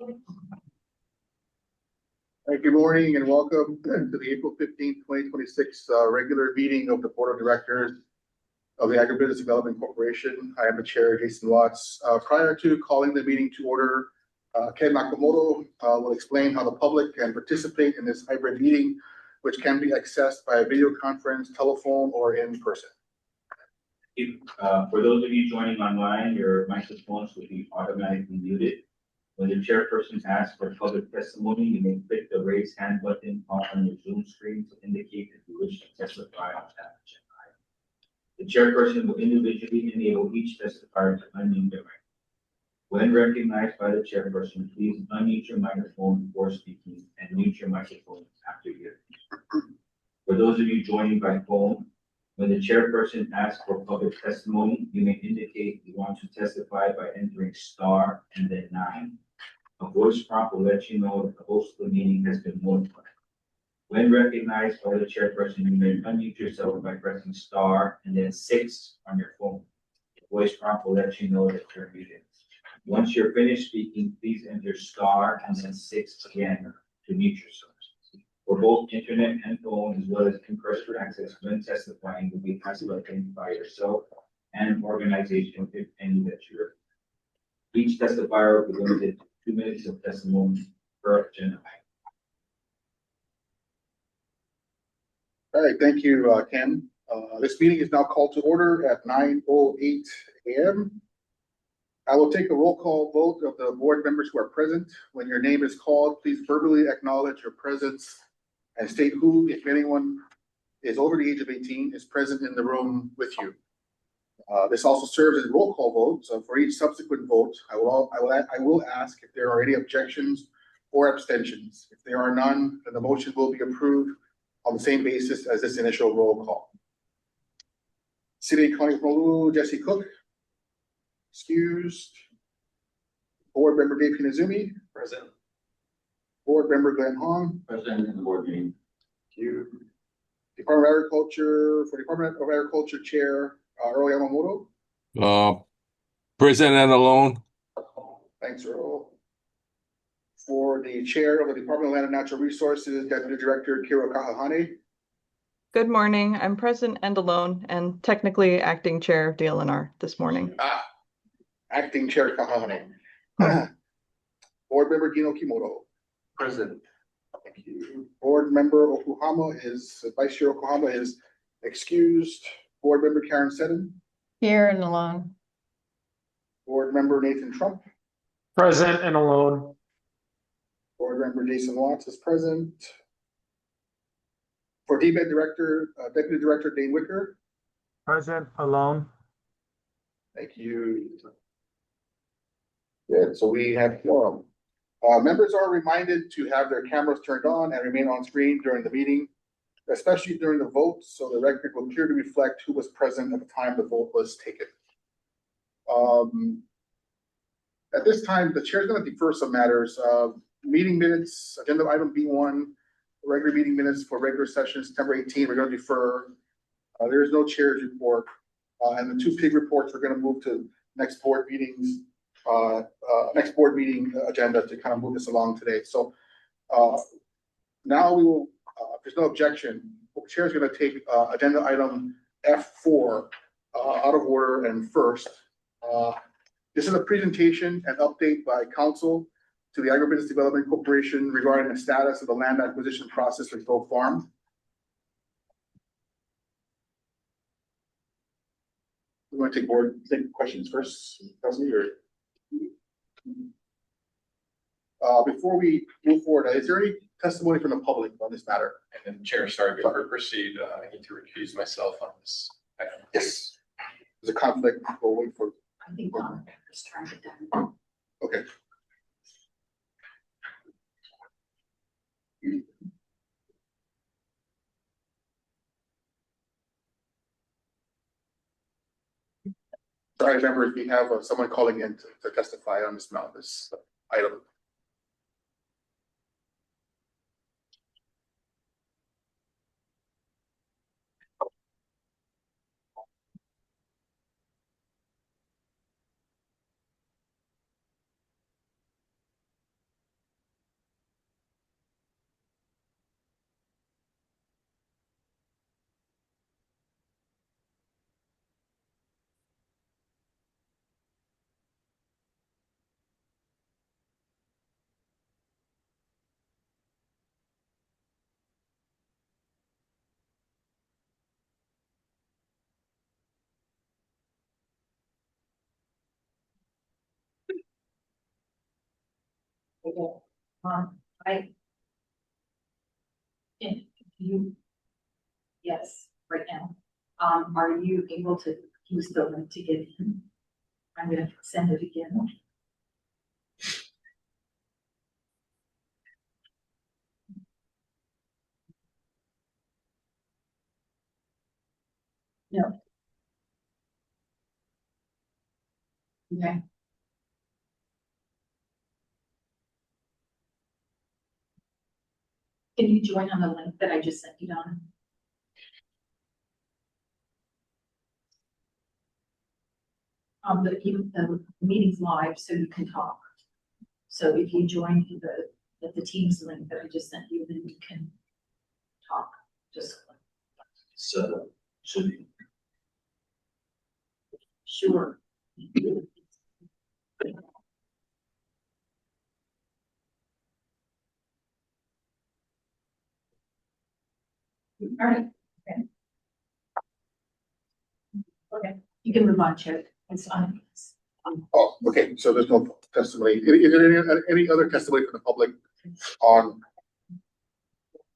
Good morning and welcome to the April 15th, 2026 regular meeting of the Board of Directors of the Agribusiness Development Corporation. I am the chair, Jason Watts. Prior to calling the meeting to order, Ken Nakamoto will explain how the public can participate in this hybrid meeting, which can be accessed by video conference, telephone, or in person. For those of you joining online, your microphones will be automatically muted. When the chairperson asks for public testimony, you may click the raise hand button on your Zoom screen to indicate that you wish to testify on that agenda item. The chairperson will individually enable each testifier to unmute their microphone. When recognized by the chairperson, please unmute your microphone before speaking and mute your microphone after you. For those of you joining by phone, when the chairperson asks for public testimony, you may indicate you want to testify by entering star and then 9. A voice prompt will let you know that the host of the meeting has been notified. When recognized by the chairperson, you may unmute yourself by pressing star and then 6 on your phone. The voice prompt will let you know that you're muted. Once you're finished speaking, please enter star and then 6 again to mute yourself. For both internet and phone, as well as in-person access when testifying, will be asked to identify yourself and organization, if any, that you're. Each testifier will be limited to 2 minutes of testimony per agenda item. All right, thank you, Ken. This meeting is now called to order at 9:08 a.m. I will take a roll call vote of the board members who are present. When your name is called, please verbally acknowledge your presence and state who, if anyone, is over the age of 18, is present in the room with you. This also serves as a roll call vote. So for each subsequent vote, I will ask if there are any objections or abstentions. If there are none, then the motion will be approved on the same basis as this initial roll call. City County of Honolulu, Jesse Cook, excused. Board member Dave Hinazumi, present. Board member Glenn Hong, President in the board meeting. Thank you. Department of Agriculture, for Department of Agriculture Chair, Earl Yamamoto. Present and alone. Thanks, Earl. For the Chair of the Department of Land and Natural Resources, Deputy Director Kiro Kahahane. Good morning. I'm present and alone and technically acting chair of DLNR this morning. Acting Chair Kahahane. Board member Gino Kimoto. President. Thank you. Board member Vice Chair Okuhama is excused. Board member Karen Seddon. Here and alone. Board member Nathan Trump. Present and alone. Board member Jason Watts is present. For DBED Director, Deputy Director Dane Wicker. Present alone. Thank you. Good, so we have quorum. Members are reminded to have their cameras turned on and remain on screen during the meeting, especially during the vote, so the record will clearly reflect who was present at the time the vote was taken. At this time, the chair is going to defer some matters. Meeting minutes, agenda item B1, regular meeting minutes for regular session September 18, we're going to defer. There is no chair's report. And the 2 pig reports, we're going to move to next board meetings. Next board meeting agenda to kind of move this along today. So now we will, if there's no objection, the chair is going to take agenda item F4 out of order and first. This is a presentation and update by council to the Agribusiness Development Corporation regarding the status of the land acquisition process with Grove Farm. We want to take questions first, before we move forward, is there any testimony from the public on this matter? And then Chair, sorry, before we proceed, I need to recuse myself on this item. Yes. There's a conflict. We'll wait for. I think Don is trying to do. Okay. Sorry, members, we have someone calling in to testify on this item. I. Can you? Yes, right now. Are you able to use the link to get in? I'm gonna send it again. No. Okay. Can you join on the link that I just sent you, Donna? The meeting's live, so you can talk. So if you join the Teams link that I just sent you, then you can talk, just. So, should be. Sure. All right. Okay. Okay, you can move on, Chair. It's on. Oh, okay, so there's no testimony. Is there any other testimony from the public on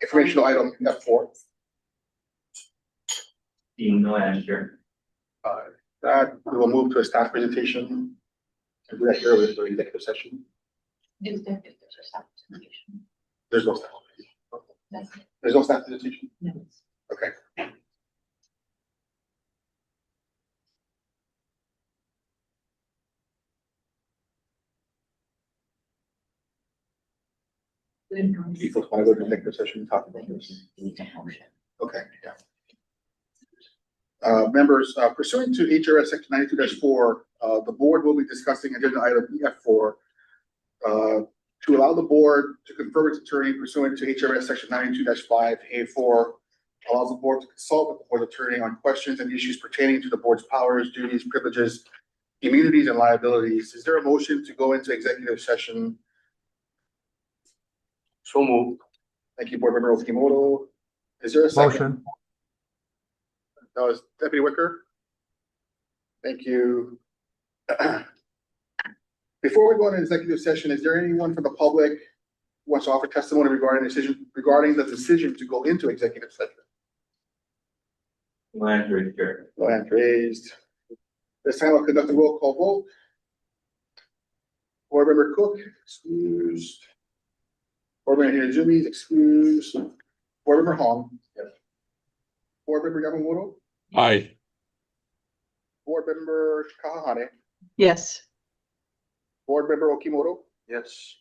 informational item F4? Seeing no answer. That we will move to a staff presentation. And do that here with the executive session. There's no staff. There's no staff presentation. Okay. People want to go to executive session and talk about this. Okay, yeah. Members, pursuant to HRS section 92-4, the board will be discussing agenda item F4 to allow the board to confer with its attorney pursuant to HRS section 92-5 A4 allows the board to consult with the board attorney on questions and issues pertaining to the board's powers, duties, privileges, immunities, and liabilities. Is there a motion to go into executive session? So moved. Thank you, Board Member Okimoto. Is there a second? Motion. That was Deputy Wicker. Thank you. Before we go into executive session, is there anyone from the public who wants to offer testimony regarding the decision to go into executive session? No answer, Chair. No hand raised. This time I'll conduct a roll call vote. Board Member Cook, excused. Board Member Hinazumi is excused. Board Member Hong. Yes. Board Member Yamamoto. Aye. Board Member Kahahane. Yes. Board Member Okimoto. Yes.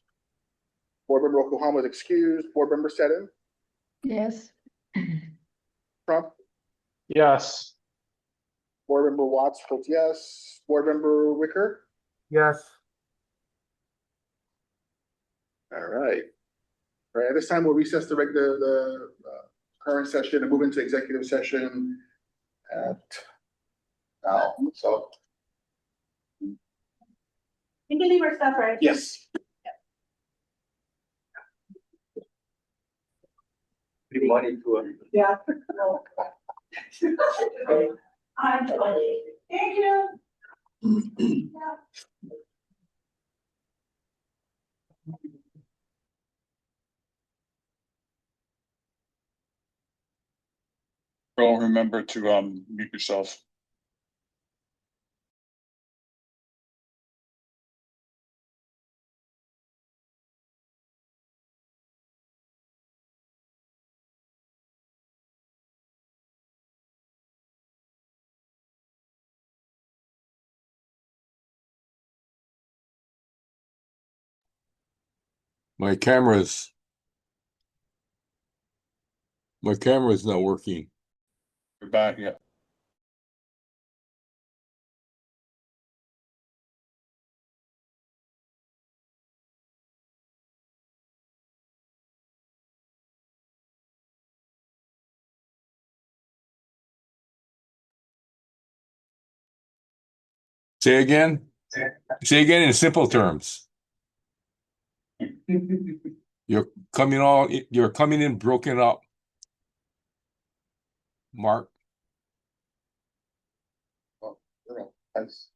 Board Member Yokohama is excused. Board Member Seddon. Yes. Trump. Yes. Board Member Watts votes yes. Board Member Wicker. Yes. All right. All right, at this time we'll recess the current session and move into executive session at now. So, You can leave our stuff, right? yes. Give money to him. Yeah. I'm sorry. Thank you. Don't remember to mute yourself. My camera's not working. You're back, yeah. Say again? Say again in simple terms. You're coming in broken up. Mark. Thanks.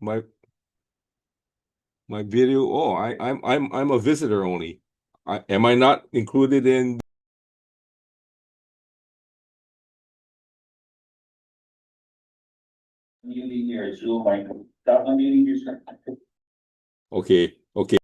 my my video. Oh, I'm a visitor only. Am I not included in? Muting your Zoom mic. Stop unmuting yourself. Okay, okay.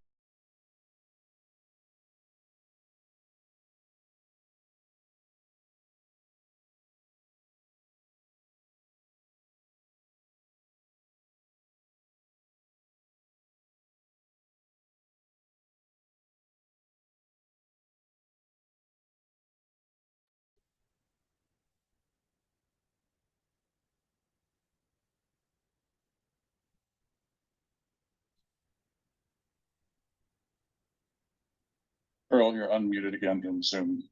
Earl, you're unmuted again in Zoom.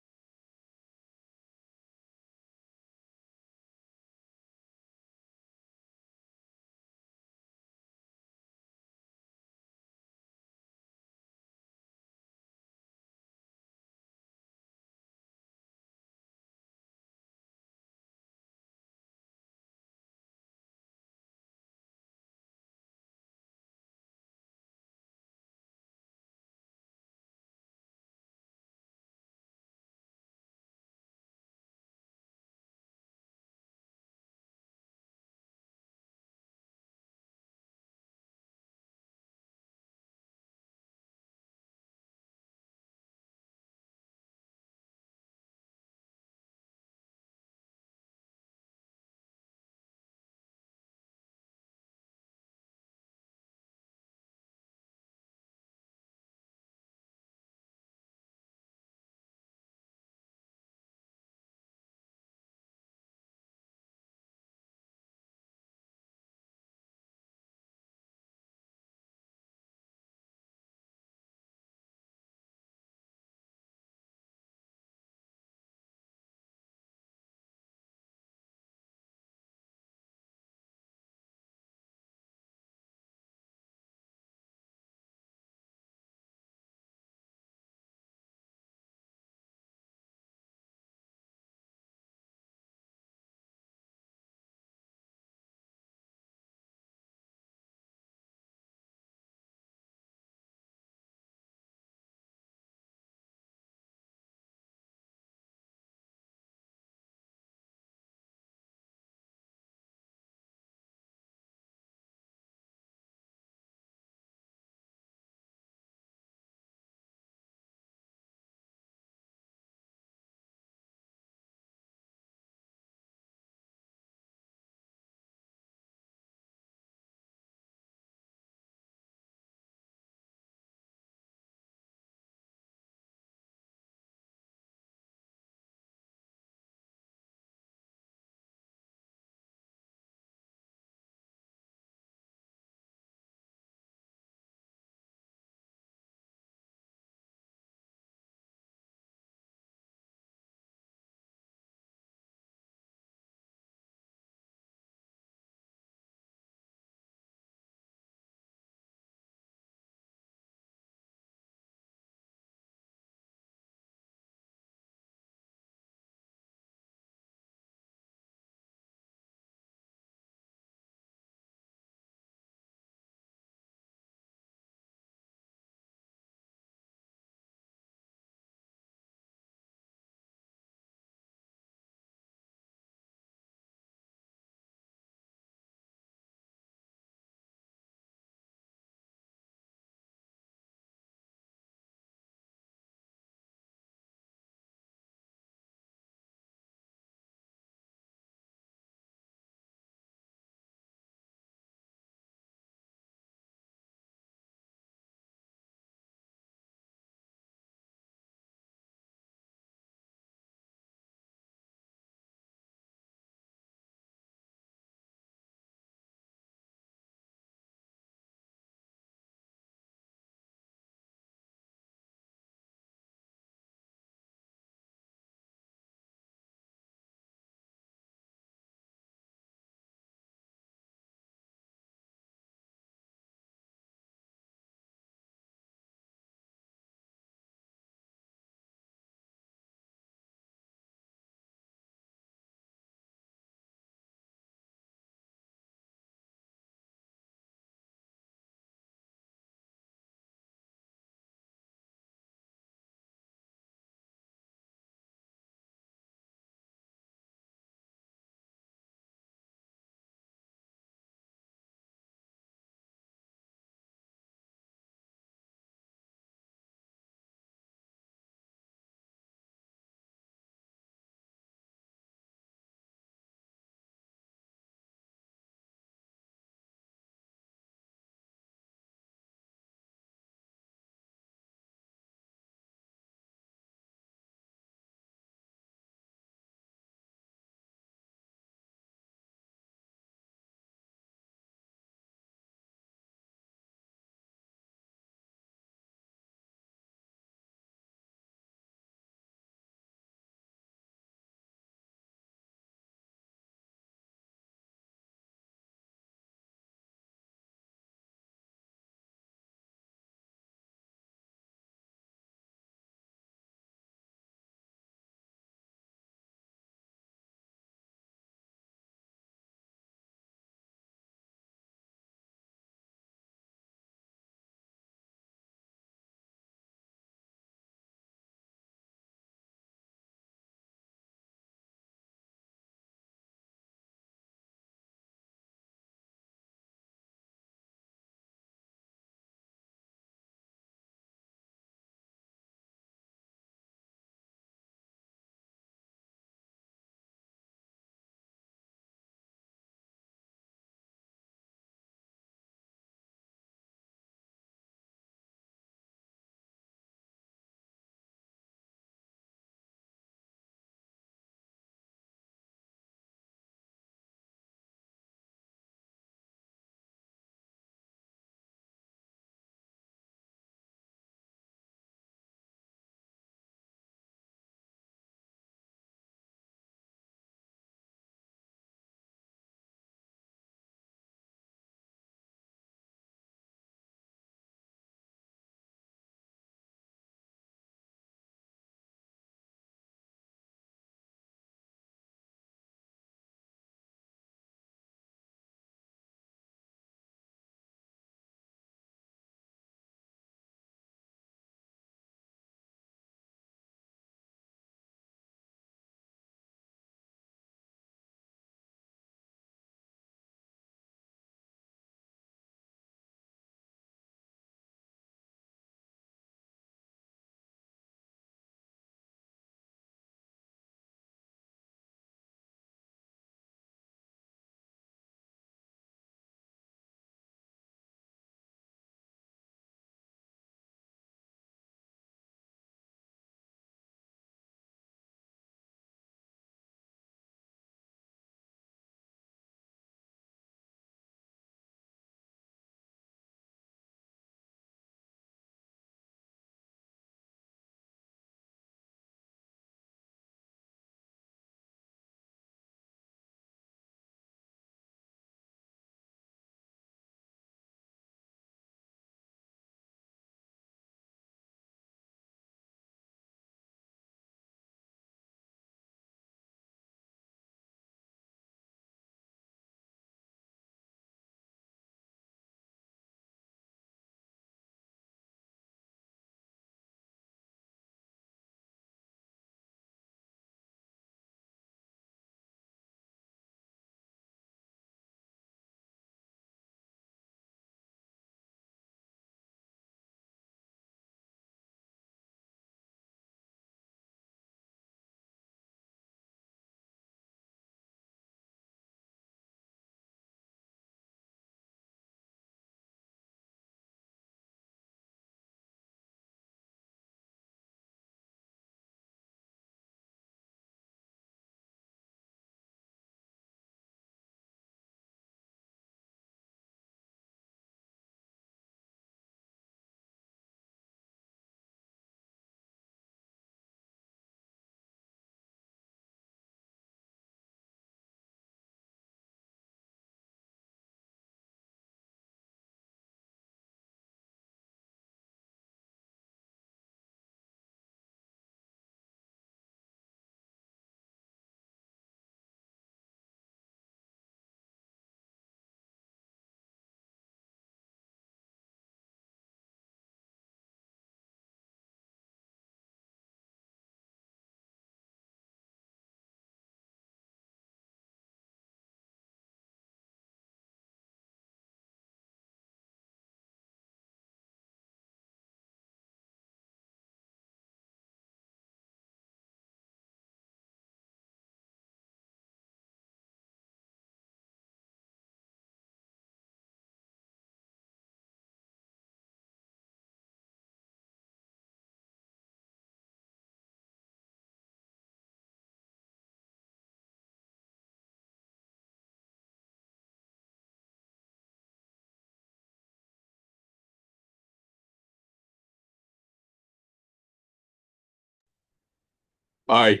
Aye.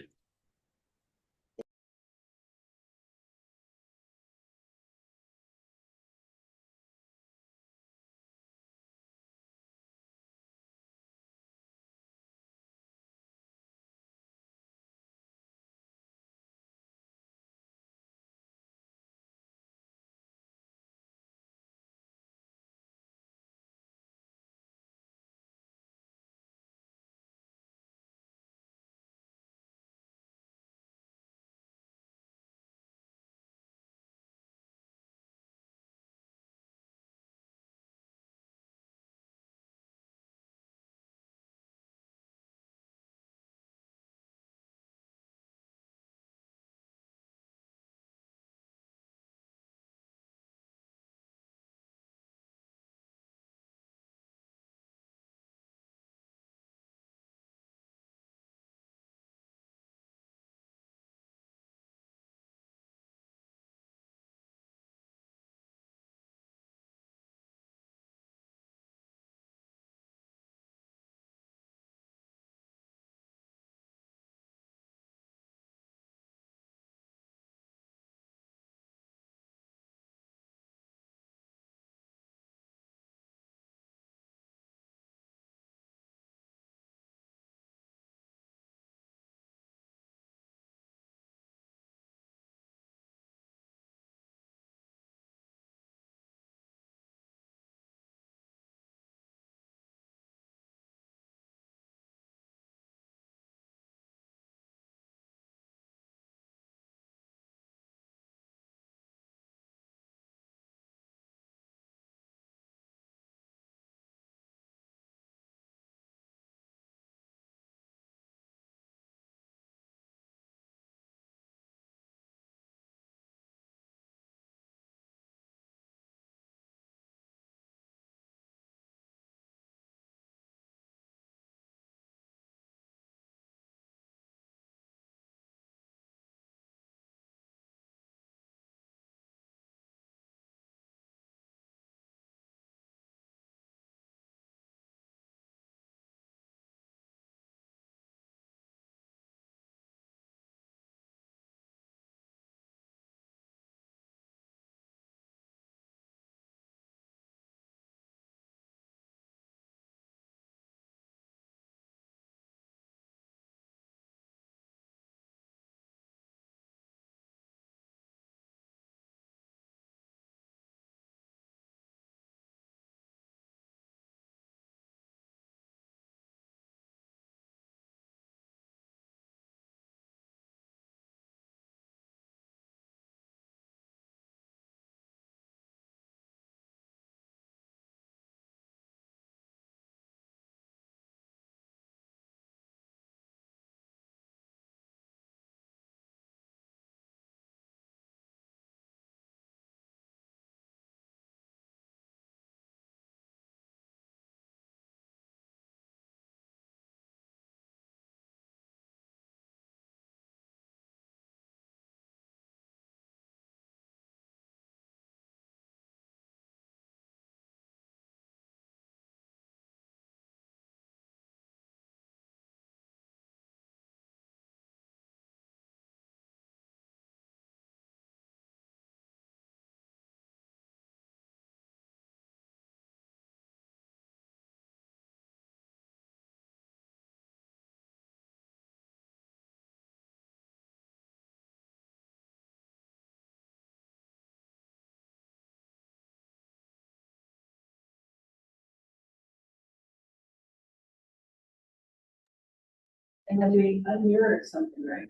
And then we unmute something, right?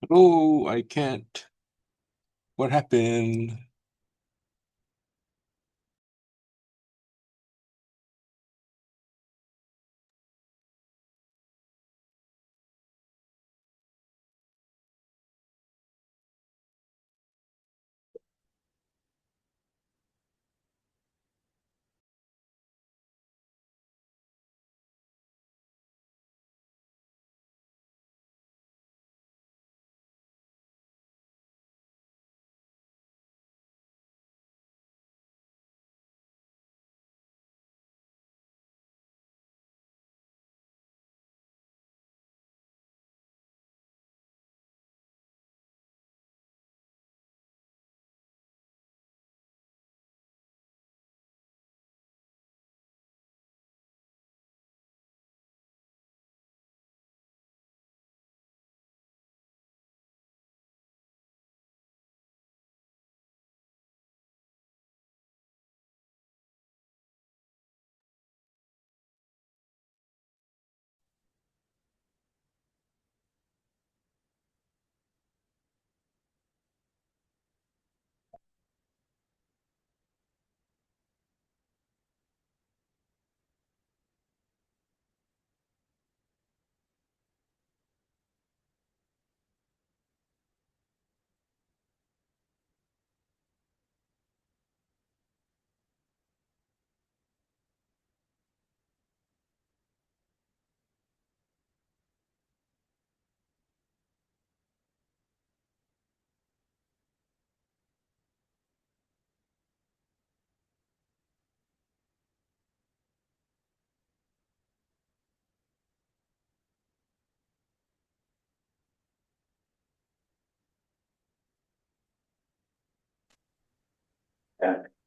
Oh, I can't. What happened?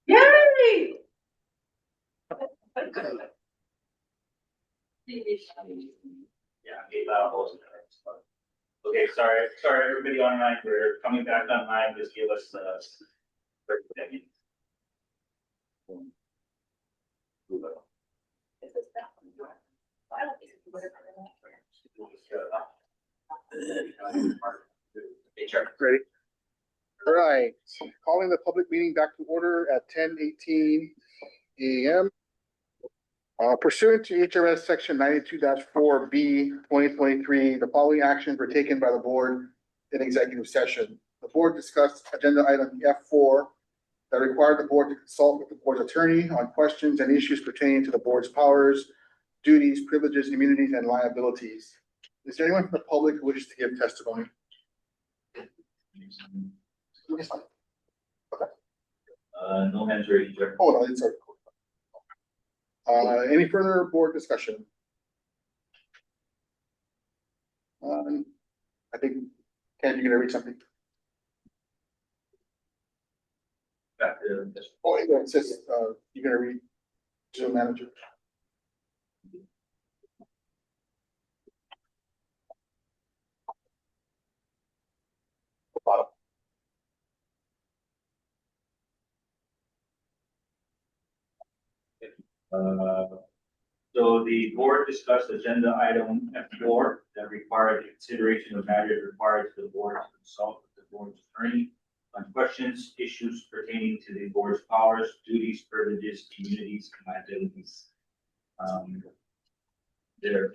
Yay! Yeah, okay, sorry, everybody online, we're coming back online, just give us, 30 seconds. Ready? All right, calling the public meeting back to order at 10:18 a.m. Pursuant to HRS section 92-4B 2023, the following actions were taken by the board in executive session. The board discussed agenda item F4 that required the board to consult with the board's attorney on questions and issues pertaining to the board's powers, duties, privileges, immunities, and liabilities. Is there anyone from the public who wishes to give testimony? No hands raised, Chair. Oh, no, it's sorry. Any further board discussion? I think, Ken, you're gonna read something? Back to this. Oh, yeah, it says, you're gonna read Zoom manager. Bottom. So the board discussed agenda item F4 that required consideration of matters required to the board to consult with the board's attorney on questions, issues pertaining to the board's powers, duties, privileges, immunities, and liabilities. There.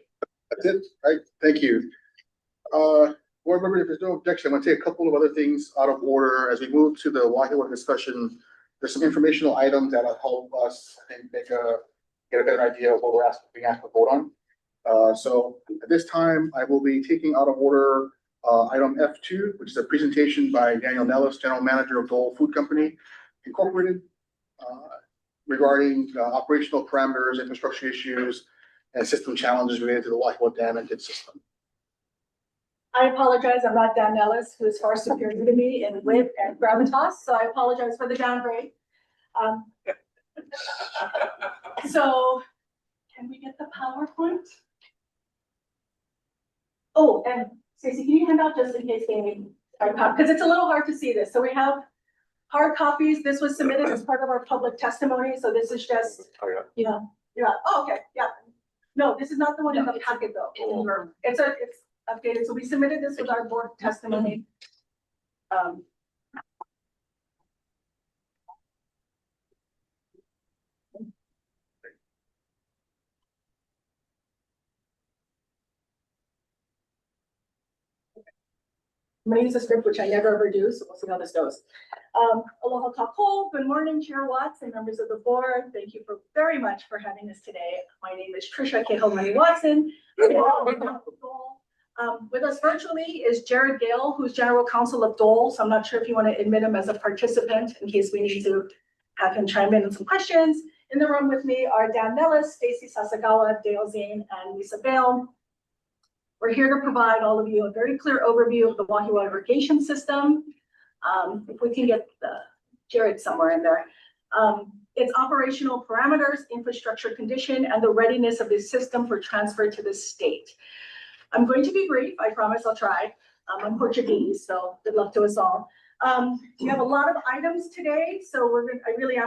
That's it, right? Thank you. Board member, if there's no objection, I'm gonna take a couple of other things out of order as we move to the Waihewa discussion. There's some informational items that'll help us, I think, get a better idea of what we're being asked to vote on. So at this time, I will be taking out of order item F2, which is a presentation by Daniel Nellis, General Manager of Dole Food Company Incorporated, regarding operational parameters, infrastructure issues, and system challenges related to the Waihewa Dam and its system. I apologize, I'm not Dan Ellis, who is far superior to me in wit and gravitas, so I apologize for the downgrade. So, can we get the PowerPoint? Oh, and Stacey, can you hand out just in case they need hard copy, because it's a little hard to see this. So we have hard copies. This was submitted as part of our public testimony, so this is just, yeah. Oh, okay, yeah. No, this is not the one in the packet though. It's updated. So we submitted this with our board testimony. I'm gonna use a script which I never ever do, so we'll see how this goes. Aloha kakou, good morning, Chair Watts and members of the board. Thank you very much for having us today. My name is Trisha Kehaumani Watson. With us virtually is Jared Gale, who's General Counsel of Dole. So I'm not sure if you want to admit him as a participant in case we need to have him chime in on some questions. In the room with me are Dan Nellis, Stacy Sasagawa, Dale Zane, and Lisa Bale. We're here to provide all of you a very clear overview of the Wahiawa irrigation system. If we can get Jared somewhere in there. Its operational parameters, infrastructure condition, and the readiness of this system for transfer to the state. I'm going to be brief, I promise I'll try. I'm Portuguese, so good luck to us all. We have a lot of items today, so I'm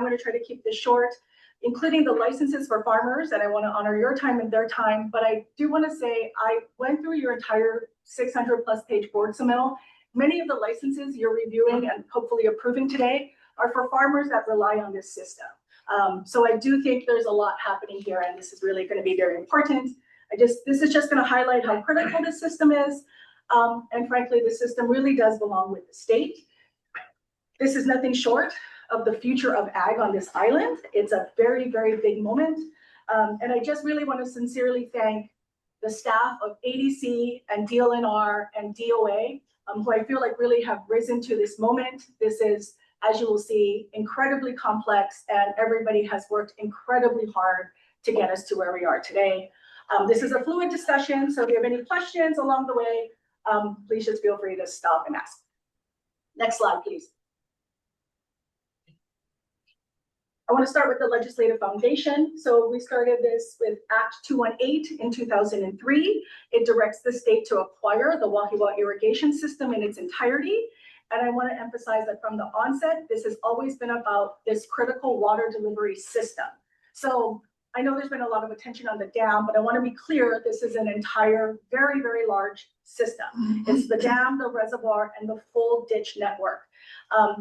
gonna try to keep this short, including the licenses for farmers, and I wanna honor your time and their time, but I do wanna say, I went through your entire 600+ page board submittal. Many of the licenses you're reviewing and hopefully approving today are for farmers that rely on this system. So I do think there's a lot happening here, and this is really gonna be very important. This is just gonna highlight how critical this system is. And frankly, the system really does belong with the state. This is nothing short of the future of ag on this island. It's a very, very big moment. And I just really want to sincerely thank the staff of ADC and DLNR and DOA, who I feel like really have risen to this moment. This is, as you will see, incredibly complex, and everybody has worked incredibly hard to get us to where we are today. This is a fluid discussion, so if you have any questions along the way, please just feel free to stop and ask. Next slide, please. I want to start with the legislative foundation. So we started this with Act 218 in 2003. It directs the state to acquire the Wahiawa irrigation system in its entirety. And I want to emphasize that from the onset, this has always been about this critical water delivery system. So I know there's been a lot of attention on the dam, but I want to be clear, this is an entire, very, very large system. It's the dam, the reservoir, and the full ditch network.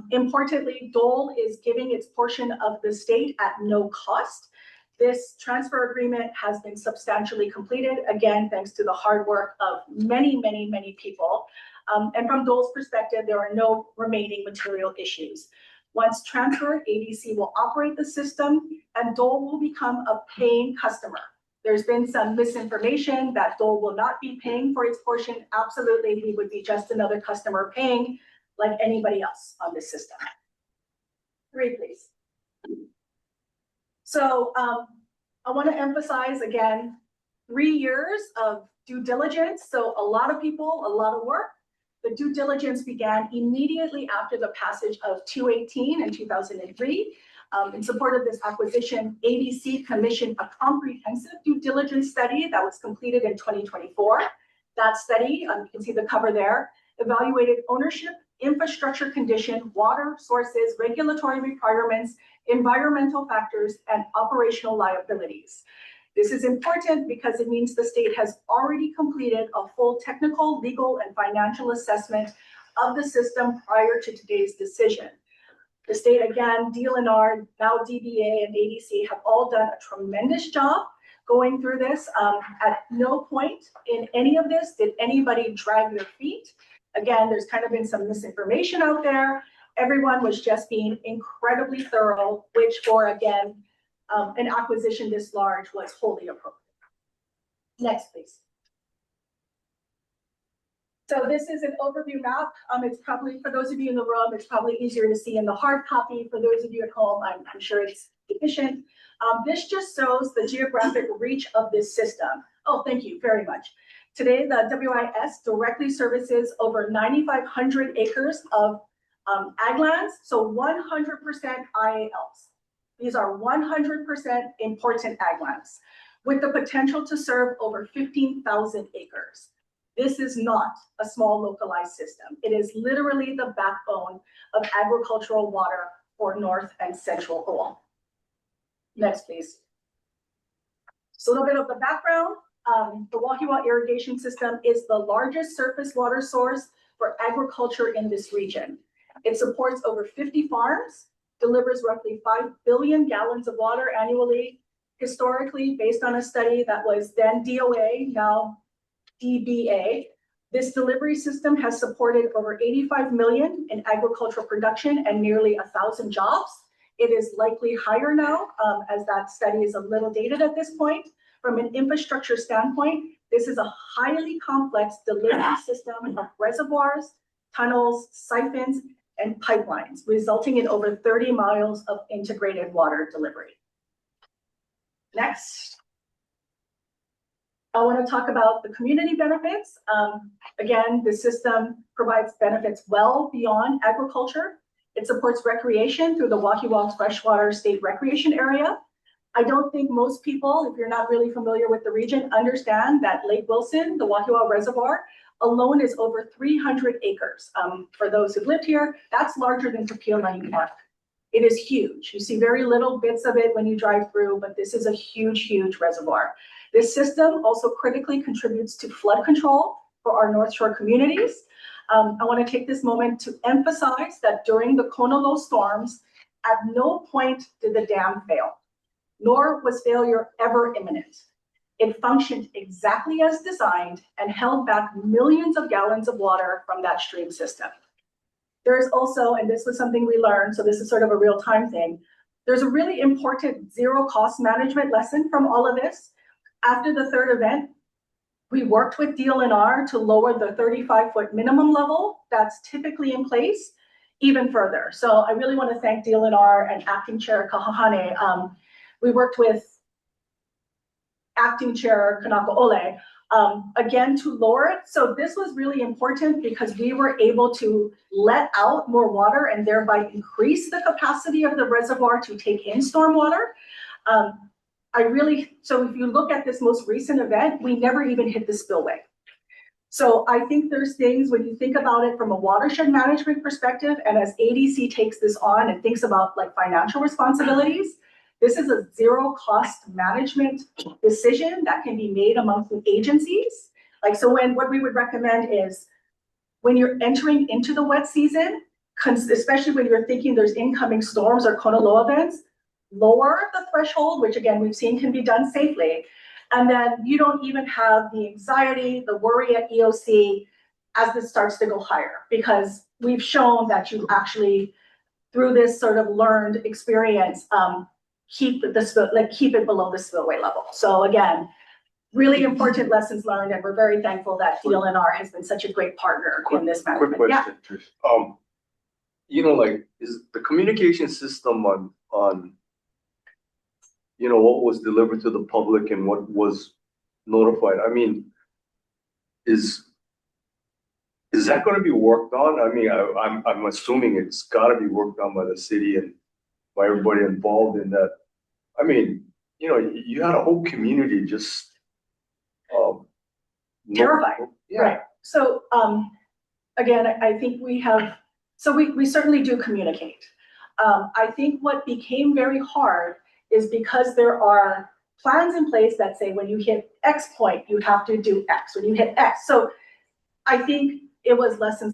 Importantly, Dole is giving its portion of the state at no cost. This transfer agreement has been substantially completed, again, thanks to the hard work of many, many, many people. And from Dole's perspective, there are no remaining material issues. Once transferred, ADC will operate the system and Dole will become a paying customer. There's been some misinformation that Dole will not be paying for its portion. Absolutely, we would be just another customer paying like anybody else on this system. 3, please. So I want to emphasize again, 3 years of due diligence. So a lot of people, a lot of work. The due diligence began immediately after the passage of 218 in 2003. In support of this acquisition, ADC commissioned a comprehensive due diligence study that was completed in 2024. That study, you can see the cover there, evaluated ownership, infrastructure condition, water sources, regulatory requirements, environmental factors, and operational liabilities. This is important because it means the state has already completed a full technical, legal, and financial assessment of the system prior to today's decision. The state, again, DLNR, now DBA, and ADC have all done a tremendous job going through this. At no point in any of this did anybody drag their feet. Again, there's kind of been some misinformation out there. Everyone was just being incredibly thorough, which for, again, an acquisition this large was wholly appropriate. Next, please. So this is an overview map. It's probably, for those of you in the room, it's probably easier to see in the hard copy. For those of you at home, I'm sure it's efficient. This just shows the geographic reach of this system. Oh, thank you very much. Today, the WIS directly services over 9,500 acres of ag lands, so 100% IALs. These are 100% important ag lands with the potential to serve over 15,000 acres. This is not a small localized system. It is literally the backbone of agricultural water for North and Central Oahu. Next, please. So a little bit of the background. The Wahiawa irrigation system is the largest surface water source for agriculture in this region. It supports over 50 farms, delivers roughly 5 billion gallons of water annually. Historically, based on a study that was then DOA, now DBA, this delivery system has supported over 85 million in agricultural production and nearly 1,000 jobs. It is likely higher now, as that study is a little dated at this point. From an infrastructure standpoint, this is a highly complex delivery system of reservoirs, tunnels, siphons, and pipelines, resulting in over 30 miles of integrated water delivery. Next. I want to talk about the community benefits. Again, the system provides benefits well beyond agriculture. It supports recreation through the Wahiawa Freshwater State Recreation Area. I don't think most people, if you're not really familiar with the region, understand that Lake Wilson, the Wahiawa Reservoir, alone is over 300 acres. For those who've lived here, that's larger than Kapiolani Park. It is huge. You see very little bits of it when you drive through, but this is a huge, huge reservoir. This system also critically contributes to flood control for our North Shore communities. I want to take this moment to emphasize that during the Kona low storms, at no point did the dam fail, nor was failure ever imminent. It functioned exactly as designed and held back millions of gallons of water from that stream system. There's also, and this was something we learned, so this is sort of a real-time thing, there's a really important zero-cost management lesson from all of this. After the third event, we worked with DLNR to lower the 35-foot minimum level that's typically in place even further. So I really want to thank DLNR and Acting Chair Kahahane. We worked with Acting Chair Kanaka Ole, again, to lower it. So this was really important because we were able to let out more water and thereby increase the capacity of the reservoir to take in stormwater. So if you look at this most recent event, we never even hit the spillway. So I think there's things when you think about it from a watershed management perspective, and as ADC takes this on and thinks about like financial responsibilities, this is a zero cost management decision that can be made amongst the agencies. Like, so what we would recommend is when you're entering into the wet season, especially when you're thinking there's incoming storms or Kona low events, lower the threshold, which again, we've seen can be done safely. And then you don't even have the anxiety, the worry at EOC as this starts to go higher, because we've shown that you actually, through this sort of learned experience, keep it below the spillway level. So again, really important lessons learned, and we're very thankful that DLNR has been such a great partner in this management. Quick question, Trish. Like, is the communication system on what was delivered to the public and what was notified? I mean, is that going to be worked on? I mean, I'm assuming it's got to be worked on by the city and by everybody involved in that. I mean, you had a whole community just terrified. Yeah. Right. So again, I think we certainly do communicate. I think what became very hard is because there are plans in place that say when you hit X point, you have to do X. When you hit X. So I think it was lessons.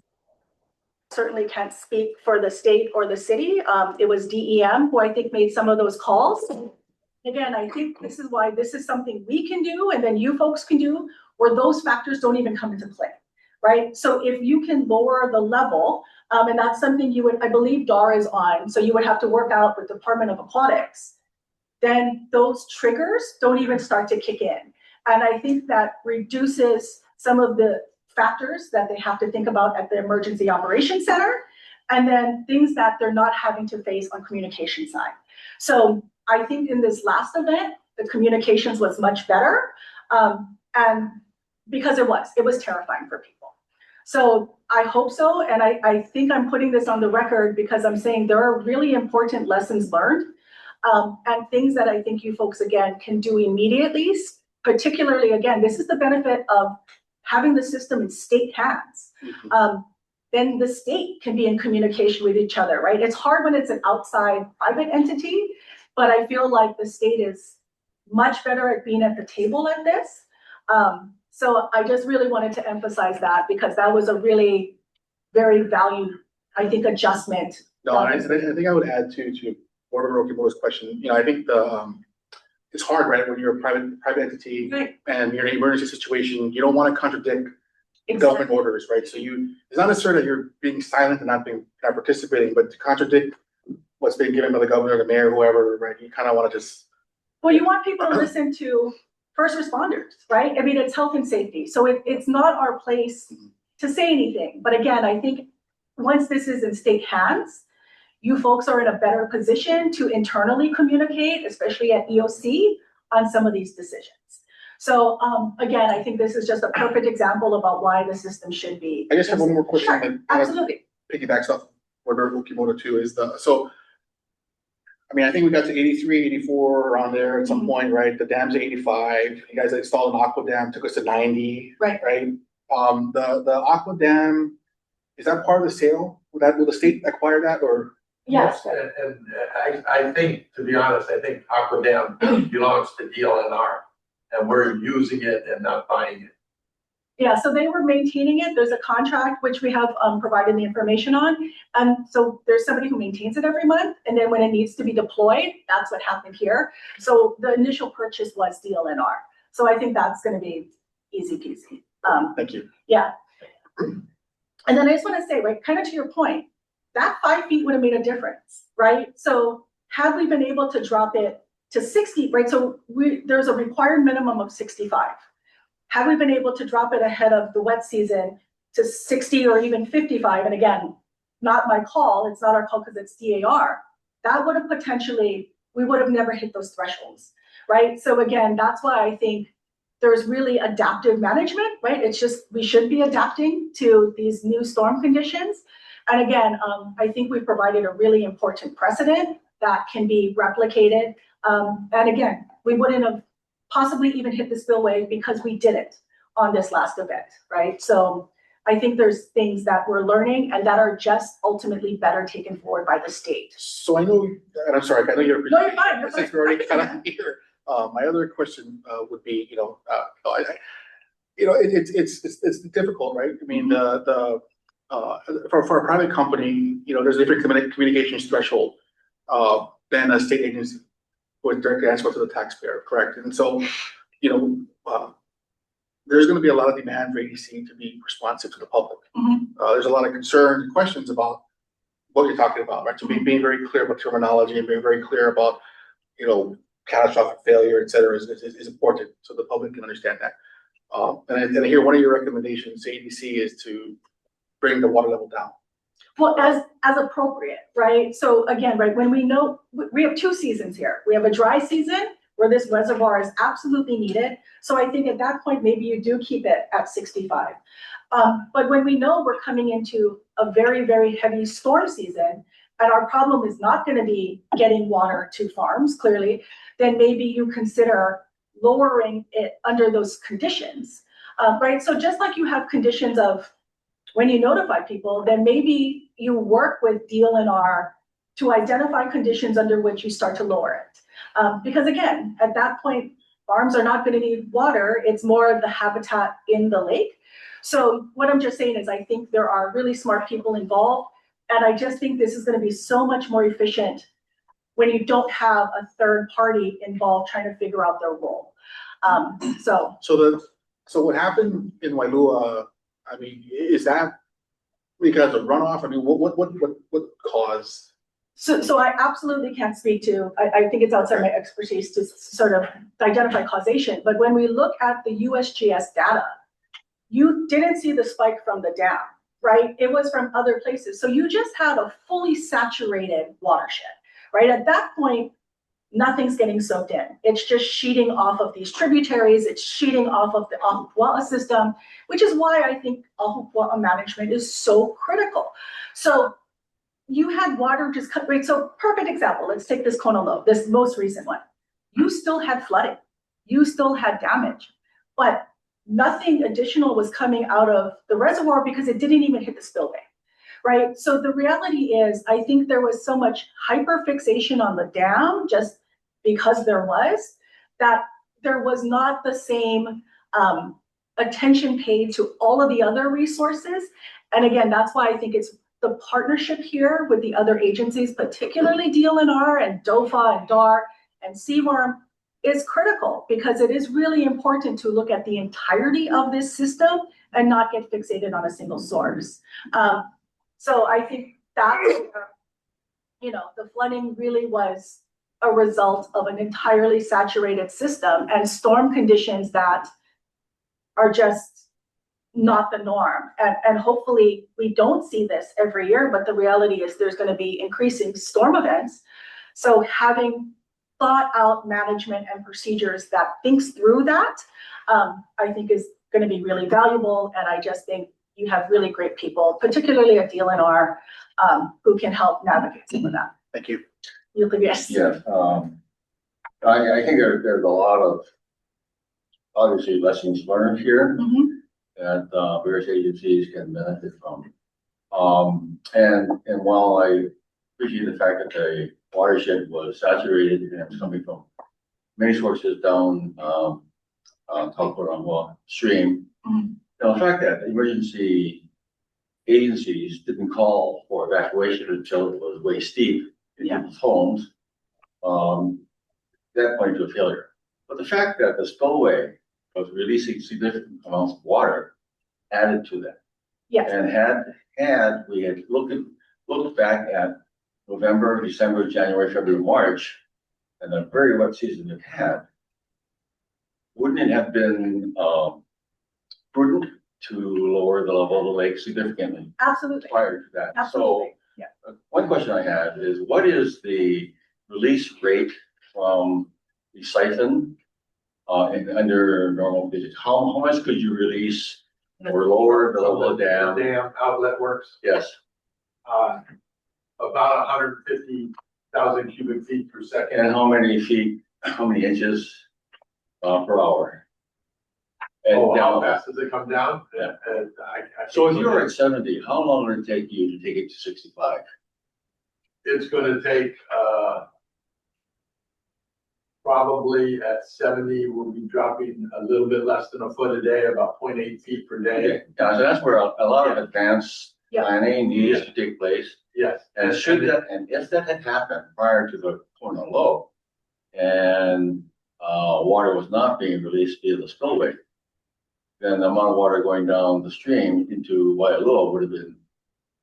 Certainly can't speak for the state or the city. It was DEM who I think made some of those calls. Again, I think this is why this is something we can do and then you folks can do, where those factors don't even come into play, right? So if you can lower the level, and that's something I believe DAR is on, so you would have to work out with Department of Aquatics, then those triggers don't even start to kick in. And I think that reduces some of the factors that they have to think about at the Emergency Operations Center, and then things that they're not having to face on communication side. So I think in this last event, the communications was much better, and because it was terrifying for people. So I hope so, and I think I'm putting this on the record because I'm saying there are really important lessons learned, and things that I think you folks, again, can do immediately, particularly, again, this is the benefit of having the system in state hands. Then the state can be in communication with each other, right? It's hard when it's an outside private entity, but I feel like the state is much better at being at the table at this. So I just really wanted to emphasize that because that was a really very valued, I think, adjustment. No, and I think I would add to Board Member Okimoto's question, I think it's hard, right, when you're a private entity Right. and you're in an emergency situation, you don't want to contradict government orders, right? So it's not necessarily that you're being silent and not participating, but to contradict what's being given by the governor, the mayor, whoever, right? You kind of want to just. Well, you want people to listen to first responders, right? I mean, it's health and safety. So it's not our place to say anything. But again, I think once this is in state hands, you folks are in a better position to internally communicate, especially at EOC, on some of these decisions. So again, I think this is just a perfect example about why the system should be. I just have one more question. Sure, that absolutely. Piggybacks off what Okimoto too is I think we got to 83, 84 around there at some point, right? The dam's at 85. You guys installed an aqua dam, took us to 90. Right. Right. The aqua dam, is that part of the sale? Will the state acquire that or? Yes. And I think, to be honest, I think Aqua Dam belongs to DLNR and we're using it and not buying it. Yeah, so they were maintaining it. There's a contract which we have provided the information on. And so there's somebody who maintains it every month. And then when it needs to be deployed, that's what happened here. So the initial purchase was DLNR. So I think that's going to be easy peasy. Thank you. Yeah. And then I just want to say, right, kind of to your point, that 5 feet would have made a difference, right? So had we been able to drop it to 60, right? So there's a required minimum of 65. Had we been able to drop it ahead of the wet season to 60 or even 55, and again, not my call, it's not our call because it's DAR, that would have we would have never hit those thresholds, right? So again, that's why I think there's really adaptive management, right? It's just, we should be adapting to these new storm conditions. And again, I think we've provided a really important precedent that can be replicated. And again, we wouldn't have possibly even hit the spillway because we did it on this last event, right? So I think there's things that we're learning and that are just ultimately better taken forward by the state. So I know, and I'm sorry, I know you're. No, you're fine. You're Since fine. we're already kind of here, my other question would be, it's difficult, right? I mean, for a private company, there's a different communications threshold than a state agency would directly answer to the taxpayer, correct? And so, there's going to be a lot of demand for ADC to be responsive to the public. There's a lot of concerns and questions about what you're talking about, right? So being very clear about terminology and being very clear about, catastrophic failure, et cetera, is important so the public can understand that. And I hear one of your recommendations to ADC is to bring the water level down. Well, as appropriate, right? So again, right, when we have 2 seasons here. We have a dry season where this reservoir is absolutely needed. So I think at that point, maybe you do keep it at 65. But when we know we're coming into a very, very heavy storm season, and our problem is not going to be getting water to farms, clearly, then maybe you consider lowering it under those conditions, right? So just like you have conditions of when you notify people, then maybe you work with DLNR to identify conditions under which you start to lower it. Because again, at that point, farms are not going to need water. It's more of the habitat in the lake. So what I'm just saying is I think there are really smart people involved. And I just think this is going to be so much more efficient when you don't have a third party involved trying to figure out their role. So what happened in Wailua, I mean, is that because of runoff? I mean, what caused? So I absolutely can't speak to, I think it's outside my expertise to sort of identify causation. But when we look at the USGS data, you didn't see the spike from the dam, right? It was from other places. So you just had a fully saturated watershed, right? At that point, nothing's getting soaked in. It's just sheeting off of these tributaries. It's sheeting off of the Ahupua'a system, which is why I think Ahupua'a management is so critical. So you had water just cut, right? So perfect example, let's take this Kona Low, this most recent one. You still had flooding. You still had damage, but nothing additional was coming out of the reservoir because it didn't even hit the spillway, right? So the reality is, I think there was so much hyperfixation on the dam just because there was, that there was not the same attention paid to all of the other resources. And again, that's why I think it's the partnership here with the other agencies, particularly DLNR and DOFA and DAR and CWRM, is critical, because it is really important to look at the entirety of this system and not get fixated on a single source. So I think that, the flooding really was a result of an entirely saturated system and storm conditions that are just not the norm. And hopefully we don't see this every year, but the reality is there's going to be increasing storm events. So having thought out management and procedures that thinks through that, I think is going to be really valuable. And I just think you have really great people, particularly at DLNR, who can help navigate some of that. Thank you. Yes. Yeah, I think there's a lot of, obviously, lessons learned here that various agencies can benefit from. And while I appreciate the fact that the watershed was saturated and it was coming from many sources down Talcoramwa stream, the fact that emergency agencies didn't call for evacuation until it was way steep in people's homes, that pointed to a failure. But the fact that the spillway was releasing significant amounts of water added to that. Yes. And had we had looked back at November, December, January, February, March, and the very wet season it had, wouldn't it have been prudent to lower the level of the lake significantly? Absolutely. Prior to that. Absolutely. So one question I have is, what is the release rate from the siphon under normal conditions? How much could you release or lower the level of the dam? The dam outlet works, Yes. about 150,000 cubic feet per second. And how many inches per hour? And Oh, how down. fast does it come down? Yeah. I So if you're at 70, how long would it take you to take it to 65? It's gonna take, probably at 70, we'll be dropping a little bit less than a foot a day, about 0.8 feet per day. Okay. Yeah, so that's where a lot of advanced planning needs to take place. Yes. And if that had happened prior to the Kona low, and water was not being released via the spillway, then the amount of water going down the stream into Waialua would have been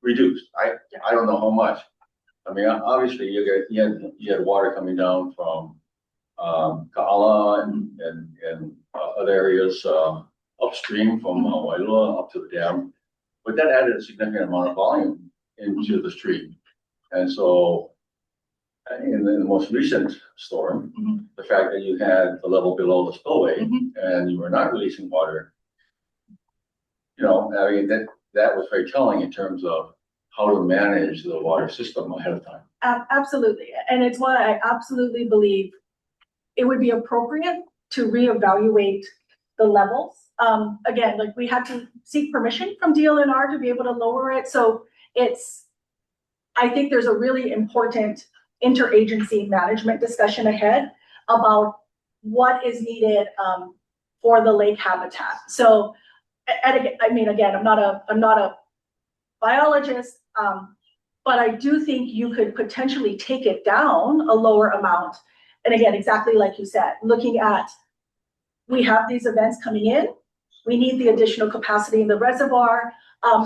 reduced. I don't know how much. I mean, obviously you had water coming down from Ka'ala and other areas upstream from Waialua up to the dam, but that added a significant amount of volume into the stream. And so in the most recent storm, the fact that you had the level below the spillway and you were not releasing water, I mean, that was very telling in terms of how to manage the water system ahead of time. Absolutely. And it's why I absolutely believe it would be appropriate to reevaluate the levels. Again, like we had to seek permission from DLNR to be able to lower it. So I think there's a really important interagency management discussion ahead about what is needed for the lake habitat. So, and again, I'm not a biologist, but I do think you could potentially take it down a lower amount. And again, exactly like you said, looking at, we have these events coming in, we need the additional capacity in the reservoir.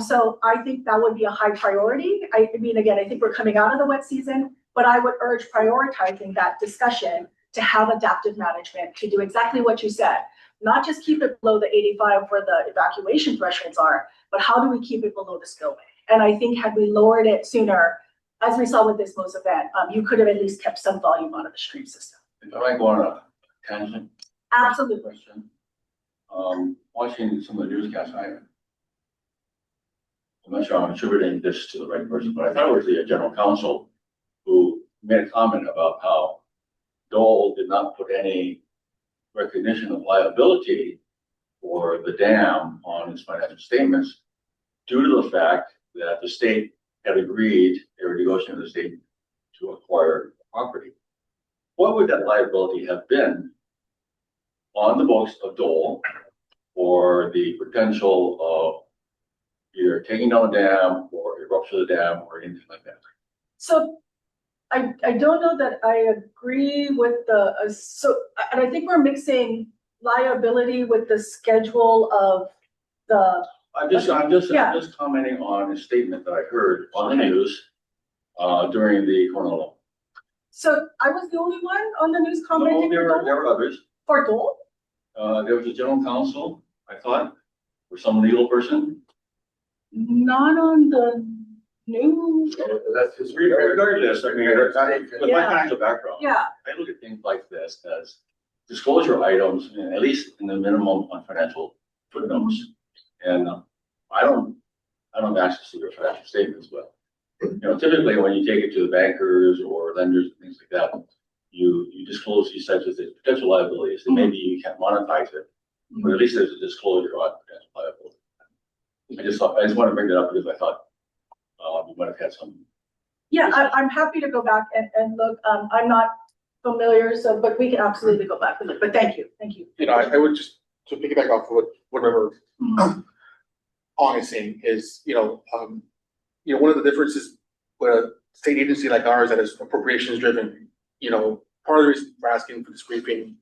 So I think that would be a high priority. I mean, again, I think we're coming out of the wet season, but I would urge prioritizing that discussion to have adaptive management, to do exactly what you said, not just keep it below the 85 where the evacuation thresholds are, but how do we keep it below the spillway? And I think had we lowered it sooner, as we saw with this most event, you could have at least kept some volume out of the stream system. If I might go on a tangent. Absolutely. Question. Watching some of the newscasts, I'm not sure I'm attributing this to the right person, but I thought it was the general counsel who made a comment about how Dole did not put any recognition of liability for the dam on its financial statements due to the fact that the state had agreed, they were negotiating with the state to acquire property. What would that liability have been on the books of Dole for the potential of either taking down the dam or eruption of the dam or anything like that. So I don't know that I agree with the, and I think we're mixing liability with the schedule of the, I'm just Yeah. commenting on a statement that I heard on the Okay. news, during the Cornell. so I was the only one on the news No, commenting there for were others. Dole? There was a general counsel, I thought, or some legal person. Not on the news. That's his. Regardless, I mean, with my Yeah. financial background. Yeah, I look at things like this as disclosure items, at least in the minimum on financial footnotes. And I don't actually see your financial statements, but typically when you take it to the bankers or lenders and things like that, you disclose these types of things, potential liabilities, and maybe you can't monetize it, but at least there's a disclosure on potential liability. I just want to bring that up because I thought we might have had some. yeah, I'm happy to go back and look. I'm not familiar, but we can absolutely go back and look, but thank you. I would just, to piggyback off of what Member Ong is saying is, one of the differences with a state agency like ours that is appropriations driven, part of the reason we're asking for this briefing,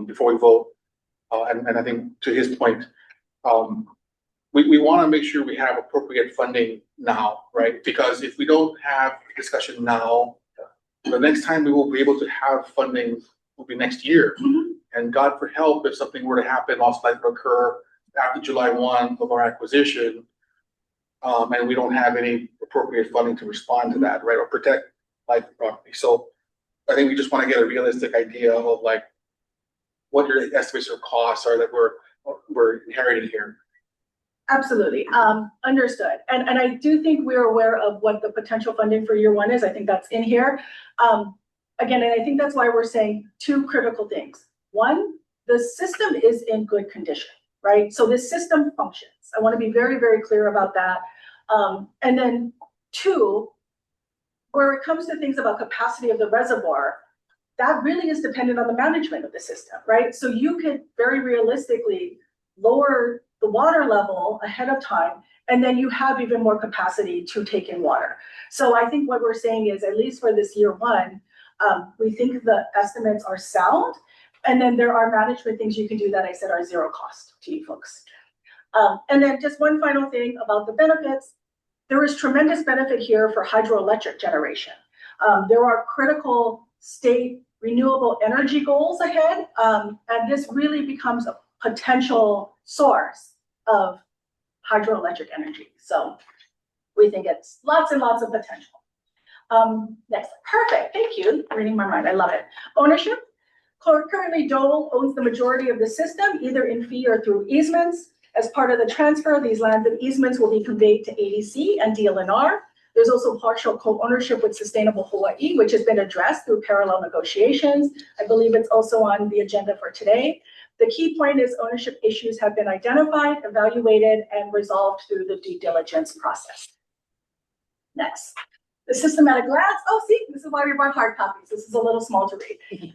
before we vote, and I think to his point, we want to make sure we have appropriate funding now, right? Because if we don't have discussion now, the next time we will be able to have funding will be next year. And God for help, if something were to happen, loss of life would occur after July 1 of our acquisition, and we don't have any appropriate funding to respond to that, right, or protect life and property. So I think we just want to get a realistic idea of like what your estimates of costs are that we're inheriting here. Absolutely, understood. And I do think we're aware of what the potential funding for year one is. I think that's in here. Again, and I think that's why we're saying two critical things. One, the system is in good condition, right? So this system functions. I want to be very, very clear about that. And then two, where it comes to things about capacity of the reservoir, that really is dependent on the management of the system, right? So you could very realistically lower the water level ahead of time, and then you have even more capacity to take in water. So I think what we're saying is, at least for this year one, we think the estimates are sound, and then there are management things you can do that I said are zero cost to you folks. And then just one final thing about the benefits. There is tremendous benefit here for hydroelectric generation. There are critical state renewable energy goals ahead, and this really becomes a potential source of hydroelectric energy. So we think it's lots and lots of potential. Next, perfect, thank you. Reading my mind, I love it. Ownership. Currently, Dole owns the majority of the system, either in fee or through easements. As part of the transfer, these lands and easements will be conveyed to ADC and DLNR. There's also partial co-ownership with Sustainable Hawaii, which has been addressed through parallel negotiations. I believe it's also on the agenda for today. The key point is ownership issues have been identified, evaluated, and resolved through the due diligence process. Next, the system at a glance. Oh, see, this is why we brought hard copies. This is a little small to read.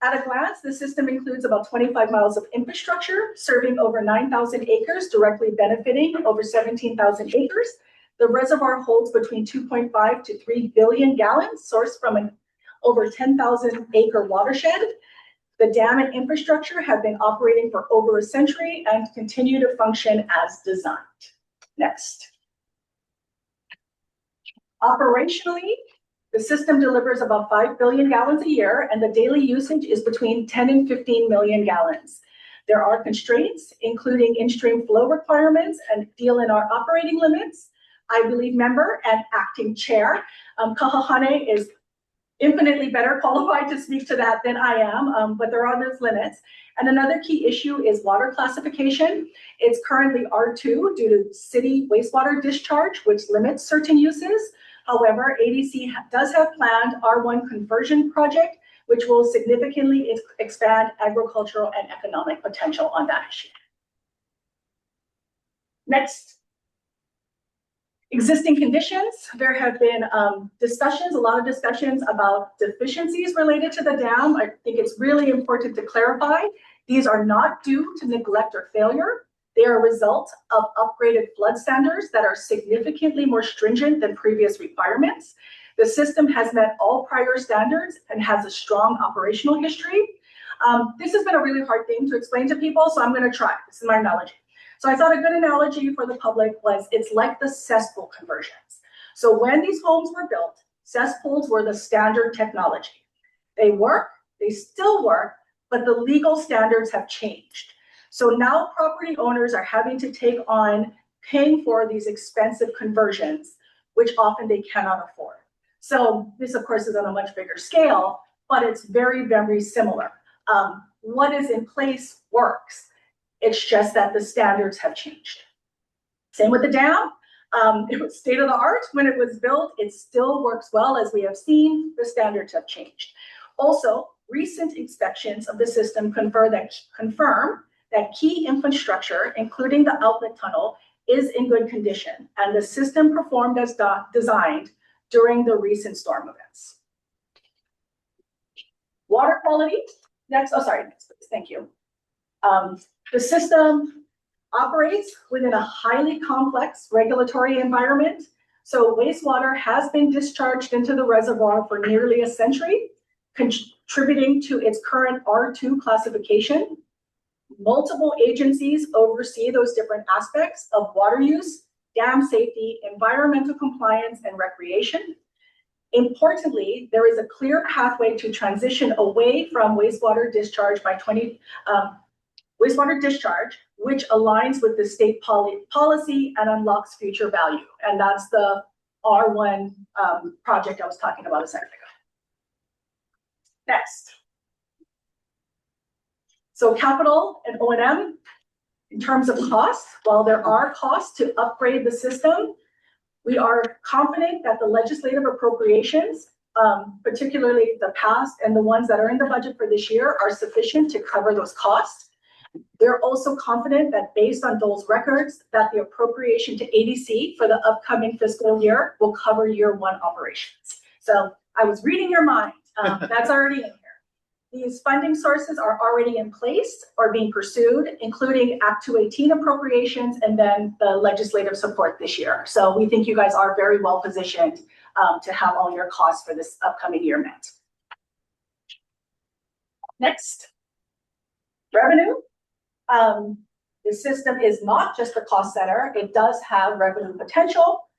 At a glance, the system includes about 25 miles of infrastructure, serving over 9,000 acres, directly benefiting over 17,000 acres. The reservoir holds between 2.5 to 3 billion gallons, sourced from an over 10,000 acre watershed. The dam and infrastructure have been operating for over a century and continue to function as designed. Next. Operationally, the system delivers about 5 billion gallons a year, and the daily usage is between 10 and 15 million gallons. There are constraints, including in-stream flow requirements and DLNR operating limits. I believe member and acting chair, Kahahane, is infinitely better qualified to speak to that than I am, but there are those limits. And another key issue is water classification. It's currently R2 due to city wastewater discharge, which limits certain uses. However, ADC does have planned R1 conversion project, which will significantly expand agricultural and economic potential on that issue. Next. Existing conditions. There have been discussions, a lot of discussions about deficiencies related to the dam. I think it's really important to clarify. These are not due to neglect or failure. They are a result of upgraded flood standards that are significantly more stringent than previous requirements. The system has met all prior standards and has a strong operational history. This has been a really hard thing to explain to people, so I'm going to try. This is my analogy. So I thought a good analogy for the public was it's like the cesspool conversions. So when these homes were built, cesspools were the standard technology. They work, they still work, but the legal standards have changed. So now property owners are having to take on paying for these expensive conversions, which often they cannot afford. So this, of course, is on a much bigger scale, but it's very, very similar. What is in place works. It's just that the standards have changed. Same with the dam. It was state of the art when it was built. It still works well, as we have seen. The standards have changed. Also, recent inspections of the system confirm that key infrastructure, including the outlet tunnel, is in good condition, and the system performed as designed during the recent storm events. Water quality. Next, next, please. Thank you. The system operates within a highly complex regulatory environment. So wastewater has been discharged into the reservoir for nearly a century, contributing to its current R2 classification. Multiple agencies oversee those different aspects of water use, dam safety, environmental compliance, and recreation. Importantly, there is a clear pathway to transition away from wastewater discharge by wastewater discharge, which aligns with the state policy and unlocks future value. And that's the R1 project I was talking about a second ago. Next. So capital and O&M, in terms of costs, while there are costs to upgrade the system, we are confident that the legislative appropriations, particularly the past and the ones that are in the budget for this year, are sufficient to cover those costs. We're also confident that based on those records, that the appropriation to ADC for the upcoming fiscal year will cover year one operations. So I was reading your mind. That's already in here. These funding sources are already in place or being pursued, including Act 218 appropriations and then the legislative support this year. So we think you guys are very well positioned to have all your costs for this upcoming year met. Next, revenue. The system is not just a cost center. It does have revenue potential.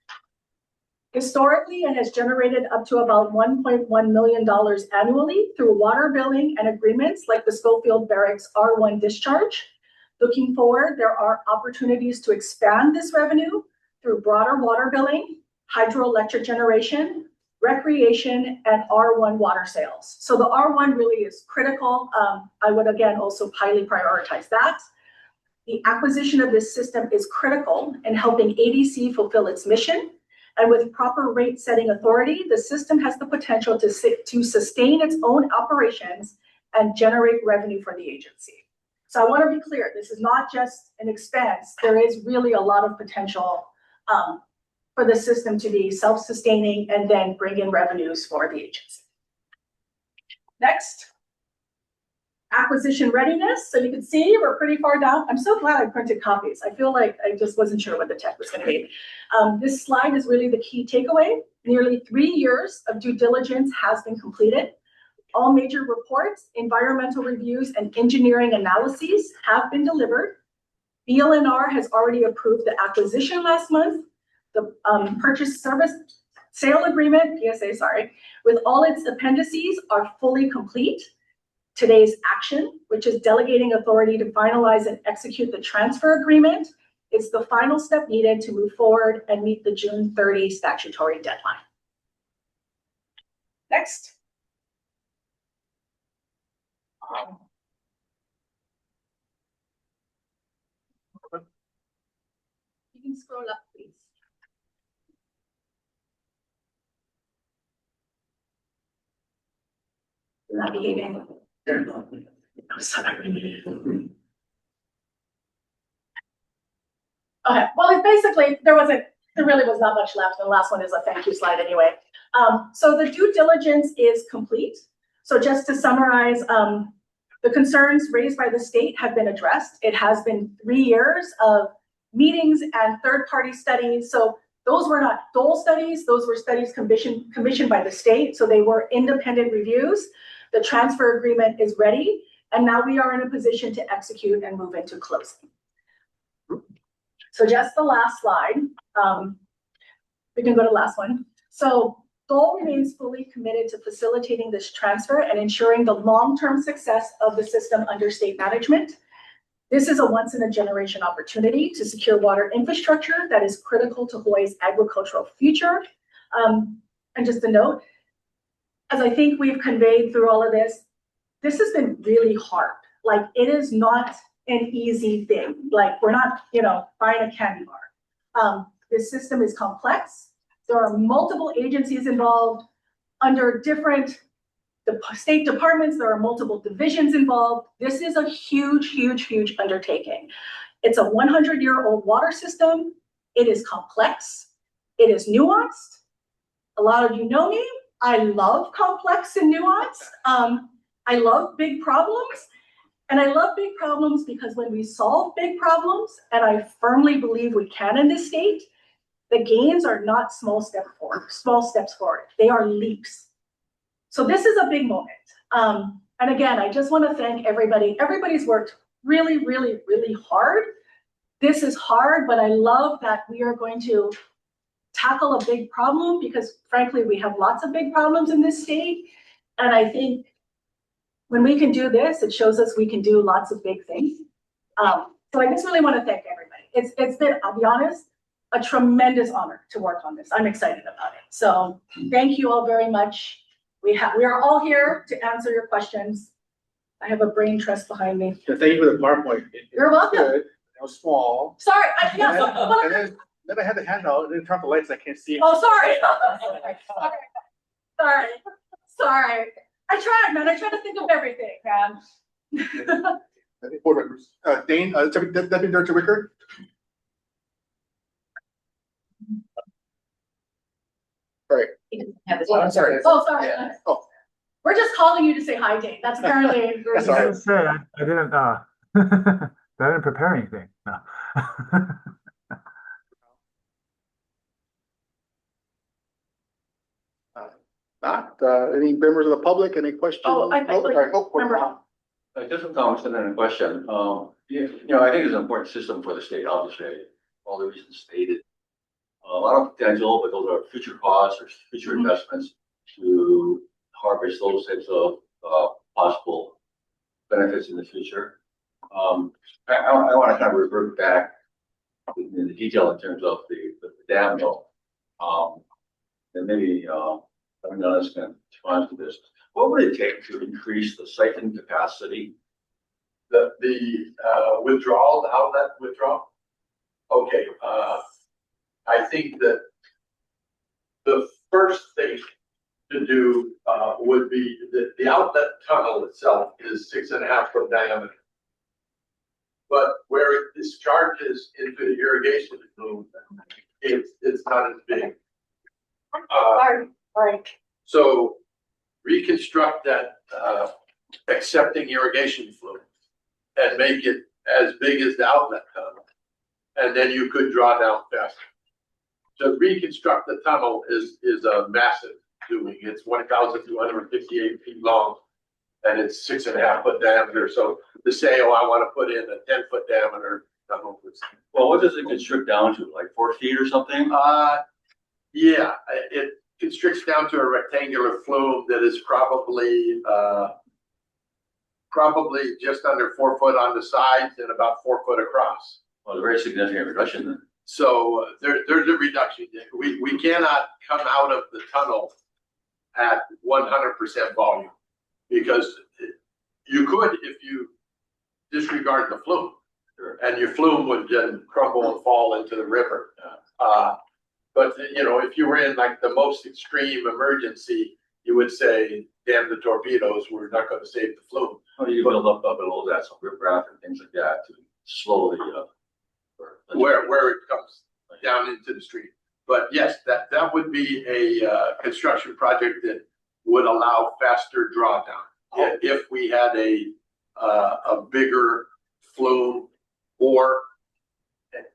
Historically, it has generated up to about $1.1 million annually through water billing and agreements like the Schofield Barracks R1 discharge. Looking forward, there are opportunities to expand this revenue through broader water billing, hydroelectric generation, recreation, and R1 water sales. So the R1 really is critical. I would again also highly prioritize that. The acquisition of this system is critical in helping ADC fulfill its mission. And with proper rate setting authority, the system has the potential to sustain its own operations and generate revenue for the agency. So I want to be clear, this is not just an expense. There is really a lot of potential for the system to be self-sustaining and then bring in revenues for the agency. Next, acquisition readiness. So you can see we're pretty far down. I'm so glad I printed copies. I feel like I just wasn't sure what the tech was going to be. This slide is really the key takeaway. Nearly 3 years of due diligence has been completed. All major reports, environmental reviews, and engineering analyses have been delivered. BLNR has already approved the acquisition last month. The purchase service sale agreement, PSA, sorry, with all its appendices are fully complete. Today's action, which is delegating authority to finalize and execute the transfer agreement, is the final step needed to move forward and meet the June 30 statutory deadline. Next. You can scroll up, please. You're not behaving. I'm sorry. Okay, well, basically, there really was not much left. The last one is a thank you slide anyway. So the due diligence is complete. So just to summarize, The concerns raised by the state have been addressed. It has been 3 years of meetings and third-party studies. So those were not Dole studies, those were studies commissioned by the state. So they were independent reviews. The transfer agreement is ready, and now we are in a position to execute and move into closing. So just the last slide. We can go to the last one. So Dole remains fully committed to facilitating this transfer and ensuring the long-term success of the system under state management. This is a once-in-a-generation opportunity to secure water infrastructure that is critical to Hawaii's agricultural future. And just a note, as I think we've conveyed through all of this, this has been really hard. Like, it is not an easy thing. Like, we're not, buying a candy bar. This system is complex. There are multiple agencies involved under different state departments. There are multiple divisions involved. This is a huge, huge, huge undertaking. It's a 100-year-old water system. It is complex. It is nuanced. A lot of you know me. I love complex and nuance. I love big problems. And I love big problems because when we solve big problems, and I firmly believe we can in this state, the gains are not small steps forward. They are leaps. So this is a big moment. And again, I just want to thank everybody. Everybody's worked really, really, really hard. This is hard, but I love that we are going to tackle a big problem because frankly, we have lots of big problems in this state. And I think when we can do this, it shows us we can do lots of big things. So I just really want to thank everybody. It's been, I'll be honest, a tremendous honor to work on this. I'm excited about it. So thank you all very much. We are all here to answer your questions. I have a brain trust behind me. Thank you for the PowerPoint. You're welcome. Good. It was small. Sorry. And then I had the handout, and then turn off the lights. I can't see. Oh, sorry. Sorry. I tried, man. I tried to think of everything, man. Board members. Dane, Deputy Director Wicker. All right. Oh, I'm sorry. Oh, sorry. Yeah. Oh. We're just calling you to say hi, Dane. That's apparently. That's all right. I was gonna say, I didn't, I didn't prepare anything. No. Any members of the public, any questions? Oh, I remember. Just a comment and then a question. I think it's an important system for the state, obviously, all the reasons stated. A lot of potential, but those are future costs or future investments to harvest those types of possible benefits in the future. I want to kind of revert back in the detail in terms of the dam bill. And maybe I'm not going to respond to this. What would it take to increase the siphon capacity? The withdrawal, the outlet withdrawal? Okay, I think that the first thing to do would be the outlet tunnel itself is 6.5 foot diameter. But where it discharges into the irrigation flume, it's not as big. Right. So reconstruct that accepting irrigation flume and make it as big as the outlet tunnel. And then you could draw down faster. To reconstruct the tunnel is a massive doing. It's 1,258 feet long and it's 6.5 foot diameter. So to say, oh, I want to put in a 10 foot diameter tunnel. Well, what does it constrict down to? Like 4 feet or something? Yeah, it constricts down to a rectangular flume that is probably just under 4 foot on the sides and about 4 foot across. Well, a very significant reduction then. So there's a reduction. We cannot come out of the tunnel at 100% volume because you could if you disregard the flume, and your flume would then crumble and fall into the river. But if you were in like the most extreme emergency, you would say, damn the torpedoes, we're not going to save the flume. How do you build up below that, some riprap and things like that to slow the where it comes down into the stream. But yes, that would be a construction project that would allow faster drawdown. If we had a a bigger flume, or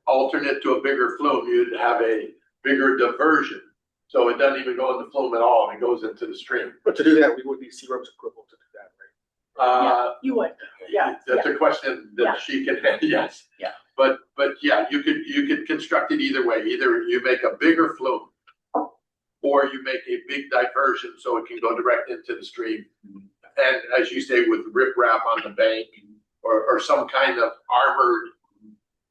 alternate to a bigger flume, you'd have a bigger diversion. So it doesn't even go in the flume at all, and it goes into the stream. But to do that, we would need Seagram's approval to do that, right? Yeah, you would, yeah. That's a question Yeah. that she can, yes. Yeah. But yeah, you could construct it either way. Either you make a bigger flume, or you make a big diversion so it can go direct into the stream. And as you say, with riprap on the bank, or some kind of armored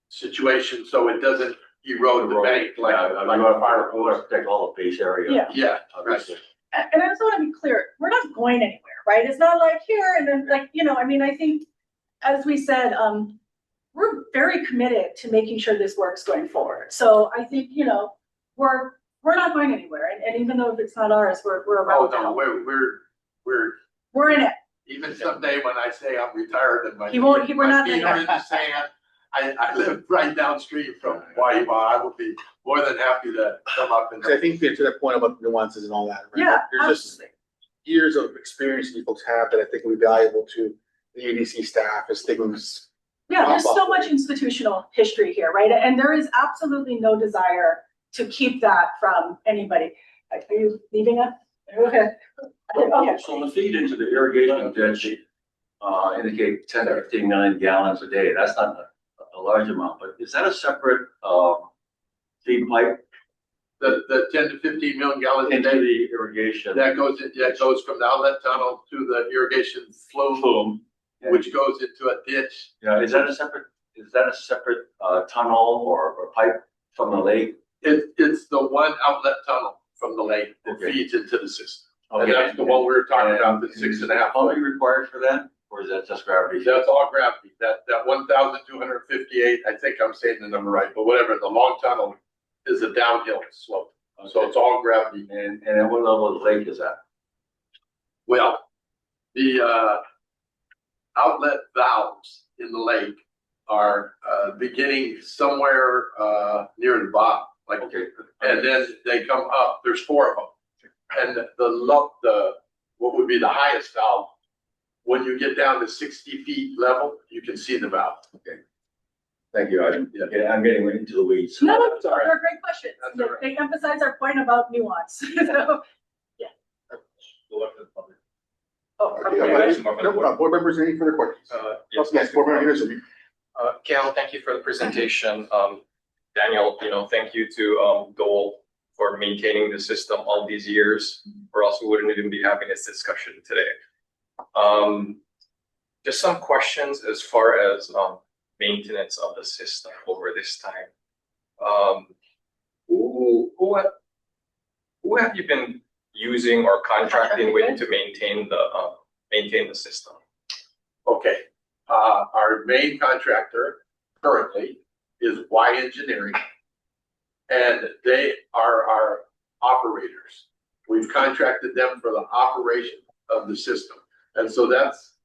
situation, so it doesn't erode the bank like Yeah, like you a want fire to protect all the base area. Yeah. Yeah, right. Obviously. And I just want to be clear, we're not going anywhere, right? It's not like here and then like, I mean, I think, as we said, we're very committed to making sure this works going forward. So I think, we're not going anywhere. And even though if it's not ours, we're Oh, around. no, We're in it. even someday when I say I'm retired and my We're feet not are in there. the sand, I live right downstream from Waiwa. I would be more than happy to come up and. Because I think to that point about nuances and all that, right? Yeah, There's just absolutely. years of experience you folks have that I think would be valuable to the ADC staff as things. Yeah, there's pop so up. much institutional history here, right? And there is absolutely no desire to keep that from anybody. Are you leaving us? Okay. Okay. So the feed into the irrigation ditch, indicate 10 to 15 million gallons a day. That's not a large amount, but is that a separate, feed pipe The 10 to 15 million gallons a into day, the irrigation? that goes from the outlet tunnel to the irrigation flume, Plume. which goes into a ditch. Yeah, is that a separate tunnel or pipe from the lake? It's the one outlet tunnel from the lake that Okay. feeds into the system. And Okay. that's the one we were talking about, the 6.5 How foot. many required for that, or is that just gravity? That's all gravity. That 1,258, I think I'm saying the number right, but whatever, the long tunnel is a downhill slope. So it's all gravity. And at what level of the lake is that? Well, the outlet valves in the lake are beginning somewhere near the bottom, like, Okay. and then they come up. There's 4 of them, and the what would be the highest valve, when you get down to 60 feet level, you can see the valve. Thank you. I'm getting into the weeds. No, That's all right. they're great questions. That's all right. They emphasize our point about nuance. So, oh, okay. No, board members, any further questions? Yes, board member Henderson. Cal, thank you for the presentation. Daniel, thank you to Dole for maintaining the system all these years, or else we wouldn't even be having this discussion today. Just some questions as far as maintenance of the system over this time. Who have you been using or contracting with to maintain the system? Okay, our main contractor currently is Y Engineering, and they are our operators. We've contracted them for the operation of the system. And so that's,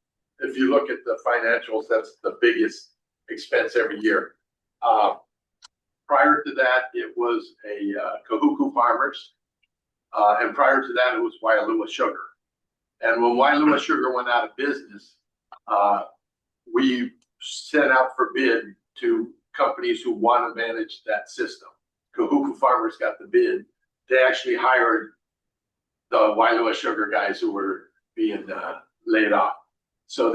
if you look at the financials, that's the biggest expense every year. Prior to that, it was a Kahuku Farmers. And prior to that, it was Waialua Sugar. And when Waialua Sugar went out of business, we sent out for bid to companies who want to manage that system. Kahuku Farmers got the bid. They actually hired the Waialua Sugar guys who were being laid off. So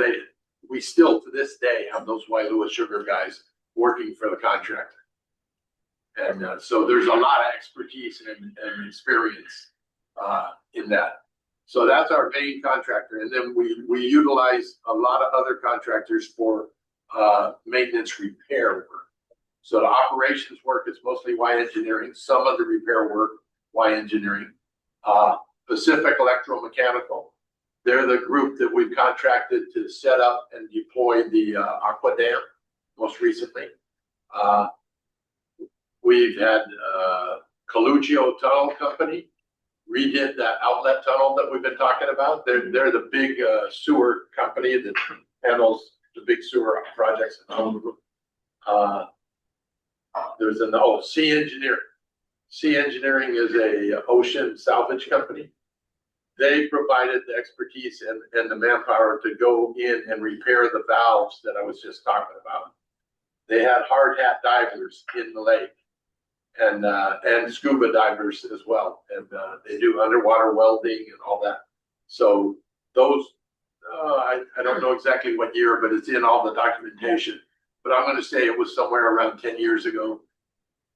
we still to this day have those Waialua Sugar guys working for the contractor. And so there's a lot of expertise and experience in that. So that's our main contractor. And then we utilize a lot of other contractors for maintenance repair work. So the operations work is mostly Y Engineering, some of the repair work, Y Engineering. Pacific Electromechanical, they're the group that we've contracted to set up and deploy the Aqua Dam most recently. We've had Coluccio Tunnel Company redid that outlet tunnel that we've been talking about. They're the big sewer company that handles the big sewer projects. There's C Engineering. C Engineering is a ocean salvage company. they provided the expertise and the manpower to go in and repair the valves that I was just talking about. They had hard hat divers in the lake and scuba divers as well. And they do underwater welding and all that. So those, I don't know exactly what year, but it's in all the documentation. But I'm going to say it was somewhere around 10 years ago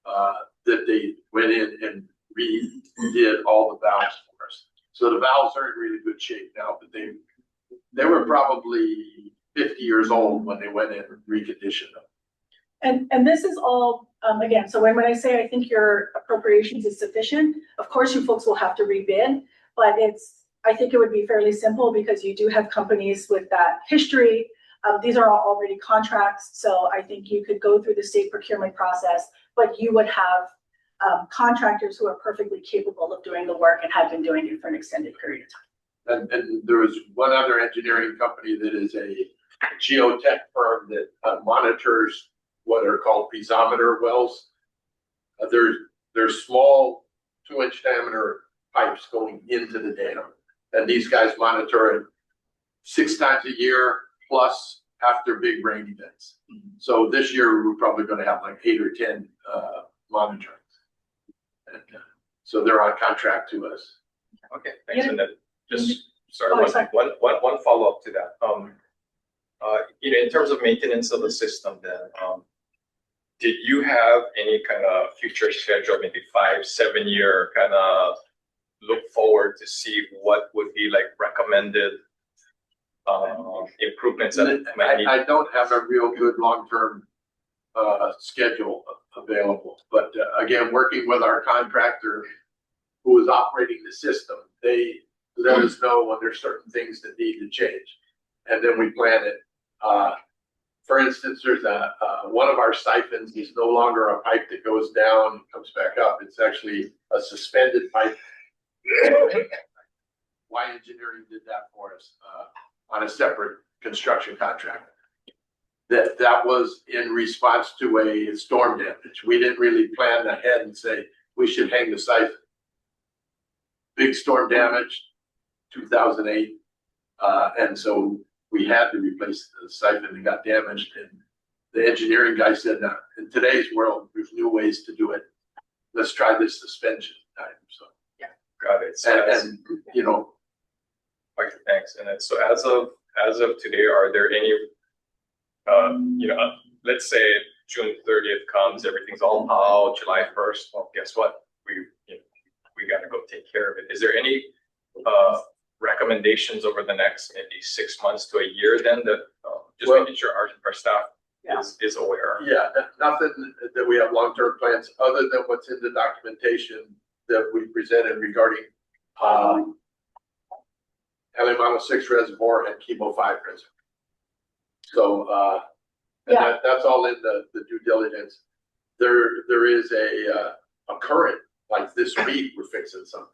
that they went in and redid all the valves for us. So the valves are in really good shape now, but they were probably 50 years old when they went in and reconditioned them. And this is all, again, so when I say I think your appropriations is sufficient, of course you folks will have to rebid, but I think it would be fairly simple because you do have companies with that history. These are all already contracts, so I think you could go through the state procurement process, but you would have contractors who are perfectly capable of doing the work and have been doing it for an extended period of time. And there is one other engineering company that is a geotech firm that monitors what are called piezometer wells. There's small 2-inch diameter pipes going into the dam, and these guys monitor it 6 times a year plus after big rain events. So this year we're probably going to have like 8 or 10 monitoring. And, so they're on contract to us. Okay, thanks. Yeah. And then just, sorry, Oh, sorry. one follow-up to that. In terms of maintenance of the system then, did you have any kind of future schedule, maybe 5-7 year kind of look forward to see what would be like recommended improvements that might need? I don't have a real good long-term schedule available, but again, working with our contractor who is operating the system, they let us know when there's certain things that need to change, and then we plan it. For instance, there's one of our siphons is no longer a pipe that goes down and comes back up. It's actually a suspended pipe. Y Engineering did that for us on a separate construction contract. That was in response to a storm damage. We didn't really plan ahead and say we should hang the siphon. Big storm damage, 2008, and so we had to replace the siphon that got damaged. And the engineering guy said, "No, in today's world, there's new ways to do it. Let's try this suspension time." So yeah, got it. So and you know, okay, thanks. And then so as of today, are there any let's say June 30th comes, everything's all out, July 1st. Well, guess what? We got to go take care of it. Is there any recommendations over the next maybe 6 months to a year then that making sure our staff is aware? Yeah, nothing that we have long-term plans other than what's in the documentation that we presented regarding Alimano 6 reservoir and Chemo 5 reservoir. So that's all in the due diligence. There is a current, like this week we're fixing something.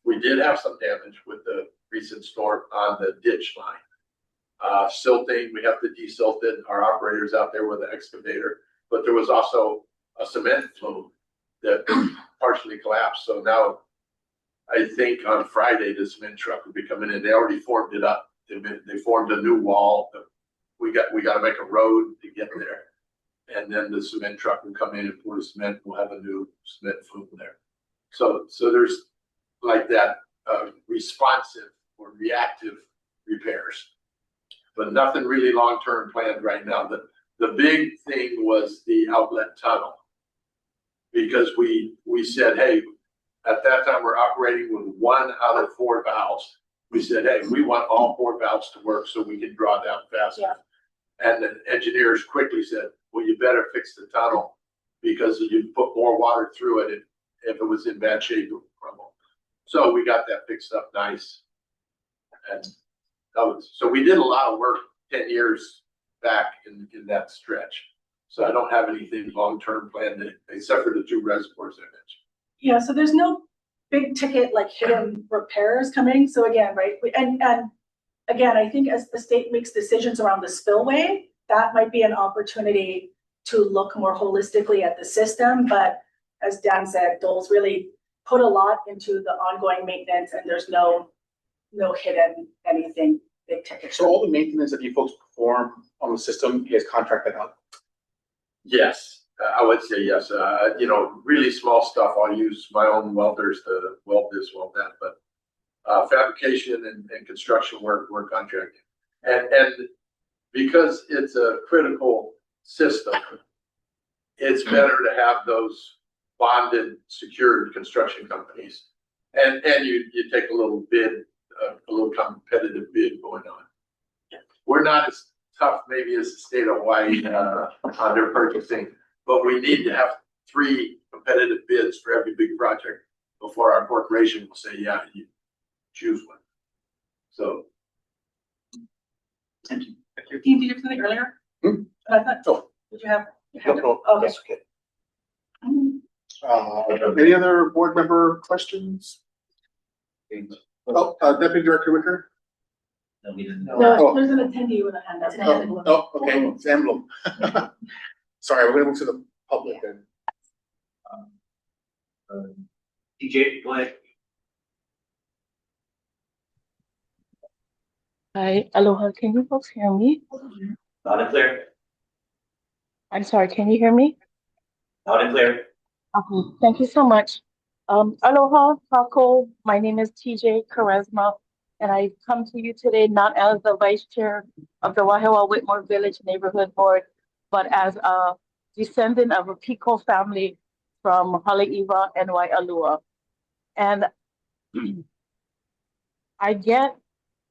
We did have some damage with the recent storm on the ditch line. Silting, we have to desilt it. Our operator's out there with the excavator, but there was also a cement flume that partially collapsed. So now I think on Friday the cement truck will be coming in. They already formed it up. They formed a new wall. We got to make a road to get there, and then the cement truck will come in and pour the cement. We'll have a new cement flume there. So there's like that responsive or reactive repairs, but nothing really long-term planned right now. The big thing was the outlet tunnel, because we said, hey, at that time we're operating with 1 out of 4 valves. We said, hey, we want all 4 valves to work so we can draw down faster. Yeah. And the engineers quickly said, well, you better fix the tunnel because you put more water through it. If it was in bad shape, it would crumble. So we got that fixed up nice. And so we did a lot of work 10 years back in that stretch. So I don't have anything long-term planned except for the 2 reservoirs I mentioned. Yeah, so there's no big ticket like hidden repairs coming. So again, right, and again, I think as the state makes decisions around the spillway, that might be an opportunity to look more holistically at the system. But as Dan said, Dole's really put a lot into the ongoing maintenance and there's no hidden anything big ticket. So all the maintenance that you folks perform on the system is contracted out? Yes, I would say yes. You know, really small stuff, I'll use my own welders to weld this, weld that, but fabrication and construction work, we're contracting. And because it's a critical system, it's better to have those bonded, secured construction companies. And you take a little bid, a little competitive bid going on. We're not as tough maybe as the state of Hawaii on their purchasing, but we need to have 3 competitive bids for every big project before our corporation will say, yeah, you choose one. So. Thank you. Dean, did you have something earlier? I thought, Oh. did you have? No, Okay. that's okay. Any other board member questions? Oh, Deputy Director Wicker? No, we didn't. No, there's an attendee with a hand. That's an envelope. Oh, okay, it's emblem. Sorry, we're gonna move to the public then. TJ, go ahead. Hi, aloha. Can you folks hear me? Loud and clear. I'm sorry, can you hear me? Loud and clear. Okay, thank you so much. Aloha, Kako. My name is TJ Charisma, and I come to you today not as the vice chair of the Wahiawa Whitmore Village Neighborhood Board, but as a descendant of a Pico family from Haleiwa and Waialua. And I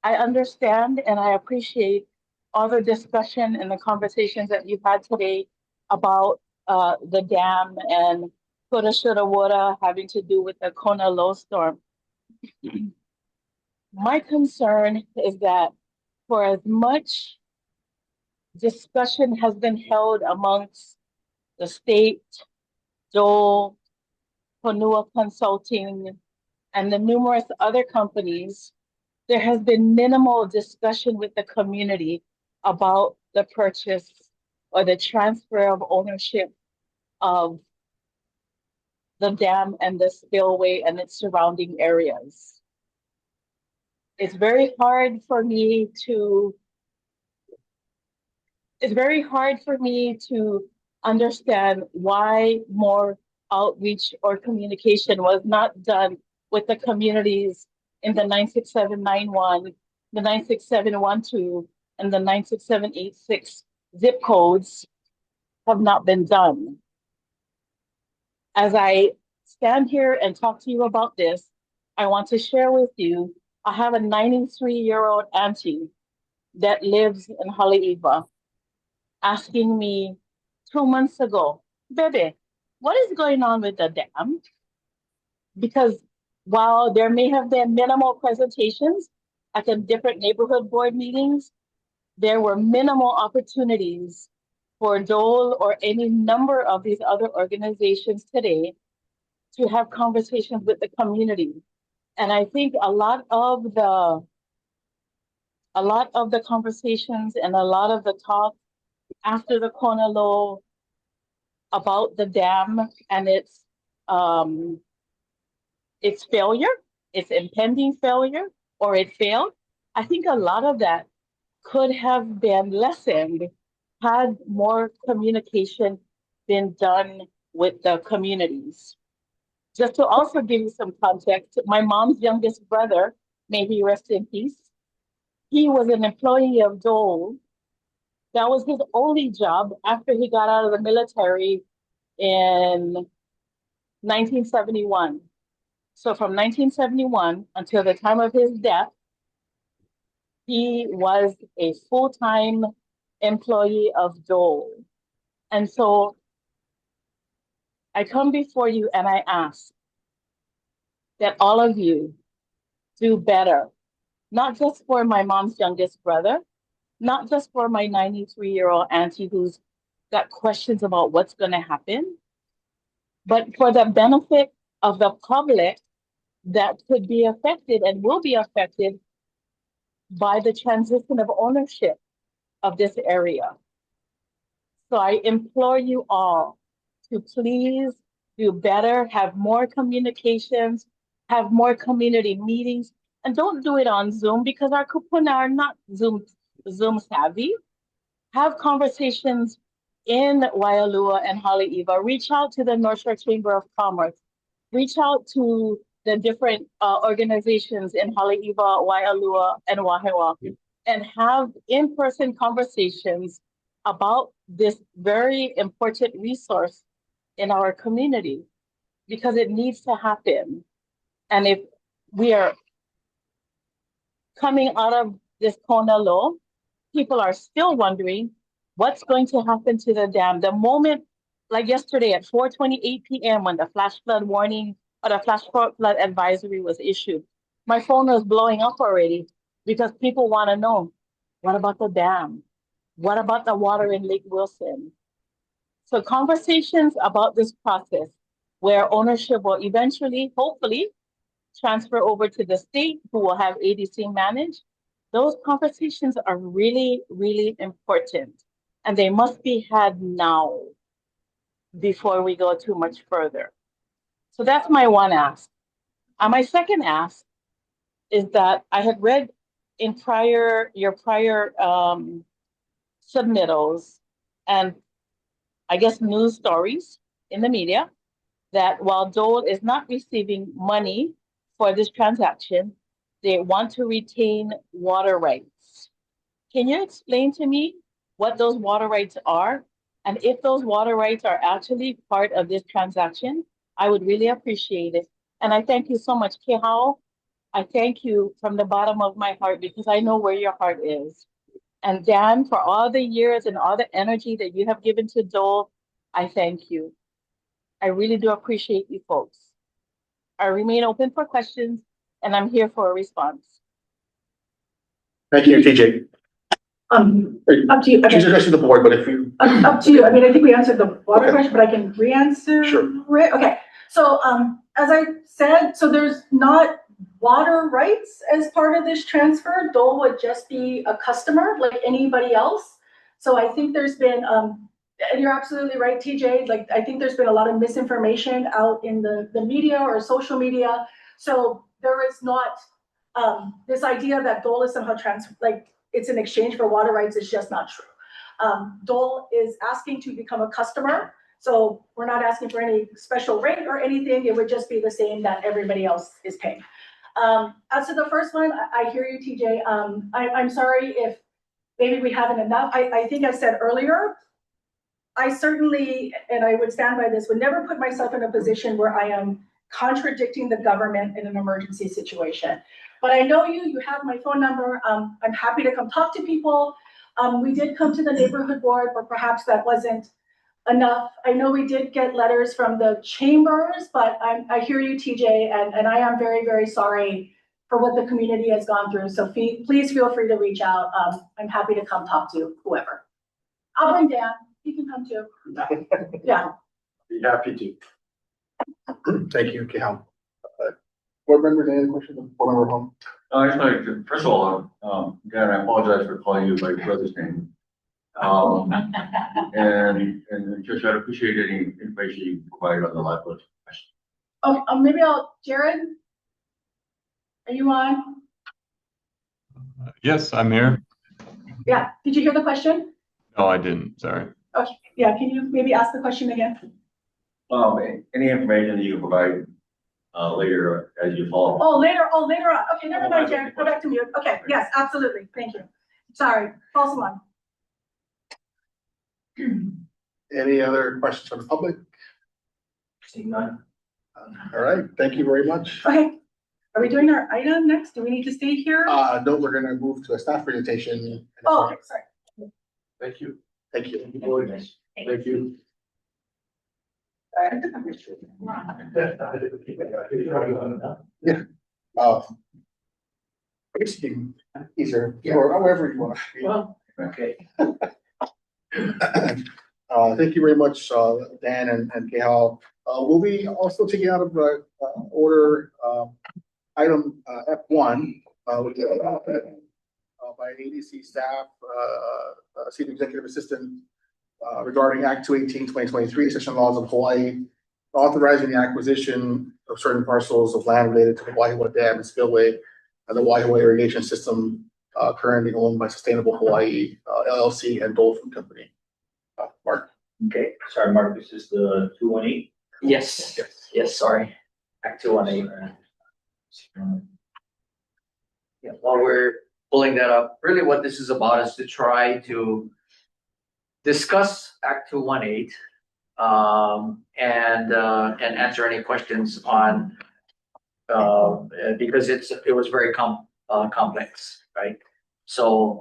understand and I appreciate all the discussion and the conversations that you've had today about the dam and coulda, shoulda, woulda having to do with the Kona low storm. My concern is that for as much discussion has been held amongst the state, Dole, Honua Consulting, and the numerous other companies, there has been minimal discussion with the community about the purchase or the transfer of ownership of the dam and the spillway and its surrounding areas. It's very hard for me to understand why more outreach or communication was not done with the communities in the 96791, the 96712, and the 96786 zip codes have not been done. As I stand here and talk to you about this, I want to share with you, I have a 93-year-old auntie that lives in Haleiwa asking me 2 months ago, Bebe, what is going on with the dam? Because while there may have been minimal presentations at the different neighborhood board meetings, there were minimal opportunities for Dole or any number of these other organizations today to have conversations with the community. And I think a lot of the conversations and a lot of the talk after the Kona low about the dam and its failure, its impending failure, or it failed, I think a lot of that could have been lessened had more communication been done with the communities. Just to also give you some context, my mom's youngest brother, may he rest in peace, he was an employee of Dole. That was his only job after he got out of the military in 1971. So from 1971 until the time of his death, he was a full-time employee of Dole. And so I come before you and I ask that all of you do better, not just for my mom's youngest brother, not just for my 93-year-old auntie who's got questions about what's going to happen, but for the benefit of the public that could be affected and will be affected by the transition of ownership of this area. So I implore you all to please do better, have more communications, have more community meetings, and don't do it on Zoom because our kupuna are not Zoom savvy. Have conversations in Waialua and Haleiwa. Reach out to the North Shore Chamber of Commerce. Reach out to the different organizations in Haleiwa, Waialua, and Wahewa, and have in-person conversations about this very important resource in our community because it needs to happen. And if we are coming out of this Kona law, people are still wondering what's going to happen to the dam. The moment, like yesterday at 4:28 p.m. when the flash flood warning or the flash flood advisory was issued, my phone was blowing up already because people want to know, what about the dam? What about the water in Lake Wilson? So conversations about this process where ownership will eventually, hopefully, transfer over to the state who will have ADC manage. Those conversations are really, really important. And they must be had now before we go too much further. So that's my one ask. And my second ask is that I had read in your prior submittals and I guess news stories in the media that while Dole is not receiving money for this transaction, they want to retain water rights. Can you explain to me what those water rights are? And if those water rights are actually part of this transaction, I would really appreciate it. And I thank you so much, Kehao. I thank you from the bottom of my heart because I know where your heart is. And Dan, for all the years and all the energy that you have given to Dole, I thank you. I really do appreciate you folks. I remain open for questions and I'm here for a response. Thank you, TJ. Up to you. She's addressing the board, but if you. Up to you. I mean, I think we answered the water question, but I can re-answer. Sure. it. Okay. So, as I said, so there's not water rights as part of this transfer. Dole would just be a customer like anybody else. So I think there's been, and you're absolutely right, TJ. Like, I think there's been a lot of misinformation out in the media or social media. So there is not this idea that Dole is somehow it's in exchange for water rights is just not true. Dole is asking to become a customer. So we're not asking for any special rate or anything. It would just be the same that everybody else is paying. As to the first one, I hear you, TJ. I'm sorry if maybe we haven't enough. I think I said earlier, I certainly, and I would stand by this, would never put myself in a position where I am contradicting the government in an emergency situation. But I know you have my phone number. I'm happy to come talk to people. We did come to the neighborhood board, but perhaps that wasn't enough. I know we did get letters from the chambers, but I hear you, TJ, and I am very, very sorry for what the community has gone through. So please feel free to reach out. I'm happy to come talk to whoever. I'll bring Dan. He can come too. Yeah. Be happy to. Thank you, Kehal. Board members, any other questions? Board member Hong? I just like to, first of all, Dan, I apologize for calling you my brother's name. And just I'd appreciate any information you provide on the livelihood question. Oh, maybe Jared, are you on? Yes, I'm here. Yeah, did you hear the question? No, I didn't, sorry. Okay, yeah, can you maybe ask the question again? Any information that you provide later as you follow. Oh, later on. Okay, never mind, Jared, go back to mute. Okay, yes, absolutely, thank you. Sorry, false alarm. Any other questions from the public? Seeing none. All right, thank you very much. Okay, are we doing our item next? Do we need to stay here? No, we're gonna move to a staff presentation. Oh, okay, sorry. Thank you. Thank you. Thank you. Yeah. I guess you can easier, or however you want. Well, okay. Thank you very much, Dan and Kehal. We'll be also taking out of the order item F1, which is by ADC staff, Senior Executive Assistant regarding Act 218, 2023, Session Laws of Hawaii, authorizing the acquisition of certain parcels of land related to the Waiwa Dam and Spillway and the Waiwa Irrigation System, currently owned by Sustainable Hawaii LLC and Dolphin Company. Mark. Okay, sorry, Mark, this is the 218. Yes, yes, sorry. Act 218. Yeah, while we're pulling that up, really what this is about is to try to discuss Act 218 and answer any questions on because it was very complex, right? So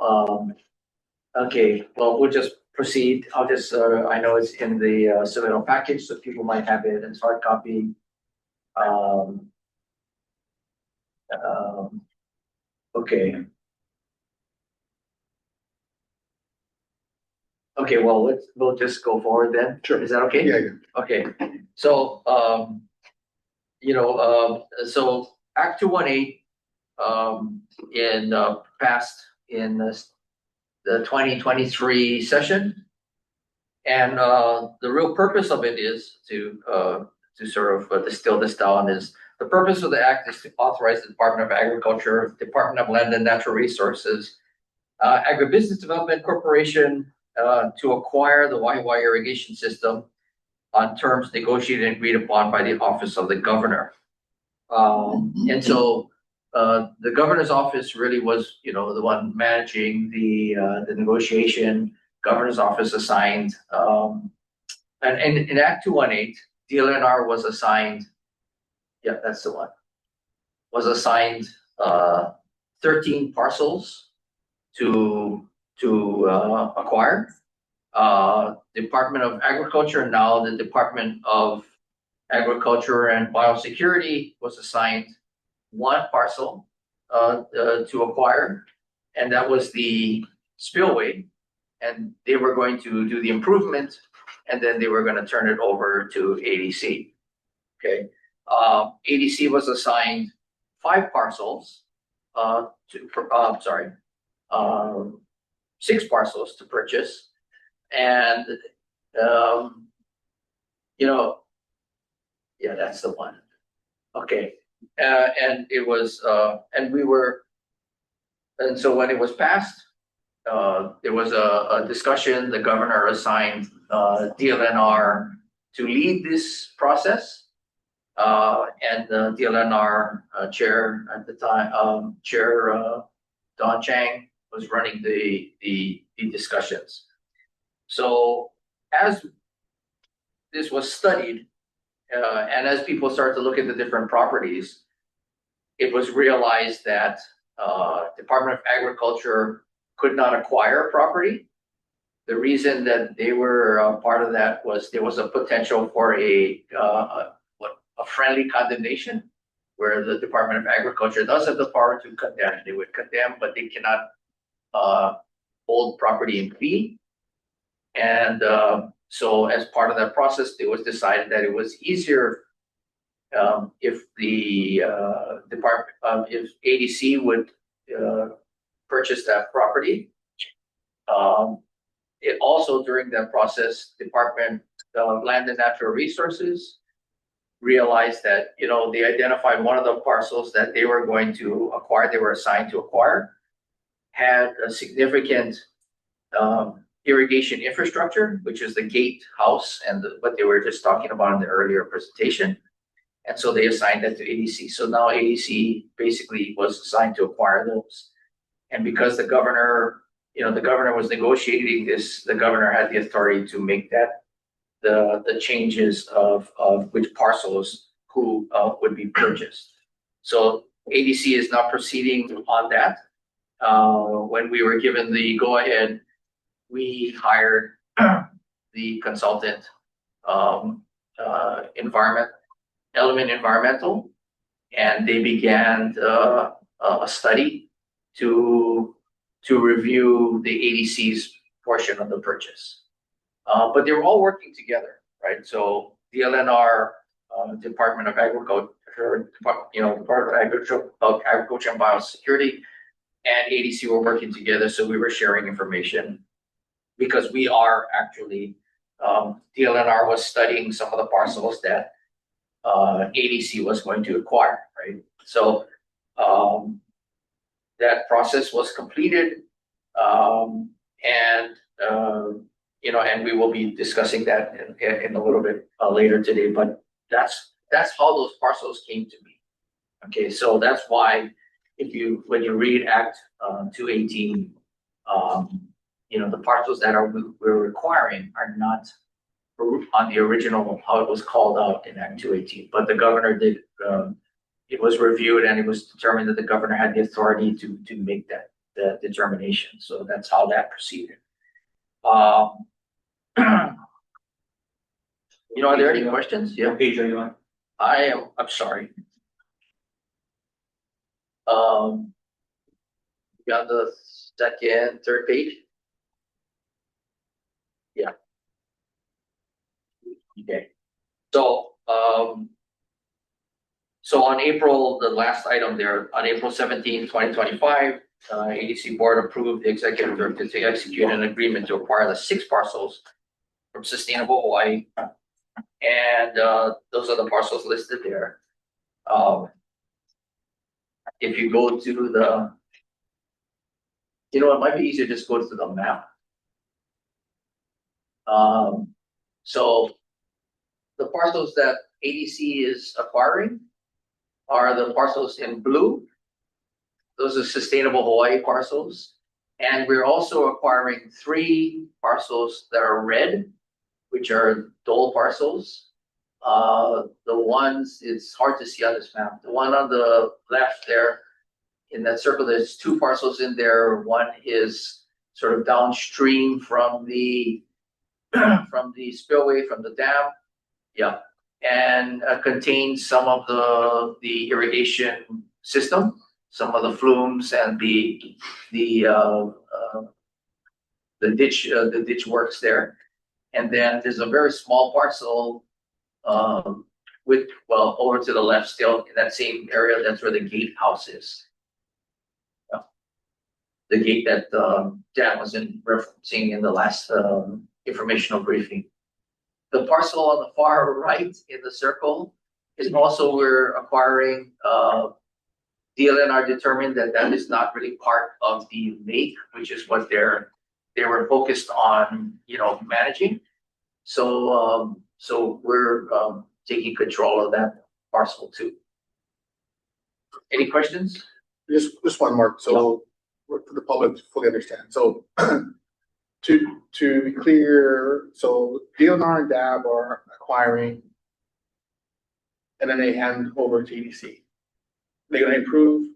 okay, well, we'll just proceed. I'll just I know it's in the submittal package, so people might have it in hard copy. Okay. Okay, well, we'll just go forward then. Sure. Is that okay? Yeah, yeah. Okay, so, so Act 218, passed in the 2023 session. And, the real purpose of it is to sort of distill this down is the purpose of the act is to authorize the Department of Agriculture, Department of Land and Natural Resources, Agribusiness Development Corporation, to acquire the Waiwa irrigation system on terms negotiated and agreed upon by the office of the governor. And so the governor's office really was, the one managing the negotiation. Governor's office assigned, and in Act 218, DLNR was assigned. Yeah, that's the one. Was assigned 13 parcels to acquire. Department of Agriculture, now the Department of Agriculture and Biosecurity, was assigned one parcel to acquire, and that was the spillway, and they were going to do the improvement, and then they were going to turn it over to ADC. Okay, ADC was assigned 5 parcels to 6 parcels to purchase. And, yeah, that's the one. Okay. And it was, and so when it was passed, there was a discussion. The governor assigned DLNR to lead this process. And the DLNR chair at the time, Chair Don Chang, was running the discussions. So as this was studied, and as people started to look at the different properties, it was realized that Department of Agriculture could not acquire property. The reason that they were part of that was there was a potential for a friendly condemnation, where the Department of Agriculture does have the power to condemn. They would condemn, but they cannot hold property in fee. And so as part of that process, it was decided that it was easier if the if ADC would purchase that property. It also, during that process, Department of Land and Natural Resources realized that, they identified one of the parcels that they were going to acquire, they were assigned to acquire, had a significant irrigation infrastructure, which is the gate house and what they were just talking about in the earlier presentation. And so they assigned that to ADC. So now ADC basically was assigned to acquire those. And because the governor was negotiating this, the governor had the authority to make that the changes of which parcels would be purchased. So ADC is now proceeding on that. When we were given the go-ahead, we hired the consultant, Element Environmental, and they began a study to review the ADC's portion of the purchase. But they were all working together, right? So DLNR, Department of Agriculture, Department of Agriculture and Biosecurity, and ADC were working together. So we were sharing information because we are actually, DLNR was studying some of the parcels that ADC was going to acquire, right? So, that process was completed. And, and we will be discussing that in a little bit later today, but that's how those parcels came to be. Okay, so that's why when you read Act 218, the parcels that we're requiring are not on the original, how it was called out in Act 218, but the governor did, it was reviewed and it was determined that the governor had the authority to make that determination. So that's how that proceeded. Are there any questions? Yeah. What page are you on? I'm sorry. On the second, third page. Yeah. Okay. So, on April, the last item there, on April 17, 2025, ADC board approved the executive director to execute an agreement to acquire the 6 parcels from Sustainable Hawaii. And those are the parcels listed there. If you go to it might be easier just go to the map. So the parcels that ADC is acquiring are the parcels in blue. Those are Sustainable Hawaii parcels. And we're also acquiring 3 parcels that are red, which are Dole parcels. The ones, it's hard to see on this map. The one on the left there, in that circle, there's 2 parcels in there. One is sort of downstream from the spillway from the dam. Yeah. And contains some of the irrigation system, some of the flumes and the ditch works there. And then there's a very small parcel over to the left still in that same area. That's where the gatehouse is. The gate that Dan was referencing in the last informational briefing. The parcel on the far right in the circle is also we're acquiring. DLNR determined that is not really part of the lake, which is what they were focused on, managing. So we're taking control of that parcel too. Any questions? Just one, Mark. So for the public to fully understand. So to be clear, so DLNR and DAB are acquiring, and then they hand over to EDC. They're going to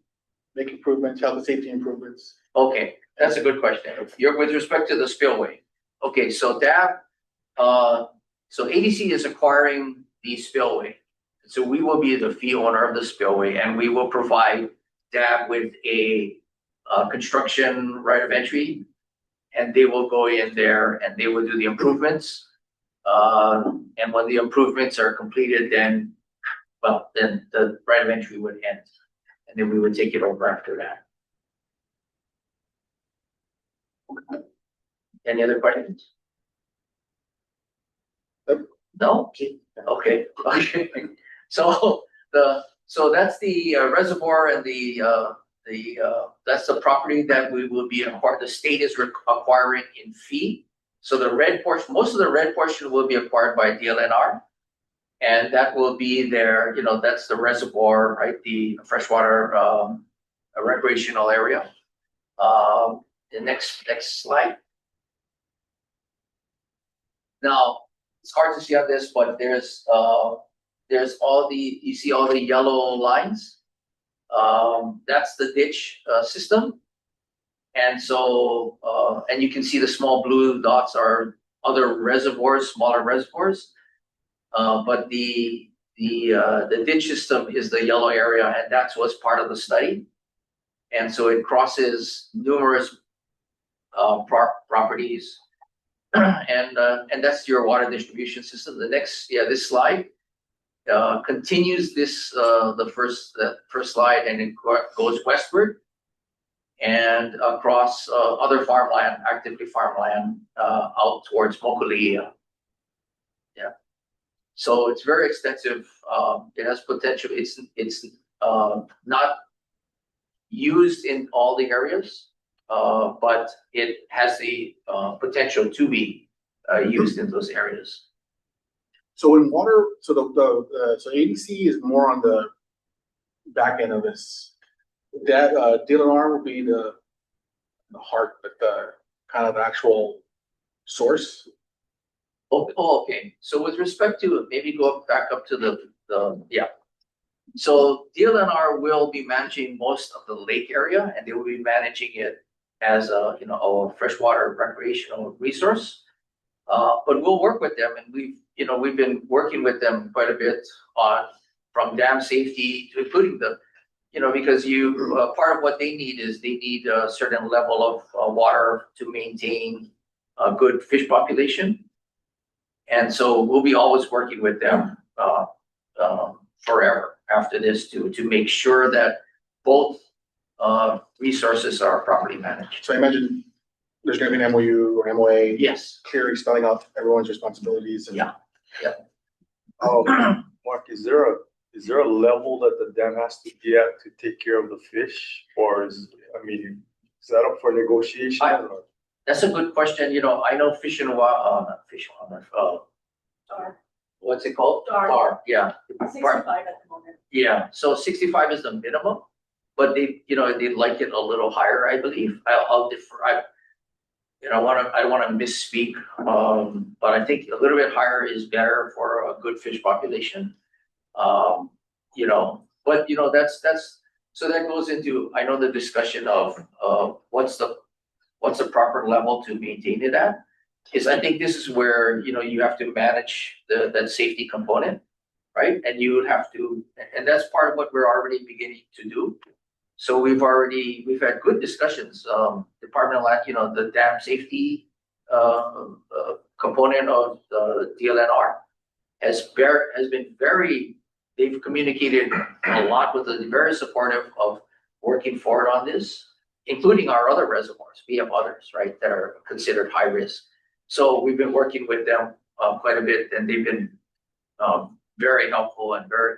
make improvements, health and safety improvements. Okay, that's a good question. You're with respect to the spillway. Okay, so DAB, so ADC is acquiring the spillway. So we will be the fee owner of the spillway, and we will provide DAB with a construction right of entry, and they will go in there and they will do the improvements. And when the improvements are completed, then the right of entry would end, and then we would take it over after that. Any other questions? No? Okay. So that's the reservoir and that's the property that we will be acquiring. The state is acquiring in fee. So the red portion, most of the red portion will be acquired by DLNR. And that will be there, that's the reservoir, right? The freshwater recreational area. The next slide. Now, it's hard to see on this, but there's you see all the yellow lines. That's the ditch system. And so, and you can see the small blue dots are other reservoirs, smaller reservoirs. But the ditch system is the yellow area, and that's what's part of the study. And so it crosses numerous properties, and that's your water distribution system. This slide continues the first slide, and it goes westward and across other farmland, actively farmland, out towards Mokuleia. Yeah. So it's very extensive. It has potential. It's not used in all the areas, but it has the potential to be used in those areas. So in water, so so ADC is more on the back end of this. That DLNR will be the heart, but the kind of actual source. Oh, okay. So with respect to maybe back up to yeah. So DLNR will be managing most of the lake area, and they will be managing it as a a freshwater recreational resource. But we'll work with them, and we've been working with them quite a bit on from dam safety to including because part of what they need is they need a certain level of water to maintain a good fish population. And so we'll be always working with them forever after this to make sure that both resources are properly managed. So I imagine there's gonna be an MOU or MOA. Yes. Clearly spelling out everyone's responsibilities. And, Yeah. Mark, is there a level that the dam has to be at to take care of the fish? Or is that up for negotiation? That's a good question. I know Fish and not Fish and Wildlife, what's it called? DAR. Yeah. 65 at the moment. Yeah, so 65 is the minimum, but they'd like it a little higher, I believe. I'll defer. I don't want to misspeak, but I think a little bit higher is better for a good fish population. But that's so that goes into, I know, the discussion of what's the proper level to maintain it at. Is I think this is where you have to manage that safety component, right? And you would have to, and that's part of what we're already beginning to do. So we've had good discussions. Department of Land, the dam safety component of the DLNR has been very. They've communicated a lot with us, very supportive of working forward on this, including our other reservoirs. We have others, right, that are considered high risk. So we've been working with them quite a bit, and they've been very helpful and very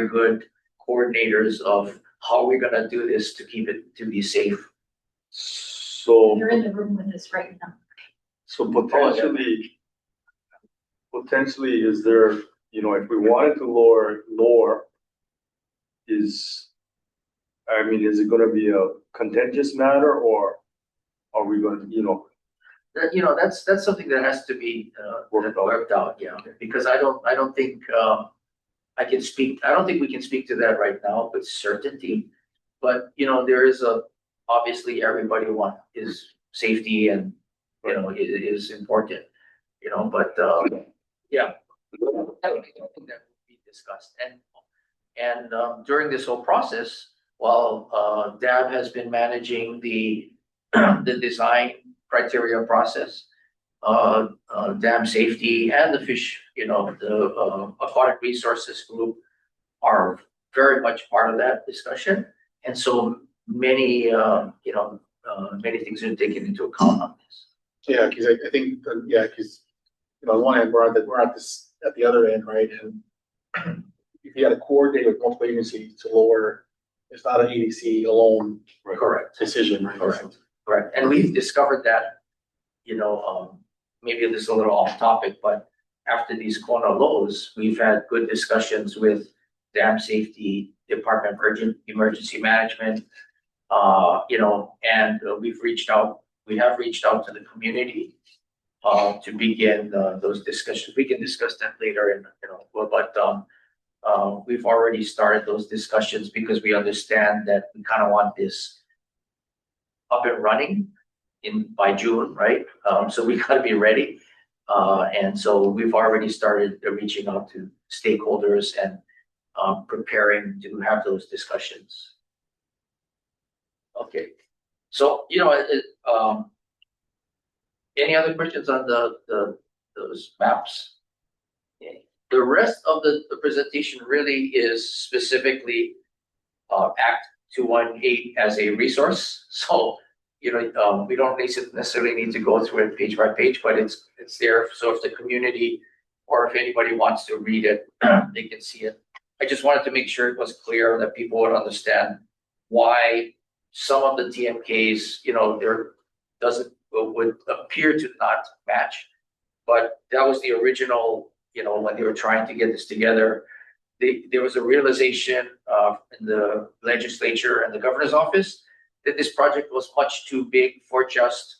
good coordinators of how we're gonna do this to keep it to be safe. So You're in the room with us right now. So potentially, is there, if we wanted to lower, is it gonna be a contentious matter, or are we going to, That's something that has to be worked out, yeah, because I don't think I can speak. I don't think we can speak to that right now with certainty. But there is obviously everybody is safety, and it is important. But yeah, I don't think that will be discussed. And during this whole process, while DAB has been managing the design criteria process, dam safety and the fish, the aquatic resources group are very much part of that discussion. And so many things are taken into account on this. Yeah, because I think, because on one hand, we're at the other end, right? And if you got to coordinate with multiple agencies to lower, it's not an ADC alone. Correct. Decision, right? Correct. And we've discovered that, maybe this is a little off topic, but after these corner lows, we've had good discussions with dam safety, Department of Emergency Management, and we have reached out to the community to begin those discussions. We can discuss that later, but we've already started those discussions because we understand that we kind of want this up and running by June, right? So we got to be ready. And so we've already started reaching out to stakeholders and preparing to have those discussions. Okay, so any other questions on those maps? Okay. The rest of the presentation really is specifically Act 218 as a resource. So we don't necessarily need to go through it page by page, but it's there. So if the community or if anybody wants to read it, they can see it. I just wanted to make sure it was clear that people would understand why some of the TMKs, there would appear to not match. But that was the original, when they were trying to get this together. There was a realization in the legislature and the governor's office that this project was much too big for just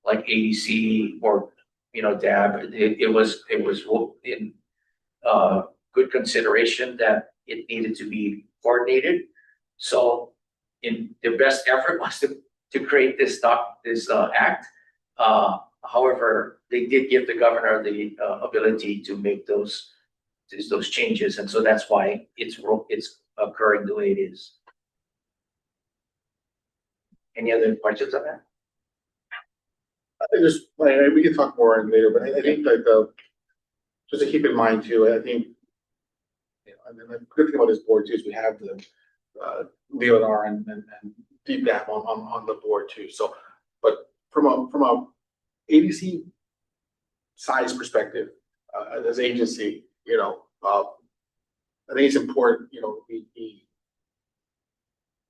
like ADC or DAB. It was in good consideration that it needed to be coordinated. So in their best effort was to create this act. However, they did give the governor the ability to make those changes, and so that's why it's occurring the way it is. Any other questions on that? We can talk more later, but I think that just to keep in mind too, I think, and the good thing about this board too is we have the DLNR and DPAP on the board too. So, but from a ADC size perspective, as agency, I think it's important, we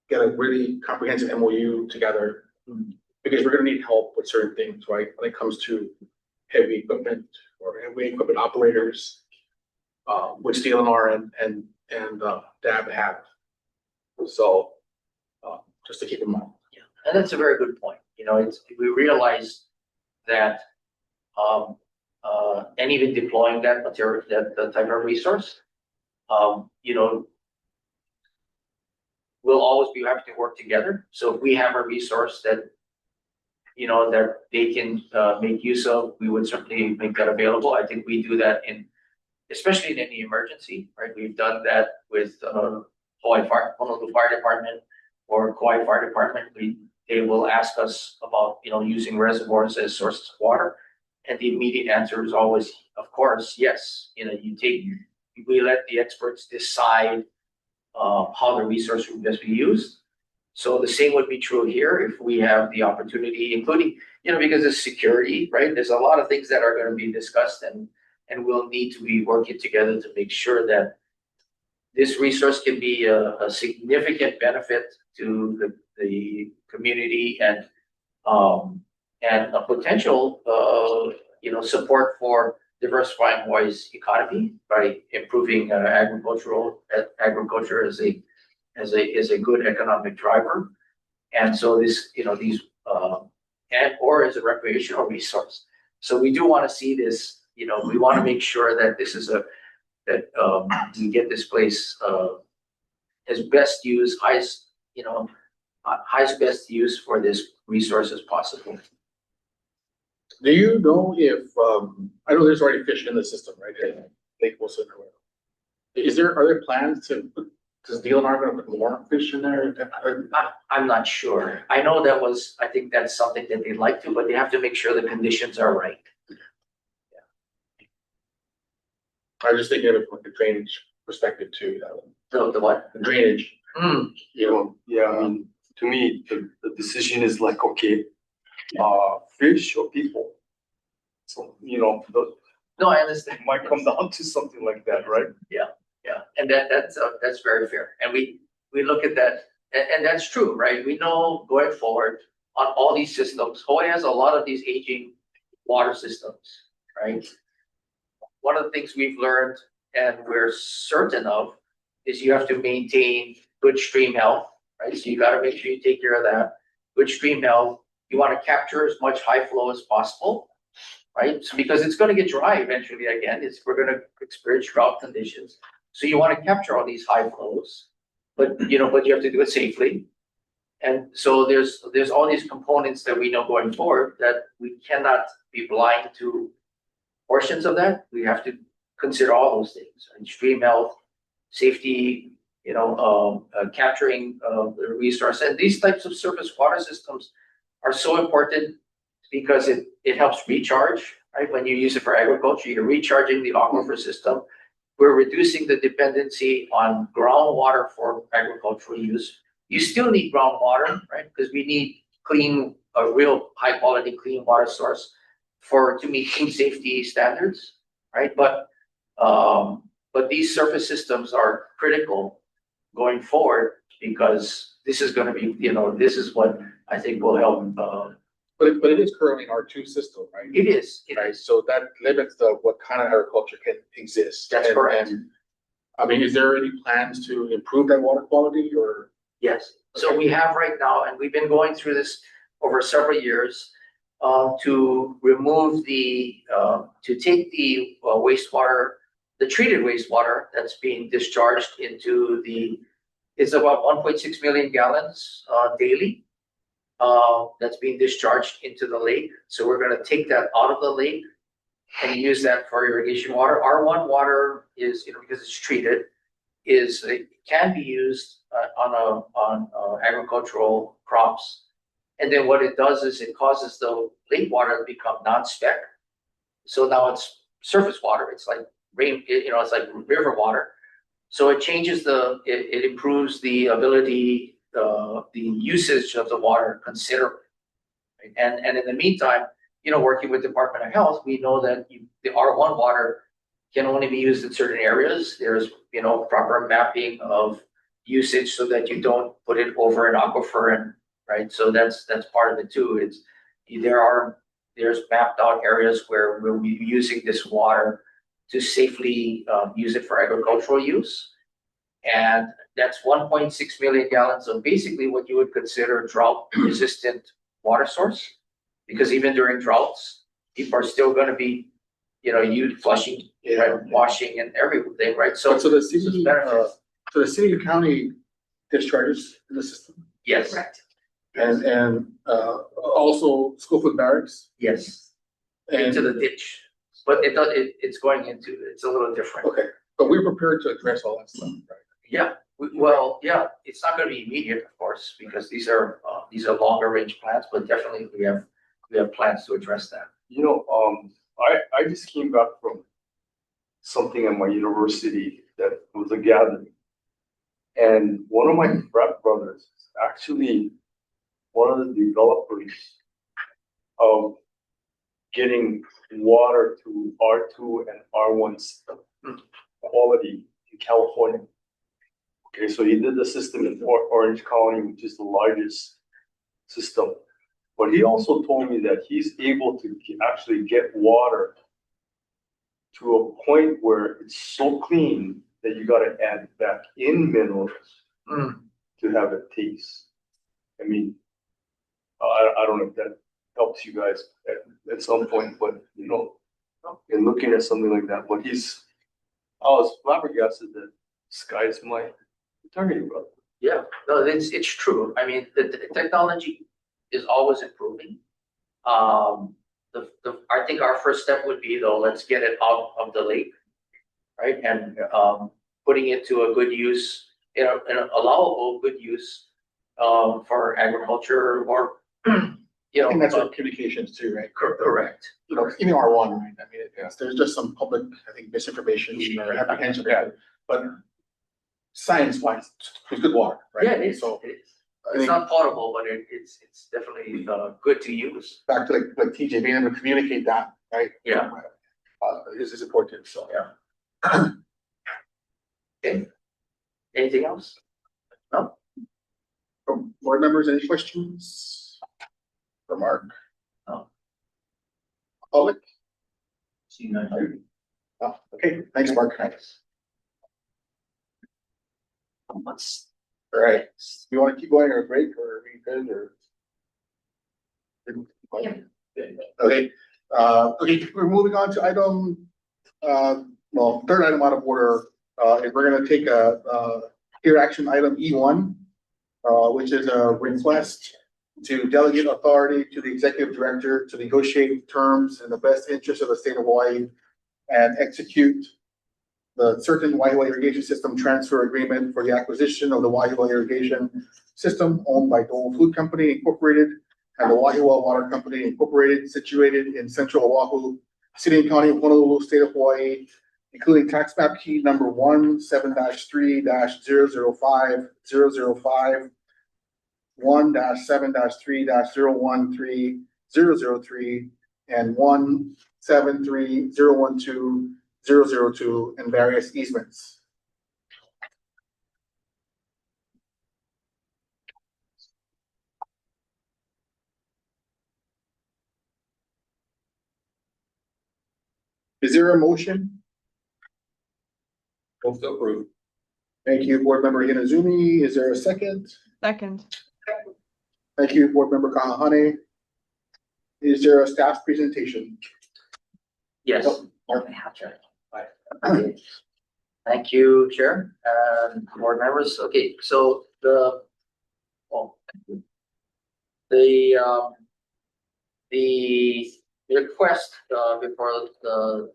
get a really comprehensive MOU together, because we're going to need help with certain things, right? When it comes to heavy equipment or heavy equipment operators, which DLNR and DAB have. So, just to keep in mind. Yeah, and that's a very good point. We realize that, and even deploying that material, that type of resource, we'll always be having to work together. So if we have a resource that that they can make use of, we would certainly make that available. I think we do that especially in any emergency, right? We've done that with Honolulu Fire Department or Kauai Fire Department. They will ask us about using reservoirs as sources of water, and the immediate answer is always, of course, yes. We let the experts decide how the resource will best be used. So the same would be true here if we have the opportunity, including, because of security, right? There's a lot of things that are going to be discussed, and we'll need to be working together to make sure that this resource can be a significant benefit to the community and a potential, support for diversifying Hawaii's economy by improving agriculture as a good economic driver. And so or as a recreational resource. So we do want to see this, we want to make sure that this is we get this place as best use, highest best use for this resource as possible. Do you know if, I know there's already fish in the system, right? Lake Wilson or whatever. Are there plans does DLNR going to put more fish in there? I'm not sure. I know I think that's something that they'd like to, but they have to make sure the conditions are right. Yeah. I was just thinking of it from a drainage perspective too. The what? The drainage. Yeah, I mean, to me, the decision is like, okay, fish or people. So, no, I understand. Might come down to something like that, right? Yeah, and that's very fair. And we look at that, and that's true, right? We know going forward on all these systems, Hawaii has a lot of these aging water systems, right? One of the things we've learned and we're certain of is you have to maintain good stream health, right? So you got to make sure you take care of that. Good stream health. You want to capture as much high flow as possible, right? So because it's going to get dry eventually again. We're going to experience drought conditions. So you want to capture all these high flows, but you have to do it safely. And so there's all these components that we know going forward that we cannot be blind to portions of that. We have to consider all those things, right? Stream health, safety, capturing the resource. And these types of surface water systems are so important because it helps recharge, right? When you use it for agriculture, you're recharging the aquifer system. We're reducing the dependency on groundwater for agricultural use. You still need groundwater, right? Because we need a real high quality clean water source to meet food safety standards, right? But But these surface systems are critical going forward because this is gonna be, this is what I think will help, But it is currently an R2 system, right? it is, Right, so that limits what kind of agriculture can exist. That's correct. And, I mean, is there any plans to improve that water quality or? Yes, so we have right now, and we've been going through this over several years, to remove to take the wastewater, the treated wastewater that's being discharged into it's about 1.6 million gallons, daily. That's being discharged into the lake, so we're gonna take that out of the lake and use that for irrigation water. R1 water is, because it's treated, it can be used on agricultural crops. And then what it does is it causes the lake water to become non-spec. So now it's surface water. It's like rain, it's like river water. So it changes it improves the ability, the usage of the water considerably. Right? And in the meantime, working with Department of Health, we know that the R1 water can only be used in certain areas. There's, proper mapping of usage so that you don't put it over an aquifer, right? So that's part of it too. There's mapped out areas where we'll be using this water to safely use it for agricultural use. And that's 1.6 million gallons of basically what you would consider drought resistant water source. Because even during droughts, people are still gonna be, flushing, right, washing and everything, right? So the city and county discharges in the system? Yes. Correct. And also Schofield Barracks? Yes. And, Into the ditch, but it's going into, it's a little different. okay, but we're prepared to address all that stuff, right? Yeah, yeah, it's not gonna be immediate, of course, because these are longer range plans, but definitely we have plans to address that. I just came back from something at my university that was a gathering. And one of my frat brothers is actually one of the developers of getting water to R2 and R1 quality in California. Okay, so he did the system in Orange County, which is the largest system. But he also told me that he's able to actually get water to a point where it's so clean that you gotta add back in minerals to have it taste. I mean, I don't know if that helps you guys at some point, but in looking at something like that, but I was flabbergasted that sky's my target, brother. Yeah, no, it's true. I mean, the technology is always improving. I think our first step would be though, let's get it out of the lake, right? And putting it to a good use, an allowable good use for agriculture or And that's what communications too, right? correct. Even R1, right? I mean, there's just some public, I think, misinformation or apprehension there, but science-wise, it's good water, right? Yeah, it is. So It's not potable, but it's definitely good to use. back to like TJ, being able to communicate that, right? Yeah. Is important, so. Yeah. Okay. Anything else? No? From board members, any questions? For Mark? No. Public? See, none. Oh, okay, thanks, Mark. Thanks. All right, you want to keep going or break or are we good or? Okay, okay, we're moving on to item, third item out of order. And we're gonna take here action item E1, which is a request to delegate authority to the executive director to negotiate terms in the best interest of the state of Hawaii and execute the certain Waiua irrigation system transfer agreement for the acquisition of the Waiua irrigation system owned by Dole Food Company Incorporated and the Waiua Water Company Incorporated, situated in central Oahu, city and county of Honolulu, state of Hawaii, including tax map key number 17-3-005-005, 1-7-3-013-003, and 1-73012 002 and various easements. Is there a motion? Move to approve. Thank you, Board Member Inazumi. Is there a second? Second. Thank you, Board Member Kahahane. Is there a staff presentation? Yes. Oh, Thank you, Chair, and board members. Okay, so the request before the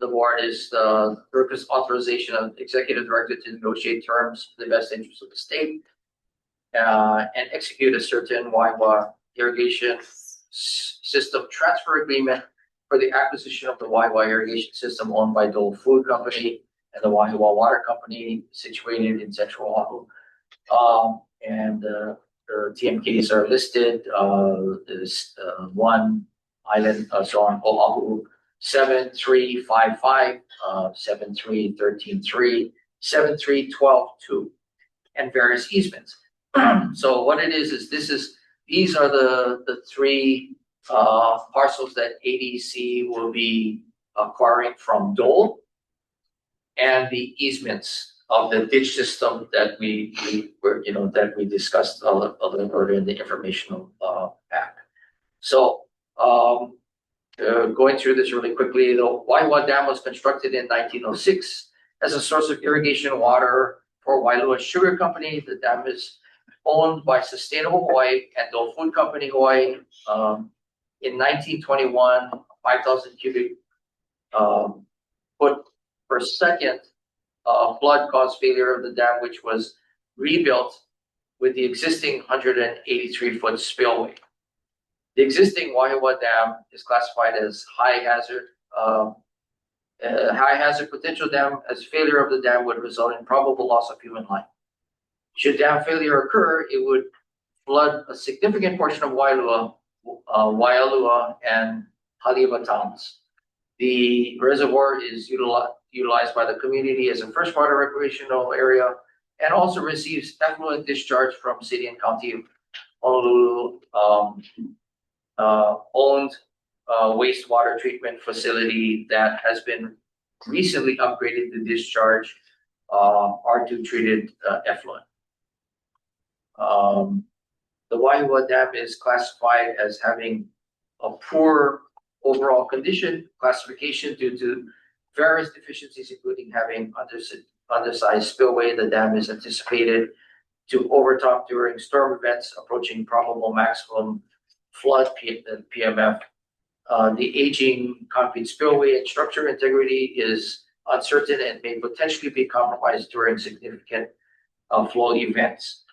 board is the purpose authorization of executive director to negotiate terms in the best interest of the state and execute a certain Waiwa irrigation system transfer agreement for the acquisition of the Waiwa irrigation system owned by Dole Food Company and the Waiwa Water Company situated in Central Oahu. And the TMKs are listed. There's one island, so on Oahu, 7355, 7313.3, 7312.2, and various easements. So what it is these are the three parcels that ADC will be acquiring from Dole, and the easements of the ditch system that we discussed a little earlier in the informational pack. So going through this really quickly, the Waiwa Dam was constructed in 1906 as a source of irrigation water for Wailua Sugar Company. The dam is owned by Sustainable Hawaii and Dole Food Company Hawaii. In 1921, 5,000 cubic foot per second flood caused failure of the dam, which was rebuilt with the existing 183-foot spillway. The existing Waiwa Dam is classified as high hazard potential dam, as failure of the dam would result in probable loss of human life. Should dam failure occur, it would flood a significant portion of Waialua and Haleiwa towns. The reservoir is utilized by the community as a freshwater recreational area and also receives effluent discharge from city and county of Honolulu owned wastewater treatment facility that has been recently upgraded to discharge R2 treated effluent. The Waiwa Dam is classified as having a poor overall condition classification due to various deficiencies, including having undersized spillway. The dam is anticipated to overtop during storm events approaching probable maximum flood PMF. The aging concrete spillway and structure integrity is uncertain and may potentially be compromised during significant flow events.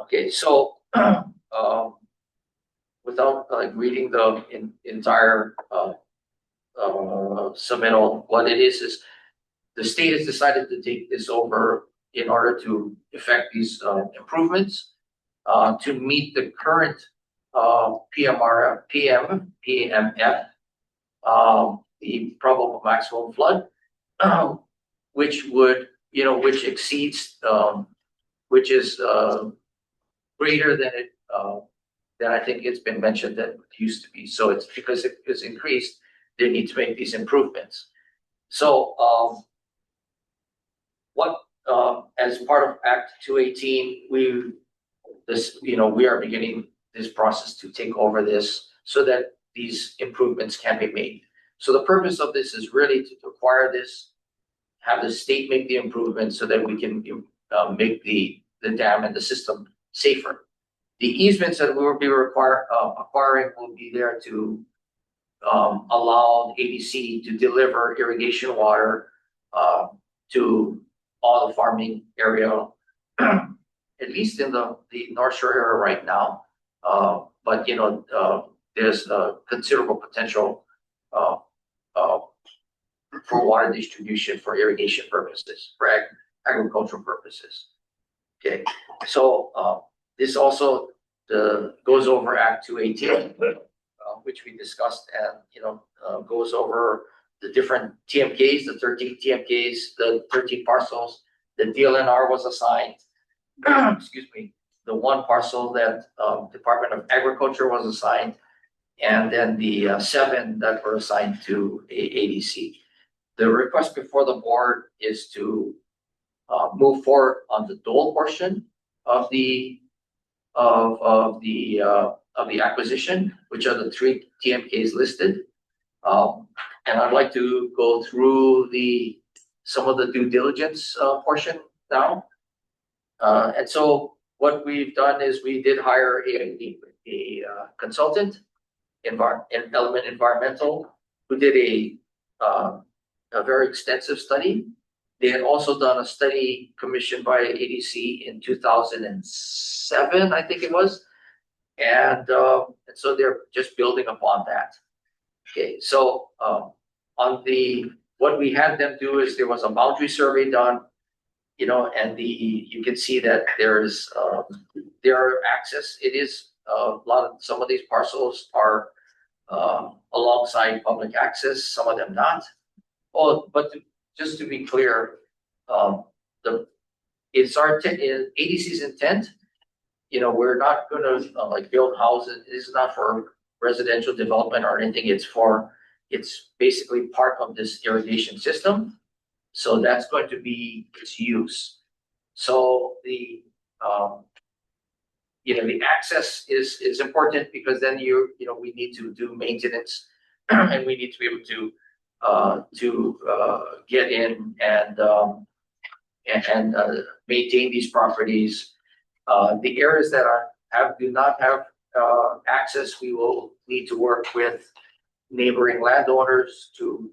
Okay, so without reading the entire submittal, what it is the state has decided to take this over in order to effect these improvements to meet the current PMF, the probable maximum flood, which would, which exceeds, which is greater than it, than I think it's been mentioned that it used to be. So it's because it is increased, they need to make these improvements. So as part of Act 218, we are beginning this process to take over this so that these improvements can be made. So the purpose of this is really to acquire this, have the state make the improvements so that we can make the dam and the system safer. The easements that we will be acquiring will be there to allow ADC to deliver irrigation water to all the farming area, at least in the North Shore area right now. But there's a considerable potential for water distribution for irrigation purposes, for agricultural purposes. Okay, so this also goes over Act 218, which we discussed, and goes over the different TMKs, the 13 TMKs, the 13 parcels. The DLNR was assigned, excuse me, the one parcel that Department of Agriculture was assigned, and then the 7 that were assigned to ADC. The request before the board is to move forward on the Dole portion of the acquisition, which are the 3 TMKs listed. And I'd like to go through some of the due diligence portion now. And so what we've done is we did hire a consultant, Element Environmental, who did a very extensive study. They had also done a study commissioned by ADC in 2007, I think it was. And so they're just building upon that. Okay, so what we had them do is there was a boundary survey done, you know, and you can see that there are access. It is some of these parcels are alongside public access, some of them not. Oh, but just to be clear, it's our ADC's intent. You know, we're not going to like build houses. This is not for residential development or anything. It's basically part of this irrigation system. So that's going to be its use. So the access is important because then we need to do maintenance and we need to be able to get in and maintain these properties. The areas that do not have access, we will need to work with neighboring landowners to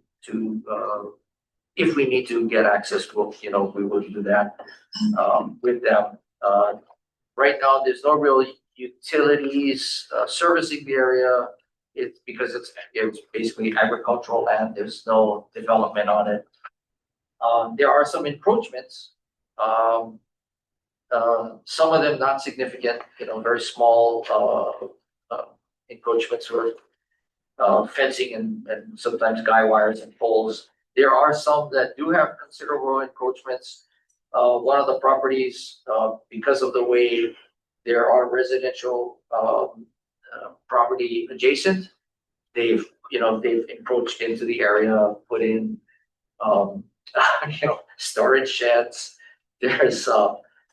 if we need to get access, we will do that with them. Right now, there's no real utilities servicing the area. It's because it's basically agricultural land. There's no development on it. There are some encroachments. Some of them not significant, very small encroachments for fencing and sometimes guy wires and poles. There are some that do have considerable encroachments. One of the properties, because of the way there are residential property adjacent, they've encroached into the area, put in storage sheds. There's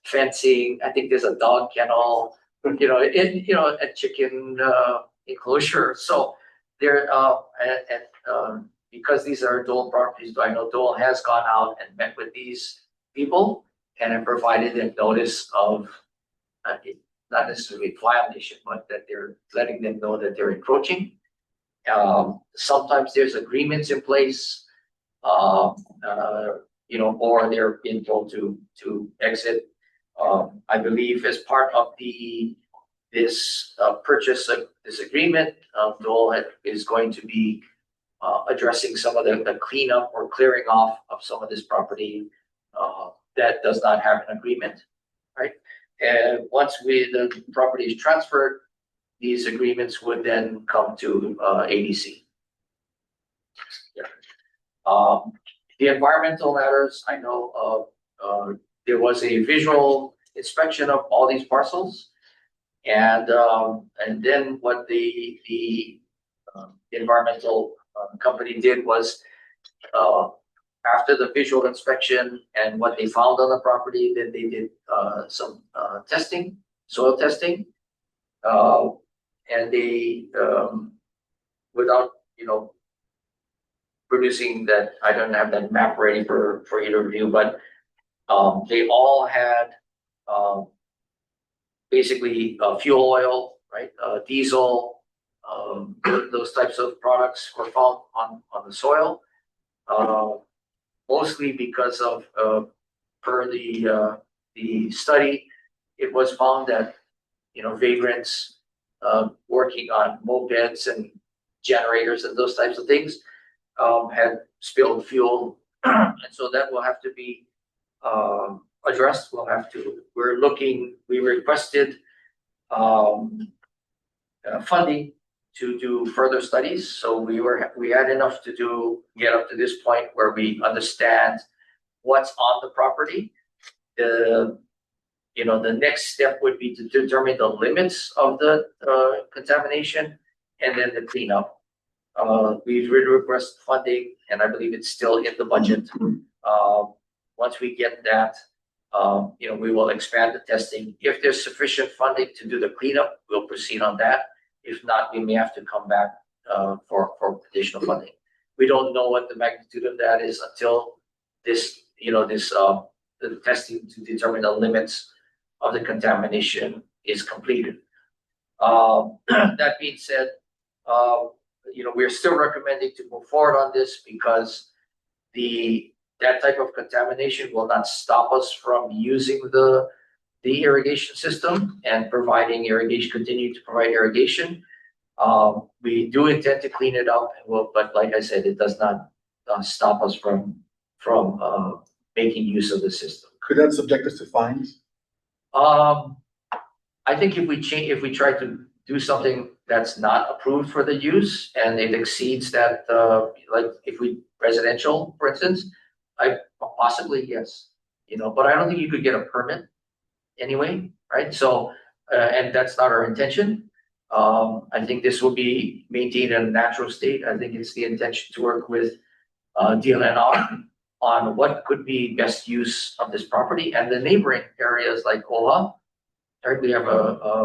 fencing. I think there's a dog kennel. A chicken enclosure. So there because these are Dole properties, I know Dole has gone out and met with these people and have provided them notice of not necessarily violation, but that they're letting them know that they're encroaching. Sometimes there's agreements in place, or they're being told to exit. I believe as part of this purchase of this agreement, Dole is going to be addressing some of the cleanup or clearing off of some of this property that does not have an agreement, right? And once the property is transferred, these agreements would then come to ADC. The environmental matters, I know there was a visual inspection of all these parcels, and then what the environmental company did was after the visual inspection and what they found on the property, then they did some testing, soil testing, and they without producing that, I don't have that map ready for you to review, but they all had basically fuel oil, right? Diesel, those types of products were found on the soil, mostly because of per the study, it was found that vagrants working on mopeds and generators and those types of things had spilled fuel, and so that will have to be addressed. We requested funding to do further studies. So we had enough to get up to this point where we understand what's on the property. The next step would be to determine the limits of the contamination and then the cleanup. We've requested funding, and I believe it's still in the budget. Once we get that, we will expand the testing. If there's sufficient funding to do the cleanup, we'll proceed on that. If not, we may have to come back for additional funding. We don't know what the magnitude of that is until the testing to determine the limits of the contamination is completed. That being said, we're still recommending to move forward on this because that type of contamination will not stop us from using the irrigation system and continue to provide irrigation. We do intend to clean it up, but like I said, it does not stop us from making use of the system. Could that subject us to fines? I think if we try to do something that's not approved for the use and it exceeds that, like if we residential, for instance, possibly yes, but I don't think you could get a permit anyway, right? So, and that's not our intention. I think this will be maintained in a natural state. I think it's the intention to work with DLNR on what could be best use of this property and the neighboring areas like OHA. Right, we have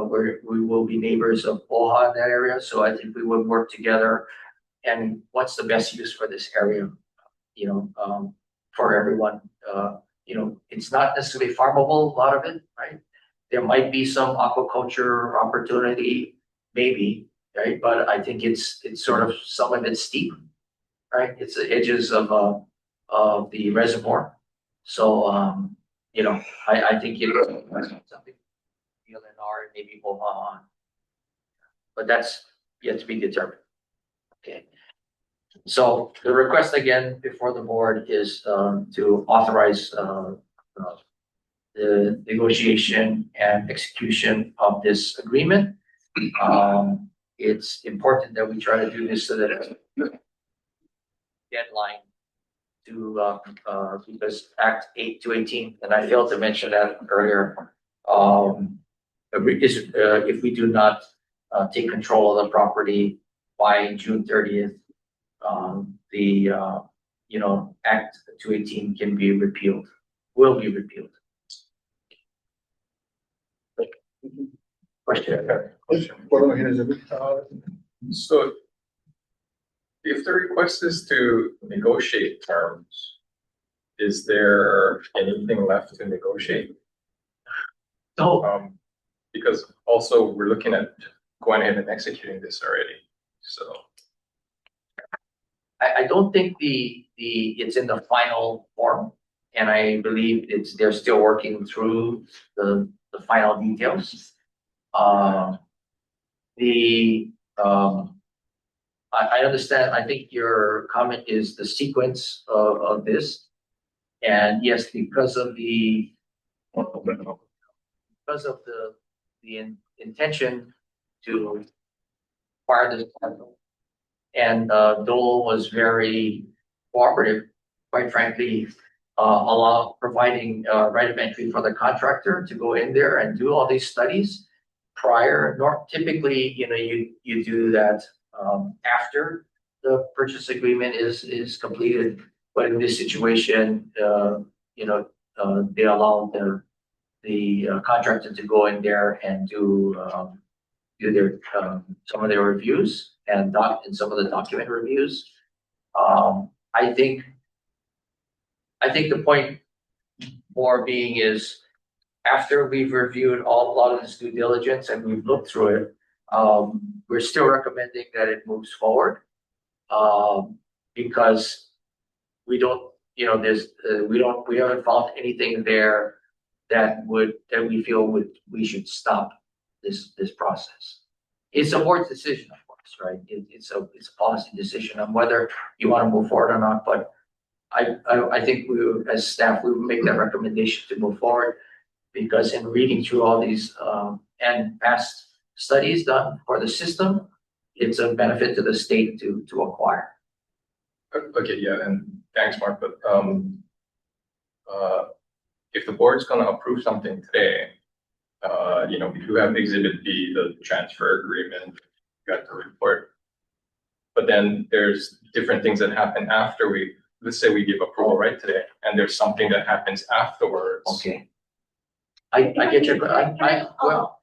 where we will be neighbors of OHA in that area, so I think we would work together. And what's the best use for this area? For everyone. It's not necessarily farmable, a lot of it, right? There might be some aquaculture opportunity, maybe, right? But I think it's sort of some of it's steep, right? It's the edges of the reservoir. So I think something DLNR and maybe OHA on. But that's yet to be determined. Okay. So the request again before the board is to authorize the negotiation and execution of this agreement. It's important that we try to do this so that it's deadline to because Act 8-218, and I failed to mention that earlier. If we do not take control of the property by June 30th, the Act 218 can be repealed, will be repealed. Question. So if the request is to negotiate terms, is there anything left to negotiate? No. Because also we're looking at going ahead and executing this already, so. I don't think it's in the final form, and I believe they're still working through the final details. I understand. I think your comment is the sequence of this, and yes, because of the intention to acquire this capital. And Dole was very cooperative, quite frankly, providing right of entry for the contractor to go in there and do all these studies prior. Typically, you do that after the purchase agreement is completed. But in this situation, they allow the contractor to go in there and do their some of their reviews and some of the document reviews. I think the point more being is after we've reviewed a lot of this due diligence and we've looked through it, we're still recommending that it moves forward because we haven't found anything there that we feel we should stop this process. It's a board's decision, of course, right? It's a policy decision on whether you want to move forward or not. But I think as staff, we will make that recommendation to move forward because in reading through all these and past studies done for the system, it's a benefit to the state to acquire. Okay, yeah, and thanks, Mark, but, if the board's gonna approve something today, we do have Exhibit B, the transfer agreement, got the report. But then there's different things that happen after let's say we give approval right today, and there's something that happens afterwards. Okay. I get your, well,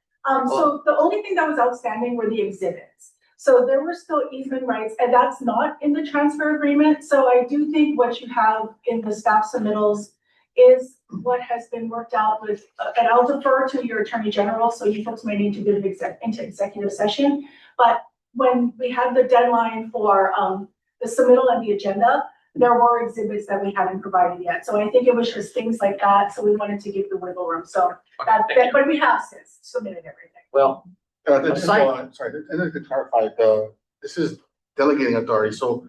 So the only thing that was outstanding were the exhibits. So there were still easement rights, and that's not in the transfer agreement. So I do think what you have in the staff submittals is what has been worked out with, and I'll defer to your attorney general, so you folks may need to go into executive session. But when we had the deadline for the submittal and the agenda, there were exhibits that we hadn't provided yet. So I think it was just things like that. So we wanted to give the wiggle room. So but we have since submitted everything. well, Sorry, and then to clarify, this is delegating authority, so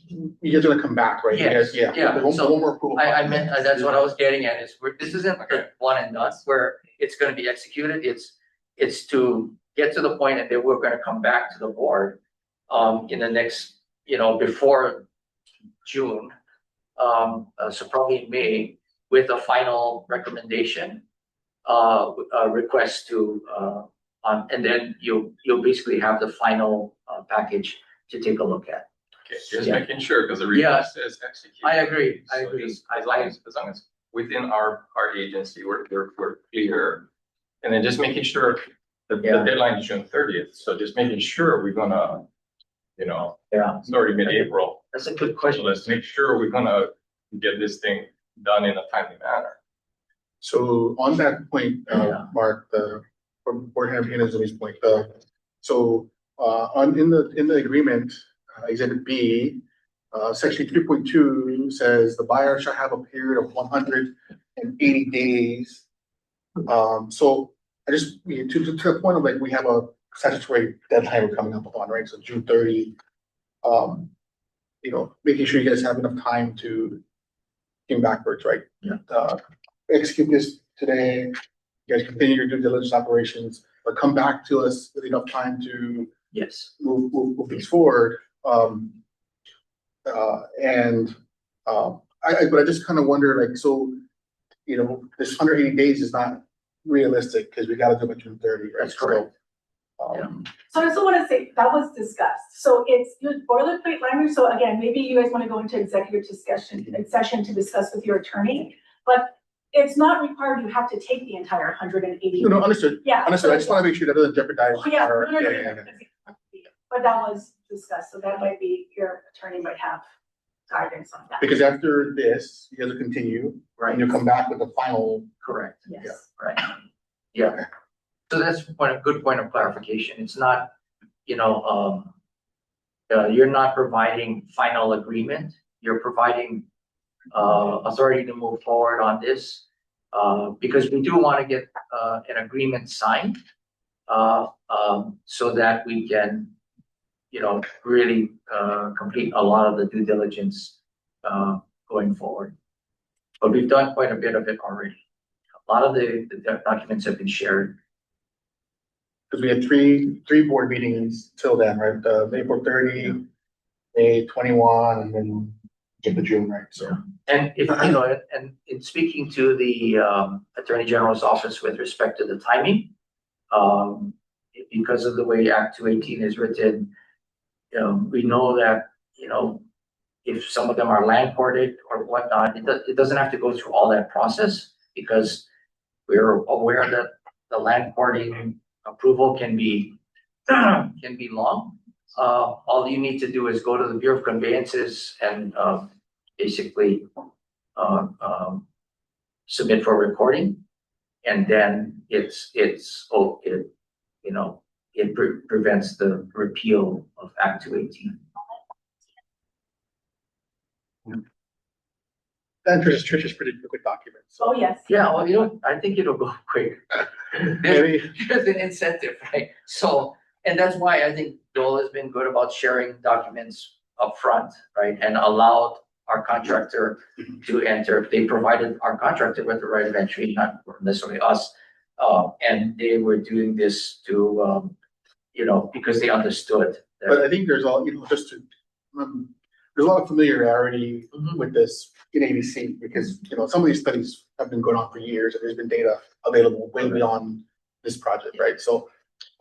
you guys are gonna come back, right? You yes, guys- Yeah. yeah, There's one so more approval. I meant, that's what I was getting at, is this isn't Okay. the one and done where it's gonna be executed, it's to get to the point that we're gonna come back to the board in the next, before June, so probably May, with a final recommendation, request to, and then you'll basically have the final package to take a look at. Okay, just Yeah. making sure, because the Yeah. request says execute. I agree, I So agree. just As long as within our agency, we're clear. And then just making sure the Yeah. deadline is June 30th, so just making sure we're gonna, Yeah, it's already mid-April. that's a good So question. let's make sure we're gonna get this thing done in a timely manner. So on that point, Yeah. Mark, from Board Member Hannah's point, in the agreement, Exhibit B, Section 3.2 says the buyer shall have a period of 180 days. So I just, to the point of like, we have a statutory deadline we're coming up on, right? So June 30. Making sure you guys have enough time to came backwards, right? Yeah. Execute this today. You guys continue your due diligence operations, but come back to us with enough time to Yes, move things forward. But I just kind of wonder, like, so, this 180 days is not realistic because we got to do it June 30, right? That's correct. So I also want to say that was discussed. So it's your boilerplate language. So again, maybe you guys want to go into executive session to discuss with your attorney, but it's not required. You have to take the entire 180. No, understood. Yeah. Understood. I just want to make sure that doesn't jeopardize. Oh, yeah, our- no. yeah. But that was discussed. So that might be, your attorney might have guidance on that. Because after this, you guys will continue, right, and you'll come back with the final. correct. Yes. Right. Yeah. So that's a good point of clarification. It's not, you're not providing final agreement. You're providing authority to move forward on this, because we do want to get an agreement signed, so that we can, really complete a lot of the due diligence going forward. But we've done quite a bit of it already. A lot of the documents have been shared. Because we had three board meetings till then, right? April 30, May 21, and then get the June, right? So. And if, and in speaking to the Attorney General's office with respect to the timing, because of the way Act 218 is written, we know that, if some of them are land courted or whatnot, it doesn't have to go through all that process, because we're aware that the land courting approval can be long. All you need to do is go to the Bureau of Conveyances and basically submit for recording, and then it prevents the repeal of Act 218. And Trish is pretty quick document. So. Oh, yes. Yeah, well, I think it'll go quick. There's an incentive, right? So, and that's why I think Dole has been good about sharing documents upfront, right? And allowed our contractor to enter. They provided our contractor with the right of entry, not necessarily us. And they were doing this to, because they understood But I think there's all, there's a lot of familiarity with this in ABC because, some of these studies have been going on for years and there's been data available way beyond this project, right? So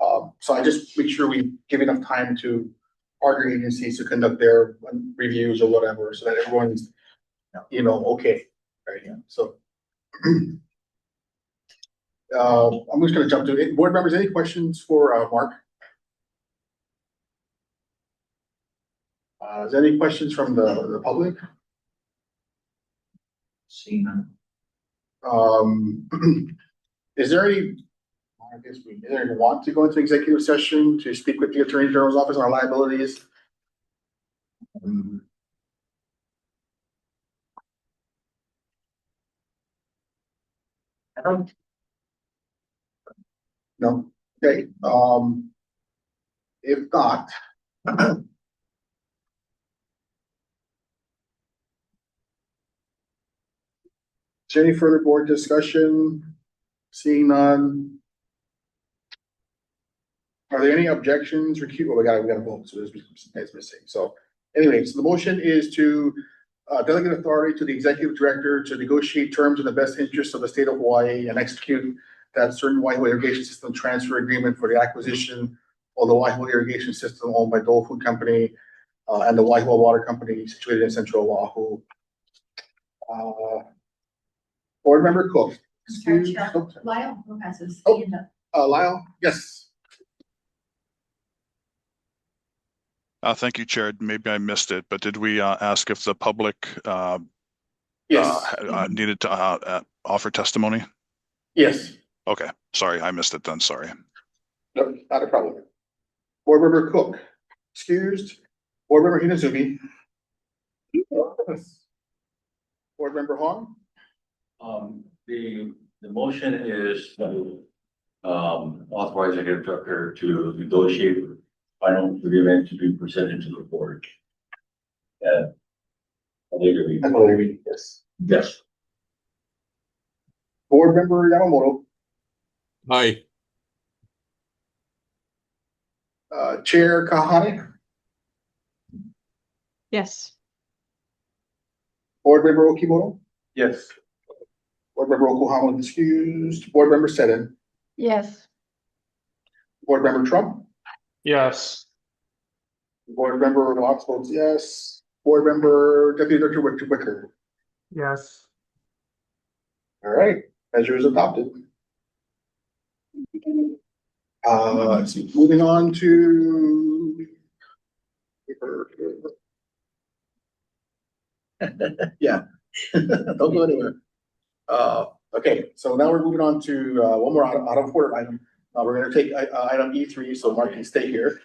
I just make sure we give enough time to partner agencies to conduct their reviews or whatever, so that everyone's, okay, right? So I'm just gonna jump to it. Board members, any questions for Mark? Is there any questions from the public? See none. Is there any, is there anyone want to go into executive session to speak with the Attorney General's office on our liabilities? No, okay, if not. Is there any further board discussion? Seeing none. Are there any objections? We got a vote, so it's missing. So anyway, so the motion is to delegate authority to the executive director to negotiate terms in the best interest of the state of Hawaii and execute that certain Waiho irrigation system transfer agreement for the acquisition of the Waiho irrigation system owned by Dole Food Company and the Waiho Water Company situated in Central Oahu. Board member Cook. Lyle has his Oh. hand up. Lyle, yes. Thank you, Chair. Maybe I missed it, but did we ask if the public Yes. needed to offer testimony? Yes. Okay, sorry, I missed it then, sorry. No, not a problem. Board member Cook, excused. Board member Hinazumi. Board member Hong. The motion is to authorize the executive director to negotiate final agreement to be presented to the board. At a later meeting. Yes. Yes. Board member Yamamoto. Hi. Chair Kahane. Yes. Board member Okimoto. Yes. Board member Oklahoma excused. Board member Seddon. Yes. Board member Trump. Yes. Board member Watts votes yes. Board member Deputy Director Wicker. Yes. All right, measure is adopted. Let's see, moving on to. Yeah, don't go anywhere. Okay, so now we're moving on to one more out of order item. We're gonna take item E3, so Mark can stay here.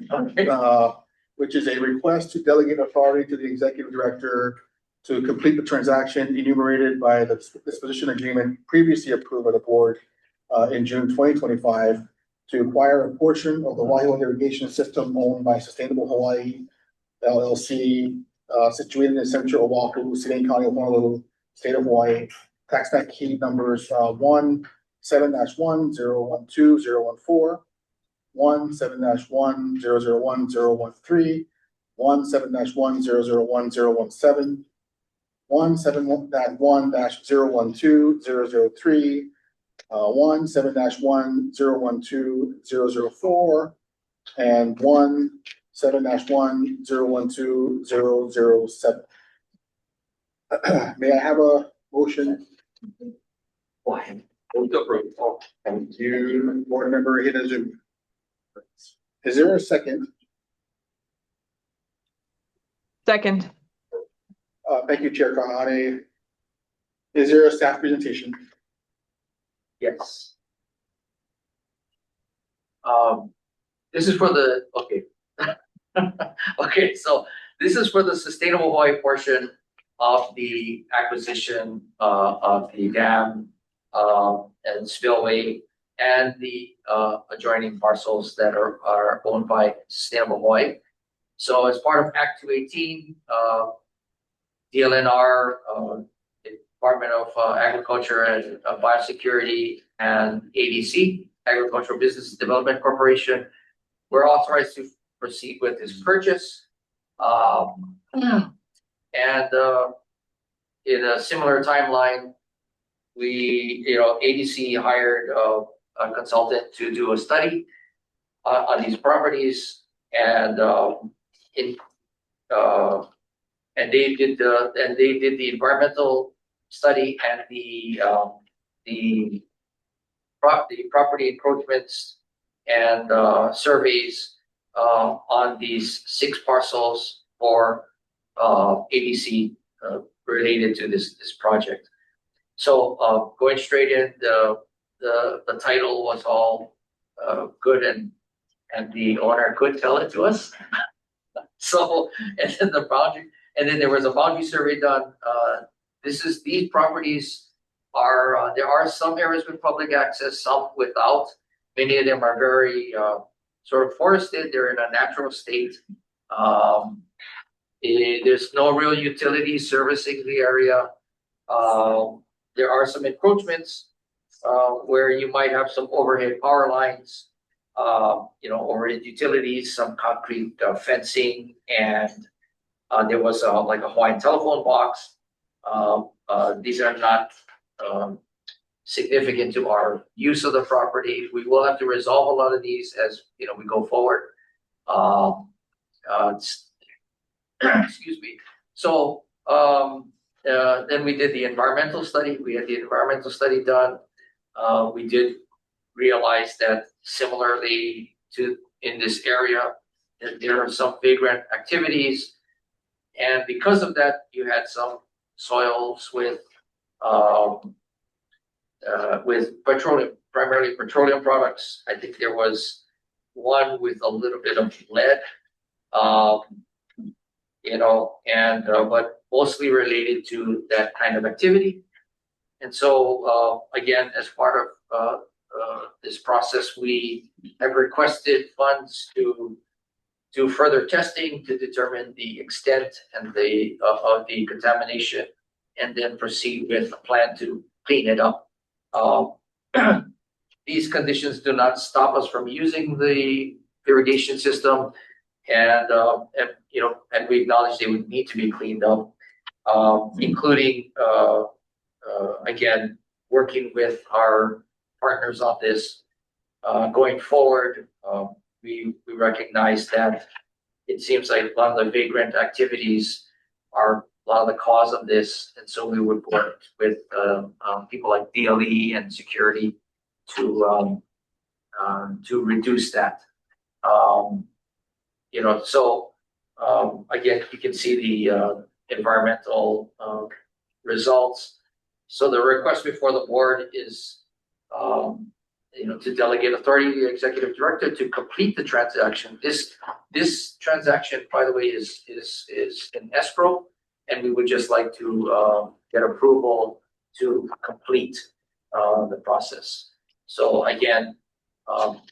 Which is a request to delegate authority to the executive director to complete the transaction enumerated by the disposition agreement previously approved by the board in June 2025 to acquire a portion of the Waiho irrigation system owned by Sustainable Hawaii LLC, situated in central Oahu, City County of Honolulu, state of Hawaii. Tax map key numbers 17-1-012-014. 17-1-001-013, 17-1-001-017, 17-1-012-003, 17-1-012-004, and 17-1-012-007. May I have a motion? Thank you, board member Hinazumi. Is there a second? Second. Thank you, Chair Kahane. Is there a staff presentation? Yes. This is for the, okay. Okay, so this is for the Sustainable Hawaii portion of the acquisition of the dam and spillway and the adjoining parcels that are owned by Sustainable Hawaii. So as part of Act 218, DLNR, Department of Agriculture and Biosecurity, and ADC, Agricultural Business Development Corporation, we're authorized to proceed with this purchase. And in a similar timeline, ADC hired a consultant to do a study on these properties, and they did the environmental study and the property encroachments and surveys on these 6 parcels for ADC related to this project. So going straight in, the title was all good, and the owner could tell it to us. So, and then there was a boundary survey done. These properties are, there are some areas with public access, some without. Many of them are very sort of forested. They're in a natural state. There's no real utility servicing the area. There are some encroachments where you might have some overhead power lines, overhead utilities, some concrete fencing, and there was like a Hawaiian telephone box. These are not significant to our use of the property. We will have to resolve a lot of these as we go forward. Excuse me. So then we did the environmental study. We had the environmental study done. We did realize that similarly to in this area, that there are some vagrant activities, and because of that, you had some soils with petroleum, primarily petroleum products. I think there was one with a little bit of lead, but mostly related to that kind of activity. And so, again, as part of this process, we have requested funds to do further testing to determine the extent and of the contamination, and then proceed with a plan to clean it up. These conditions do not stop us from using the irrigation system, and we acknowledge they would need to be cleaned up, including again working with our partners on this. Going forward, we recognize that it seems like a lot of the vagrant activities are a lot of the cause of this, and so we would work with people like DLE and security to reduce that. Again, you can see the environmental results. So the request before the board is to delegate authority to the executive director to complete the transaction. This transaction, by the way, is in escrow, and we would just like to get approval to complete the process. So again,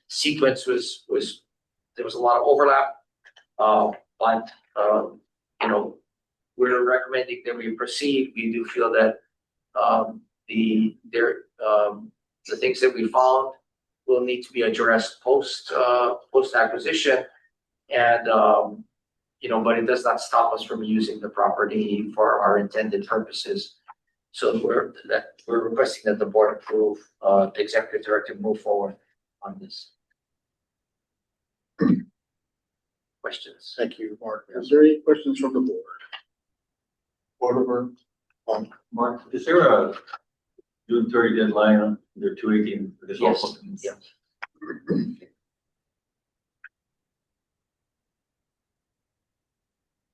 sequence was there was a lot of overlap, but we're recommending that we proceed. We do feel that the things that we found will need to be addressed post acquisition, and but it does not stop us from using the property for our intended purposes. So we're requesting that the board approve the executive director move forward on this. Questions? Thank you, Mark. Is there any questions from the board? Board member, Mark, is there a June 30 deadline on their 218 for this? Yes. Also? Yes.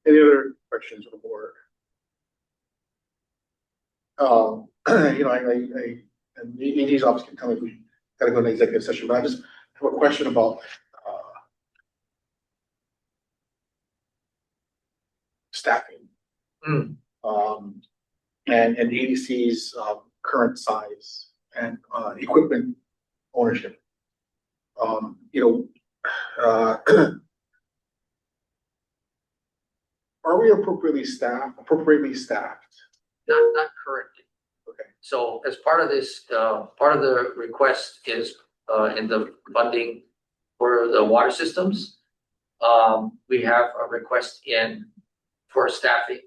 any other questions from the board? And ED's office can tell me if we gotta go to executive session, but I just have a question about staffing. And the EDC's current size and equipment ownership. Are we appropriately staffed? Not currently. Okay. So as part of this, part of the request is in the funding for the water systems. we have a request in for staffing,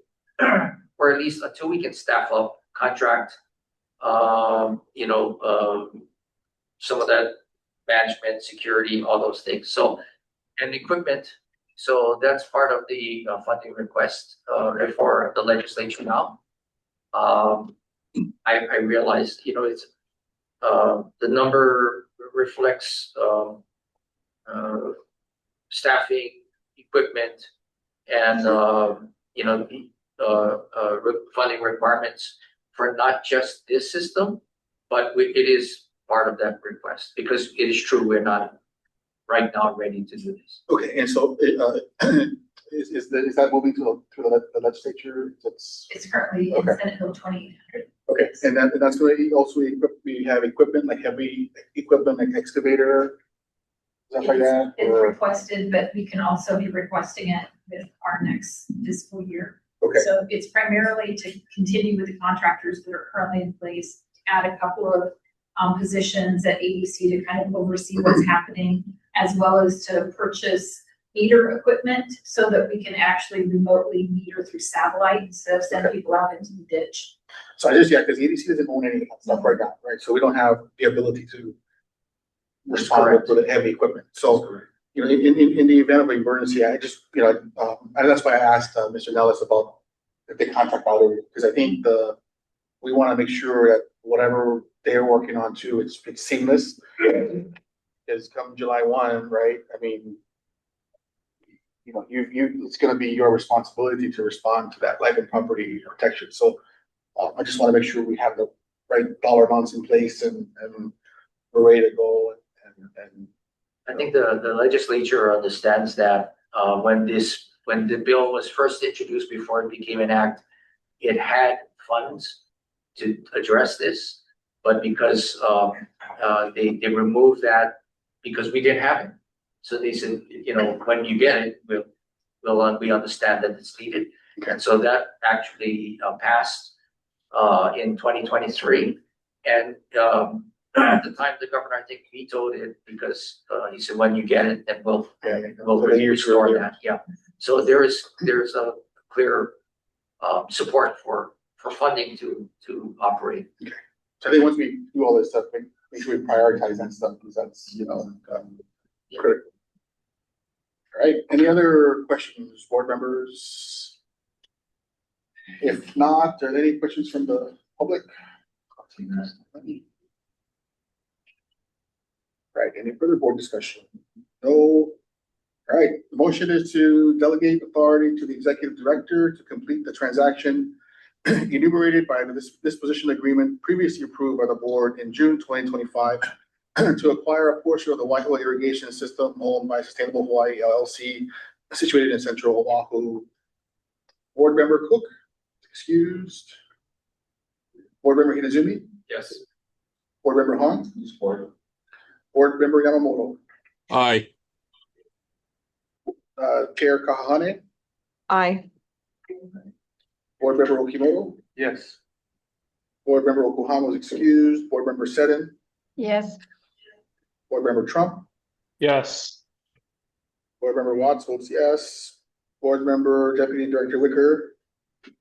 or at least until we can staff up contract, some of that management, security, all those things. So, and equipment. So that's part of the funding request for the legislature now. I realized, it's the number reflects staffing, equipment, and funding requirements for not just this system, but it is part of that request, because it is true, we're not right now ready to do this. Okay, and so is that moving to the legislature? It's currently in Okay. Senate Bill 2800. Okay, and that's going to also we have equipment, like heavy equipment, like excavator, stuff like that? It's or- requested, but we can also be requesting it with our next fiscal year. Okay. So it's primarily to continue with the contractors that are currently in place, add a couple of positions at ADC to kind of oversee what's happening, as well as to purchase meter equipment so that we can actually remotely meter through satellite instead of sending people out into the ditch. So because EDC doesn't own any of that stuff right now, right? So we don't have the ability to respond to the heavy equipment. So, in the event of an emergency, I just, and that's why I asked Mr. Nellis about if they contract out, because I think we want to make sure that whatever they're working on too, it's seamless. Because come July 1, right? I mean, it's going to be your responsibility to respond to that life and property protection. So I just want to make sure we have the right dollar amounts in place and we're ready to go. And I think the legislature understands that when the bill was first introduced before it became an act, it had funds to address this, but because they removed that because we didn't have it. So they said, when you get it, we understand that it's needed. Okay. And so that actually passed in 2023. And at the time, the governor, I think, vetoed it because he said, when you get it, then we'll restore that. Yeah. So there's a clear support for funding to operate. Okay. So I think once we do all this stuff, make sure we prioritize that stuff, because that's, critical. All right, any other questions, board members? If not, are there any questions from the public? Right, any further board discussion? No. All right, the motion is to delegate authority to the executive director to complete the transaction enumerated by the disposition agreement previously approved by the board in June 2025 to acquire a portion of the Waihua irrigation system owned by Sustainable Hawaii LLC situated in central Oahu. Board member Cook, excused. Board member Hinazumi, Yes. board member Han, Support. board member Yamamoto, Aye. Chair Kahahane, Aye. board member Okimoto, Yes. board member Okuhama was excused, board member Seddon, Yes. board member Trump, Yes. board member Watts votes yes, board member Deputy Director Wicker.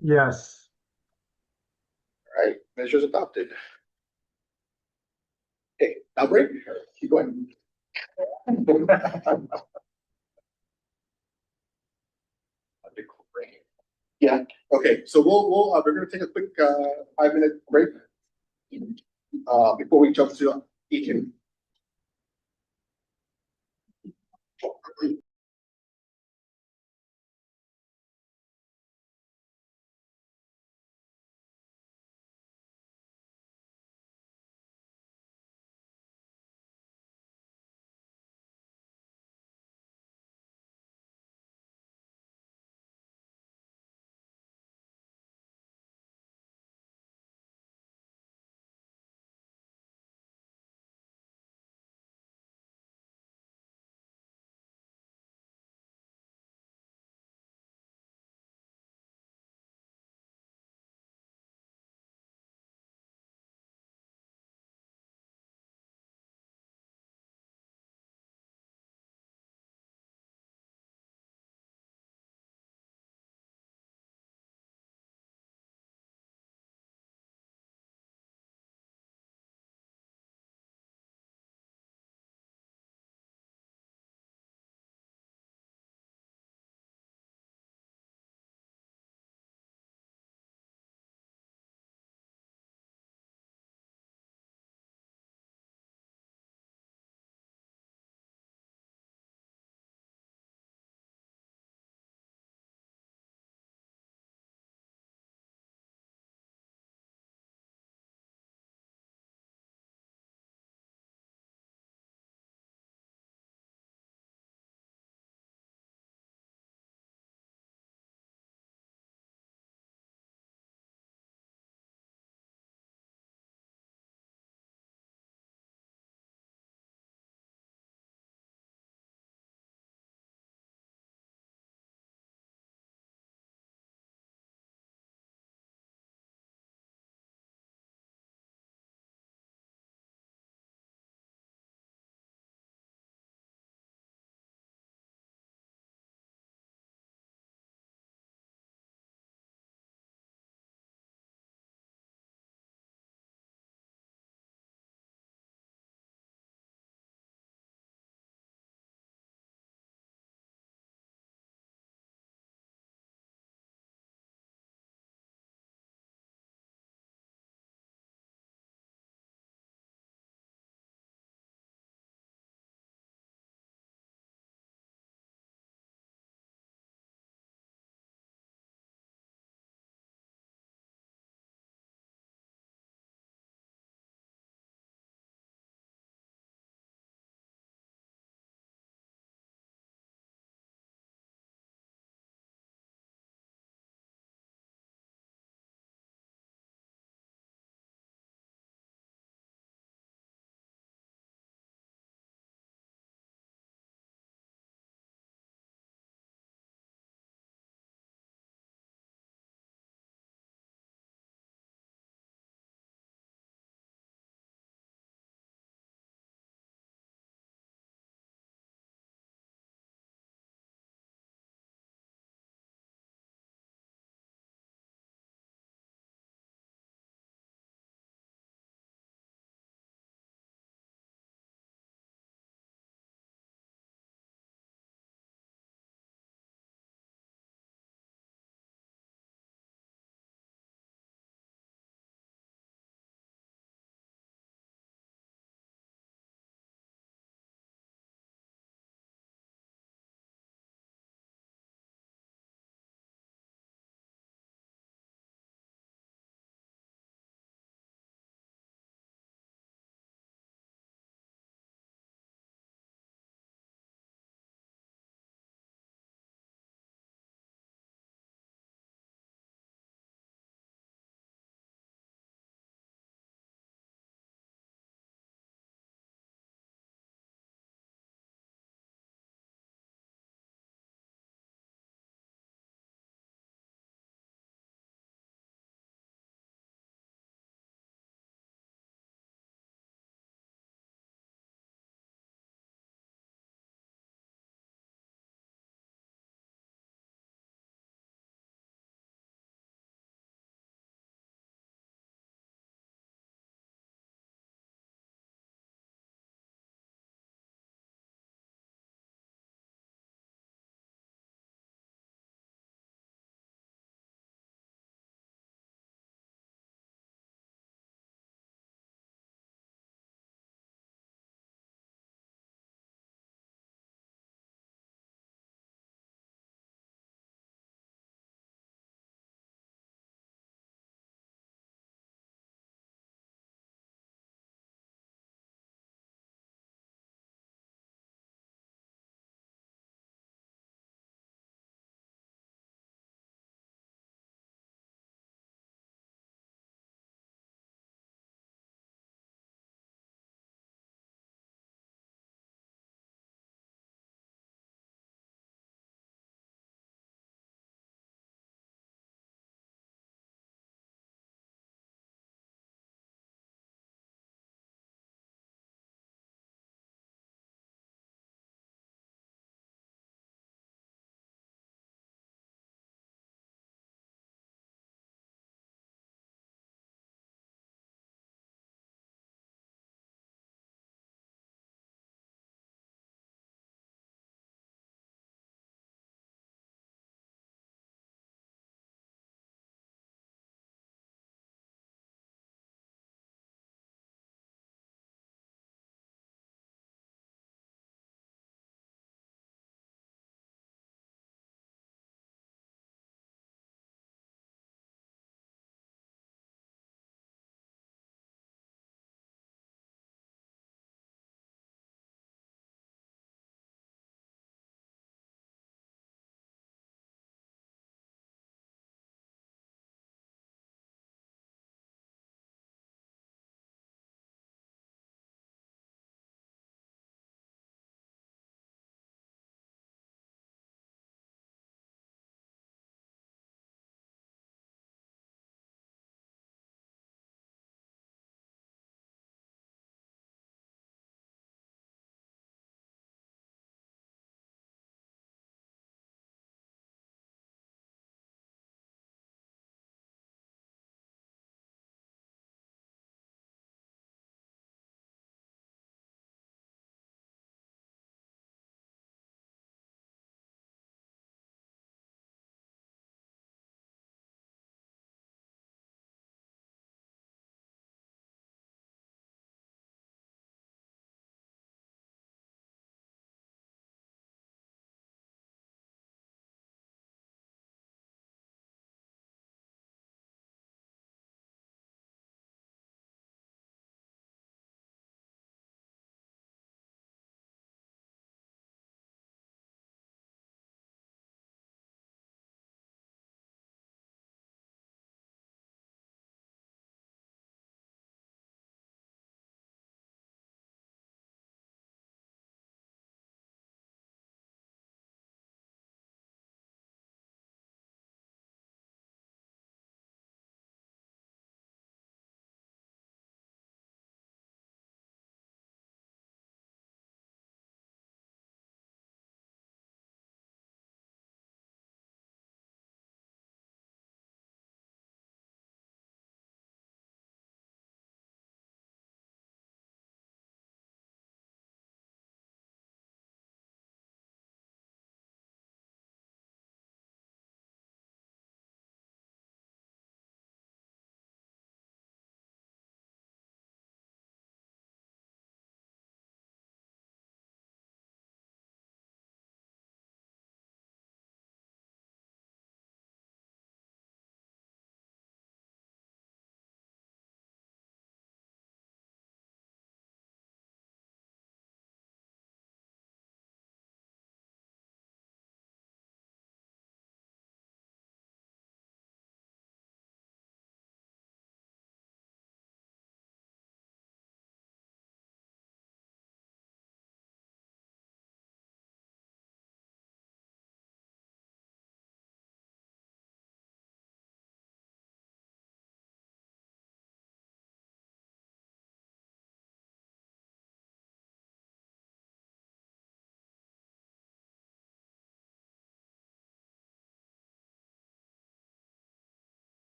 Yes. All right, measures adopted. Okay, now break, keep going. Yeah, okay, so we're gonna take a quick 5-minute break. Before we jump to Ekin.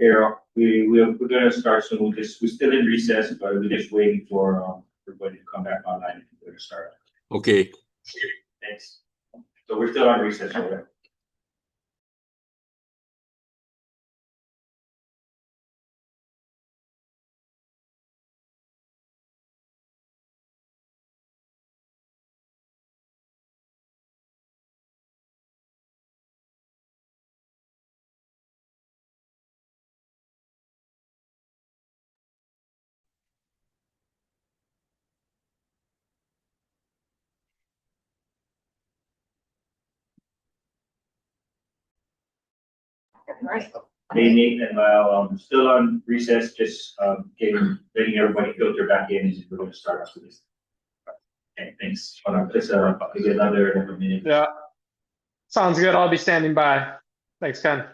Here, we're gonna start soon. We're still in recess, but we're just waiting for everybody to come back online. We're gonna start. Okay. Thanks. So we're still on recess, okay? Hey, Nate and Lyle, still on recess, just letting everybody filter back in, and we're gonna start after this. Okay, thanks. Hold on, just maybe another minute. Yeah. Sounds good. I'll be standing by. Thanks, Ken.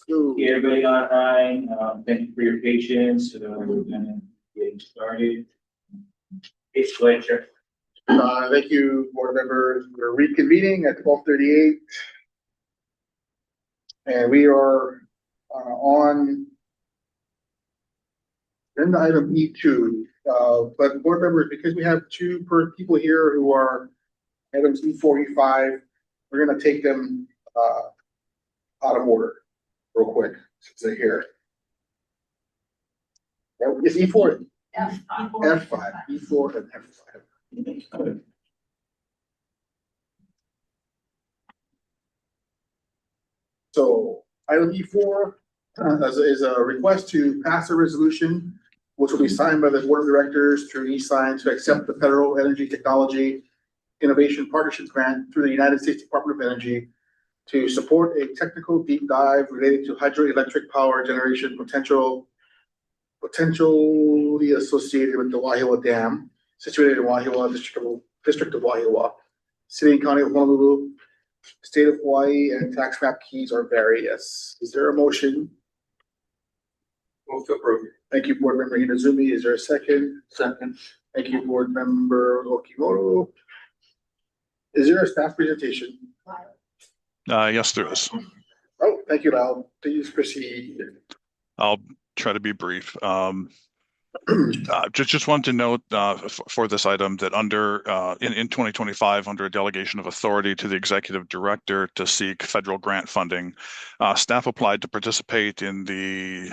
Okay, everybody online, thank you for your patience. We're gonna get started. It's Fletcher. Thank you, board members. We're reconvening at 12:38. And we are on agenda item E2. But board members, because we have two people here who are items E4, E5, we're gonna take them out of order real quick, since they're here. It's E4. F5. F5, E4 and F5. So item E4 is a request to pass a resolution, which will be signed by the board of directors to e-sign to accept the Federal Energy Technology Innovation Partnership Grant through the United States Department of Energy to support a technical deep dive related to hydroelectric power generation potentially associated with the Wahiawa Dam, situated in Wahiawa, District of Wahiawa, City and County of Honolulu, State of Hawaii, and tax map keys are various. Is there a motion? Move to approve. Thank you, board member Hinazumi. Is there a second? Second. Thank you, board member Okimoto. Is there a staff presentation? Yes, there is. Oh, thank you, Val. Please proceed. I'll try to be brief. Just wanted to note for this item that in 2025, under a delegation of authority to the executive director to seek federal grant funding, staff applied to participate in the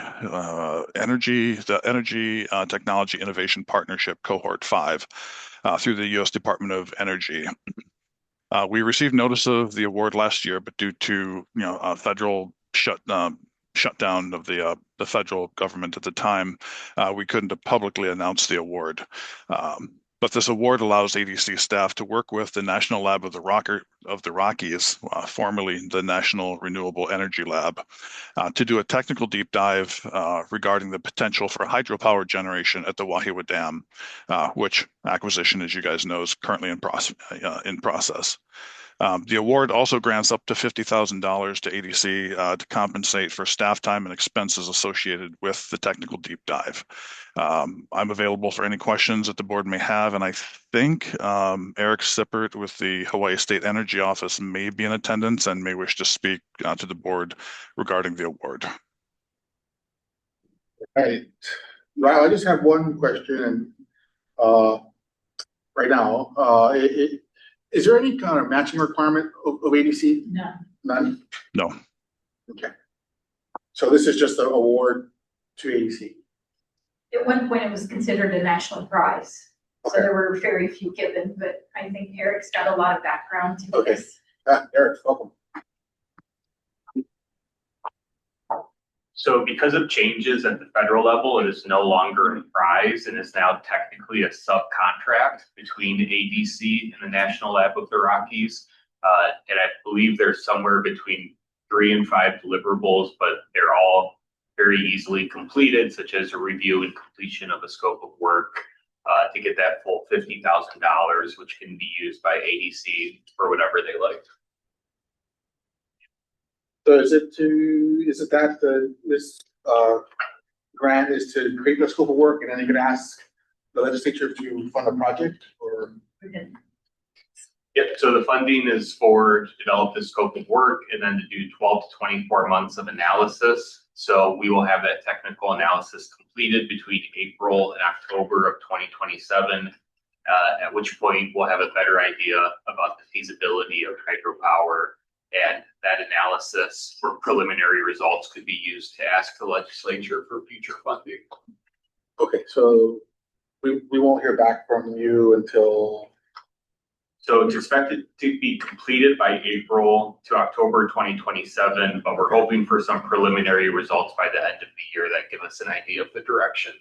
Energy Technology Innovation Partnership Cohort 5 through the U.S. Department of Energy. We received notice of the award last year, but due to federal shutdown of the federal government at the time, we couldn't publicly announce the award. But this award allows ADC staff to work with the National Lab of the Rockies, formerly the National Renewable Energy Lab, to do a technical deep dive regarding the potential for hydropower generation at the Wahiawa Dam, which acquisition, as you guys know, is currently in process. The award also grants up to $50,000 to ADC to compensate for staff time and expenses associated with the technical deep dive. I'm available for any questions that the board may have, and I think Eric Sippert with the Hawaii State Energy Office may be in attendance and may wish to speak to the board regarding the award. Right. Right, I just have one question, and right now, is there any kind of matching requirement of ADC? No. None? No. Okay. So this is just an award to ADC? At one point, it was considered a national prize. So Okay. there were very few given, but I think Eric's got a lot of background to Okay. this. Eric, welcome. So because of changes at the federal level, it is no longer a prize and is now technically a subcontract between ADC and the National Lab of the Rockies. And I believe there's somewhere between 3 and 5 deliverables, but they're all very easily completed, such as a review and completion of a scope of work to get that full $50,000, which can be used by ADC for whatever they like. So is it that this grant is to create the scope of work, and then you can ask the legislature to fund a project, or? Yep, so the funding is for to develop the scope of work and then to do 12 to 24 months of analysis. So we will have that technical analysis completed between April and October of 2027, at which point we'll have a better idea about the feasibility of hydropower, and that analysis for preliminary results could be used to ask the legislature for future funding. Okay, so we won't hear back from you until? So it's expected to be completed by April to October 2027, but we're hoping for some preliminary results by the end of the year that give us an idea of the direction.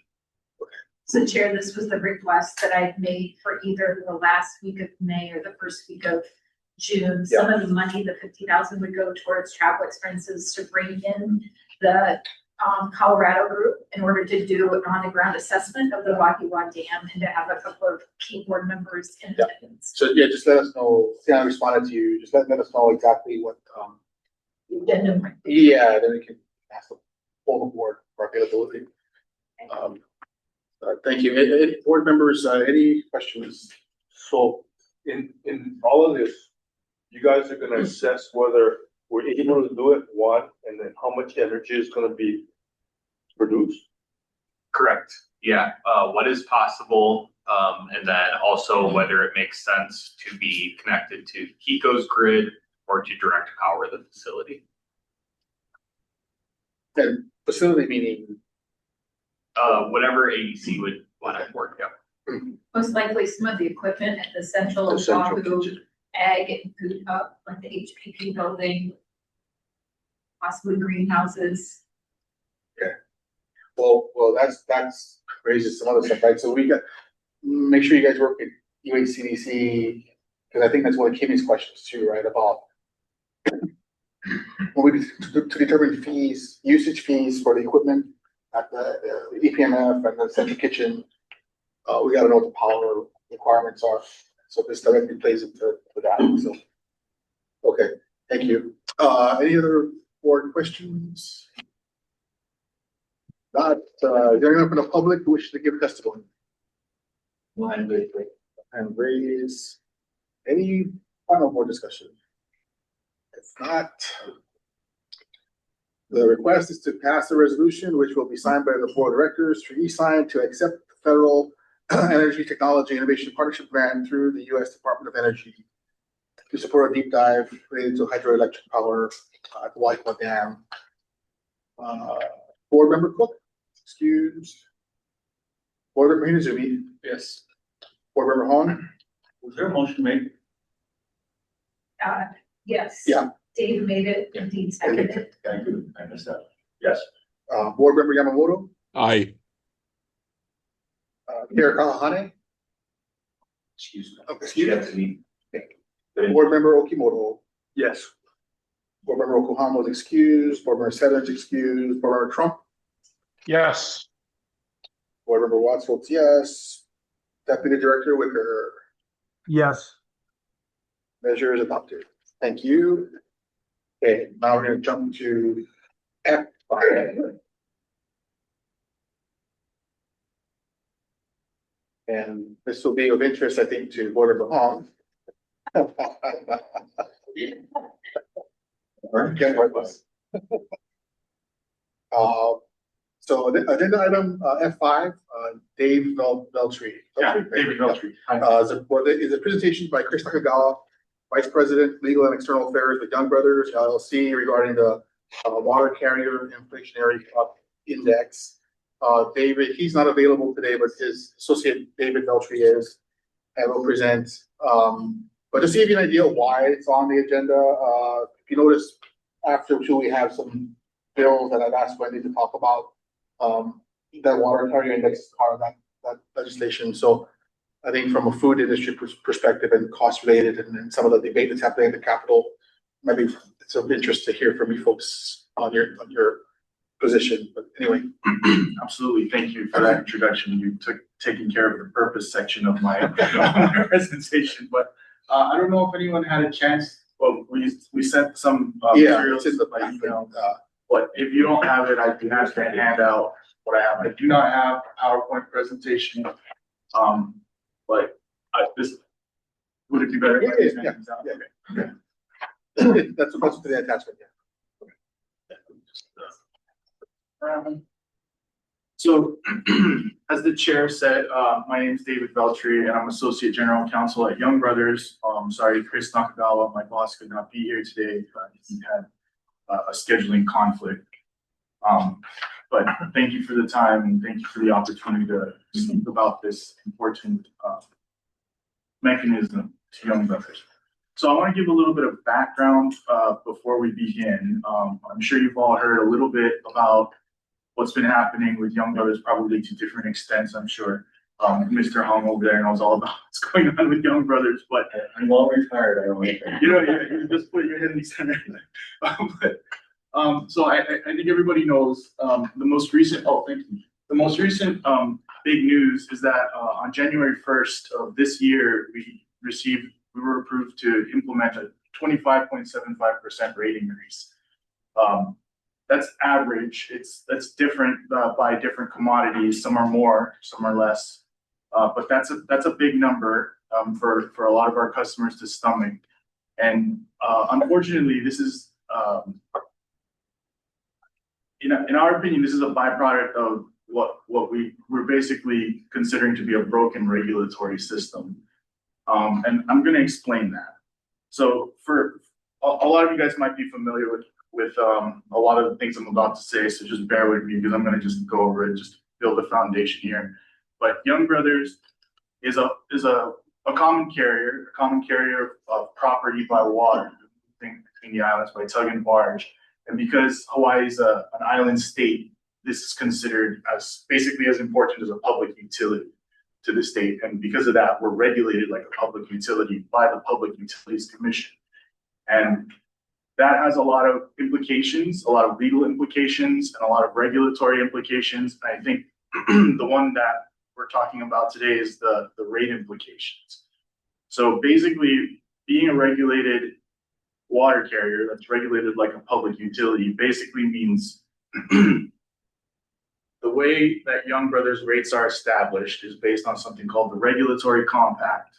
So Chair, this was the request that I've made for either the last week of May or the first week of June. Some of the money, the 50,000, would go towards travel expenses to bring in the Colorado group in order to do an on-the-ground assessment of the Wahiwa Dam and to have a couple of key board members in attendance. So yeah, just let us know. See, I responded to you. Just let us know exactly what. Yeah, then we can ask the full board for availability. Thank you. Any board members, any questions? So in all of this, you guys are gonna assess whether we're able to do it, one, and then how much energy is gonna be produced? Correct. Yeah. What is possible, and then also whether it makes sense to be connected to HECO's grid or to direct power the facility. And facility meaning? Whatever ADC would want to work out. Most likely some of the equipment at the central Oahu Ag and Food Hub, like the HPP building, possibly greenhouses. Okay. Well, that's raises some other stuff, right? So we got, make sure you guys work with UHCDC, because I think that's one of Kimmy's questions too, right? About when we to determine fees, usage fees for the equipment at the EPMF and the central kitchen. We gotta know what the power requirements are. So this directly plays into that. So, okay, thank you. Any other board questions? Not, they're gonna open the public who wish to give testimony. And raise any final board discussion. If not, the request is to pass a resolution which will be signed by the board of directors to e-sign to accept the federal Energy Technology Innovation Partnership Grant through the U.S. Department of Energy to support a deep dive related to hydroelectric power at the Wahiwa Dam. Board member Cook, excused. Board member Hinazumi. Yes. Board member Hong. Was there a motion made? Yes. Yeah. Dave made it, and Dean seconded it. Thank you. I missed that. Yes. Board member Yamamoto. Aye. Mayor Kahane. Excuse me. Excuse me. Board member Okimoto. Yes. Board member Okuhama is excused. Board member Setters excused. Board member Trump. Yes. Board member Watts votes yes. Deputy Director Wicker. Yes. Measure is adopted. Thank you. Okay, now we're gonna jump to F5. And this will be of interest, I think, to Board of Baham. So agenda item F5, Dave Veltri. David Veltri. Is a presentation by Chris Nakagawa, Vice President, Legal and External Affairs with Young Brothers LLC regarding the water carrier inflationary index. David, he's not available today, but his associate David Veltri is, and will present. But just to give you an idea of why it's on the agenda, if you notice, after we have some bills that I've asked Wendy to talk about, that water carrier index is part of that legislation. So I think from a food industry perspective and cost related and some of the debate that's happening in the Capitol, maybe it's of interest to hear from you folks on your position. But anyway. Absolutely. Thank you for that introduction. You took taking care of the purpose section of my presentation. But I don't know if anyone had a chance. Well, we sent some materials by email. But if you don't have it, I'd be happy to hand out what I have. I do not have a PowerPoint presentation. But this would it be better? Yeah. That's the attachment. Yeah. So, as the chair said, my name is David Veltri, and I'm Associate General Counsel at Young Brothers. Sorry, Chris Nakagawa, my boss, could not be here today. He had a scheduling conflict. But thank you for the time and thank you for the opportunity to speak about this important mechanism to Young Brothers. So I want to give a little bit of background before we begin. I'm sure you've all heard a little bit about what's been happening with Young Brothers, probably to different extents, I'm sure. Mr. Hong over there knows all about what's going on with Young Brothers, but I'm well retired, I don't you just put your head in the center. So I think everybody knows the most recent, the most recent big news is that on January 1st of this year, we were approved to implement a 25.75% rate increase. That's average. That's different by different commodities. Some are more, some are less. But that's a big number for a lot of our customers to stomach. And unfortunately, this is in our opinion, this is a byproduct of what we're basically considering to be a broken regulatory system. And I'm going to explain that. So for a lot of you guys might be familiar with a lot of the things I'm about to say, so just bear with me because I'm going to just go over it, just build a foundation here. But Young Brothers is a common carrier of property by water between the islands by tug and barge. And because Hawaii is an island state, this is considered as basically as important as a public utility to the state. And because of that, we're regulated like a public utility by the Public Utilities Commission. And that has a lot of implications, a lot of legal implications, and a lot of regulatory implications. And I think the one that we're talking about today is the rate implications. So basically, being a regulated water carrier that's regulated like a public utility basically means the way that Young Brothers rates are established is based on something called the regulatory compact,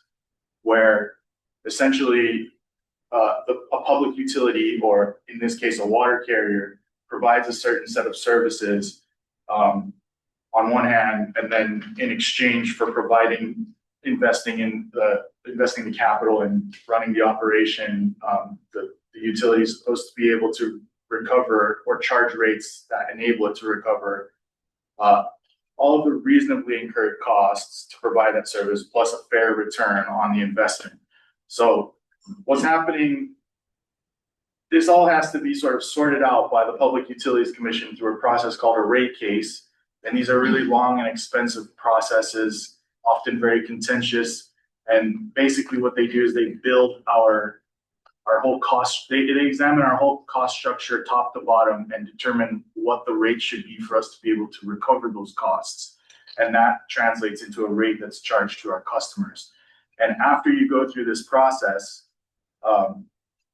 where essentially a public utility, or in this case, a water carrier, provides a certain set of services on one hand, and then in exchange for investing the capital and running the operation, the utility is supposed to be able to recover or charge rates that enable it to recover all of the reasonably incurred costs to provide that service, plus a fair return on the investment. So what's happening, this all has to be sort of sorted out by the Public Utilities Commission through a process called a rate case. And these are really long and expensive processes, often very contentious. And basically what they do is they build our whole cost, they examine our whole cost structure top to bottom and determine what the rate should be for us to be able to recover those costs. And that translates into a rate that's charged to our customers. And after you go through this process,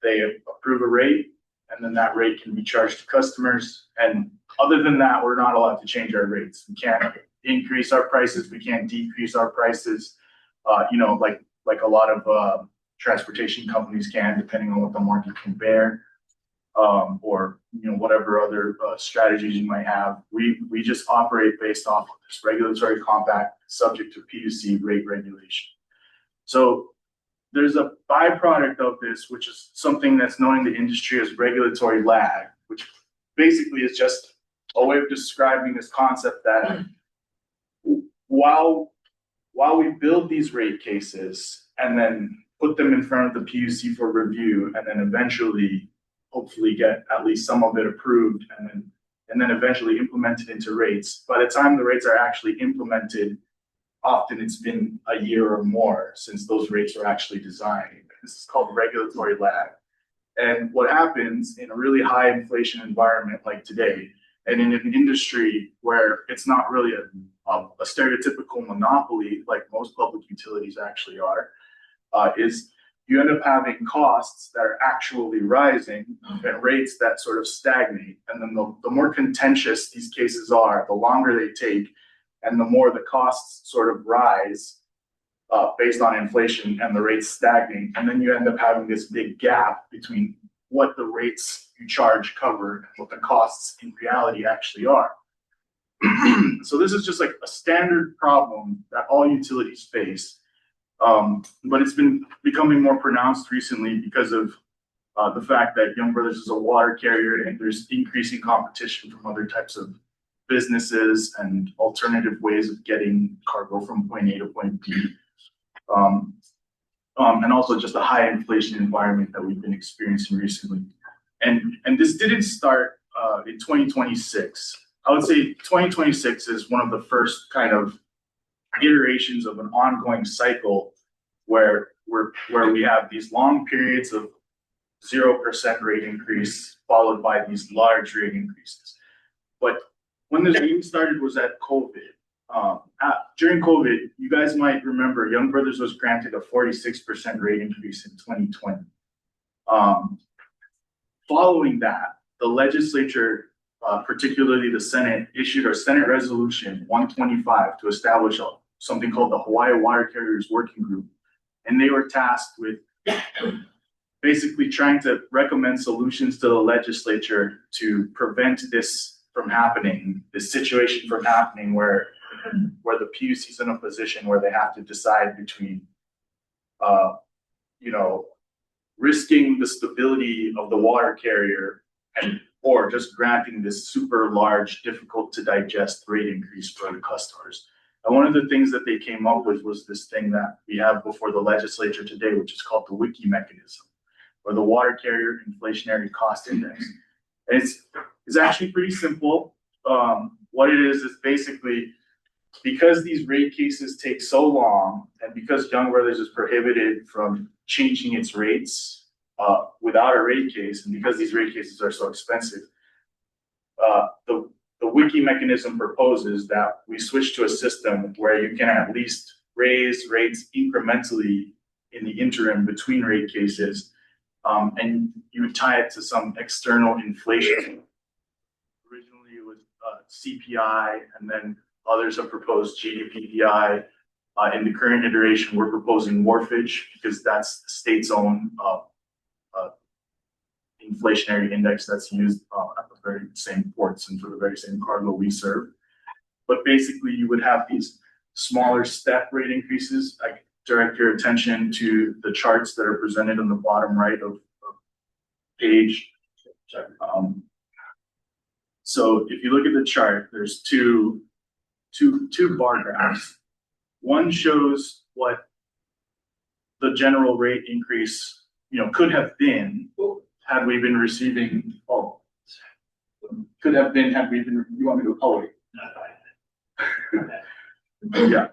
They approve a rate, and then that rate can be charged to customers. And other than that, we're not allowed to change our rates. We can't increase our prices. We can't decrease our prices. Like a lot of transportation companies can, depending on what the market can bear, or whatever other strategies you might have. We just operate based off of this regulatory compact, subject to PUC rate regulation. So there's a byproduct of this, which is something that's known in the industry as regulatory lag, which basically is just a way of describing this concept that while we build these rate cases and then put them in front of the PUC for review, and then eventually, hopefully get at least some of it approved, and then eventually implemented into rates, by the time the rates are actually implemented, often it's been a year or more since those rates were actually designed. This is called regulatory lag. And what happens in a really high inflation environment like today, and in an industry where it's not really a stereotypical monopoly like most public utilities actually are, is you end up having costs that are actually rising and rates that sort of stagnate. And then the more contentious these cases are, the longer they take, and the more the costs sort of rise based on inflation and the rates stagnate. And then you end up having this big gap between what the rates you charge cover and what the costs in reality actually are. So this is just like a standard problem that all utilities face. But it's been becoming more pronounced recently because of the fact that Young Brothers is a water carrier, and there's increasing competition from other types of businesses and alternative ways of getting cargo from point A to point B. And also just a high inflation environment that we've been experiencing recently. And this didn't start in 2026. I would say 2026 is one of the first kind of iterations of an ongoing cycle where we have these long periods of 0% rate increase followed by these large rate increases. But when this even started was at COVID. During COVID, you guys might remember Young Brothers was granted a 46% rate increase in 2020. Following that, the legislature, particularly the Senate, issued a Senate Resolution 125 to establish something called the Hawaii Water Carriers Working Group. And they were tasked with basically trying to recommend solutions to the legislature to prevent this from happening, this situation from happening where the PUC is in a position where they have to decide between, risking the stability of the water carrier or just granting this super large, difficult to digest rate increase for the customers. And one of the things that they came up with was this thing that we have before the legislature today, which is called the WICI mechanism, or the Water Carrier Inflationary Cost Index. And it's actually pretty simple. What it is basically, because these rate cases take so long, and because Young Brothers is prohibited from changing its rates without a rate case, and because these rate cases are so expensive, the WICI mechanism proposes that we switch to a system where you can at least raise rates incrementally in the interim between rate cases, and you would tie it to some external inflation. Originally it was CPI, and then others have proposed GDPI. In the current iteration, we're proposing wharfage because that's the state's own inflationary index that's used at the very same ports and for the very same cargo we serve. But basically, you would have these smaller step rate increases. I direct your attention to the charts that are presented on the bottom right of page. So if you look at the chart, there's two bar graphs. One shows what the general rate increase, could have been had we been receiving. Could have been had we been. You want me to? Oh wait. Yeah.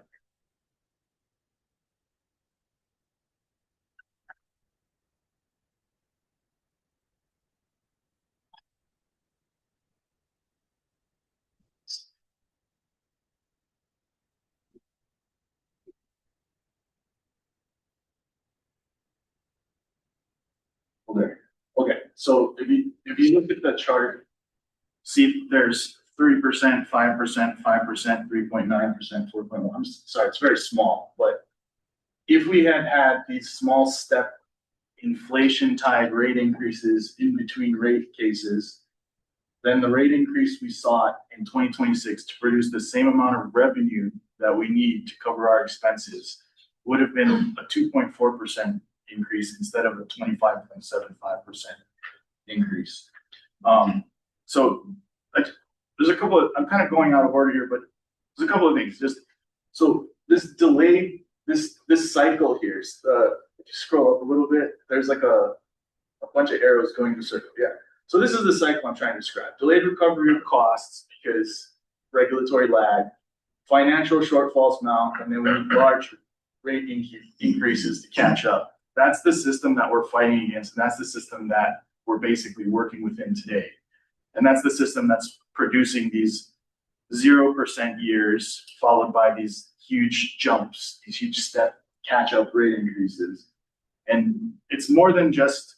so if you look at the chart, see there's 3%, 5%, 5%, 3.9%, 4.1. I'm sorry, it's very small, but if we had had these small step inflation tied rate increases in between rate cases, then the rate increase we sought in 2026 to produce the same amount of revenue that we need to cover our expenses would have been a 2.4% increase instead of a 25.75% increase. So there's a couple of, I'm kind of going out of order here, but there's a couple of things. Just so this delay, this cycle here, if you scroll up a little bit, there's like a bunch of arrows going in a circle. Yeah. So this is the cycle I'm trying to describe. Delayed recovery of costs because regulatory lag, financial shortfalls mount, and then we need large rate increases to catch up. That's the system that we're fighting against, and that's the system that we're basically working within today. And that's the system that's producing these 0% years followed by these huge jumps, these huge step catch-up rate increases. And it's more than just,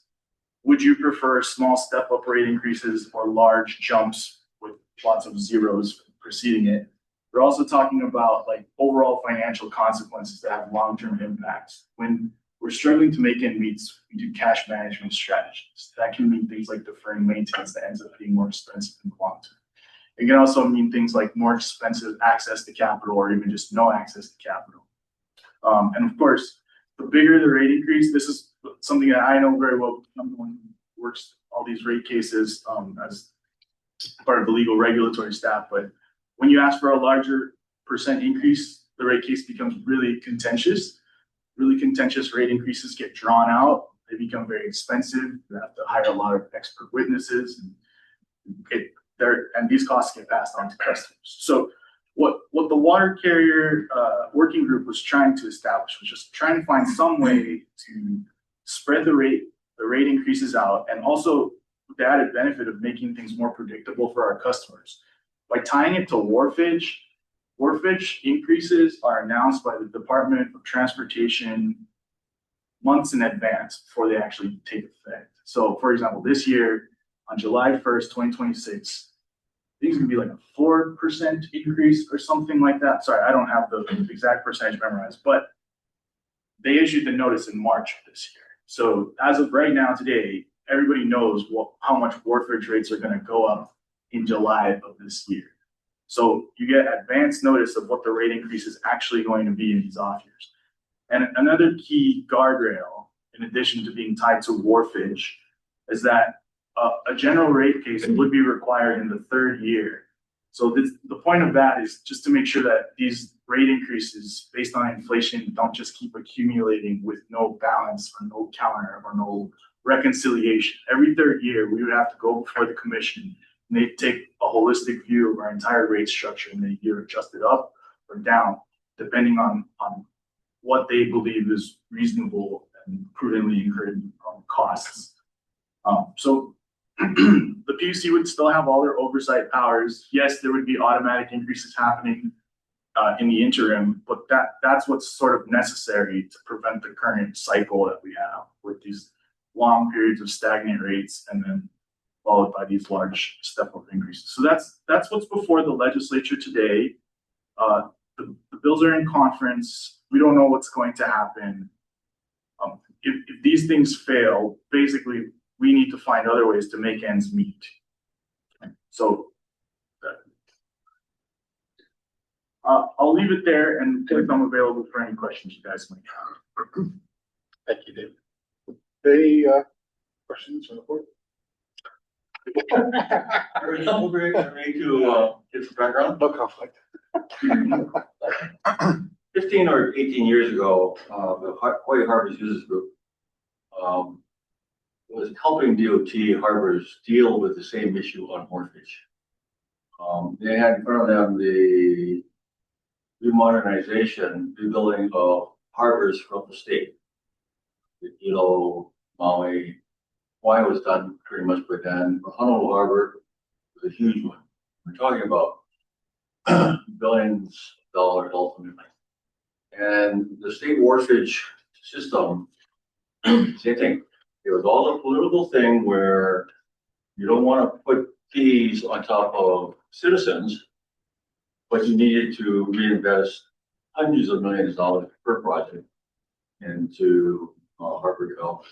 would you prefer small step-up rate increases or large jumps with lots of zeros preceding it? We're also talking about like overall financial consequences that have long-term impacts. When we're struggling to make ends meet, we do cash management strategies. That can mean things like deferring maintenance that ends up being more expensive in the long term. It can also mean things like more expensive access to capital or even just no access to capital. And of course, the bigger the rate increase, this is something that I know very well. I'm the one who works all these rate cases as part of the legal regulatory staff. But when you ask for a larger percent increase, the rate case becomes really contentious. Really contentious rate increases get drawn out. They become very expensive. You have to hire a lot of expert witnesses, and these costs get passed on to customers. So what the water carrier working group was trying to establish was just trying to find some way to spread the rate increases out, and also with the added benefit of making things more predictable for our customers. By tying it to wharfage increases are announced by the Department of Transportation months in advance before they actually take effect. So for example, this year on July 1st, 2026, I think it's gonna be like a 4% increase or something like that. Sorry, I don't have the exact percentage memorized, but they issued the notice in March of this year. So as of right now today, everybody knows how much wharfage rates are gonna go up in July of this year. So you get advance notice of what the rate increase is actually going to be in these off years. And another key guardrail, in addition to being tied to wharfage, is that a general rate case would be required in the third year. So the point of that is just to make sure that these rate increases based on inflation don't just keep accumulating with no balance or no counter or no reconciliation. Every third year, we would have to go before the commission, and they take a holistic view of our entire rate structure, and they either adjust it up or down, depending on what they believe is reasonable and prudently incurred costs. So the PUC would still have all their oversight powers. Yes, there would be automatic increases happening in the interim, but that's what's sort of necessary to prevent the current cycle that we have with these long periods of stagnant rates and then followed by these large step-up increases. So that's what's before the legislature today. The bills are in conference. We don't know what's going to happen. If these things fail, basically, we need to find other ways to make ends meet. So I'll leave it there and I'm available for any questions you guys might have. Thank you, David. Any questions from the board? Ready to get some background? No conflict. 15 or 18 years ago, the Hawaii Harbors Users Group was helping DOT harbors deal with the same issue on wharfage. They had in front of them the rebuilding of harbors throughout the state. Maui, Hawaii was done pretty much by then. Honolulu Harbor was a huge one. We're talking about billions of dollars ultimately. And the state wharfage system, same thing. it was all a political thing where you don't want to put fees on top of citizens, but you needed to reinvest hundreds of millions of dollars per project into Harborville.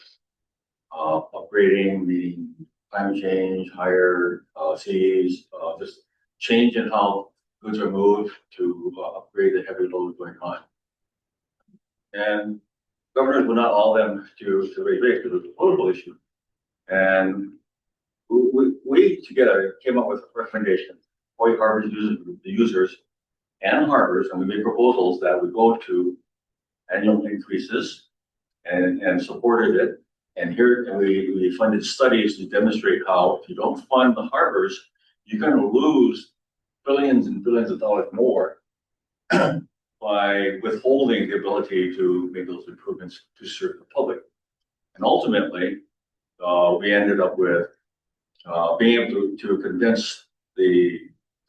Upgrading, meeting climate change, higher seas, just change in how goods are moved to upgrade the heavy load going on. And governors would not allow them to raise rates because it was a political issue. And we together came up with a recommendation for harbors the users and harbors, and we made proposals that would go to annual increases and supported it. And here we funded studies to demonstrate how if you don't fund the harbors, you're going to lose billions and billions of dollars more by withholding the ability to make those improvements to serve the public. And ultimately, we ended up with being able to convince the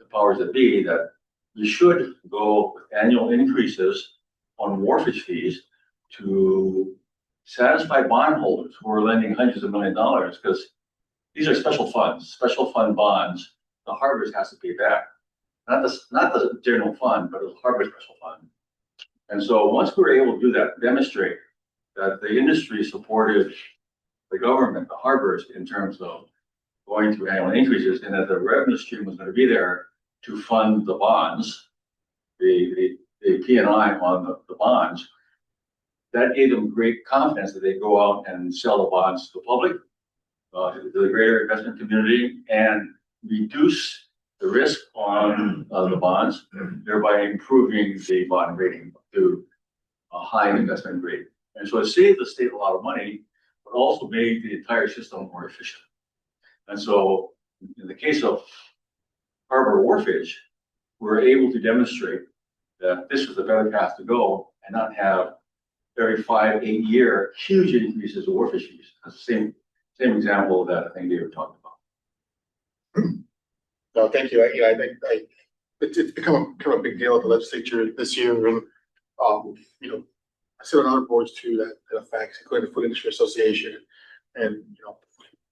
powers that be that we should go with annual increases on wharfage fees to satisfy bondholders who are lending hundreds of millions of dollars, because these are special funds, special fund bonds. The harbors has to pay back, not the general fund, but the harbor special fund. And so once we were able to do that, demonstrate that the industry supported the government, the harbors, in terms of going through annual increases, and that the revenue stream was going to be there to fund the bonds, the P&I on the bonds. That gave them great confidence that they go out and sell the bonds to the public, to the greater investment community, and reduce the risk on the bonds, thereby improving the bond rating to a high investment grade. And so it saved the state a lot of money, but also made the entire system more efficient. And so in the case of harbor wharfage, we're able to demonstrate that this was the better path to go and not have every 5-8 year huge increases of wharfage fees. That's the same example that I think David talked about. No, thank you. I think it's become a big deal at the legislature this year, and I sit on other boards too that affects, including the Food Industry Association, and a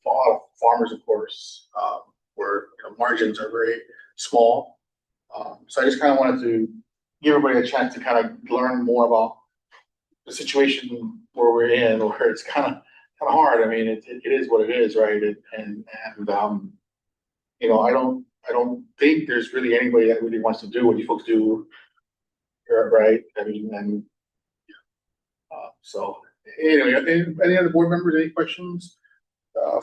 lot of farmers, of course, where margins are very small. So I just kind of wanted to give everybody a chance to kind of learn more about the situation where we're in, where it's kind of hard. I mean, it is what it is, right? I don't think there's really anybody that really wants to do what you folks do, right? I mean, so anyway, any other board members, any questions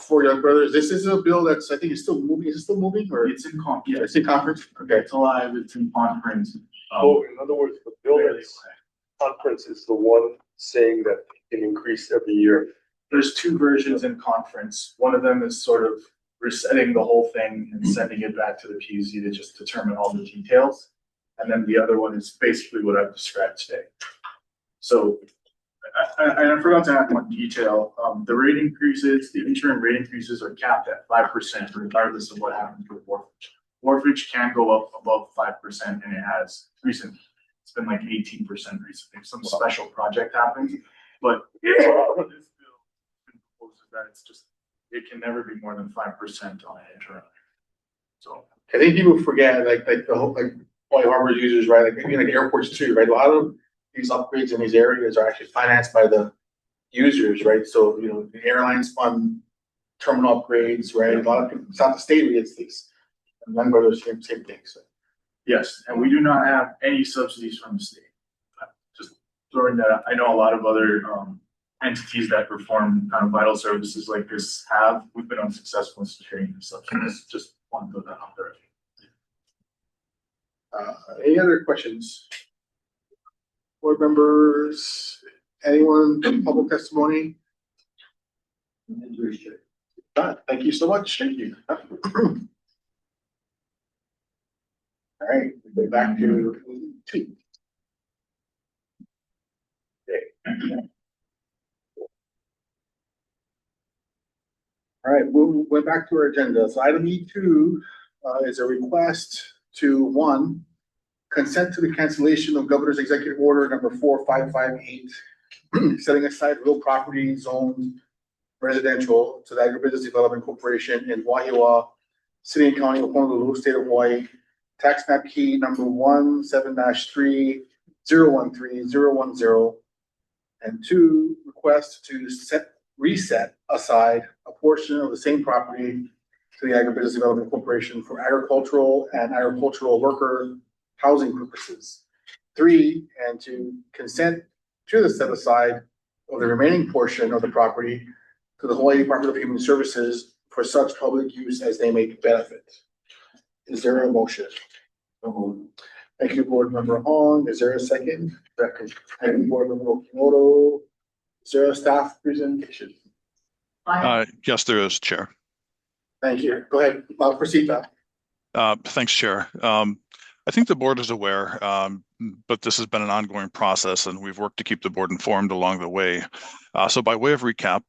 for Young Brothers? This is a bill that's, I think, is still moving. Is it still moving, or It's in conference. it's in conference? Okay. It's alive, it's in conference. In other words, the bill that's conference is the one saying that it can increase every year. There's two versions in conference. One of them is sort of resetting the whole thing and sending it back to the PUC to just determine all the details. And then the other one is basically what I've described today. So I forgot to add more detail. The rate increases, the interim rate increases are capped at 5%, regardless of what happens with wharfage. Wharfage can go up above 5%, and it has recently. It's been like 18% recently. Some special project happens, but this bill proposes that it can never be more than 5% on an interim. So I think people forget, like the whole, like White Harbor users, right? Like maybe like airports too, right? A lot of these upgrades in these areas are actually financed by the users, right? So the airlines fund terminal upgrades, right? A lot of people, it's not the state who gets these. And Young Brothers, same thing. So yes, and we do not have any subsidies from the state. Just throwing that out. I know a lot of other entities that perform kind of vital services like this have. We've been unsuccessful in securing the subsidies. Just want to put that out there. any other questions? Board members, anyone, public testimony? Thank you so much. Thank you. All right, we go back to 2. Okay. All right, we went back to our agenda. So item E2 is a request to 1, consent to the cancellation of Governor's Executive Order number 4558, setting aside real property zones residential to the Agribusiness Development Corporation in Wahiawa, City and County of Honolulu, State of Hawaii, tax map key number 17-3-013-010. And 2, request to reset aside a portion of the same property to the Agribusiness Development Corporation for agricultural and agricultural worker housing purposes. 3, and to consent to the set aside of the remaining portion of the property to the Hawaii Department of Human Services for such public use as they may benefit. Is there a motion? Thank you, Board Member Hong. Is there a second? Second. Thank you, Board Member Okimoto. Is there a staff presentation? Yes, there is, Chair. Thank you. Go ahead. Proceed now. Thanks, Chair. I think the board is aware, but this has been an ongoing process and we've worked to keep the board informed along the way. So by way of recap,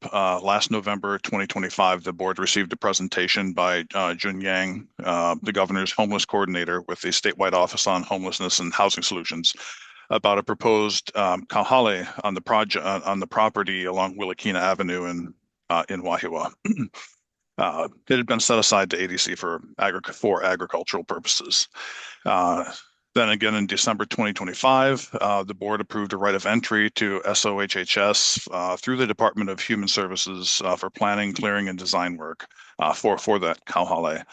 last November 2025, the board received a presentation by Jun Yang, the governor's homeless coordinator with the statewide office on homelessness and housing solutions, about a proposed kauhale on the project on the property along Willikina Avenue in Wahiawa. It had been set aside to ADC for agricultural purposes. Then again, in December 2025, the board approved a right of entry to SOHHS through the Department of Human Services for planning, clearing, and design work for that kauhale.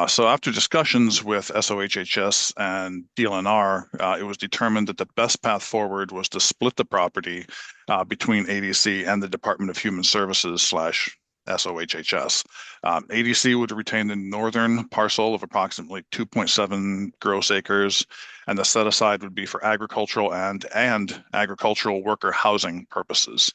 So after discussions with SOHHS and DLNR, it was determined that the best path forward was to split the property between ADC and the Department of Human Services / SOHHS. ADC would retain the northern parcel of approximately 2.7 gross acres, and the set aside would be for agricultural and agricultural worker housing purposes.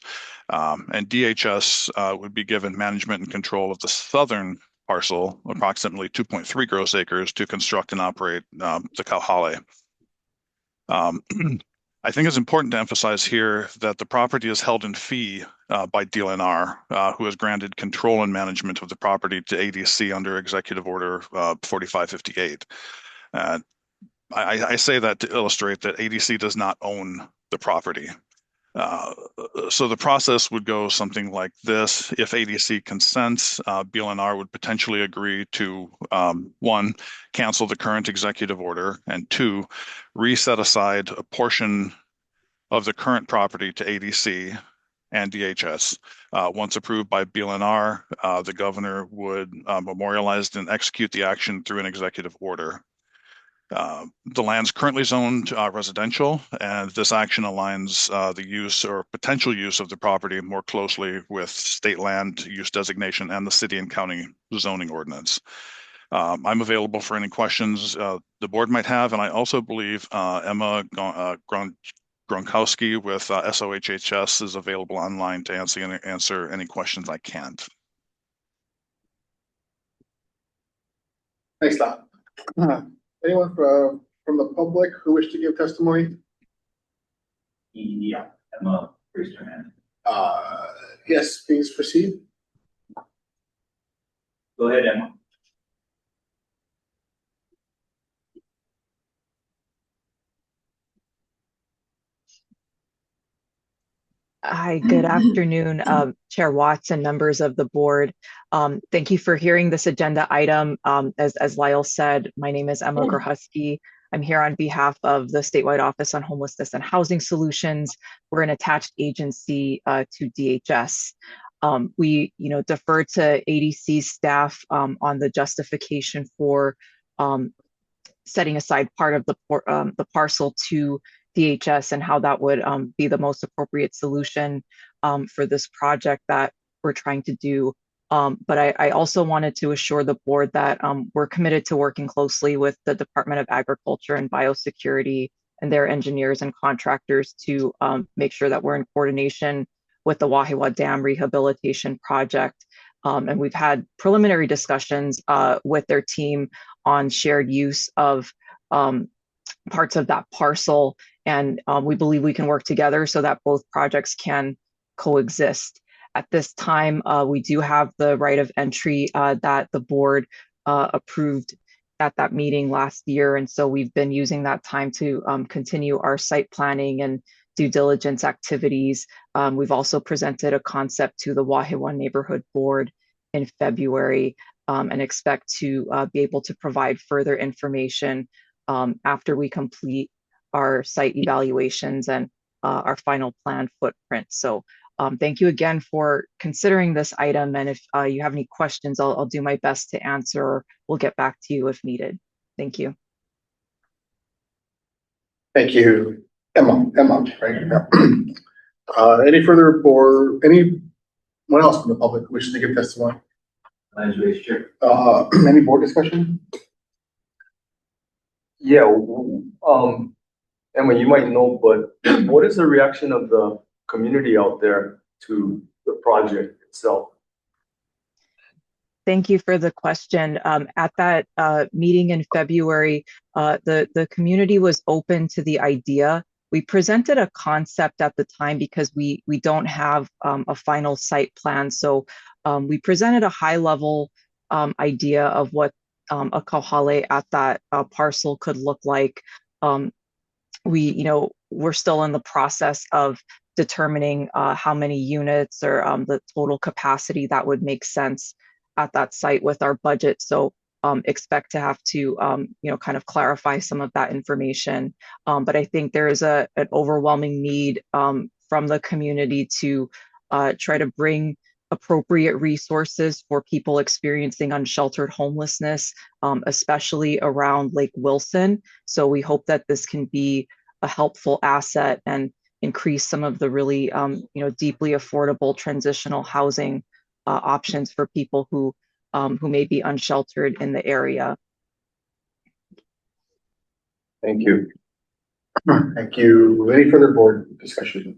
And DHS would be given management and control of the southern parcel, approximately 2.3 gross acres, to construct and operate the kauhale. I think it's important to emphasize here that the property is held in fee by DLNR, who has granted control and management of the property to ADC under Executive Order 4558. I say that to illustrate that ADC does not own the property. So the process would go something like this. If ADC consents, BLNR would potentially agree to 1, cancel the current executive order, and 2, reset aside a portion of the current property to ADC and DHS. Once approved by BLNR, the governor would memorialize and execute the action through an executive order. The land's currently zoned residential, and this action aligns the use or potential use of the property more closely with state land use designation and the city and county zoning ordinance. I'm available for any questions the board might have, and I also believe Emma Gronkowski with SOHHS is available online to answer any questions I can't. Thanks, Tom. Anyone from the public who wish to give testimony? Yeah, Emma, raise your hand. Yes, please proceed. Go ahead, Emma. Hi, good afternoon, Chair Watts and members of the board. Thank you for hearing this agenda item. As Lyle said, my name is Emma Gronkowski. I'm here on behalf of the Statewide Office on Homelessness and Housing Solutions. We're an attached agency to DHS. We, defer to ADC staff on the justification for setting aside part of the parcel to DHS and how that would be the most appropriate solution for this project that we're trying to do. But I also wanted to assure the board that we're committed to working closely with the Department of Agriculture and Biosecurity and their engineers and contractors to make sure that we're in coordination with the Wahiawa Dam Rehabilitation Project. And we've had preliminary discussions with their team on shared use of parts of that parcel. And we believe we can work together so that both projects can coexist. At this time, we do have the right of entry that the board approved at that meeting last year. And so we've been using that time to continue our site planning and due diligence activities. We've also presented a concept to the Wahiwa Neighborhood Board in February, and expect to be able to provide further information after we complete our site evaluations and our final plan footprint. So thank you again for considering this item. And if you have any questions, I'll do my best to answer, or we'll get back to you if needed. Thank you. Thank you, Emma, right? Any further or anyone else from the public wishing to give testimony? Any board discussion? Yeah, Emma, you might know, but what is the reaction of the community out there to the project itself? Thank you for the question. At that meeting in February, the community was open to the idea. We presented a concept at the time because we don't have a final site plan. So we presented a high level idea of what a kauhale at that parcel could look like. We're still in the process of determining how many units or the total capacity that would make sense at that site with our budget. So expect to have to kind of clarify some of that information. But I think there is an overwhelming need from the community to try to bring appropriate resources for people experiencing unsheltered homelessness, especially around Lake Wilson. So we hope that this can be a helpful asset and increase some of the really deeply affordable transitional housing options for people who may be unsheltered in the area. Thank you. Thank you. Any further board discussion?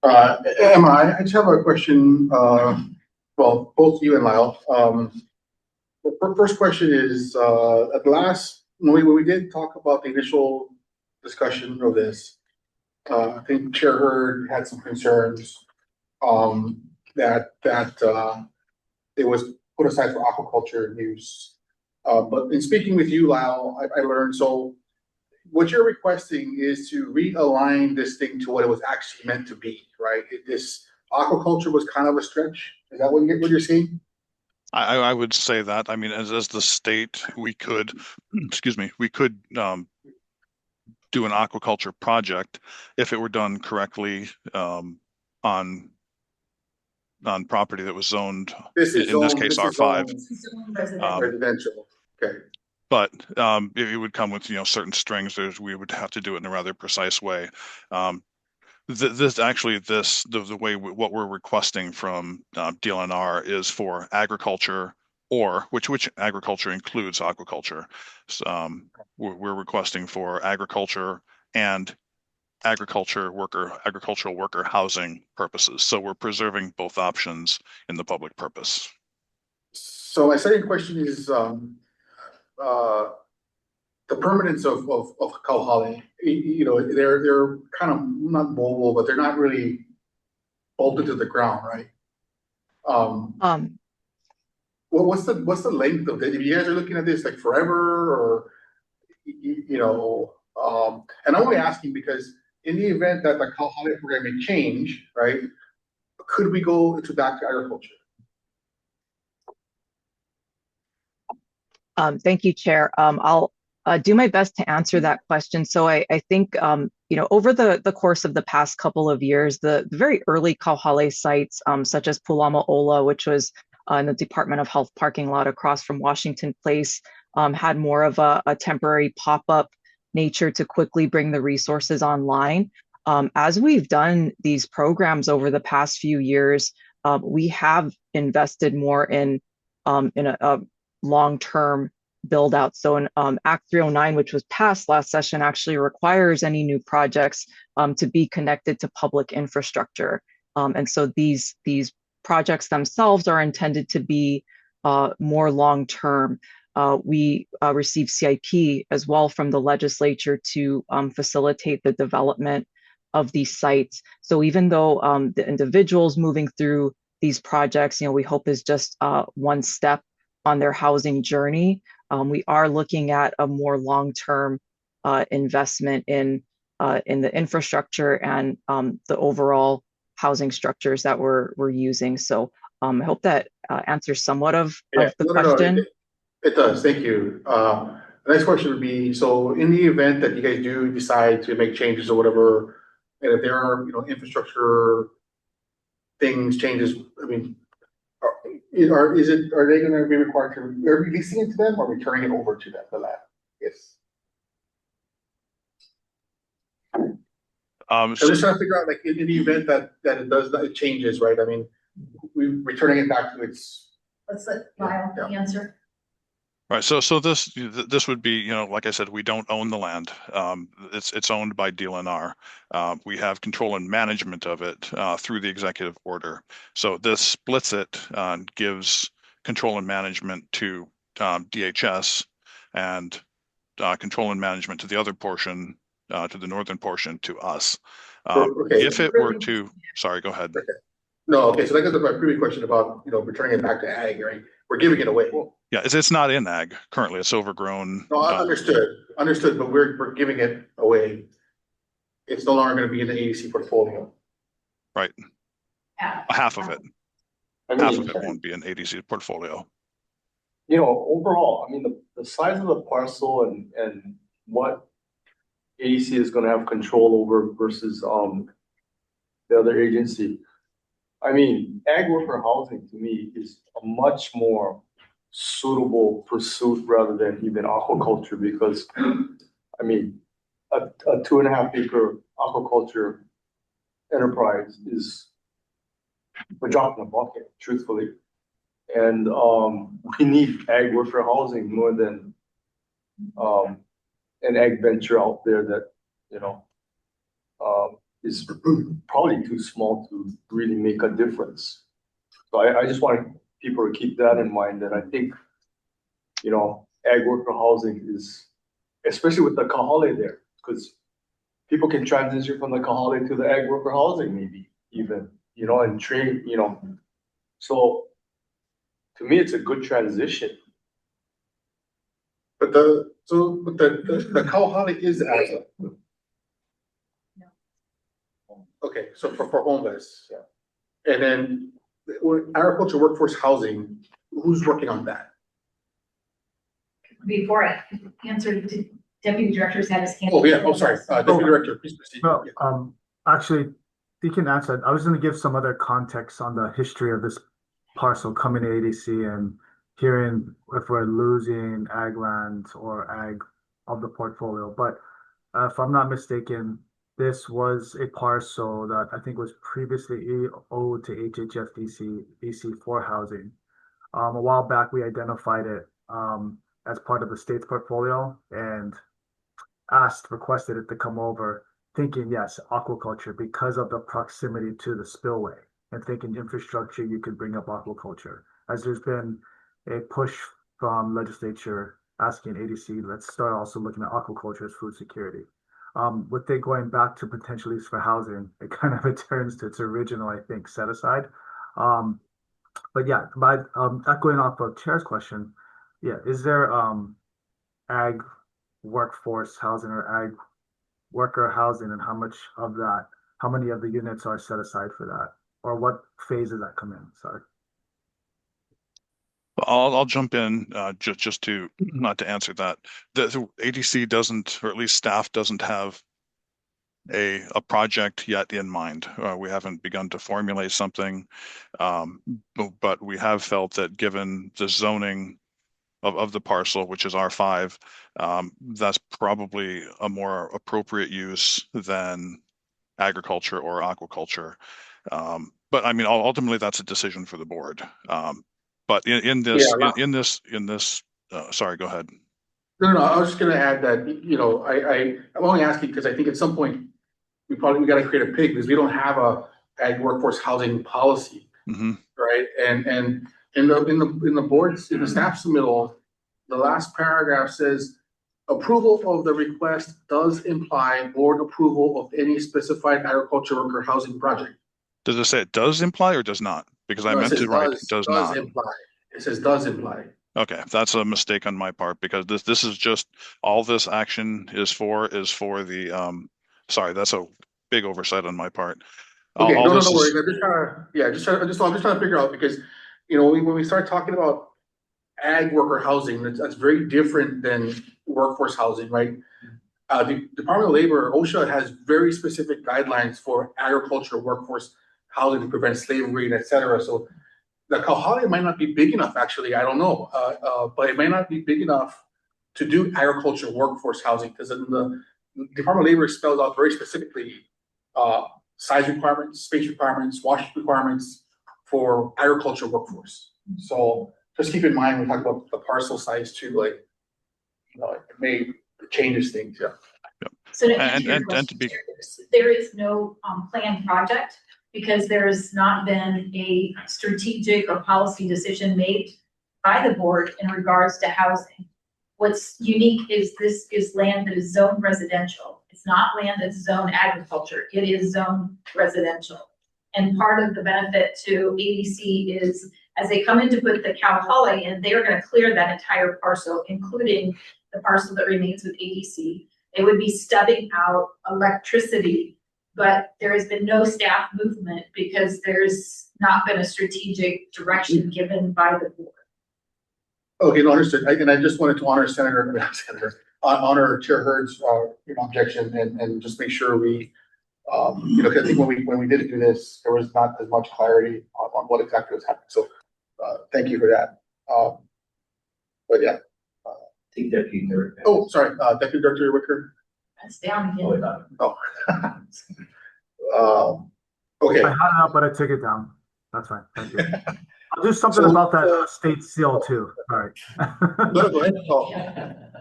Emma, I just have a question. Well, both you and Lyle. The first question is, at the last, when we did talk about the initial discussion of this, I think Chair Hurd had some concerns that it was put aside for aquaculture use. But in speaking with you, Lyle, I learned, so what you're requesting is to realign this thing to what it was actually meant to be, right? This aquaculture was kind of a stretch. Is that what you're saying? I would say that. I mean, as the state, we could, excuse me, we could do an aquaculture project if it were done correctly on property that was zoned, in this case, R5. Residential. Okay. But it would come with certain strings. We would have to do it in a rather precise way. The way what we're requesting from DLNR is for agriculture, or which agriculture includes aquaculture. So, we're requesting for agriculture and agricultural worker housing purposes. So we're preserving both options in the public purpose. So my second question is the permanence of kauhale. They're kind of not mobile, but they're not really bolted to the ground, right? What's the length of it? If you guys are looking at this like forever, or and I'm only asking because in the event that the kauhale program may change, right? Could we go back to agriculture? Thank you, Chair. I'll do my best to answer that question. So I think, over the course of the past couple of years, the very early kauhale sites, such as Pulama Ola, which was in the Department of Health parking lot across from Washington Place, had more of a temporary pop-up nature to quickly bring the resources online. As we've done these programs over the past few years, we have invested more in a long-term build out. So in Act 309, which was passed last session, actually requires any new projects to be connected to public infrastructure. And so these projects themselves are intended to be more long-term. We received CIP as well from the legislature to facilitate the development of these sites. So even though the individuals moving through these projects, we hope is just one step on their housing journey, we are looking at a more long-term investment in in the infrastructure and the overall housing structures that we're using. So I hope that answers somewhat of the question. It does. Thank you. The next question would be, so in the event that you guys do decide to make changes or whatever, and if there are, infrastructure changes, I mean, are they gonna be required to, are we leasing it to them or returning it over to them, the land? Yes. So I'm just trying to figure out, like, in the event that it changes, right? I mean, we're returning it back to its. Let's let Lyle answer. Right. So this would be, like I said, we don't own the land. It's owned by DLNR. We have control and management of it through the executive order. So this splits it, gives control and management to DHS and control and management to the other portion, to the northern portion, to us. If it were to, sorry, go ahead. No, okay. So that goes to my previous question about, returning it back to ag, right? We're giving it away. Yeah, it's not in ag currently. It's overgrown. No, understood. But we're giving it away. It's no longer going to be in the ADC portfolio. Right. Half of it. Half of it won't be in ADC portfolio. Overall, I mean, the size of the parcel and what ADC is going to have control over versus the other agency. I mean, ag worker housing to me is a much more suitable pursuit rather than even aquaculture, because I mean, a 2.5 acre aquaculture enterprise is a drop in the bucket, truthfully. And we need ag worker housing more than an ag venture out there that, is probably too small to really make a difference. So I just want people to keep that in mind, that I think, ag worker housing is, especially with the Kahale there, because people can transition from the Kahale to the ag worker housing maybe even, and train, so to me, it's a good transition. But the Kahale is ag. Okay, so for homeless. Yeah. And then agriculture workforce housing, who's working on that? Before I answer, Deputy Director's had his hand. Oh, yeah. Oh, sorry. Deputy Director, please proceed. Well, actually, you can answer. I was going to give some other context on the history of this parcel coming to ADC and hearing if we're losing ag land or ag of the portfolio. But if I'm not mistaken, this was a parcel that I think was previously owed to HHFDC for housing. A while back, we identified it as part of the state's portfolio and requested it to come over, thinking, yes, aquaculture because of the proximity to the spillway, and thinking infrastructure, you could bring up aquaculture. As there's been a push from legislature asking ADC, let's start also looking at aquaculture as food security. With it going back to potential use for housing, it kind of returns to its original, I think, set aside. But yeah, by echoing off of Chair's question, yeah, is there ag workforce housing or ag worker housing, and how many of the units are set aside for that, or what phase does that come in? Sorry. I'll jump in just to not to answer that. The ADC doesn't, or at least staff doesn't have a project yet in mind. We haven't begun to formulate something, but we have felt that given the zoning of the parcel, which is R5, that's probably a more appropriate use than agriculture or aquaculture. But I mean, ultimately, that's a decision for the board. But in this, sorry, go ahead. No, I was just going to add that, I'm only asking because I think at some point we got to create a pig, because we don't have a ag workforce housing policy, right? And in the staff submittal, the last paragraph says approval of the request does imply board approval of any specified agriculture worker housing project. Does it say it does imply or does not? Because I meant to write does not. Imply. It says does imply. Okay, that's a mistake on my part, because this is just all this action is for the Sorry, that's a big oversight on my part. Okay, All no, this no is- worries. I'm just trying to, yeah, I'm just trying to figure out because, when we start talking about ag worker housing, that's very different than workforce housing, right? The Department of Labor, OSHA, has very specific guidelines for agriculture workforce housing to prevent slavery and et cetera. So the Kahale might not be big enough, actually, I don't know, but it might not be big enough to do agriculture workforce housing, because the Department of Labor spells out very specifically size requirements, space requirements, wash requirements for agriculture workforce. So just keep in mind when we talk about the parcel size too, like, it may changes things, yeah. So to And- answer your and question, to be- there is no planned project because there's not been a strategic or policy decision made by the board in regards to housing. What's unique is this is land that is zoned residential. It's not land that's zoned agriculture. It is zoned residential. And part of the benefit to ADC is as they come in to put the cow holly in, they are going to clear that entire parcel, including the parcel that remains with ADC. They would be stubbing out electricity, but there has been no staff movement because there's not been a strategic direction given by the board. Okay, no, understood. And I just wanted to honor honor Chair Hurd's, objection and just make sure we, 'cause I think when we did do this, there was not as much clarity on what exactly was happening. So, thank you for that. But yeah. Take Deputy Director. Oh, sorry, Deputy Director Wicker. That's down again. Okay. I had it up, but I took it down. That's fine. Thank you. I'll do something So, about that state seal too. All right. No, go ahead.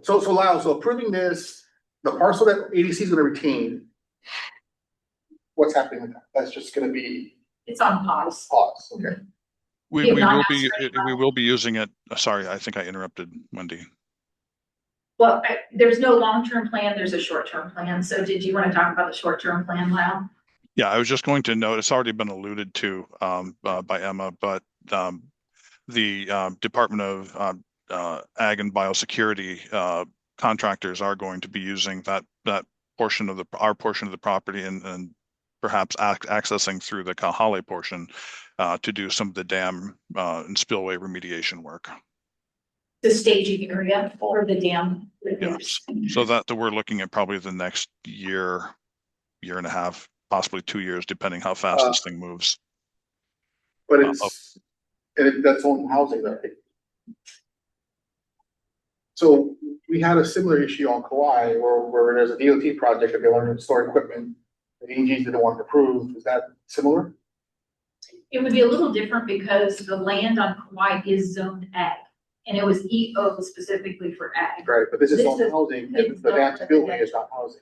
So Lyle, so approving this, the parcel that ADC is gonna retain, what's happening with that? That's just gonna be It's on pause. pause, okay? We have we not will asked be for any we will be using it. Sorry, I think I interrupted Wendy. Well, there's no long-term plan, there's a short-term plan. So did you want to talk about the short-term plan, Lyle? Yeah, I was just going to note, it's already been alluded to by Emma, but the Department of Ag and Biosecurity contractors are going to be using that portion of our portion of the property and perhaps accessing through the Kahale portion to do some of the dam and spillway remediation work. The staging area for the dam. Yes, so that we're looking at probably the next year and a half, possibly 2 years, depending how fast this thing moves. But that's on housing there. So we had a similar issue on Kauai where there's a DOT project that they wanted to store equipment. The EGs didn't want to approve. Is that similar? It would be a little different because the land on Kauai is zoned ag. And it was EO specifically for ag. Right, but this is on is- housing it's and the dam not spillway is not housing.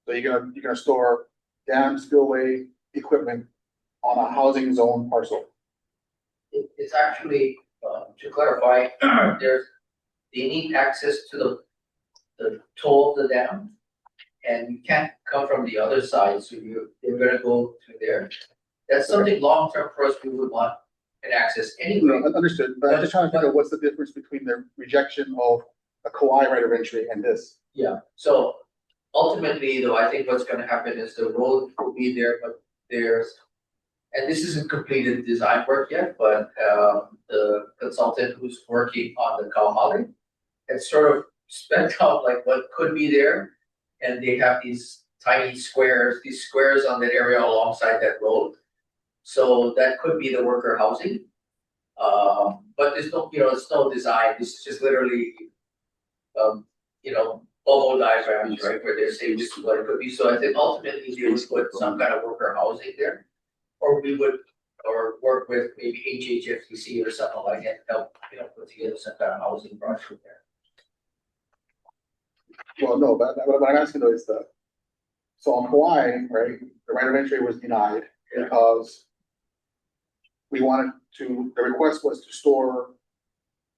So you're gonna store dam spillway equipment on a housing zone parcel. It's actually, to clarify, they need access to the toe of the dam. And you can't come from the other side, so they're gonna go through there. That's something long-term for us, we would want an access anyway. Understood, but I'm just trying to figure out what's the difference between the rejection of a Kauai right of entry and this. Yeah, so ultimately, though, I think what's gonna happen is the road will be there, but and this isn't completed design work yet, but the consultant who's working on the Kauai has sort of spent out like what could be there. And they have these tiny squares, on that area alongside that road. So that could be the worker housing. But there's no, it's no design, this is just literally, bubble diagrams, right, where they're saying this is what it could be. So I think ultimately they would put some kind of worker housing there. Or we would, work with maybe HHFTC or something like that, help, put together some kind of housing project there. Well, no, but what I'm asking though is so on Kauai, right, the right of entry was denied because the request was to store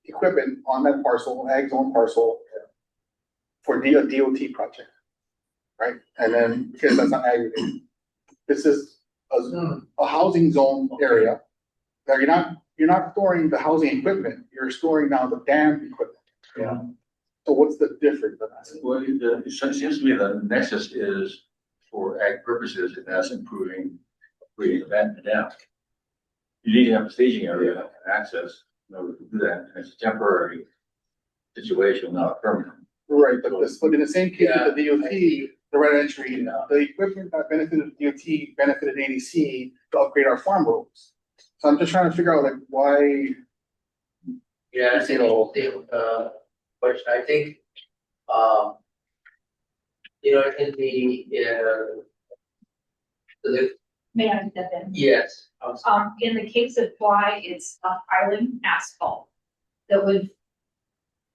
equipment on that parcel, ag zone parcel for a DOT project, right? And then because that's not aggregated, this is a housing zone area. Now you're not storing the housing equipment, you're storing now the dam equipment. Yeah. So what's the difference? Well, it seems to me the nexus is for ag purposes, and that's improving, creating a dam. You need to have a staging area and access in order to do that, and it's a temporary situation, not a permanent. Right, but in the same case with the DOT, the right entry, the equipment that benefited DOT benefited ADC to upgrade our farm roads. So I'm just trying to figure out like why. Yeah, I think, question, I think, you know, in the, May I step in? yes. In the case of why it's a piling asphalt that would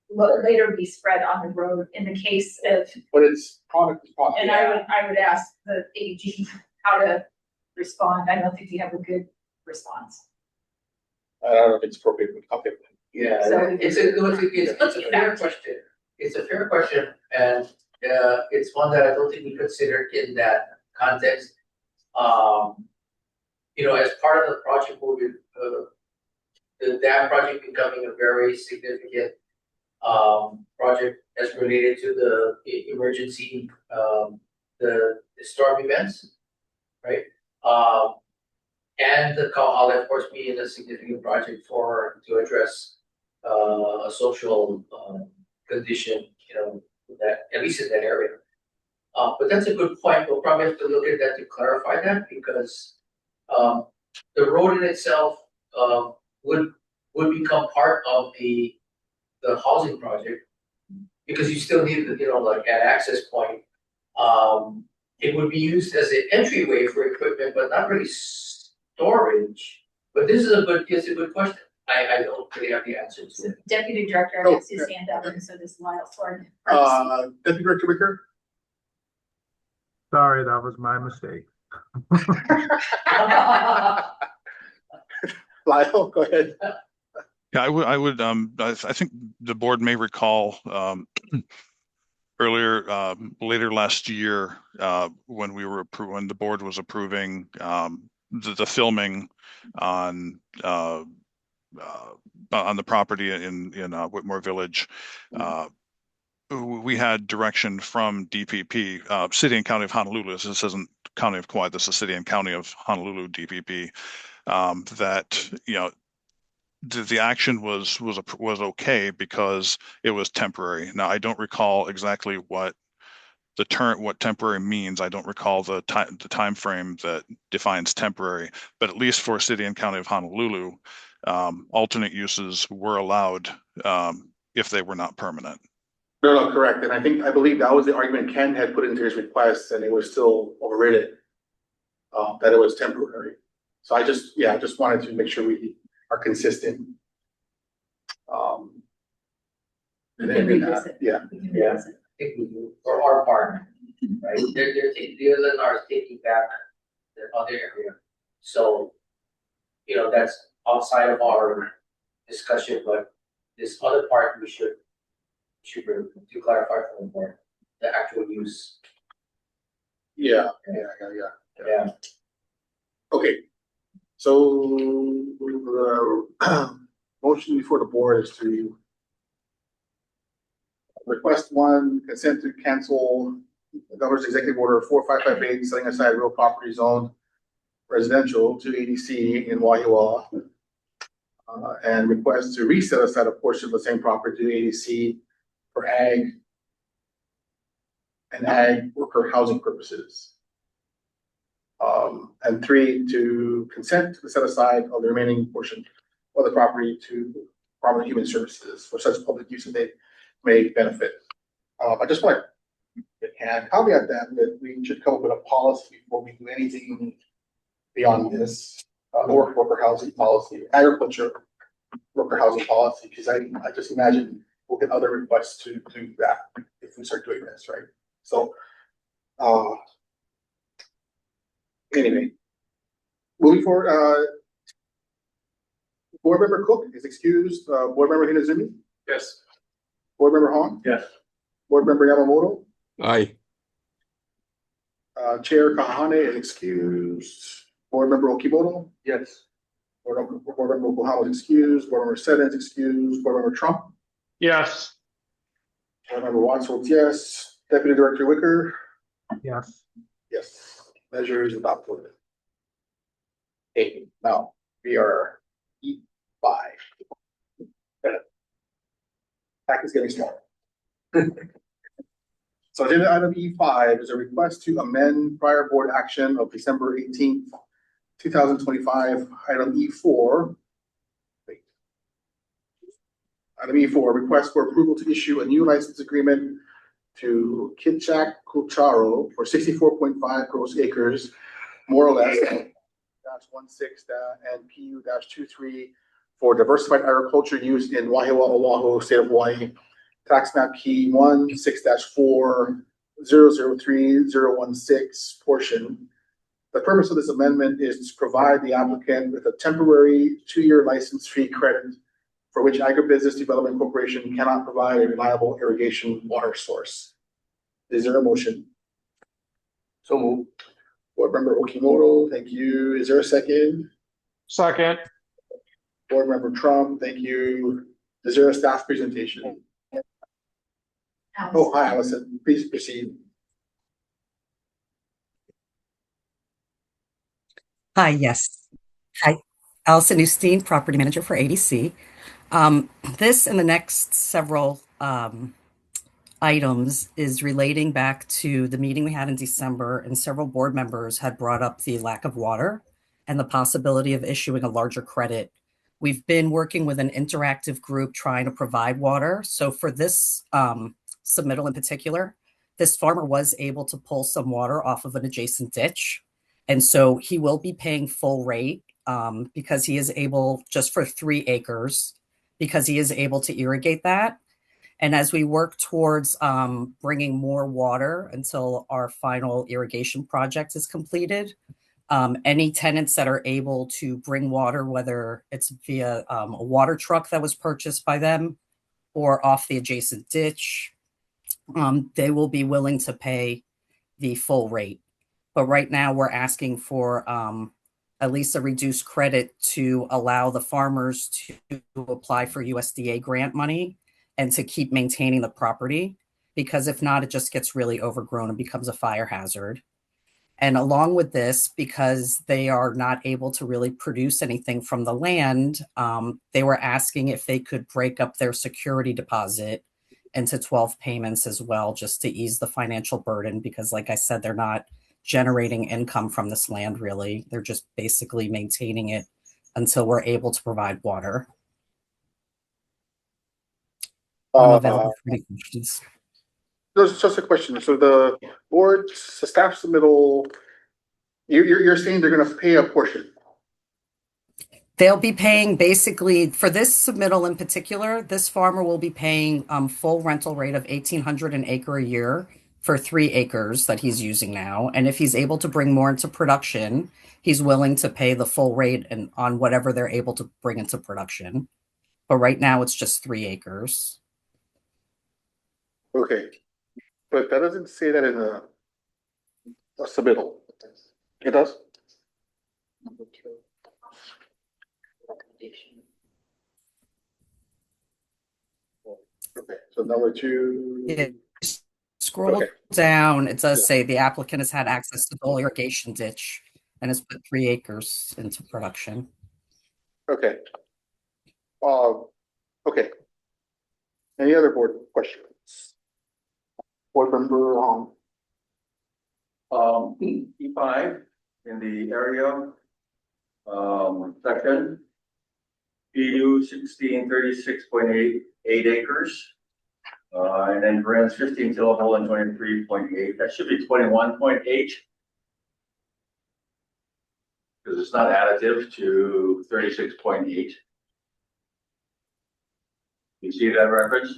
later be spread on the road in the case of. But it's product. And I would ask the AG how to respond. I don't think you have a good response. I don't know if it's appropriate, but okay. Yeah, So- it's a fair question. It's a fair question, and it's one that I don't think we considered in that context. You know, as part of the project, the dam project becoming a very significant project as related to the emergency, the storm events, right? And the I'll of course be in a significant project to address a social condition, you know, that at least in that area. But that's a good point. We'll probably have to look at that to clarify that because the road in itself would become part of the housing project because you still need the, you know, like an access point. It would be used as an entryway for equipment, but not really storage. But this is a good question. I don't really have the answer to it. Deputy Director, I guess his hand up, and so does Lyle. Sorry. Deputy Director Wicker. Sorry, that was my mistake. Lyle, go ahead. Yeah, I would, I think the board may recall, earlier, later last year, when when the board was approving, the filming on the property in Whitmore Village, we had direction from DPP, City and County of Honolulu. This isn't County of Kauai, this is City and County of Honolulu DPP, that, you know, the action was okay because it was temporary. Now, I don't recall exactly what temporary means. I don't recall the time frame that defines temporary, but at least for City and County of Honolulu, alternate uses were allowed if they were not permanent. No, correct. And I believe that was the argument Ken had put into his request, and it was still overridden, that it was temporary. So I just wanted to make sure we are consistent. We can revisit. Yeah. I think we do for our part, right? The other are taking back their other area. So, you know, that's outside of our discussion, but this other part we should to clarify for the board, the actual use. Yeah. Okay. So motion before the board is to request one, consent to cancel the governor's executive order 4558, setting aside real property zone residential to ADC in Wahiawa, and request to reset aside a portion of the same property to ADC for ag and ag worker housing purposes. And 3, to consent to the set aside of the remaining portion of the property to Department of Human Services for such public use that they may benefit. I just want to caveat that we should come up with a policy before we do anything beyond this, worker housing policy, agriculture worker housing policy, because I just imagine we'll get other requests to do that if we start doing this, right? So, anyway, moving forward, Board Member Cook is excused. Board Member Hinazumi? Yes. Board Member Hong? Yes. Board Member Yamamoto? Aye. Chair Kahane is excused. Board Member Okimoto? Yes. Board Member Oklahoma is excused. Board Member Seda is excused. Board Member Trump? Yes. Board Member Watts votes yes. Deputy Director Wicker? Yes. Yes. Measure is adopted. Okay, now we are E5. Pack is getting smaller. So agenda item E5 is a request to amend prior board action of December 18th, 2025, item E4. Wait. Item E4, request for approval to issue a new license agreement to Kitchak Kucharo for 64.5 gross acres, more or less, -16 and PU-23 for diversified agriculture use in Wahiawa, Oahu, state of Hawaii. Tax map key 1/6-4-003-016 portion. The purpose of this amendment is to provide the applicant with a temporary 2-year license fee credit for which Agribusiness Development Corporation cannot provide a reliable irrigation water source. Is there a motion? So move. Board Member Okimoto, thank you. Is there a second? Second. Board Member Trump, thank you. Is there a staff presentation? Oh, hi, Allison. Please proceed. Hi, yes. Hi, Allison Newstein, Property Manager for ADC. This and the next several items is relating back to the meeting we had in December, and several board members had brought up the lack of water and the possibility of issuing a larger credit. We've been working with an interactive group trying to provide water. So for this submittal in particular, this farmer was able to pull some water off of an adjacent ditch. And so he will be paying full rate because he is able, just for 3 acres, because he is able to irrigate that. And as we work towards bringing more water until our final irrigation project is completed, any tenants that are able to bring water, whether it's via a water truck that was purchased by them or off the adjacent ditch, they will be willing to pay the full rate. But right now we're asking for at least a reduced credit to allow the farmers to apply for USDA grant money and to keep maintaining the property, because if not, it just gets really overgrown and becomes a fire hazard. And along with this, because they are not able to really produce anything from the land, they were asking if they could break up their security deposit into 12 payments as well, just to ease the financial burden, because like I said, they're not generating income from this land really. They're just basically maintaining it until we're able to provide water. I'm available for any questions. Just a question. So the board, the staff submittal, you're saying they're going to pay a portion? They'll be paying basically for this submittal in particular. This farmer will be paying full rental rate of $1,800 an acre a year for 3 acres that he's using now. And if he's able to bring more into production, he's willing to pay the full rate and on whatever they're able to bring into production. But right now it's just 3 acres. Okay, but that doesn't say that in a submittal. It does? Okay, so number 2. Yeah. Scroll down, it does say the applicant has had access to the whole irrigation ditch and has put 3 acres into production. Okay. Okay. Any other board questions? Board member E5 in the area section, PU 1636.88 acres. And then grants 15 kilovolt and 23.8. That should be 21.8. Because it's not additive to 36.8. You see that reference?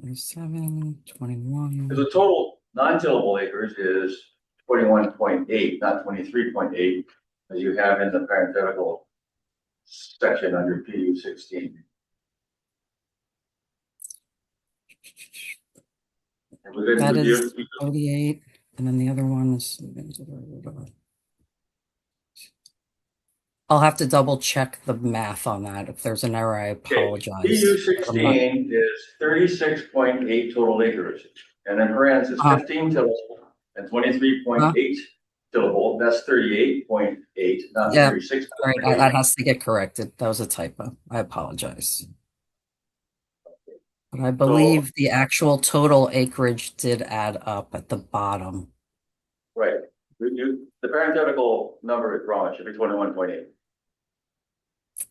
27, 21. Because the total non-tillable acres is 21.8, not 23.8, as you have in the parenthetical section under PU 16. That is 48, and then the other one is I'll have to double check the math on that. If there's an error, I apologize. EU I'm not- 16 is 36.8 total acres, and then parens is 15 tillable and 23.8 tillable. That's 38.8, not Yeah, 36. all right, that has to get corrected. That was a typo. I apologize. But I believe the actual total acreage did add up at the bottom. Right. The parenthetical number is wrong. It should be 21.8.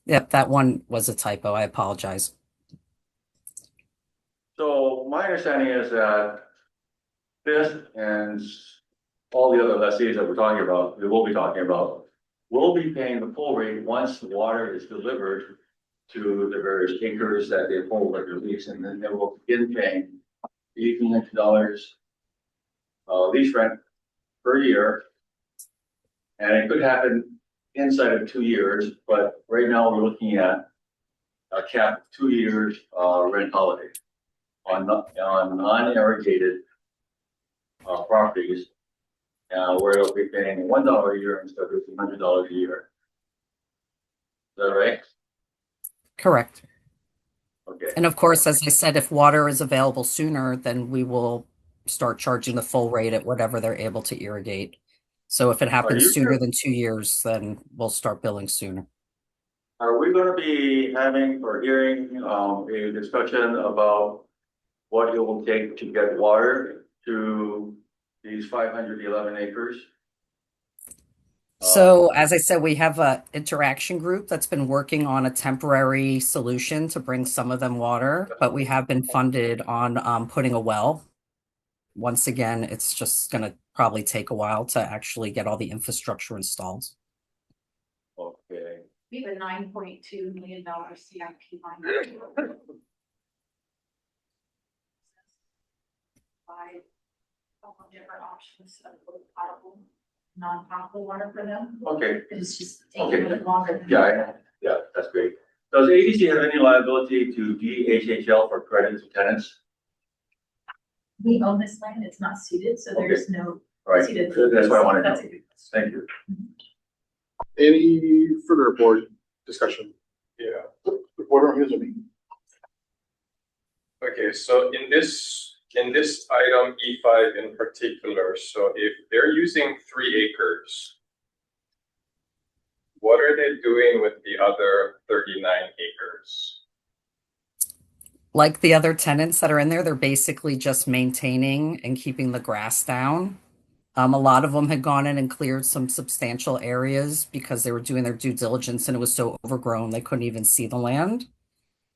Yep, that one was a typo. I apologize. So my understanding is that this and all the other lessees that we're talking about, we will be talking about, will be paying the full rate once the water is delivered to the various acres that they hold at release, and then they will begin paying $1,800 lease rent per year. And it could happen inside of 2 years, but right now we're looking at a cap of 2 years rent holiday on non-irrigated properties, where they'll be paying $1 a year instead of $100 a year. Is that right? Correct. Okay. And of course, as I said, if water is available sooner, then we will start charging the full rate at whatever they're able to irrigate. So if it happens sooner than 2 years, then we'll start billing sooner. Are we going to be having or hearing a discussion about what it will take to get water to these 511 acres? So as I said, we have a interaction group that's been working on a temporary solution to bring some of them water, but we have been funded on putting a well. Once again, it's just going to probably take a while to actually get all the infrastructure installed. Okay. We have a $9.2 million CIP line. By a couple of different options of potable, non-potable water for them. Okay. It's just taking a bit longer. Yeah, that's great. Does ADC have any liability to DHHL for credit to tenants? We own this land, it's not seeded, so there's no Right, seeded. that's what I wanted to That's know. a good question. Thank you. Any further board discussion? Yeah. Reporter on me. Okay, so in this item E5 in particular, so if they're using 3 acres, what are they doing with the other 39 acres? Like the other tenants that are in there, they're basically just maintaining and keeping the grass down. A lot of them had gone in and cleared some substantial areas because they were doing their due diligence and it was so overgrown they couldn't even see the land.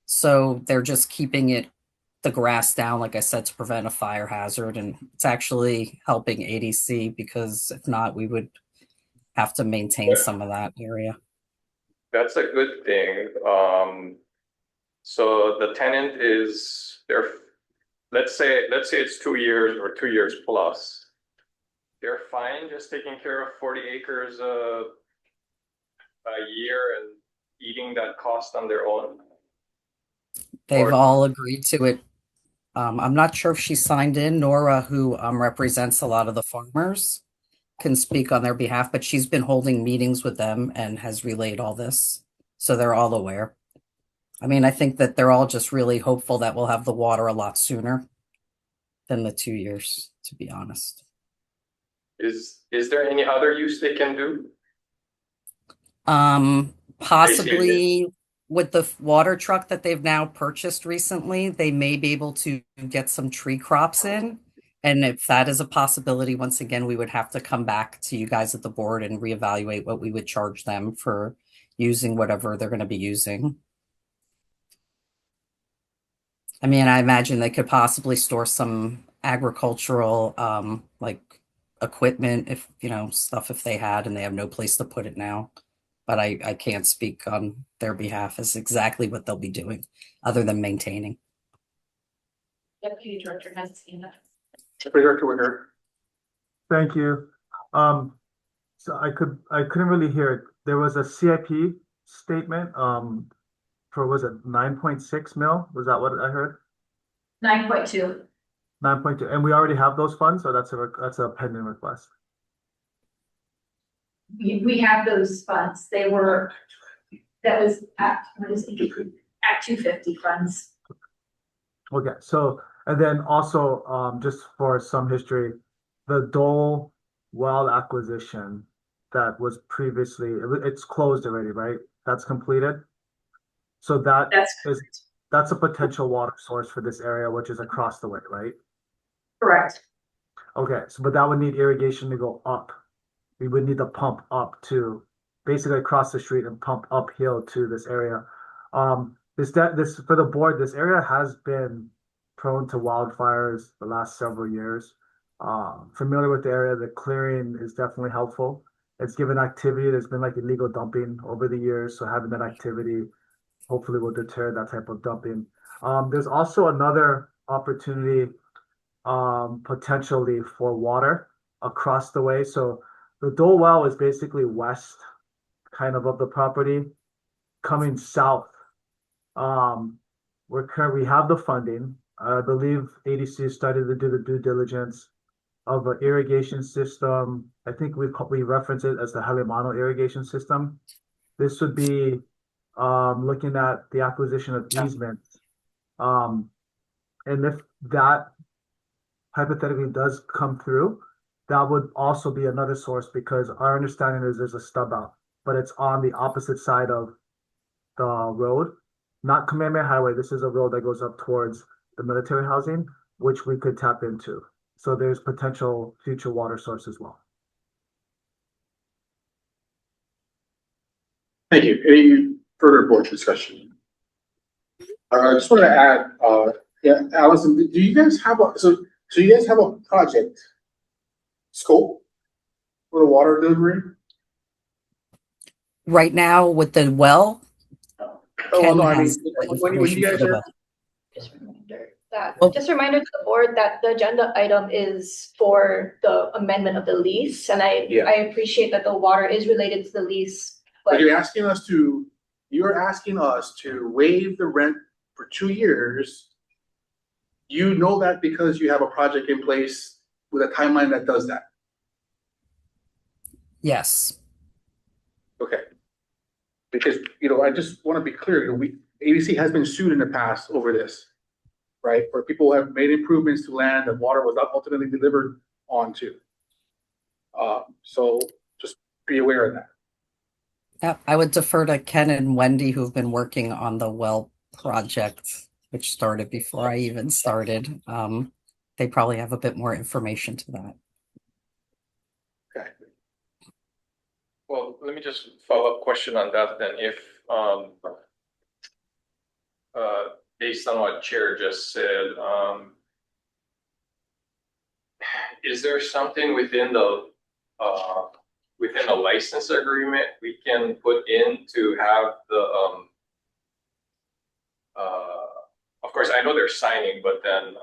So they're just keeping the grass down, like I said, to prevent a fire hazard. And it's actually helping ADC because if not, we would have to maintain some of that area. That's a good thing. So the tenant is there. Let's say it's 2 years or 2 years plus. They're fine just taking care of 40 acres a year and eating that cost on their own. They've all agreed to it. I'm not sure if she signed in. Nora, who represents a lot of the farmers, can speak on their behalf, but she's been holding meetings with them and has relayed all this. So they're all aware. I mean, I think that they're all just really hopeful that we'll have the water a lot sooner than the 2 years, to be honest. Is there any other use they can do? Possibly with the water truck that they've now purchased recently, they may be able to get some tree crops in. And if that is a possibility, once again, we would have to come back to you guys at the board and reevaluate what we would charge them for using whatever they're going to be using. I mean, I imagine they could possibly store some agricultural, like equipment, if stuff if they had, and they have no place to put it now. But I can't speak on their behalf as exactly what they'll be doing, other than maintaining. Deputy Director has seen that. Deputy Director Winger. Thank you. So I couldn't really hear it. There was a CIP statement, for, was it 9.6 mil? Was that what I heard? 9.2. 9.2, and we already have those funds, so that's a pending request. we have those funds. That was at, what is it? At 250 funds. Okay, so, and then also, just for some history, the Dole well acquisition that was previously, it's closed already, right? That's completed? So that's a potential water source for this area, which is across the way, right? Correct. Okay, so but that would need irrigation to go up. We would need to pump up to basically across the street and pump uphill to this area. This for the board, this area has been prone to wildfires the last several years. Familiar with the area, the clearing is definitely helpful. It's given activity. There's been like illegal dumping over the years, so having that activity hopefully will deter that type of dumping. There's also another opportunity potentially for water across the way. So the Dole well is basically west kind of the property. Coming south, we have the funding. I believe ADC started to do the due diligence of an irrigation system. I think we reference it as the Halimano irrigation system. This would be looking at the acquisition of easements. And if that hypothetically does come through, that would also be another source because our understanding is there's a stub out, but it's on the opposite side of the road, not Kamehameha Highway. This is a road that goes up towards the military housing, which we could tap into. So there's potential future water source as well. Thank you. Any further board discussion? I just want to add, yeah, Allison, do you guys have so you guys have a project scope for the water delivery? Right now with the well. Oh, well, no, I mean, when you guys are. Just a reminder to the board that the agenda item is for the amendment of the lease, and I appreciate that the water is related to the lease. But you're asking us to waive the rent for 2 years. You know that because you have a project in place with a timeline that does that. Yes. Okay. Because, I just want to be clear, ABC has been sued in the past over this, right? Where people have made improvements to land that water was not ultimately delivered onto. So just be aware of that. I would defer to Ken and Wendy, who've been working on the well project, which started before I even started. They probably have a bit more information to that. Okay. Well, let me just follow up question on that then. If based on what Chair just said, is there something within the license agreement we can put in to have the of course I know they're signing, but then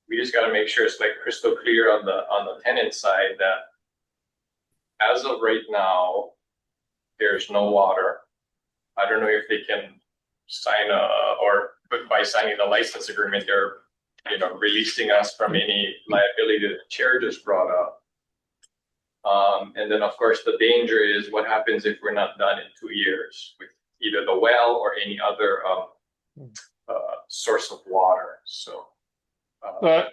we just got to make sure it's like crystal clear on the tenant side that as of right now there's no water. I don't know if they can sign by signing the license agreement they're releasing us from any liability that the chair just brought up. And then of course the danger is what happens if we're not done in 2 years with either the well or any other source of water. So I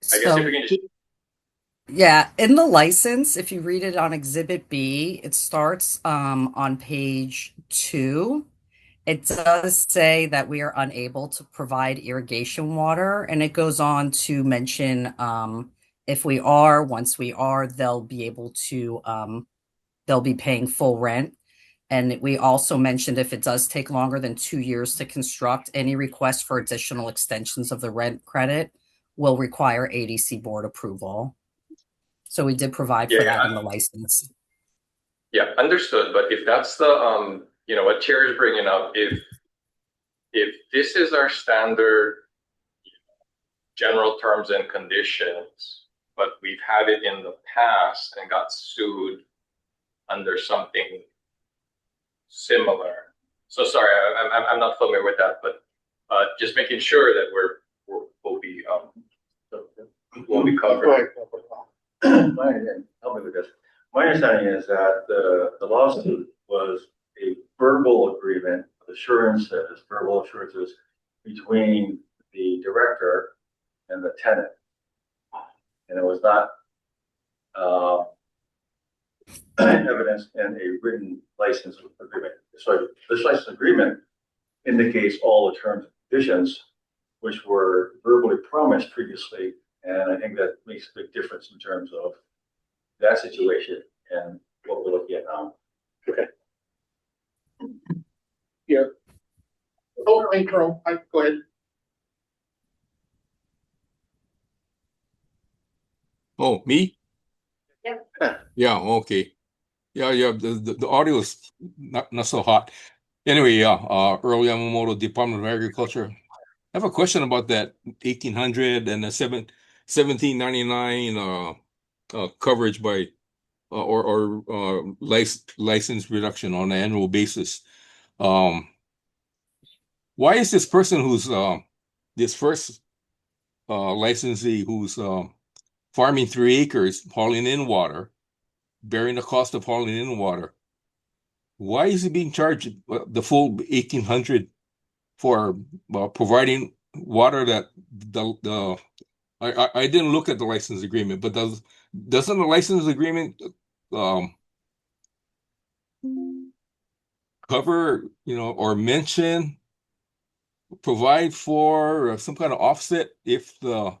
guess if we can just yeah, in the license, if you read it on Exhibit B, it starts on page 2. It does say that we are unable to provide irrigation water, and it goes on to mention if we are, once we are, they'll be able to they'll be paying full rent. And we also mentioned if it does take longer than 2 years to construct, any request for additional extensions of the rent credit will require ADC board approval. So we did provide for that in the license. Yeah, understood. But if that's the what Chair is bringing up, if this is our standard general terms and conditions, but we've had it in the past and got sued under something similar. So sorry, I'm not familiar with that, but just making sure that we'll be covered. Help me with this. My understanding is that the lawsuit was a verbal agreement, verbal assurances between the director and the tenant. And it was not evidence in a written license agreement. So this license agreement indicates all the terms and conditions which were verbally promised previously. And I think that makes a big difference in terms of that situation and what we're looking at now. Okay. Yeah. Oh, hey, Carl, go ahead. Oh, me? Yep. Yeah, okay. Yeah, the audio is not so hot. Anyway, yeah, Earl Yamamoto, Department of Agriculture. I have a question about that 1800 and the 1799 coverage by license reduction on an annual basis. Why is this person who's this first licensee who's farming 3 acres, hauling in water, bearing the cost of hauling in water? Why is he being charged the full 1800 for providing water that I didn't look at the license agreement, but doesn't the license agreement cover, or mention, provide for some kind of offset if the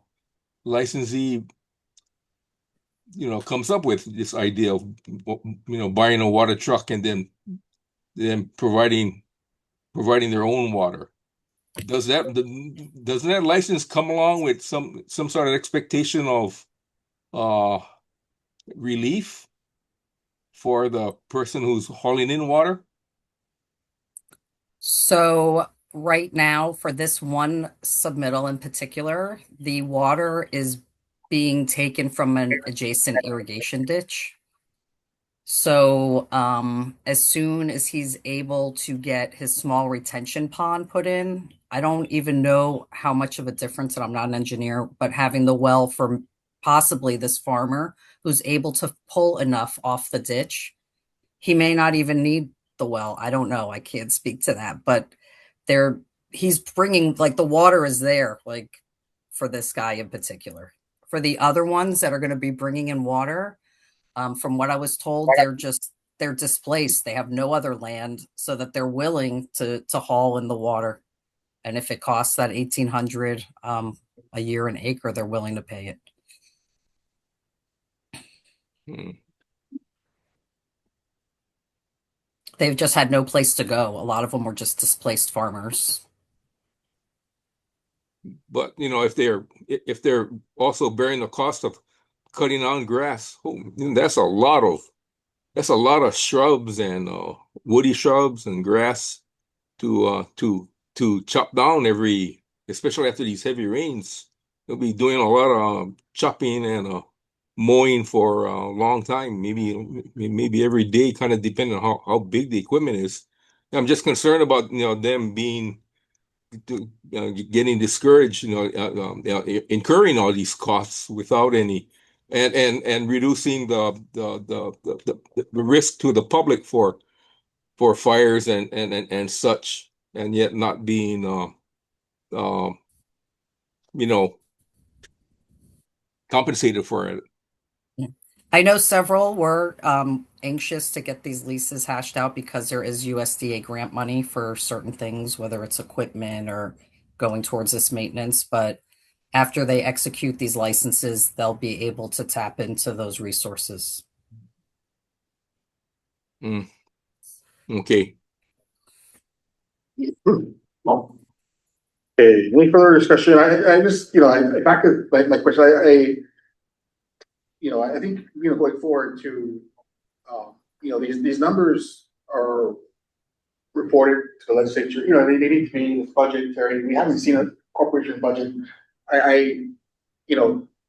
licensee comes up with this idea of buying a water truck and then providing their own water? Doesn't that license come along with some sort of expectation of relief for the person who's hauling in water? So right now, for this one submittal in particular, the water is being taken from an adjacent irrigation ditch. So as soon as he's able to get his small retention pond put in, I don't even know how much of a difference, and I'm not an engineer, but having the well for possibly this farmer who's able to pull enough off the ditch, he may not even need the well. I don't know. I can't speak to that, but he's bringing, like, the water is there, like, for this guy in particular. For the other ones that are going to be bringing in water, from what I was told, they're displaced. They have no other land, so that they're willing to haul in the water. And if it costs that 1800 a year an acre, they're willing to pay it. They've just had no place to go. A lot of them were just displaced farmers. But if they're also bearing the cost of cutting down grass, that's a lot of shrubs and woody shrubs and grass to chop down especially after these heavy rains. They'll be doing a lot of chopping and mowing for a long time, maybe every day, kind of depending on how big the equipment is. I'm just concerned about them getting discouraged, incurring all these costs without any, and reducing the risk to the public for fires and such, and yet not being compensated for it. I know several were anxious to get these leases hashed out because there is USDA grant money for certain things, whether it's equipment or going towards this maintenance. But after they execute these licenses, they'll be able to tap into those resources. Okay. Well, okay, any further discussion? I just, back to my question, I think, going forward to, these numbers are reported to the legislature, they need to be in the budgetary. We haven't seen a corporation budget.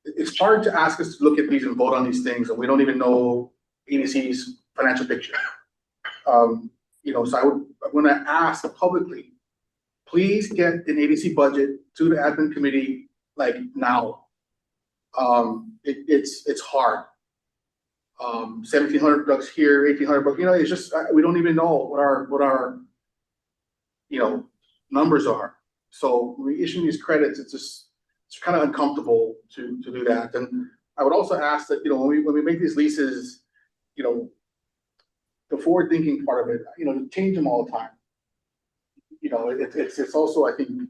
It's hard to ask us to look at these and vote on these things, and we don't even know ADC's financial picture. So I'm going to ask publicly, please get an ADC budget to the admin committee, like, now. It's hard. $1,700 here, $1,800, it's just, we don't even know what our, numbers are. So when we issue these credits, it's kind of uncomfortable to do that. And I would also ask that, when we make these leases, the forward thinking part of it, change them all the time. It's also, I think,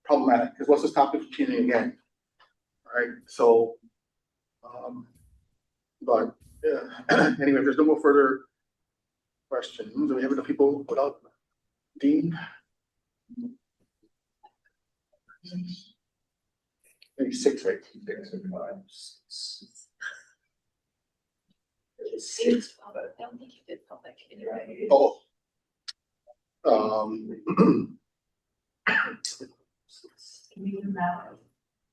problematic, because what's to stop it from changing again? Right? So, but anyway, if there's no more further questions, do we have enough people without Dean? Maybe six, right? Six, but I don't think you did public. Right? Oh.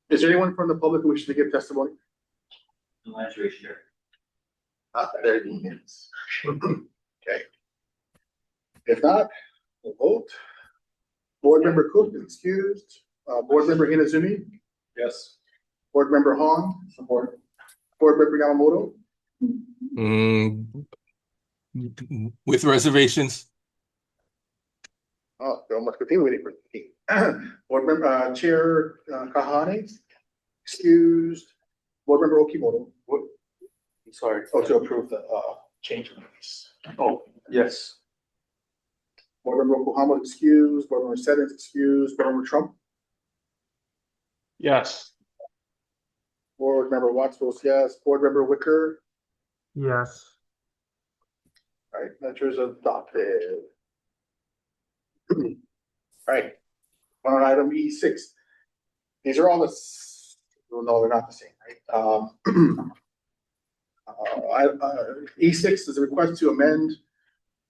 Is there anyone from the public who wishes to give testimony? No hands raised, Chair. There it is. Okay. If not, we'll vote. Board Member Cook, excused. Board Member Inazumi? Yes. Board Member Hong? Support. Board Member Yamamoto? With reservations. Oh, we almost continue waiting for the Board Member, Chair Kahane? Excused. Board Member Okimoto? What? I'm sorry. Oh, to approve the change of release. Oh, yes. Board Member Yokohama excused. Board Member Settings excused. Board Member Trump? Yes. Board Member Watts votes yes. Board Member Wicker? Yes. All right, measures adopted. All right, on item E6. These are all the, well, no, they're not the same, right? E6 is a request to amend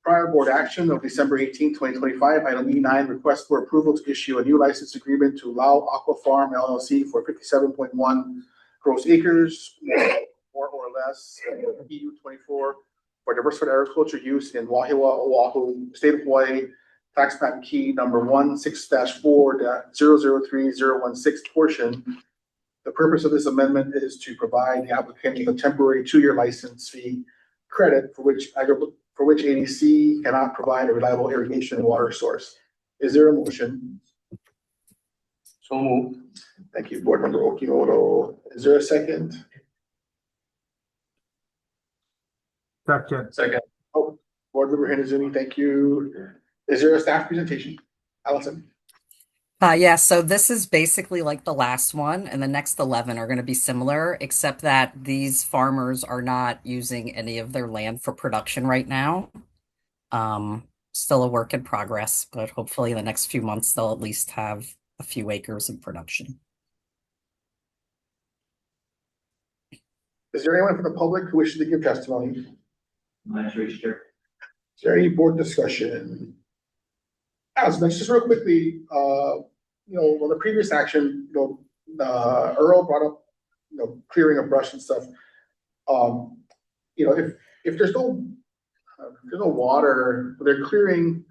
prior board action of December 18, 2025. Item E9, request for approval to issue a new license agreement to Lao Aqua Farm LLC for 57.1 gross acres, more or less, EU 24 for diversified agriculture use in Wahiawa, Oahu, state of Hawaii, tax map key number 16-4-003016 portion. The purpose of this amendment is to provide the applicant with a temporary 2-year license fee credit for which ADC cannot provide a reliable irrigation and water source. Is there a motion? So moved. Thank you, Board Member Okimoto. Is there a second? Second. Oh, Board Member Hinazumi, thank you. Is there a staff presentation? Allison? Yeah, so this is basically like the last one, and the next 11 are going to be similar, except that these farmers are not using any of their land for production right now. Still a work in progress, but hopefully in the next few months they'll at least have a few acres in production. Is there anyone from the public who wishes to give testimony? No hands raised, Chair. Is there any board discussion? Allison, just real quickly, on the previous action, Earl brought up, clearing of brush and stuff. If there's no water, they're clearing.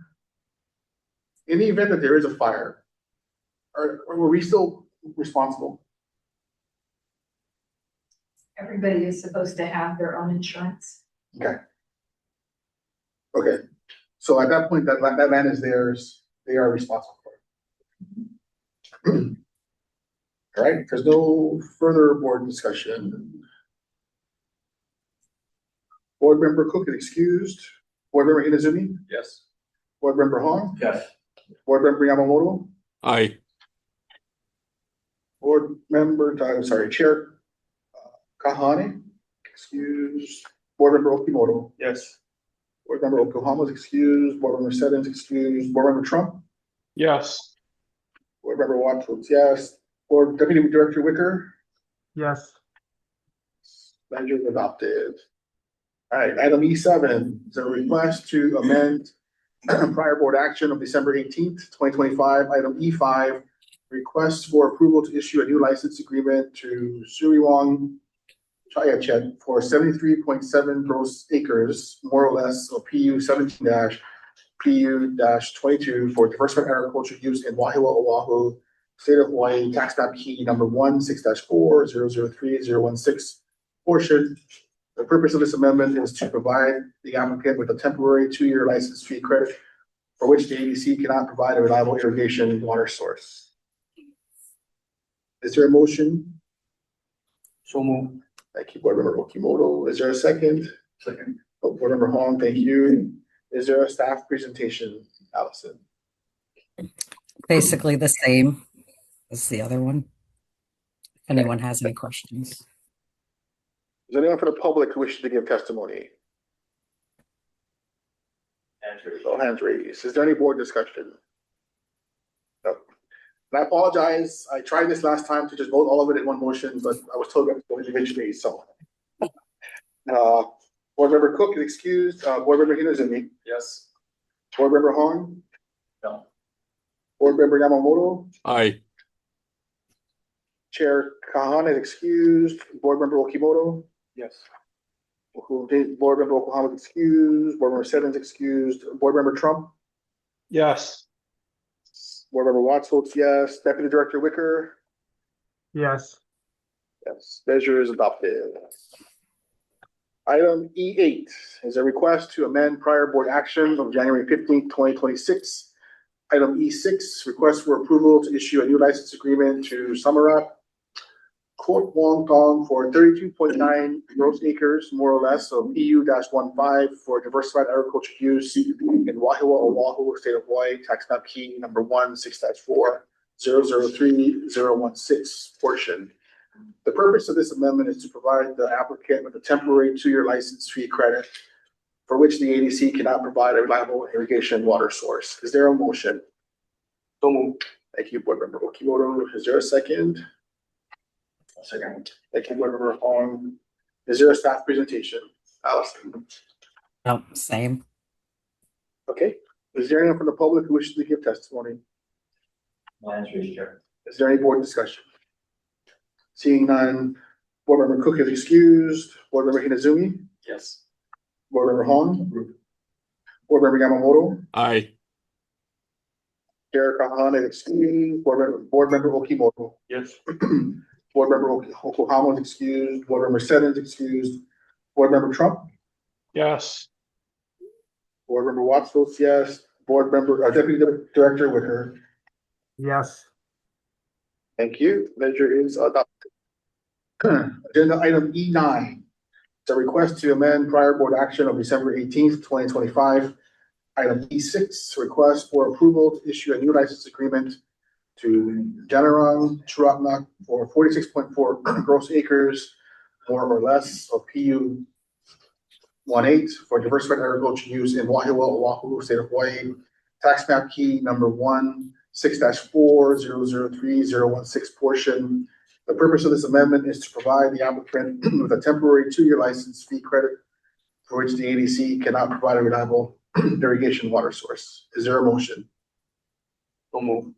In the event that there is a fire, are we still responsible? Everybody is supposed to have their own insurance. Okay, so at that point, that land is theirs, they are responsible for it. All right, there's no further board discussion. Board Member Cook is excused. Board Member Inazumi? Yes. Board Member Hong? Yes. Board Member Yamamoto? Aye. Board Member, Chair Kahane? Excused. Board Member Okimoto? Yes. Board Member Oklahoma is excused. Board Member Settings excused. Board Member Trump? Yes. Board Member Watts votes yes. Board Deputy Director Wicker? Yes. Measure adopted. All right, item E7 is a request to amend prior board action of December 18th, 2025. Item E5, request for approval to issue a new license agreement to Suriwong Chayachet for 73.7 gross acres, more or less, of PU 17-PU-22 for diversified agriculture use in Wahiawa, Oahu, state of Hawaii, tax map key number 16-4-003016 portion. The purpose of this amendment is to provide the applicant with a temporary 2-year license fee credit for which the ABC cannot provide a reliable irrigation water source. Is there a motion? So moved. Thank you, Board Member Okimoto. Is there a second? Second. Oh, Board Member Hong, thank you. Is there a staff presentation, Allison? Basically the same as the other one. If anyone has any questions. Is there anyone from the public who wishes to give testimony? No hands raised. Is there any board discussion? No. And I apologize. I tried this last time to just vote all of it in one motion, but I was told to go individually. So, Board Member Cook is excused. Board Member Hinazumi. Yes. Board Member Hong. No. Board Member Yamamoto. Aye. Chair Kahan is excused. Board Member Okimoto. Yes. Board Member Oklahoma is excused. Board Member Seddon is excused. Board Member Trump. Yes. Board Member Watts votes yes. Deputy Director Wicker. Yes. Yes. Measure is adopted. Item E8 is a request to amend prior board action of January 15th, 2026. Item E6, request for approval to issue a new license agreement to Samarat Court Wong Tong for 32.9 gross acres, more or less, of EU-15 for diversified agriculture use in Wahiwa, Oahu, State of Hawaii, tax map key number 16-4003016 portion. The purpose of this amendment is to provide the applicant with a temporary 2-year license fee credit for which the ADC cannot provide a reliable irrigation water source. Is there a motion? So moved. Thank you, Board Member Okimoto. Is there a second? Second. Thank you, Board Member Hong. Is there a staff presentation? Allison. No, same. Okay. Is there anyone from the public who wishes to give testimony? No hands raised, Chair. Is there any board discussion? Seeing none, Board Member Cook is excused. Board Member Hinazumi. Yes. Board Member Hong. Board Member Yamamoto. Aye. Chair Kahan is excused. Board Member Okimoto. Yes. Board Member Oklahoma is excused. Board Member Seddon is excused. Board Member Trump. Yes. Board Member Watts votes yes. Board Member Deputy Director Wicker. Yes. Thank you. Measure is adopted. Agenda item E9. It's a request to amend prior board action of December 18th, 2025. Item E6, request for approval to issue a new license agreement to Janaran Churaknak for 46.4 gross acres, more or less, of PU 18 for diversified agriculture use in Wahiwa, Oahu, State of Hawaii. Tax map key number 16-4003016 portion. The purpose of this amendment is to provide the applicant with a temporary 2-year license fee credit for which the ADC cannot provide a reliable irrigation water source. Is there a motion? So moved.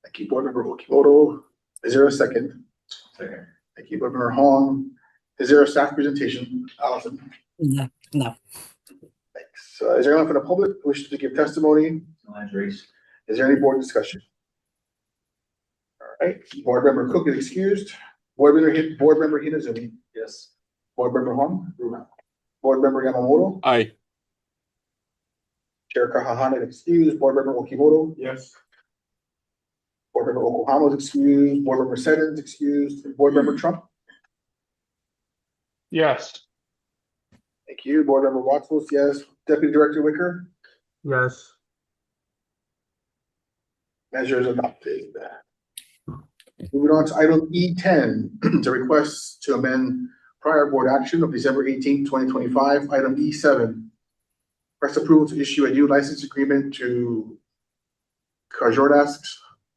Thank you, Board Member Okimoto. Is there a second? Second. Thank you, Board Member Hong. Is there a staff presentation? Allison. No. No. Thanks. Is there anyone from the public who wishes to give testimony? No hands raised. Is there any board discussion? All right, Board Member Cook is excused. Board Member Hinazumi. Yes. Board Member Hong. Board Member Yamamoto. Aye. Chair Kahahana is excused. Board Member Okimoto. Yes. Board Member Oklahoma is excused. Board Member Seddon is excused. Board Member Trump. Yes. Thank you. Board Member Watts votes yes. Deputy Director Wicker. Yes. Measures adopted. Moving on to item E10, the request to amend prior board action of December 18th, 2025. Item E7, request approval to issue a new license agreement to Kajordask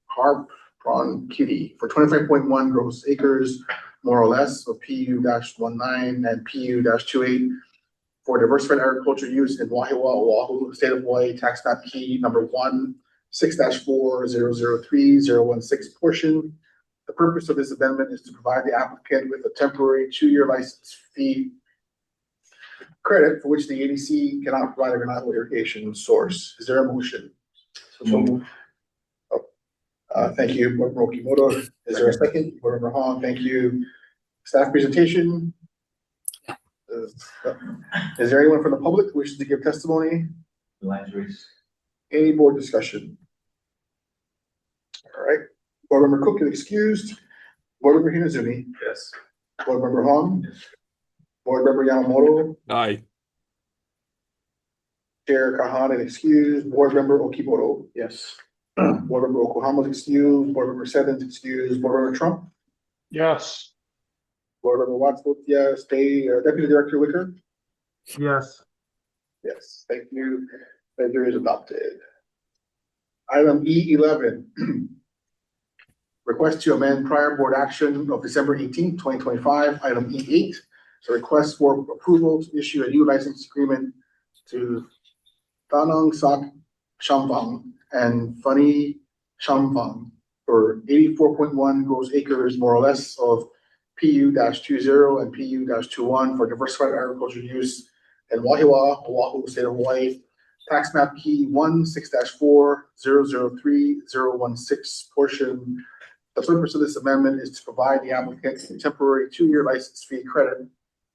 Harp Prawn Kitty for 25.1 gross acres, more or less, of PU-19 and PU-28 for diversified agriculture use in Wahiwa, Oahu, State of Hawaii, tax map key number 16-4003016 portion. The purpose of this amendment is to provide the applicant with a temporary 2-year license fee credit for which the ADC cannot provide a reliable irrigation source. Is there a motion? Thank you, Board Member Okimoto. Is there a second? Board Member Hong, thank you. Staff presentation? Is there anyone from the public who wishes to give testimony? Any board discussion? All right, Board Member Cook is excused. Board Member Hinazumi. Yes. Board Member Hong. Board Member Yamamoto. Aye. Chair Kahan is excused. Board Member Okimoto. Yes. Board Member Oklahoma is excused. Board Member Seven is excused. Board Member Trump. Yes. Board Member Watts votes yes. Deputy Director Wicker. Yes. Yes, thank you. Measure is adopted. Item E11. Request to amend prior board action of December 18th, 2025. Item E8. So request for approval to issue a new license agreement to Tanong Sak Shamfang and Funny Shamfang for 84.1 gross acres, more or less, of PU-20 and PU-21 for diversified agricultural use in Wahiawa, Oahu, State of Hawaii. Tax map key 16-4003016 portion. The purpose of this amendment is to provide the applicant a temporary 2-year license fee credit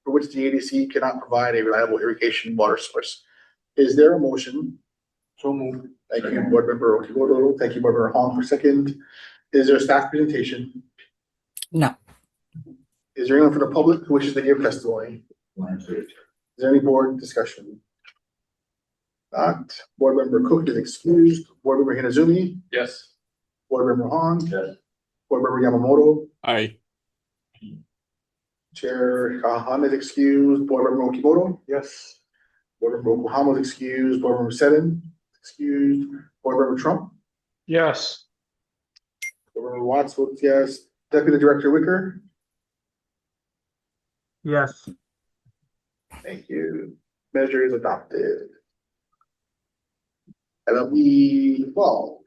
for which the ADC cannot provide a reliable irrigation water source. Is there a motion? So moved. Thank you, Board Member Okimoto. Thank you, Board Member Hong, for second. Is there a staff presentation? No. Is there anyone from the public who wishes to give testimony? Is there any board discussion? Not. Board Member Cook is excused. Board Member Hinazumi. Yes. Board Member Hong. Yes. Board Member Yamamoto. Aye. Chair Kahan is excused. Board Member Okimoto. Yes. Board Member Oklahoma is excused. Board Member Seven excused. Board Member Trump. Yes. Board Member Watts votes yes. Deputy Director Wicker. Yes. Thank you. Measure is adopted. LB12.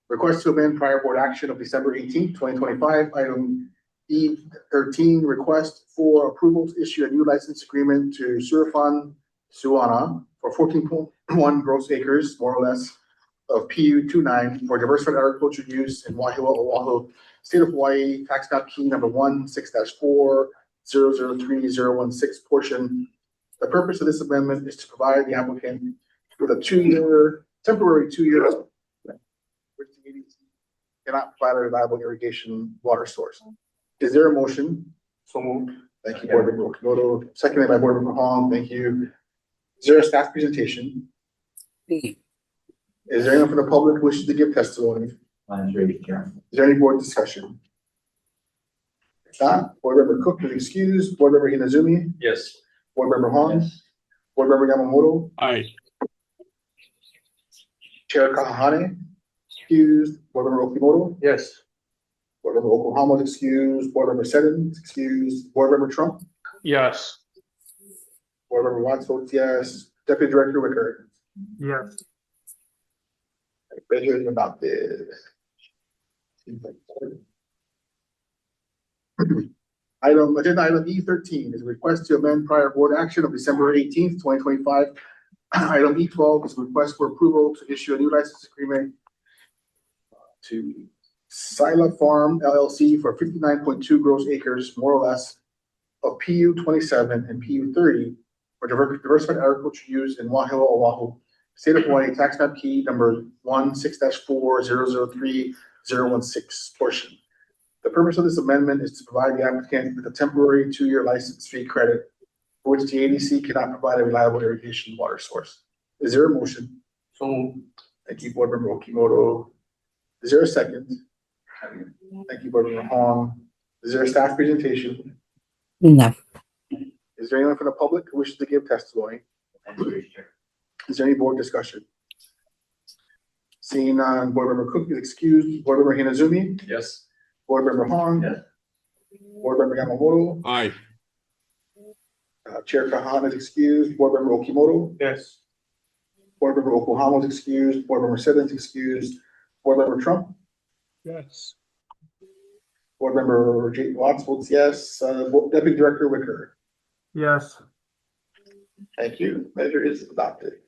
Request to amend prior board action of December 18th, 2025. Item E13, request for approval to issue a new license agreement to Surafan Suana for 14.1 gross acres, more or less, of PU-29 for diversified agriculture use in Wahiawa, Oahu, State of Hawaii, tax map key number 16-4003016 portion. The purpose of this amendment is to provide the applicant with a temporary 2-year which the ADC cannot provide a reliable irrigation water source. Is there a motion? So moved. Thank you, Board Member Okimoto. Seconded by Board Member Hong. Thank you. Is there a staff presentation? B. Is there anyone from the public who wishes to give testimony? Is there any board discussion? If not, Board Member Cook is excused. Board Member Hinazumi. Yes. Board Member Hong. Yes. Board Member Yamamoto. Aye. Chair Kahane excused. Board Member Okimoto. Yes. Board Member Oklahoma is excused. Board Member Seven is excused. Board Member Trump. Yes. Board Member Watts votes yes. Deputy Director Wicker. Yes. Measure is adopted. Agenda item E13 is a request to amend prior board action of December 18th, 2025. Item E12 is a request for approval to issue a new license agreement to Sila Farm LLC for 59.2 gross acres, more or less, of PU-27 and PU-30 for diversified agriculture use in Wahiawa, Oahu, State of Hawaii, tax map key number 16-4003016 portion. The purpose of this amendment is to provide the applicant with a temporary 2-year license fee credit for which the ADC cannot provide a reliable irrigation water source. Is there a motion? So, thank you, Board Member Okimoto. Is there a second? Thank you, Board Member Hong. Is there a staff presentation? No. Is there anyone from the public who wishes to give testimony? Is there any board discussion? Seeing none, Board Member Cook is excused. Board Member Hinazumi. Yes. Board Member Hong. Yes. Board Member Yamamoto. Aye. Chair Kahan is excused. Board Member Okimoto. Yes. Board Member Oklahoma is excused. Board Member Seven is excused. Board Member Trump. Yes. Board Member Watts votes yes. Deputy Director Wicker. Yes. Thank you. Measure is adopted.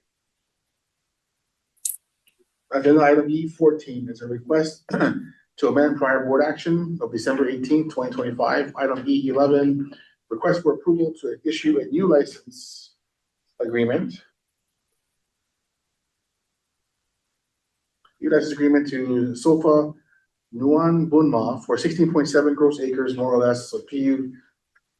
Agenda item E14 is a request to amend prior board action of December 18th, 2025. Item E11, request for approval to issue a new license agreement. New license agreement to Sofa Nuan Bunma for 16.7 gross acres, more or less, of PU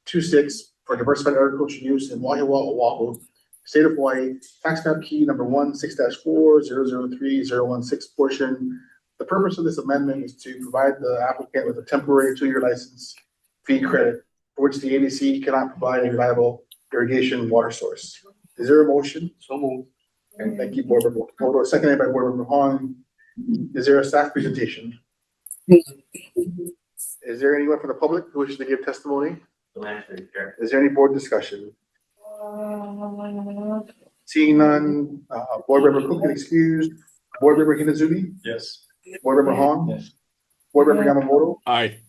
26 for diversified agricultural use in Wahiwa, Oahu, State of Hawaii, tax map key number 16-4003016 portion. The purpose of this amendment is to provide the applicant with a temporary 2-year license fee credit for which the ADC cannot provide a reliable irrigation water source. Is there a motion? So moved. And thank you, Board Member Okamoto, seconded by Board Member Hong. Is there a staff presentation? Is there anyone from the public who wishes to give testimony? Is there any board discussion? Seeing none, Board Member Cook is excused. Board Member Hinazumi? Yes. Board Member Hong? Yes. Board Member Yamamoto? Aye.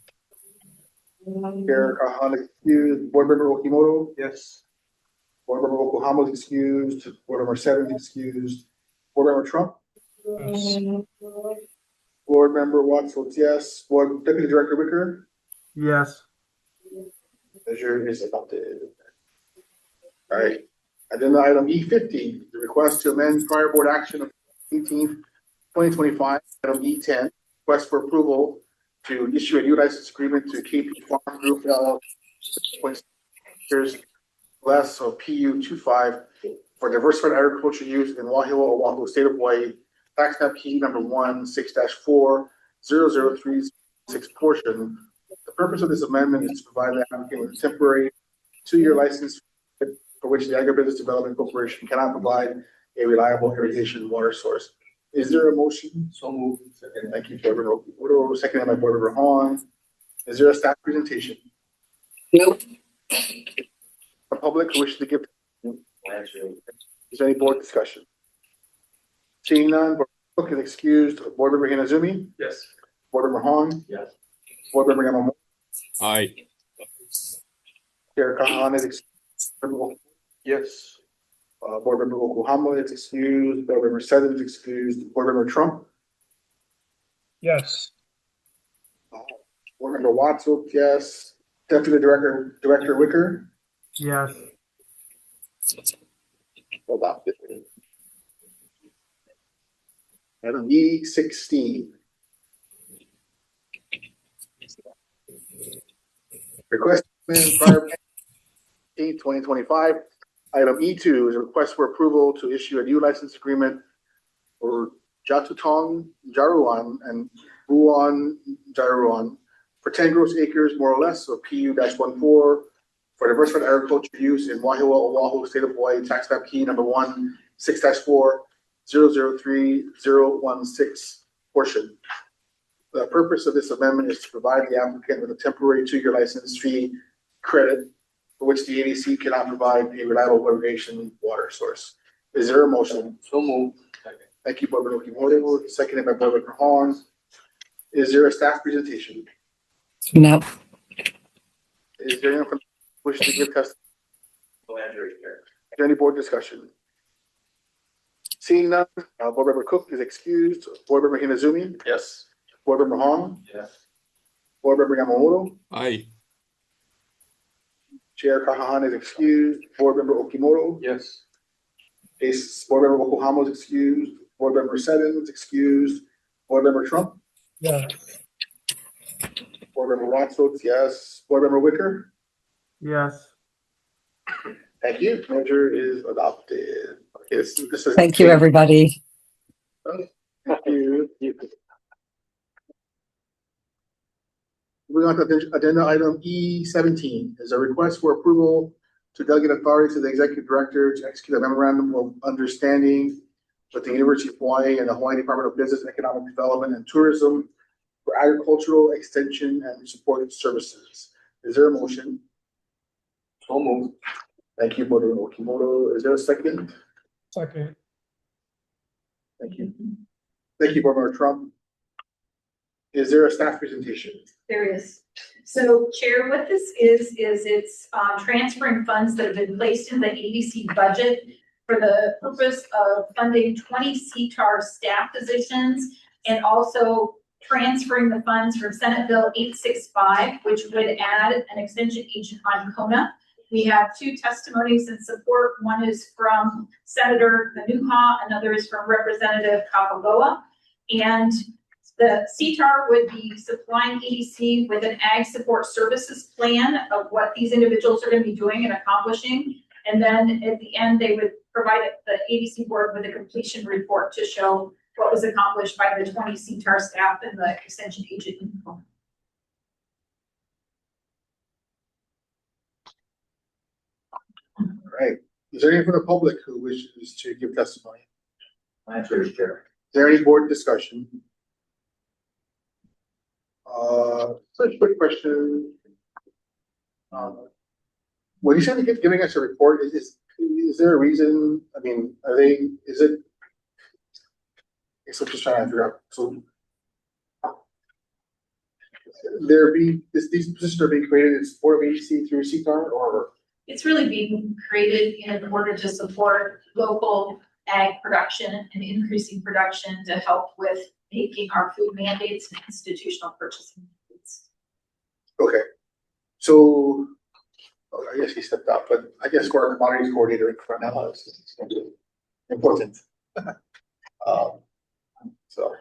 Chair Kahan excused. Board Member Okimoto? Yes. Board Member Yokohama is excused. Board Member 7 is excused. Board Member Trump? Yes. Board Member Watts votes yes. Board Deputy Director Wicker? Yes. Measure is adopted. All right. Agenda item E15, the request to amend prior board action of 18th, 2025. Item E10, request for approval to issue a new license agreement to KP Farm Group LLC, less of PU 25 for diversified agricultural use in Wahiwa, Oahu, State of Hawaii, tax map key number 16-40036 portion. The purpose of this amendment is to provide the applicant with a temporary 2-year license for which the Agribusiness Development Corporation cannot provide a reliable irrigation water source. Is there a motion? So moved. Second. Thank you, Board Member Okimoto. Seconded by Board Member Hong. Is there a staff presentation? No. The public who wishes to give. Is there any board discussion? Seeing none, Board Member Cook is excused. Board Member Hinazumi? Yes. Board Member Hong? Yes. Board Member Yamamoto? Aye. Chair Kahan is excused. Yes. Board Member Yokohama is excused. Board Member 7 is excused. Board Member Trump? Yes. Board Member Watts votes yes. Deputy Director Wicker? Yes. Adopted. Item E16. Request prior 2025. Item E2 is a request for approval to issue a new license agreement for Jatutong Jaruan and Buon Jaruan for 10 gross acres, more or less, of PU-14 for diversified agriculture use in Wahiwa, Oahu, State of Hawaii, tax map key number 16-4003016 portion. The purpose of this amendment is to provide the applicant with a temporary 2-year license fee credit for which the ADC cannot provide a reliable irrigation water source. Is there a motion? So moved. Thank you, Board Member Okimoto, seconded by Board Member Hong. Is there a staff presentation? No. Is there anyone from wish to give testimony? Is there any board discussion? Seeing none, Board Member Cook is excused. Board Member Hinazumi? Yes. Board Member Hong? Yes. Board Member Yamamoto? Aye. Chair Kahan is excused. Board Member Okimoto? Yes. Board Member Yokohama is excused. Board Member 7 is excused. Board Member Trump? Yeah. Board Member Watts votes yes. Board Member Wicker? Yes. Thank you. Measure is adopted. Okay, this is. Thank you, everybody. Thank you. Moving on to agenda item E17 is a request for approval to delegate authority to the executive director to execute a memorandum of understanding with the University of Hawaii and the Hawaii Department of Business, Economic Development and Tourism for agricultural extension and supported services. Is there a motion? So moved. Thank you, Board Member Okimoto. Is there a second? Second. Thank you. Thank you, Board Member Trump. Is there a staff presentation? There is. So Chair, what this is it's transferring funds that have been placed in the ADC budget for the purpose of funding 20 CTAR staff positions and also transferring the funds from Senate Bill 865, which would add an extension agent on Kona. We have two testimonies in support. One is from Senator Manuha, another is from Representative Kapaloa. And the CTAR would be supplying EDC with an ag support services plan of what these individuals are going to be doing and accomplishing. And then at the end, they would provide the EDC board with a completion report to show what was accomplished by the 20 CTAR staff and the extension agent. All right. Is there anyone from the public who wishes to give testimony? My answer is Chair. Is there any board discussion? Such quick question. When you said giving us a report, is there a reason? I mean, is it? So just trying to figure out. So these positions are being created in support of ADC through CTAR, or? It's really being created in order to support local ag production and increasing production to help with making our food mandates and institutional purchasing mandates. Okay, so I guess he stepped up, but I guess for our commodities coordinator for analysis, it's going to be important. So,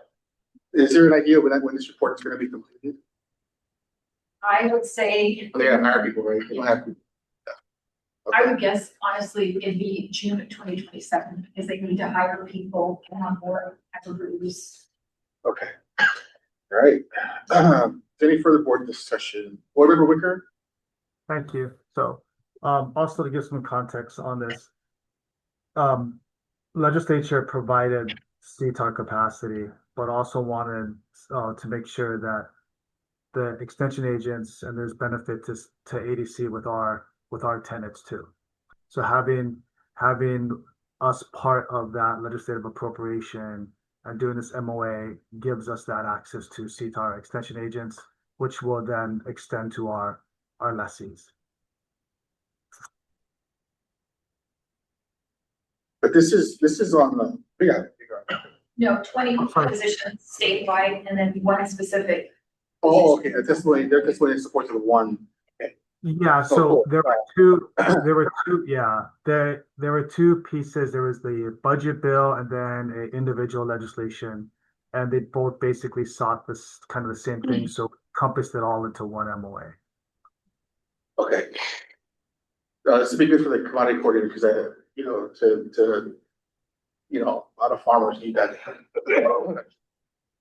is there an idea when this report is going to be completed? I would say. They gotta hire people, right? They don't have to. I would guess honestly, it'd be June of 2027 because they need to hire people on board Agribusiness. Okay. All right. Any further board discussion? Board Member Wicker? Thank you. So, also to give some context on this, legislature provided CTAR capacity, but also wanted to make sure that the extension agents and there's benefit to ADC with our tenants too. So having us part of that legislative appropriation and doing this MOA gives us that access to CTAR extension agents, which will then extend to our lessees. But this is on the No, 20 positions statewide and then one specific. Oh, okay. Their testimony is support to the one. Okay. Yeah, so there were two pieces. There was the budget bill and then an individual legislation, and they both basically sought this kind of the same thing, so encompassed it all into one MOA. Okay. This would be good for the commodity coordinator because a lot of farmers need that,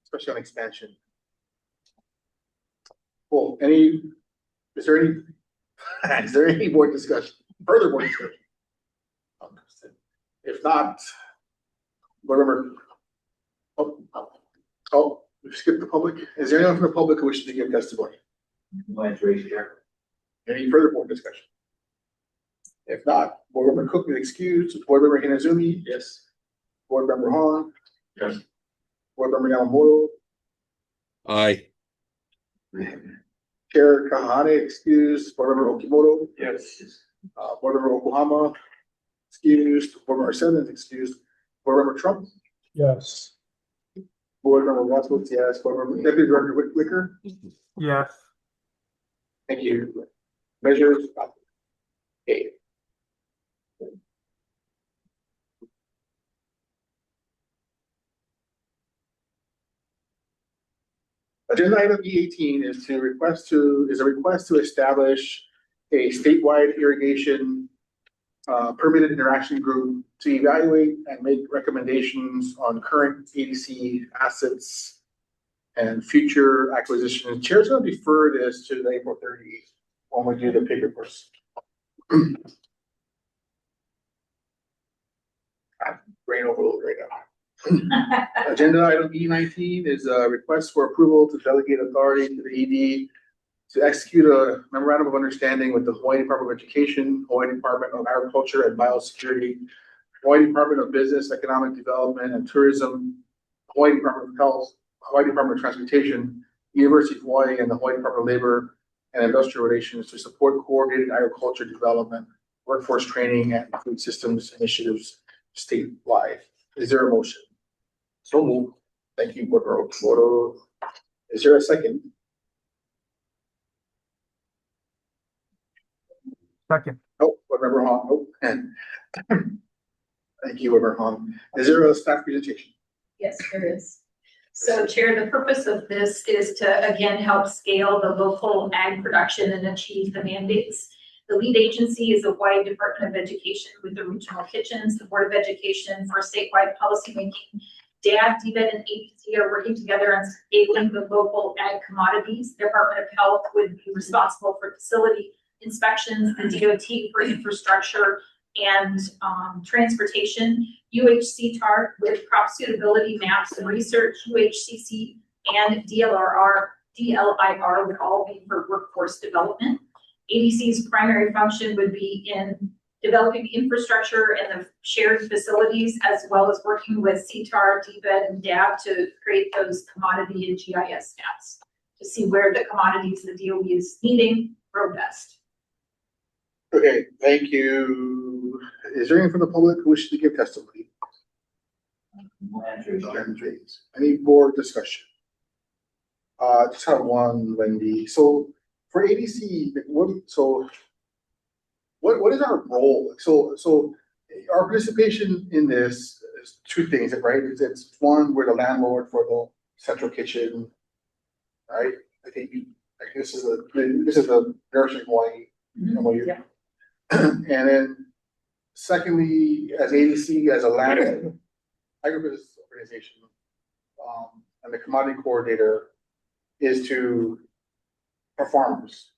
especially on expansion. Cool. Is there any board discussion, further board discussion? If not, whatever. Oh, we skipped the public. Is there anyone from the public who wishes to give testimony? My raise here. Any further board discussion? If not, Board Member Cook is excused. Board Member Hinazumi? Yes. Board Member Han? Yes. Board Member Yamamoto? Aye. Chair Kahane excused. Board Member Okimoto? Yes. Board Member Oklahoma? Excused. Board Member Simmons excused. Board Member Trump? Yes. Board Member Wadsworth, yes. Board Member Deputy Director Wicker? Yes. Thank you. Measures. Okay. Agenda item E18 is a request to establish a statewide irrigation permitted interaction group to evaluate and make recommendations on current ADC assets and future acquisitions. Chair's going to defer this to the April 30th when we do the pig reports. Brain overload right now. Agenda item E19 is a request for approval to delegate authority to the ED to execute a memorandum of understanding with the Hawaii Department of Education, Hawaii Department of Agriculture and Biosecurity, Hawaii Department of Business, Economic Development and Tourism, Hawaii Department of Health, Hawaii Department of Transportation, University of Hawaii, and the Hawaii Department of Labor and Industrial Relations to support coordinated agriculture development, workforce training, and food systems initiatives statewide. Is there a motion? So moved. Thank you, Board Member Okimoto. Is there a second? Second. Oh, Board Member Hong. Oh, and thank you, Board Member Hong. Is there a staff presentation? Yes, there is. So Chair, the purpose of this is to, again, help scale the local ag production and achieve the mandates. The lead agency is the Hawaii Department of Education with the regional kitchens, the Board of Education for statewide policymaking. DAB, DBED, and APC are working together on scaling the local ag commodities. The Department of Health would be responsible for facility inspections, the DOT for infrastructure and transportation, UHCTAR with crop suitability maps and research, UHCC and DLIR would all be for workforce development. ADC's primary function would be in developing the infrastructure and the shared facilities, as well as working with CTAR, DBED, and DAB to create those commodity and GIS stats to see where the commodities the DOE is needing grow best. Okay, thank you. Is there anyone from the public who wishes to give testimony? Any board discussion? Just have one, Wendy. So for ADC, what is our role? So our participation in this is two things, right? It's one, we're the landlord for the central kitchen, right? I think this is the Nourishing Hawaii MOU. Yeah. And then secondly, as ADC, as a land agribusiness organization, and the commodity coordinator is to our farmers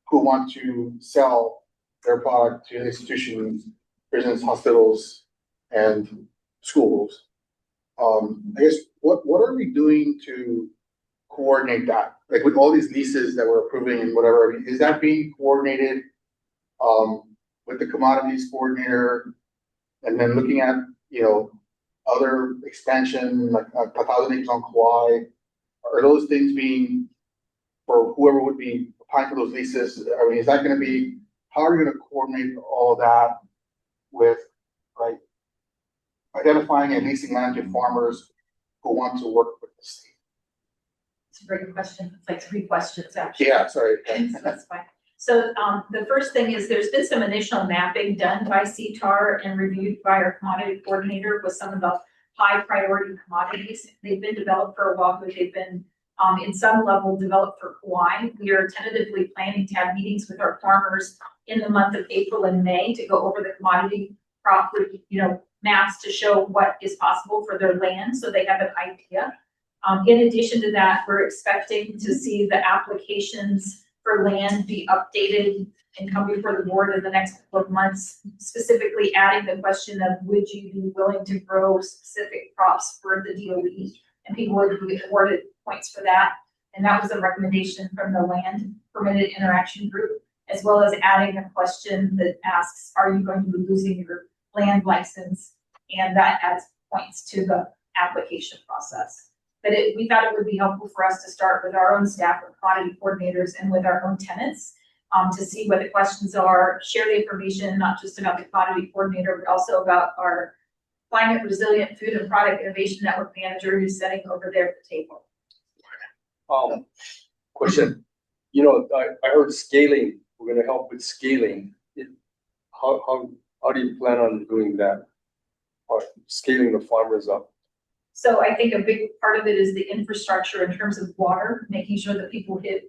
who want to sell their product to institutions, prisons, hospitals, and schools. I guess what are we doing to coordinate that? Like with all these leases that we're approving and whatever, I mean, is that being coordinated with the commodities coordinator, and then looking at, you know, other expansion like 1,000 acres on Kauai? Are those things being, for whoever would be applying for those leases? I mean, is that going to be, how are we going to coordinate all of that with, like, identifying and leasing land to farmers who want to work with the state? It's a great question. It's like 3 questions, actually. Yeah, sorry. So that's fine. So the first thing is there's been some initial mapping done by CTAR and reviewed by our commodity coordinator with some of the high priority commodities. They've been developed for a while, but they've been in some level developed for Kauai. We are tentatively planning to have meetings with our farmers in the month of April and May to go over the commodity crop, maps to show what is possible for their land so they have an idea. In addition to that, we're expecting to see the applications for land be updated and come before the board in the next couple of months, specifically adding the question of would you be willing to grow specific crops for the DOE, and people would be awarded points for that. And that was a recommendation from the land permitted interaction group, as well as adding a question that asks, are you going to be losing your land license? And that adds points to the application process. But we thought it would be helpful for us to start with our own staff of commodity coordinators and with our own tenants to see what the questions are, share the information, not just about the commodity coordinator, but also about our climate resilient food and product innovation network manager who's sitting over there at the table. Question. You know, I heard scaling. We're going to help with scaling. How do you plan on doing that? Or scaling the farmers up? So I think a big part of it is the infrastructure in terms of water, making sure that people get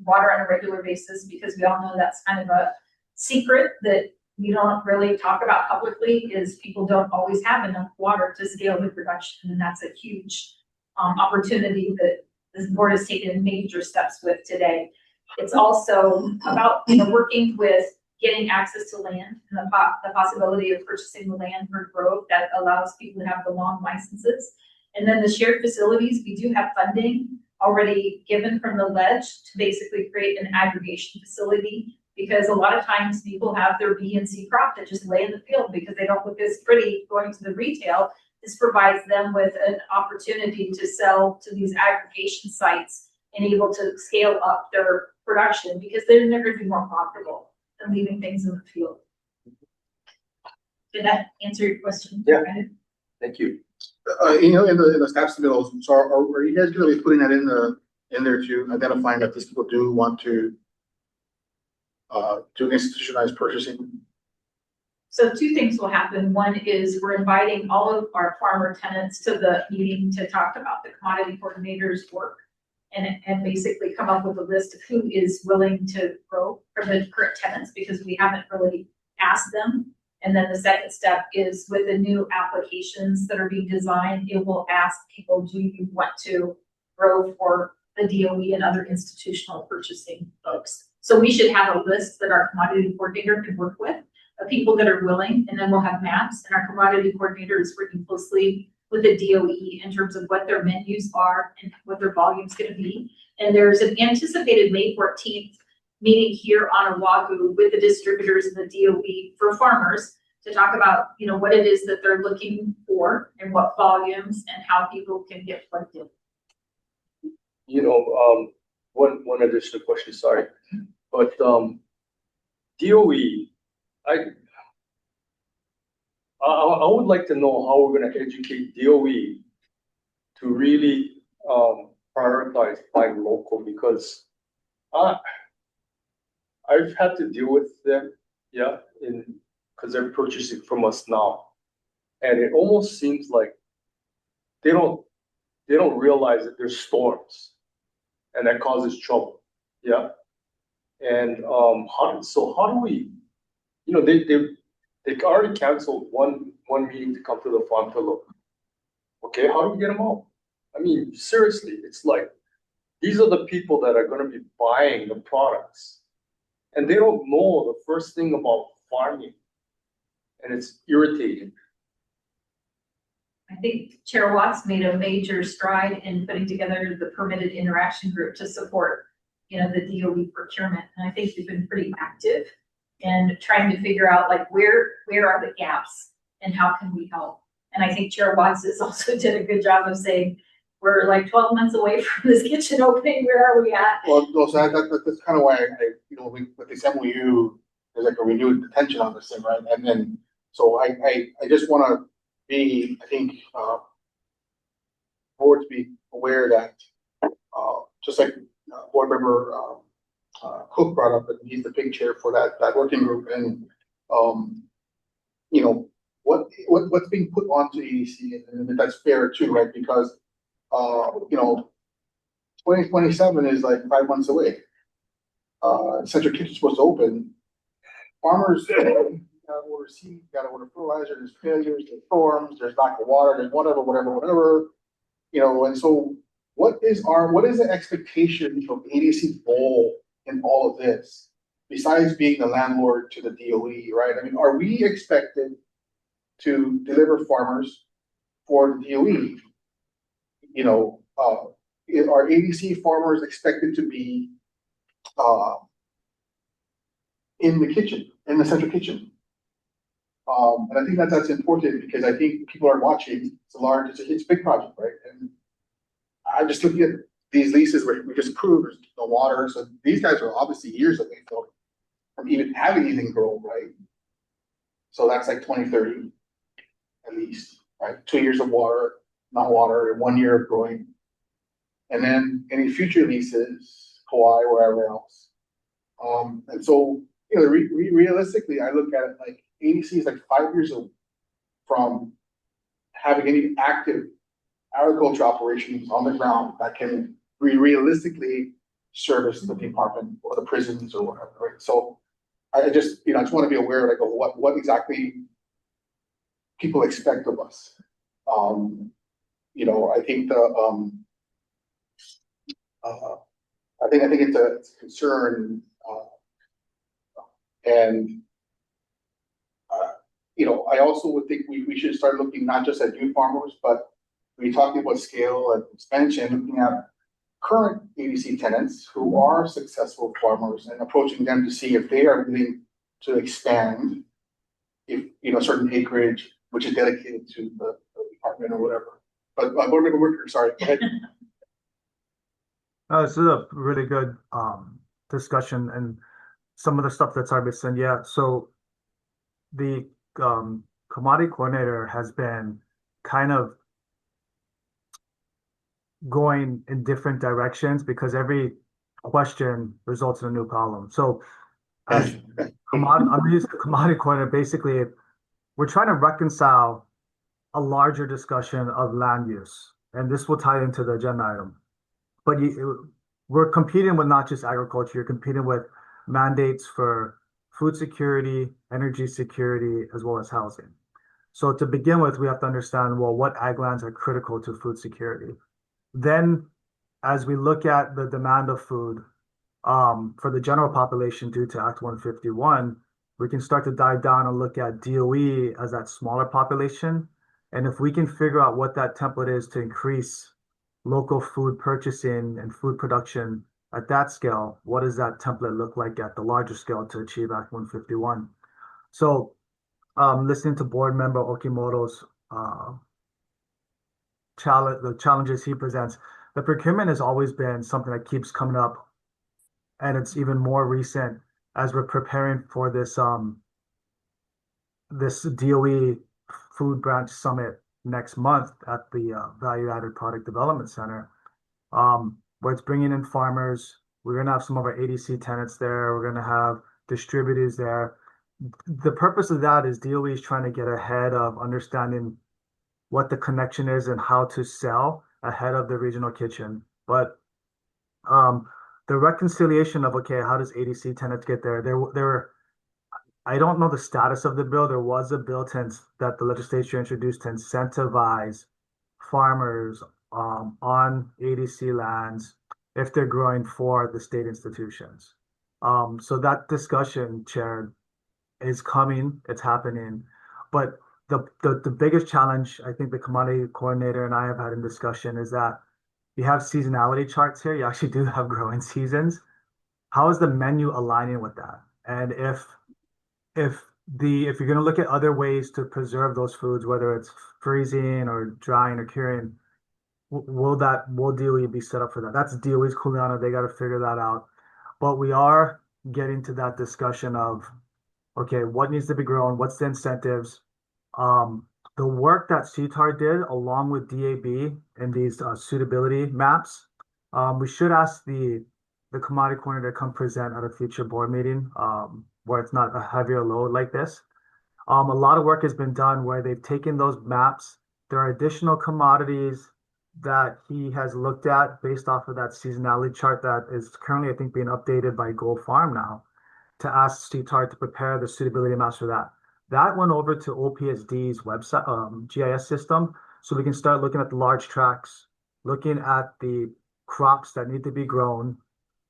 water on a regular basis, because we all know that's kind of a secret that we don't really talk about publicly, is people don't always have enough water to scale the production. And that's a huge opportunity that this board has taken major steps with today. It's also about working with getting access to land and the possibility of purchasing the land for growth that allows people to have the long licenses. And then the shared facilities, we do have funding already given from the ledge to basically create an aggregation facility, because a lot of times people have their B and C crop that just lay in the field because they don't look as pretty going to the retail. This provides them with an opportunity to sell to these aggregation sites and able to scale up their production, because they're going to be more profitable than leaving things in the field. Did that answer your question? Yeah. Thank you. In the staff submittals, so are you guys going to be putting that in the in there too, identifying that these people do want to do institutionalized purchasing. So two things will happen. One is we're inviting all of our farmer tenants to the meeting to talk about the commodity coordinator's work and basically come up with a list of who is willing to grow from the current tenants, because we haven't really asked them. And then the second step is with the new applications that are being designed, it will ask people, do you want to grow for the DOE and other institutional purchasing folks? So we should have a list that our commodity coordinator can work with of people that are willing, and then we'll have maps, and our commodity coordinator is working closely with the DOE in terms of what their menus are and what their volume's gonna be. And there's an anticipated May 14th meeting here on Oahu with the distributors and the DOE for farmers to talk about, you know, what it is that they're looking for and what volumes and how people can get plugged in. You know, one additional question, sorry, but DOE, I would like to know how we're going to educate DOE to really prioritize buying local, because I've had to deal with them, yeah, because they're purchasing from us now, and it almost seems like they don't realize that there's storms, and that causes trouble, yeah. And how do we, you know, they already canceled one meeting to come to the farm to look. Okay, how do we get them out? I mean, seriously, it's like these are the people that are going to be buying the products, and they don't know the first thing about farming, and it's irritating. I think Chair Watts made a major stride in putting together the permitted interaction group to support, you know, the DOE procurement. And I think they've been pretty active in trying to figure out like where are the gaps and how can we help. And I think Chair Watts has also did a good job of saying, we're like 12 months away from this kitchen opening. Where are we at? Well, so that's kind of why I you know, with this MOU, there's like a renewed attention on this thing, right? And then, so I just want to be, I think, board to be aware that, just like board member Cook brought up, that he's the big chair for that working group, and you know what's being put onto EDC, and that's fair too, right? Because you know, 2027 is like 5 months away. Central Kitchen's supposed to open. Farmers gotta order seed, gotta order fertilizer, there's failures, there's storms, there's lack of water, there's whatever, you know, and so what is the expectation of ADC's role in all of this, besides being the landlord to the DOE, right? I mean, are we expected to deliver farmers for the DOE? You know, are ADC farmers expected to be in the kitchen, in the central kitchen? And I think that's important, because I think people are watching. It's a big project, right? And I'm just looking at these leases where we just proved there's no water. So these guys are obviously years away from even having anything grow, right? So that's like 2030 at least, right? 2 years of water, not water, and 1 year of growing. And then any future leases, Hawaii, wherever else. And so, you know, realistically, I look at it like ADC is like 5 years from having any active agriculture operations on the ground that can realistically service the department or the prisons or whatever, right? So I just, you know, I just want to be aware, like, of what exactly people expect of us. You know, I think I think it's a concern, and you know, I also would think we should start looking not just at new farmers, but when you're talking about scale and expansion, looking at current ADC tenants who are successful farmers and approaching them to see if they are willing to expand, if, you know, certain acreage which is dedicated to the department or whatever. But board member Worker, sorry, go ahead. This is a really good discussion, and some of the stuff that's already been said. Yeah, so the commodity coordinator has been kind of going in different directions because every question results in a new problem. So as I'm gonna use the commodity corner. Basically, we're trying to reconcile a larger discussion of land use, and this will tie into the agenda item. But we're competing with not just agriculture, you're competing with mandates for food security, energy security, as well as housing. So to begin with, we have to understand, well, what ag lands are critical to food security. Then, as we look at the demand of food for the general population due to Act 151, we can start to dive down and look at DOE as that smaller population. And if we can figure out what that template is to increase local food purchasing and food production at that scale, what does that template look like at the larger scale to achieve Act 151? So listening to board member Okimoto's the challenges he presents, the procurement has always been something that keeps coming up, and it's even more recent as we're preparing for this this DOE Food Branch Summit next month at the Value Added Product Development Center, where it's bringing in farmers. We're going to have some of our ADC tenants there. We're going to have distributors there. The purpose of that is DOE is trying to get ahead of understanding what the connection is and how to sell ahead of the regional kitchen. But the reconciliation of, okay, how does ADC tenants get there? There were, I don't know the status of the bill. There was a bill that the legislature introduced to incentivize farmers on ADC lands if they're growing for the state institutions. So that discussion, Chair, is coming. It's happening. But the biggest challenge I think the commodity coordinator and I have had in discussion is that you have seasonality charts here. You actually do have growing seasons. How is the menu aligning with that? And if you're going to look at other ways to preserve those foods, whether it's freezing or drying or curing, will DOE be set up for that? That's DOE's Kuleana. They got to figure that out. But we are getting to that discussion of, okay, what needs to be grown? What's the incentives? The work that CTAR did along with DAB and these suitability maps, we should ask the commodity corner to come present at a future board meeting where it's not a heavier load like this. A lot of work has been done where they've taken those maps. There are additional commodities that he has looked at based off of that seasonality chart that is currently, I think, being updated by Gold Farm now to ask CTAR to prepare the suitability maps for that. That went over to OPSD's website, GIS system, so we can start looking at the large tracts, looking at the crops that need to be grown,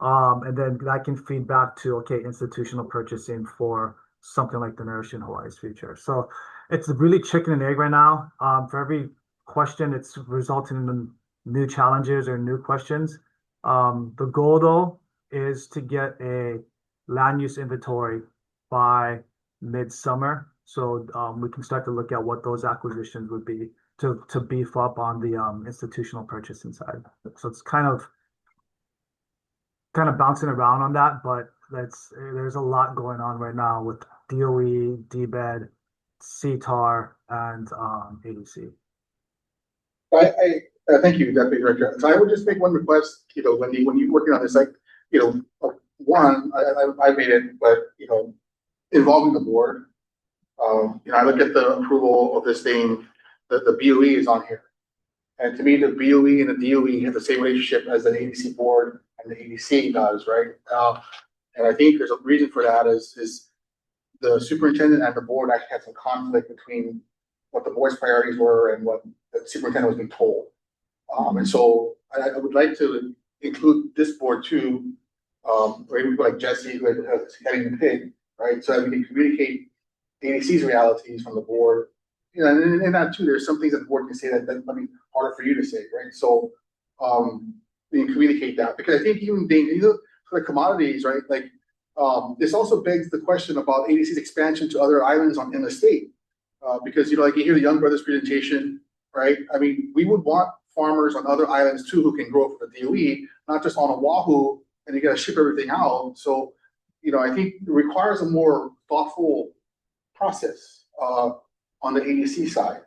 and then that can feed back to, okay, institutional purchasing for something like the Nourishing Hawaii's future. So it's really chicken and egg right now. For every question, it's resulting in new challenges or new questions. The goal, though, is to get a land use inventory by midsummer, so we can start to look at what those acquisitions would be to beef up on the institutional purchasing side. So it's kind of bouncing around on that, but there's a lot going on right now with DOE, DBED, CTAR, and ADC. Thank you, Deputy Director. So I would just make one request, Wendy, when you're working on this, one, I made it, but involving the board. I look at the approval of this thing, the BOE is on here. And to me, the BOE and the DOE have the same relationship as the ADC board and the ADC does, right? And I think there's a reason for that is the superintendent and the board actually had some conflict between what the board's priorities were and what the superintendent was being told. And so I would like to include this board too, or even like Jesse, who is heading the pig, right? So that we can communicate ADC's realities from the board. And in that too, there's some things that the board can say that might be harder for you to say, right? So we can communicate that, because I think even for the commodities, right? Like this also begs the question about ADC's expansion to other islands in the state, because like you hear the Young Brothers presentation, right? I mean, we would want farmers on other islands too who can grow for the DOE, not just on Oahu, and you got to ship everything out. So I think it requires a more thoughtful process on the ADC side,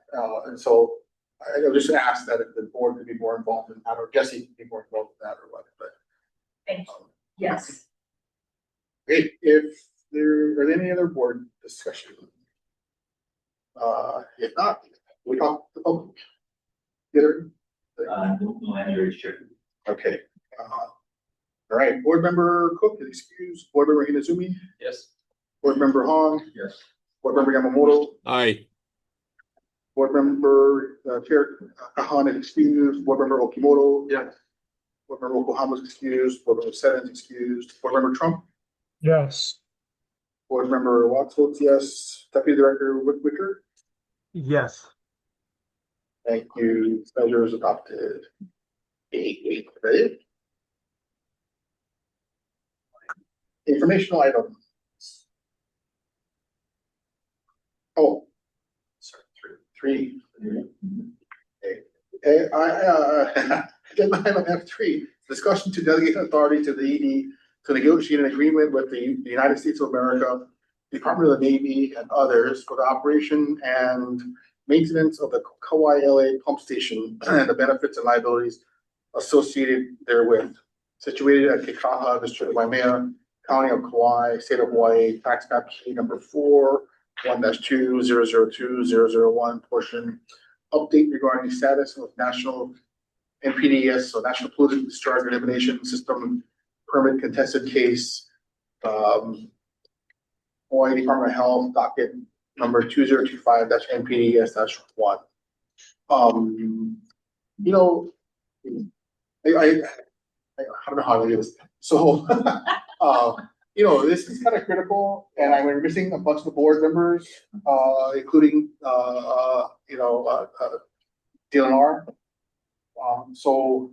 and so I'll just ask that if the board could be more involved in that, or Jesse could be more involved in that or what, but. Thank you. Yes. Okay, if there are any other board discussion. If not, we talk to the public. Either. No hand raised, Chair. Okay. All right, board member Cook is excused, board member Hinazumi, Yes. board member Hong, Yes. board member Yamamoto, Aye. board member Chair Kahan is excused, board member Okimoto. Yes. Board member Yokohama is excused, board member Seven is excused, board member Trump, Yes. board member Watts votes yes, deputy director Wicker. Yes. Thank you, measure is adopted. Ready? Informational items. Oh. Sorry, three. Okay, agenda item F3, discussion to delegate authority to the ED to negotiate an agreement with the United States of America, Department of the Navy, and others for the operation and maintenance of the Kauai LA pump station and the benefits and liabilities associated therewith. Situated at Kekaha, District of Waimea, County of Kauai, State of Hawaii, tax map key number 4/1-2002-001, portion update regarding status of national NPDES, so National Pollutant Discharge Elimination System permit contested case. Hawaii Department of Health docket number 2025-NPDES-1. You know, I don't know how to do this. So, you know, this is kind of critical, and I'm missing a bunch of the board members, including, DLNR. So.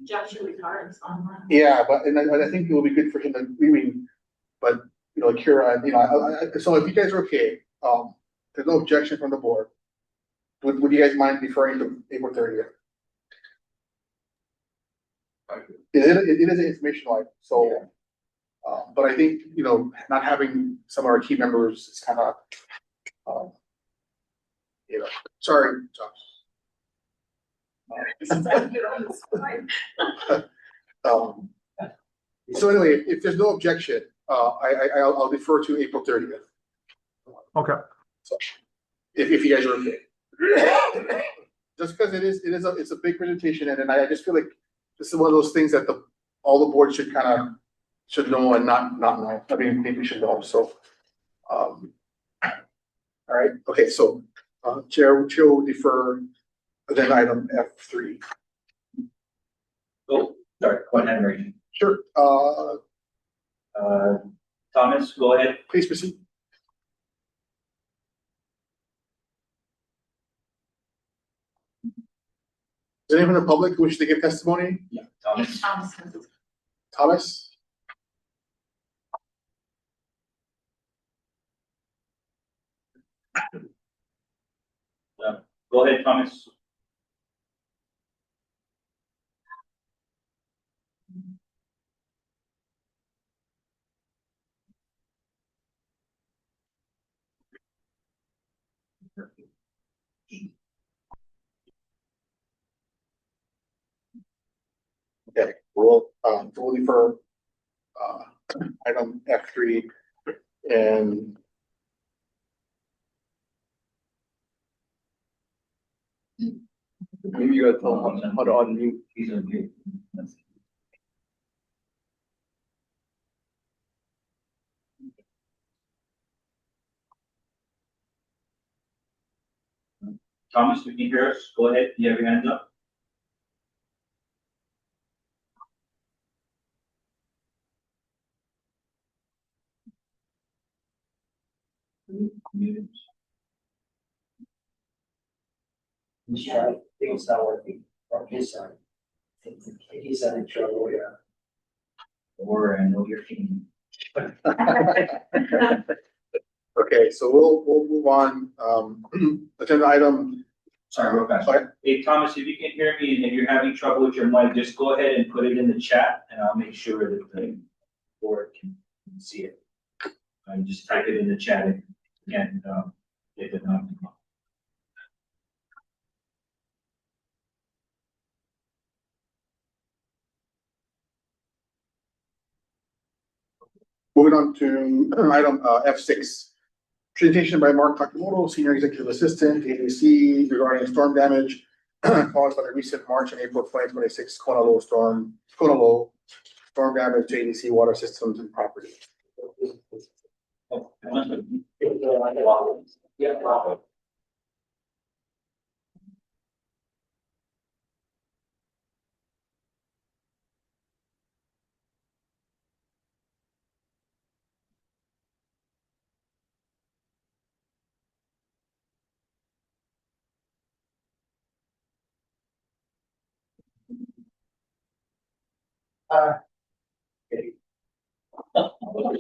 Joshua Ricard's online. Yeah, but I think it will be good for him to, but you know, Kira, so if you guys are okay, there's no objection from the board. Would you guys mind deferring to April 30th? It is an informational item, so, but I think, you know, not having some of our key members is kind of, sorry, Josh. So anyway, if there's no objection, I'll defer to April 30th. Okay. So, if you guys are okay. Just because it's a big presentation, and then I just feel like this is one of those things that all the boards should know and not know. I mean, maybe should know. So, all right, okay. So, Chair will defer then item F3. Oh, sorry, one hand raising. Sure. Thomas, go ahead. Please proceed. Does anyone in the public wish to give testimony? Yeah, Thomas. Thomas? Go ahead, Thomas. Okay, we'll defer item F3 and Maybe you gotta tell him how to unmute. He's on mute. Thomas, you can hear us? Go ahead. You have your hands up. He's trying, I think it's not working from his side. I think he's having trouble, yeah. Or I know your team. okay, so we'll move on. Agenda item. Sorry, real fast. Hey, Thomas, if you can hear me and if you're having trouble with your mic, just go ahead and put it in the chat and I'll make sure that the board can see it. And just type it in the chat and get it on. Moving on to item F6. Presentation by Mark Takimoto, Senior Executive Assistant, ADC, regarding storm damage caused by the recent March and April 2026 Kona Low storm damage to ADC water systems and property. Do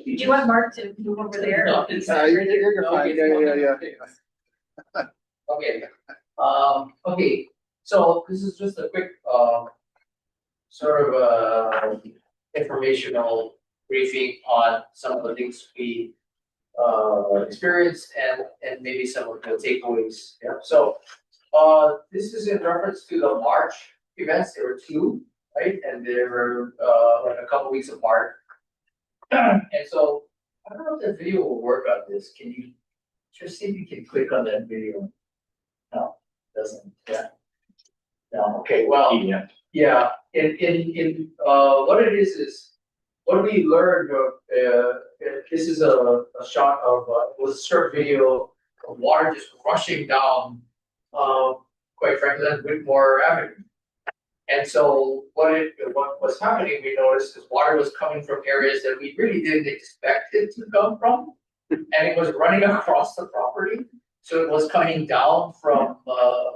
you want Mark to move over there? You're fine. Yeah. Okay, okay, so this is just a quick, sort of, informational briefing on some of the things we, experienced and maybe some of the takeaways. Yeah, so, this is in reference to the March events. There were two, right? And they were, like a couple weeks apart. And so, I don't know if the video will work on this. Can you just see if you can click on that video? No, doesn't, yeah. No, okay, well, yeah, what it is what we learned of, this is a shot of, was a short video of water just rushing down, quite frankly, on Whitmore Avenue. And so what was happening, we noticed is water was coming from areas that we really didn't expect it to come from. And it was running across the property. So it was coming down from,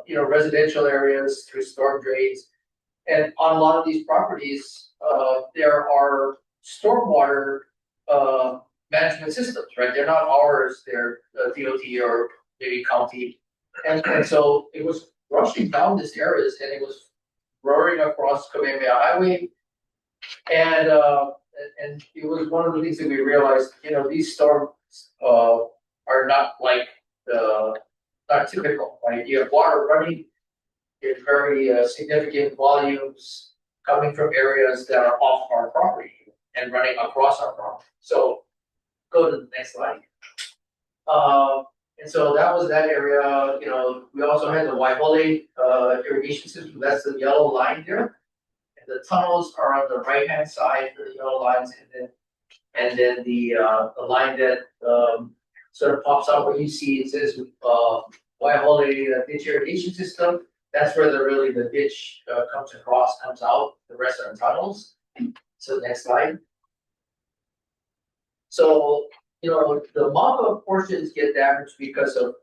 residential areas through storm drains. And on a lot of these properties, there are stormwater, management systems, right? They're not ours, they're DOT or maybe county. And so it was rushing down these areas and it was roaring across Kamehameha Highway. And it was one of the things that we realized, these storms, are not like not typical, right? You have water running in very significant volumes coming from areas that are off our property and running across our property. So go to the next slide. And so that was that area. We also had the Waihole irrigation system. That's the yellow line there. And the tunnels are on the right hand side, the yellow lines, and then the line that sort of pops out where you see it says Waihole ditch irrigation system. That's where the ditch comes out. The rest are tunnels. So next slide. So the mock-up portions get damaged because of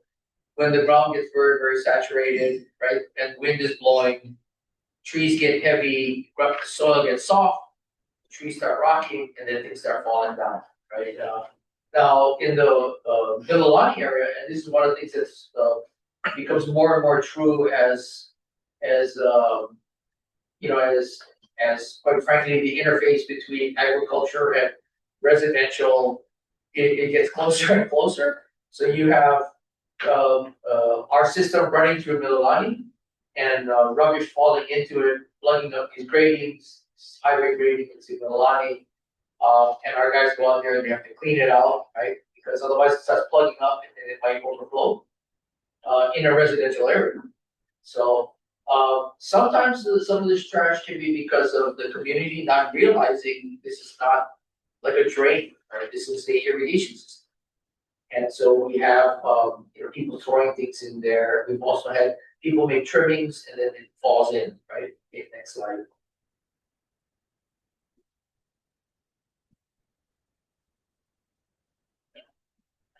when the ground gets very, very saturated, right? And wind is blowing, trees get heavy, the soil gets soft, trees start rocking, and then things start falling down, right? Now in the Mililani area, and this is one of the things that's becomes more and more true as quite frankly the interface between agriculture and residential, it gets closer and closer. So you have our system running through Mililani and rubbish falling into it, plugging up these gratings, highway grading into Mililani. And our guys go out there and they have to clean it out, right? Because otherwise it starts plugging up and then it might overflow in a residential area. So sometimes some of this trash can be because of the community not realizing this is not like a drain, right? This is the irrigation system. And so we have people throwing things in there. We've also had people make trimmings and then it falls in, right? Okay, next slide.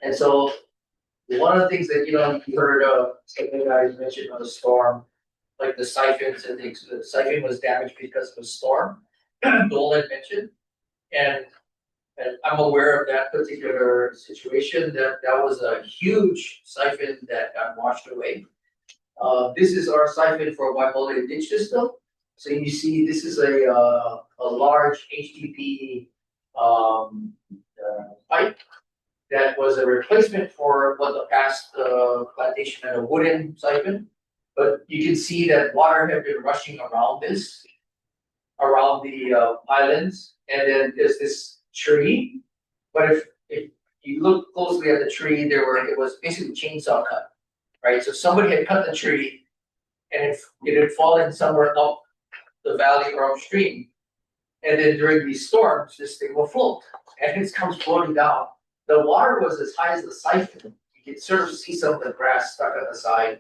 And so one of the things that you heard some of the guys mentioned on the storm, like the siphons and things. The siphon was damaged because of a storm. Dole had mentioned, and I'm aware of that particular situation. That was a huge siphon that got washed away. This is our siphon for Waihole ditch system. So you see, this is a large HDP pipe that was a replacement for what the past plantation had a wooden siphon. But you can see that water had been rushing around the islands, and then there's this tree But if you look closely at the tree, it was basically chainsaw cut, right? So somebody had cut the tree and it had fallen somewhere up the valley or upstream. And then during these storms, this thing will float and it comes floating down. The water was as high as the siphon. You could sort of see some of the grass stuck on the side.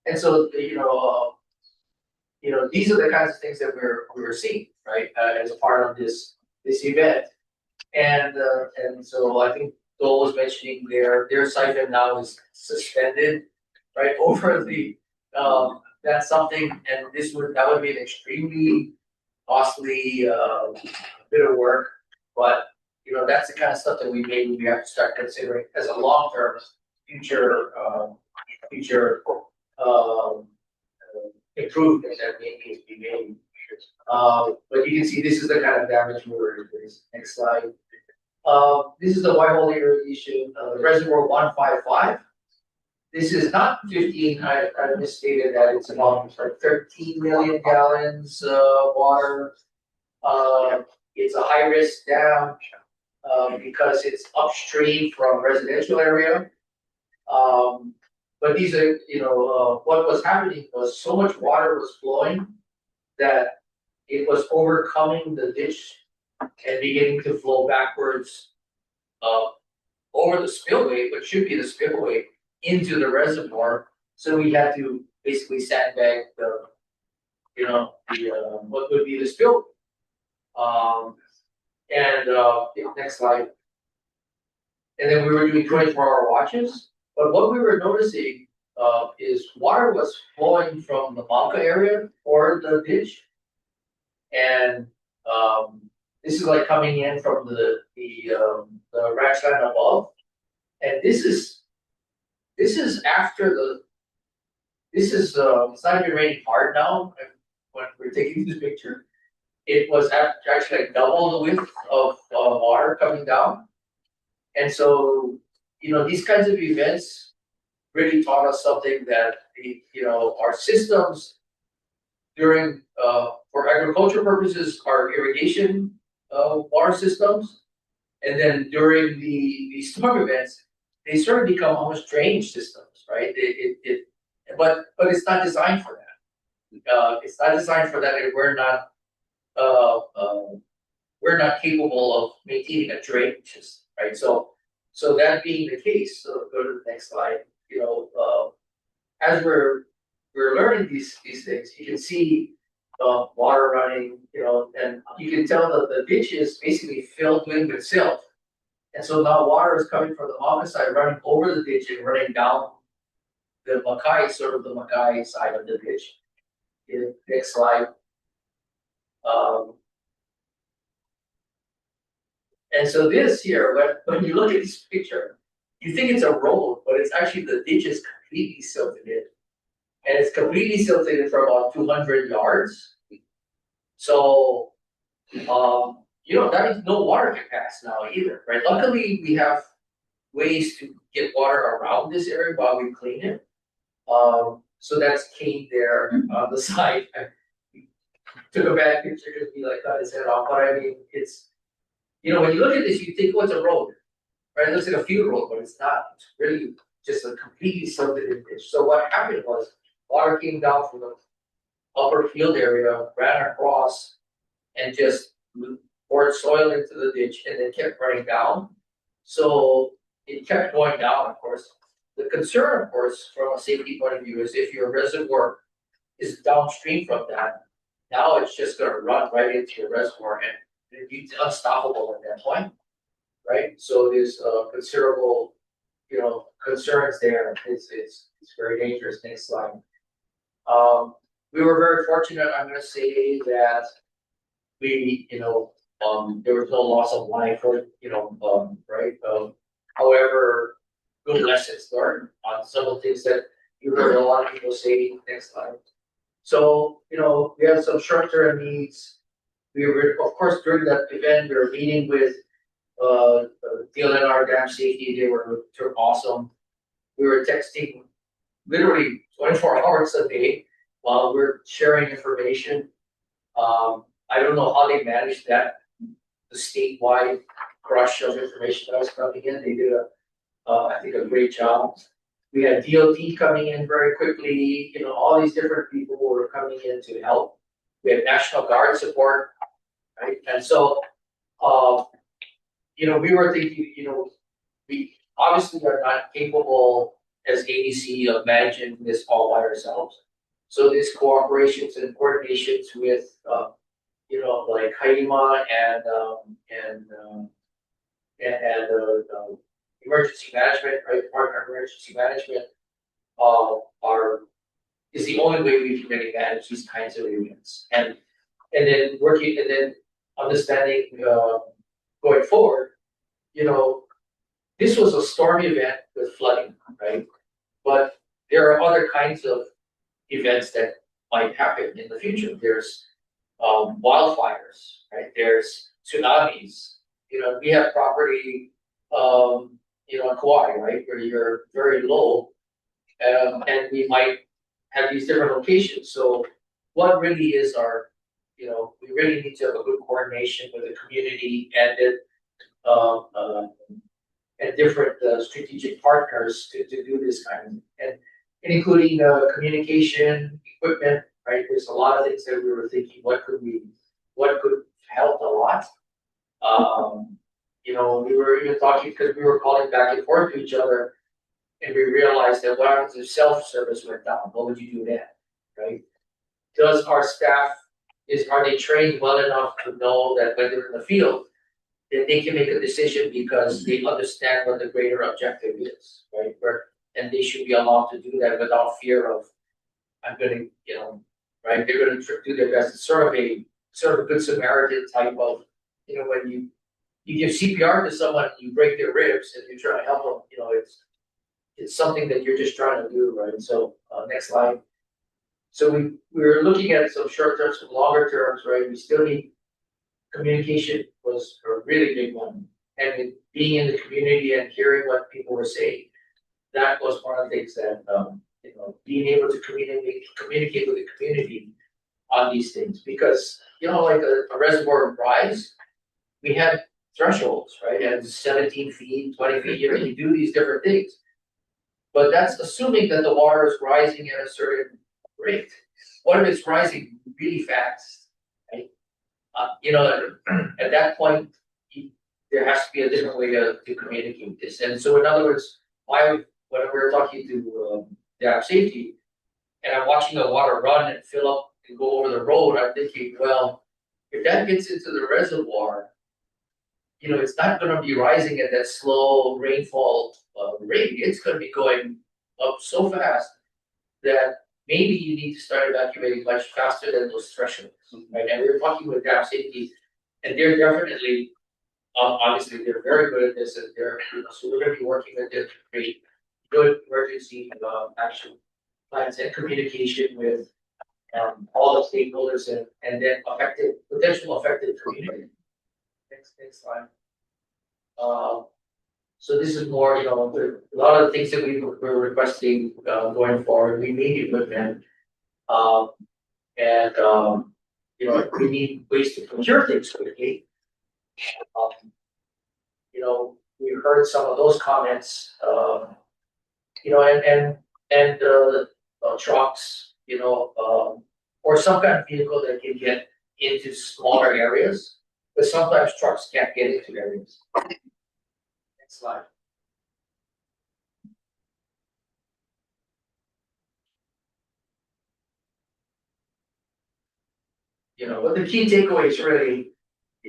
And so, these are the kinds of things that we were seeing, right, as a part of this event. And so I think Dole was mentioning their siphon now is suspended, right, over that's something, and that would be an extremely costly bit of work, but that's the kind of stuff that we have to start considering as a long-term future improvement that needs to be made. But you can see this is the kind of damage we were experiencing. Next slide. This is the Whitehall irrigation, reservoir 155. This is not 15, I misstated that, it's about 13 million gallons water. It's a high risk dam because it's upstream from residential area. But these are, what was happening was so much water was flowing that it was overcoming the ditch and beginning to flow backwards over the spillway, what should be the spillway, into the reservoir. So we had to basically sandbag what would be the spill. Next slide. And then we were doing 24-hour watches. But what we were noticing is water was flowing from the Manca area or the ditch. And this is like coming in from the ranch land above. And this is after it's not even raining hard now when we're taking this picture. It was actually like double the width of water coming down. And so, these kinds of events really taught us something that our systems during for agriculture purposes are irrigation water systems, and then during the storm events, they sort of become almost drainage systems, right? But it's not designed for that. It's not designed for that, and we're not capable of maintaining a drainage system, right? So that being the case, so go to the next slide. As we're learning these things, you can see water running, and you can tell that the ditch is basically filled with silt. And so now water is coming from the Mama side, running over the ditch and running down the Mackay, sort of the Mackay side of the ditch. Next slide. And so this here, when you look at this picture, you think it's a road, but it's actually the ditch is completely silted in. And it's completely silted in for about 200 yards. So, that means no water can pass now either, right? Luckily, we have ways to get water around this area while we clean it. So that's cane there on the side. I took a bad picture because we cut his head off, but I mean, it's, when you look at this, you think, oh, it's a road, right? It looks like a field road, but it's not. It's really just a completely silted in ditch. So what happened was water came down from the upper field area, ran across, and just poured soil into the ditch, and then kept running down. So it kept going down, of course. The concern, of course, from a safety point of view, is if your reservoir is downstream from that, now it's just going to run right into your reservoir, and it's unstoppable at that point, right? So there's considerable, concerns there. It's very dangerous. Next slide. We were very fortunate. I'm going to say that we, there was no loss of life, or right. However, good lessons learned on some of the things that you heard a lot of people say. Next slide. So we have some short-term needs. We were, of course, during that event, we were meeting with DLNR Dam Safety. They were awesome. We were texting literally 24 hours a day while we're sharing information. I don't know how they managed that, the statewide crush of information that was coming in. They did I think a great job. We had DOT coming in very quickly, you know, all these different people who were coming in to help. We had National Guard support, right? And so, you know, we were thinking, you know, we obviously are not capable as ADC of managing this all by ourselves. So these cooperations and coordinations with, you know, like Haima and emergency management, right? Department of Emergency Management, is the only way we can really manage these kinds of events. And then working and then understanding going forward, you know, this was a storm event with flooding, right? But there are other kinds of events that might happen in the future. There's wildfires, right? There's tsunamis. You know, we have property, you know, in Kauai, right, where you're very low, and we might have these different locations. So, what really is our, you know, we really need to have a good coordination with the community and different strategic partners to do this kind of, and including communication equipment, right? There's a lot of things that we were thinking, what could help a lot. You know, we were even talking because we were calling back and forth to each other, and we realized that what happens if self-service went down? What would you do then, right? Does our staff are they trained well enough to know that when they're in the field, that they can make a decision because they understand what the greater objective is, right? And they should be allowed to do that without fear of, I'm gonna, you know, right? They're gonna do their best. It's sort of a good Samaritan type of, you know, when you give CPR to someone, you break their ribs and you try to help them, you know, it's something that you're just trying to do, right? So next slide. So we were looking at some short terms, some longer terms, right? We still need communication was a really big one, and being in the community and hearing what people were saying, that was one of the things that you know, being able to communicate with the community on these things, because you know, like a reservoir rise, we had thresholds, right? And 17 feet, 20 feet, you know, you do these different things. But that's assuming that the water is rising at a certain rate. What if it's rising really fast, right? You know, at that point, there has to be a different way to communicate this. And so, in other words, when we're talking to the safety, and I'm watching the water run and fill up and go over the road, I'm thinking, well, if that gets into the reservoir, you know, it's not going to be rising at that slow rainfall rate. It's going to be going up so fast that maybe you need to start evacuating much faster than those thresholds, right? And we were talking with dam safety, and they're definitely, obviously, they're very good at this, and so we're going to be working with them to create good emergency action plans and communication with all the stakeholders and then potential affected community. Next slide. So this is more, you know, a lot of the things that we're requesting going forward. We need equipment, and you know, we need ways to procure things quickly. You know, we heard some of those comments. You know, and trucks, you know, or some kind of vehicle that can get into smaller areas, but sometimes trucks can't get into areas. Next slide. You know, but the key takeaways really,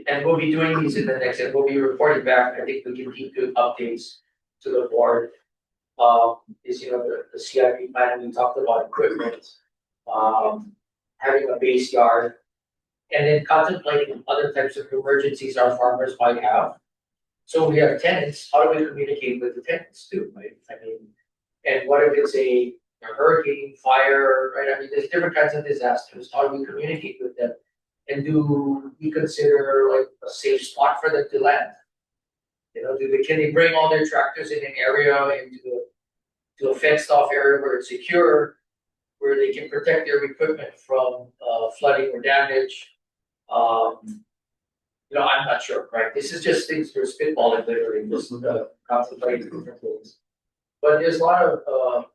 and we'll be doing these in the next, and we'll be reporting back. I think we can keep good updates to the board. Is, you know, the CIP plan, we talked about equipment, having a base yard, and then contemplating other types of emergencies our farmers might have. So we have tenants, how do we communicate with the tenants too, right? I mean, and what if it's a hurricane, fire, right? I mean, there's different kinds of disasters. How do we communicate with them? And do we consider like a safe spot for them to land? You know, can they bring all their tractors in an area to a fenced off area where it's secure, where they can protect their equipment from flooding or damage? I'm not sure, right? This is just things we're spitballing literally, just contemplating different things. But there's a lot of,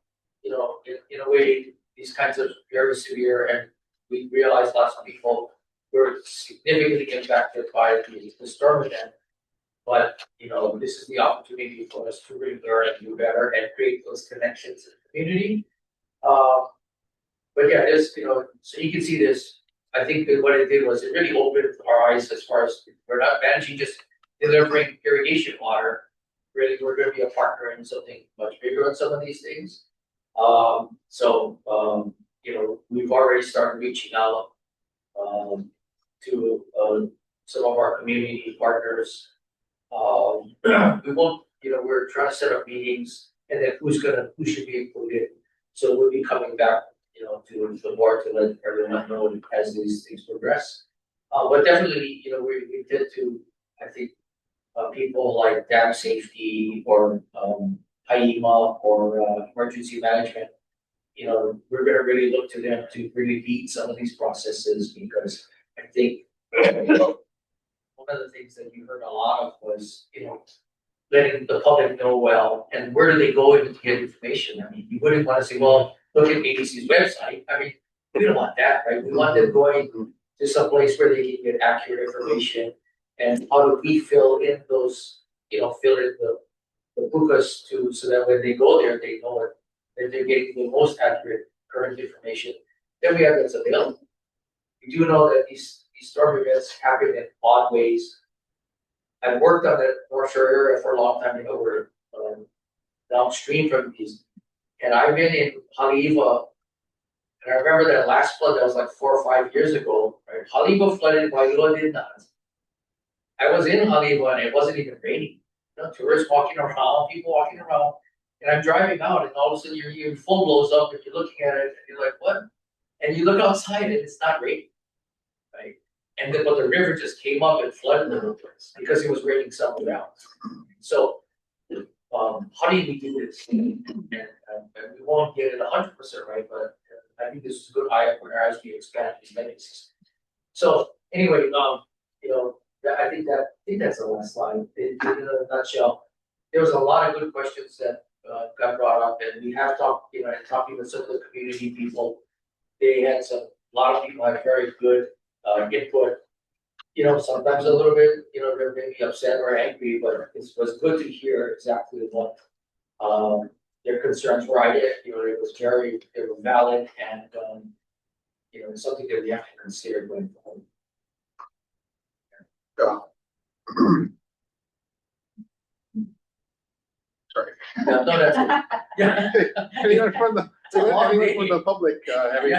in a way, these kinds of very severe, and we realize lots of people were significantly impacted by the storm event. But, this is the opportunity for us to really learn and do better and create those connections in the community. But yeah, there's, so you can see this. I think that what it did was it really opened our eyes as far as we're not managing just delivering irrigation water. Really, we're going to be a partner in something much bigger on some of these things. We've already started reaching out to some of our community partners. We won't, we're trying to set up meetings and then who should be included. So we'll be coming back, to the board to let everyone know as these things progress. But definitely, we did to, I think, people like dam safety or HIEMA or emergency management, we're gonna really look to them to really lead some of these processes because I think one of the things that you heard a lot of was, letting the public know well, and where do they go to get information? I mean, you wouldn't want to say, well, look at ADC's website. I mean, we don't want that, right? We want them going to some place where they can get accurate information. And how do we fill in those, fill in the bukas too, so that when they go there, they know it, that they're getting the most accurate current information. Then we have that's available. We do know that these storm events happen in odd ways. I've worked on the North Shore area for a long time, we're downstream from these. And I've been in Haleiwa, and I remember that last flood that was like 4 or 5 years ago, right? Haleiwa flooded, Wailoa did not. I was in Haleiwa and it wasn't even raining. Tourists walking around, people walking around, and I'm driving out, and all of a sudden your phone blows up and you're looking at it and you're like, what? And you look outside and it's not raining, right? And then, but the river just came up and flooded the whole place because it was raining somewhere else. So, how do we do this? And we won't get it 100% right, but I think this is a good eye opener as we expand these mechanisms. So, anyway, I think that's the last slide. In a nutshell, there was a lot of good questions that got brought up, and we have talked, and talking with some of the community people, they had a lot of people had very good input. Sometimes a little bit, they're maybe upset or angry, but it was good to hear exactly what their concerns were. It was they were valid, and something that we have to consider going forward. Sorry. No, that's it. Yeah. Anyone from the public, having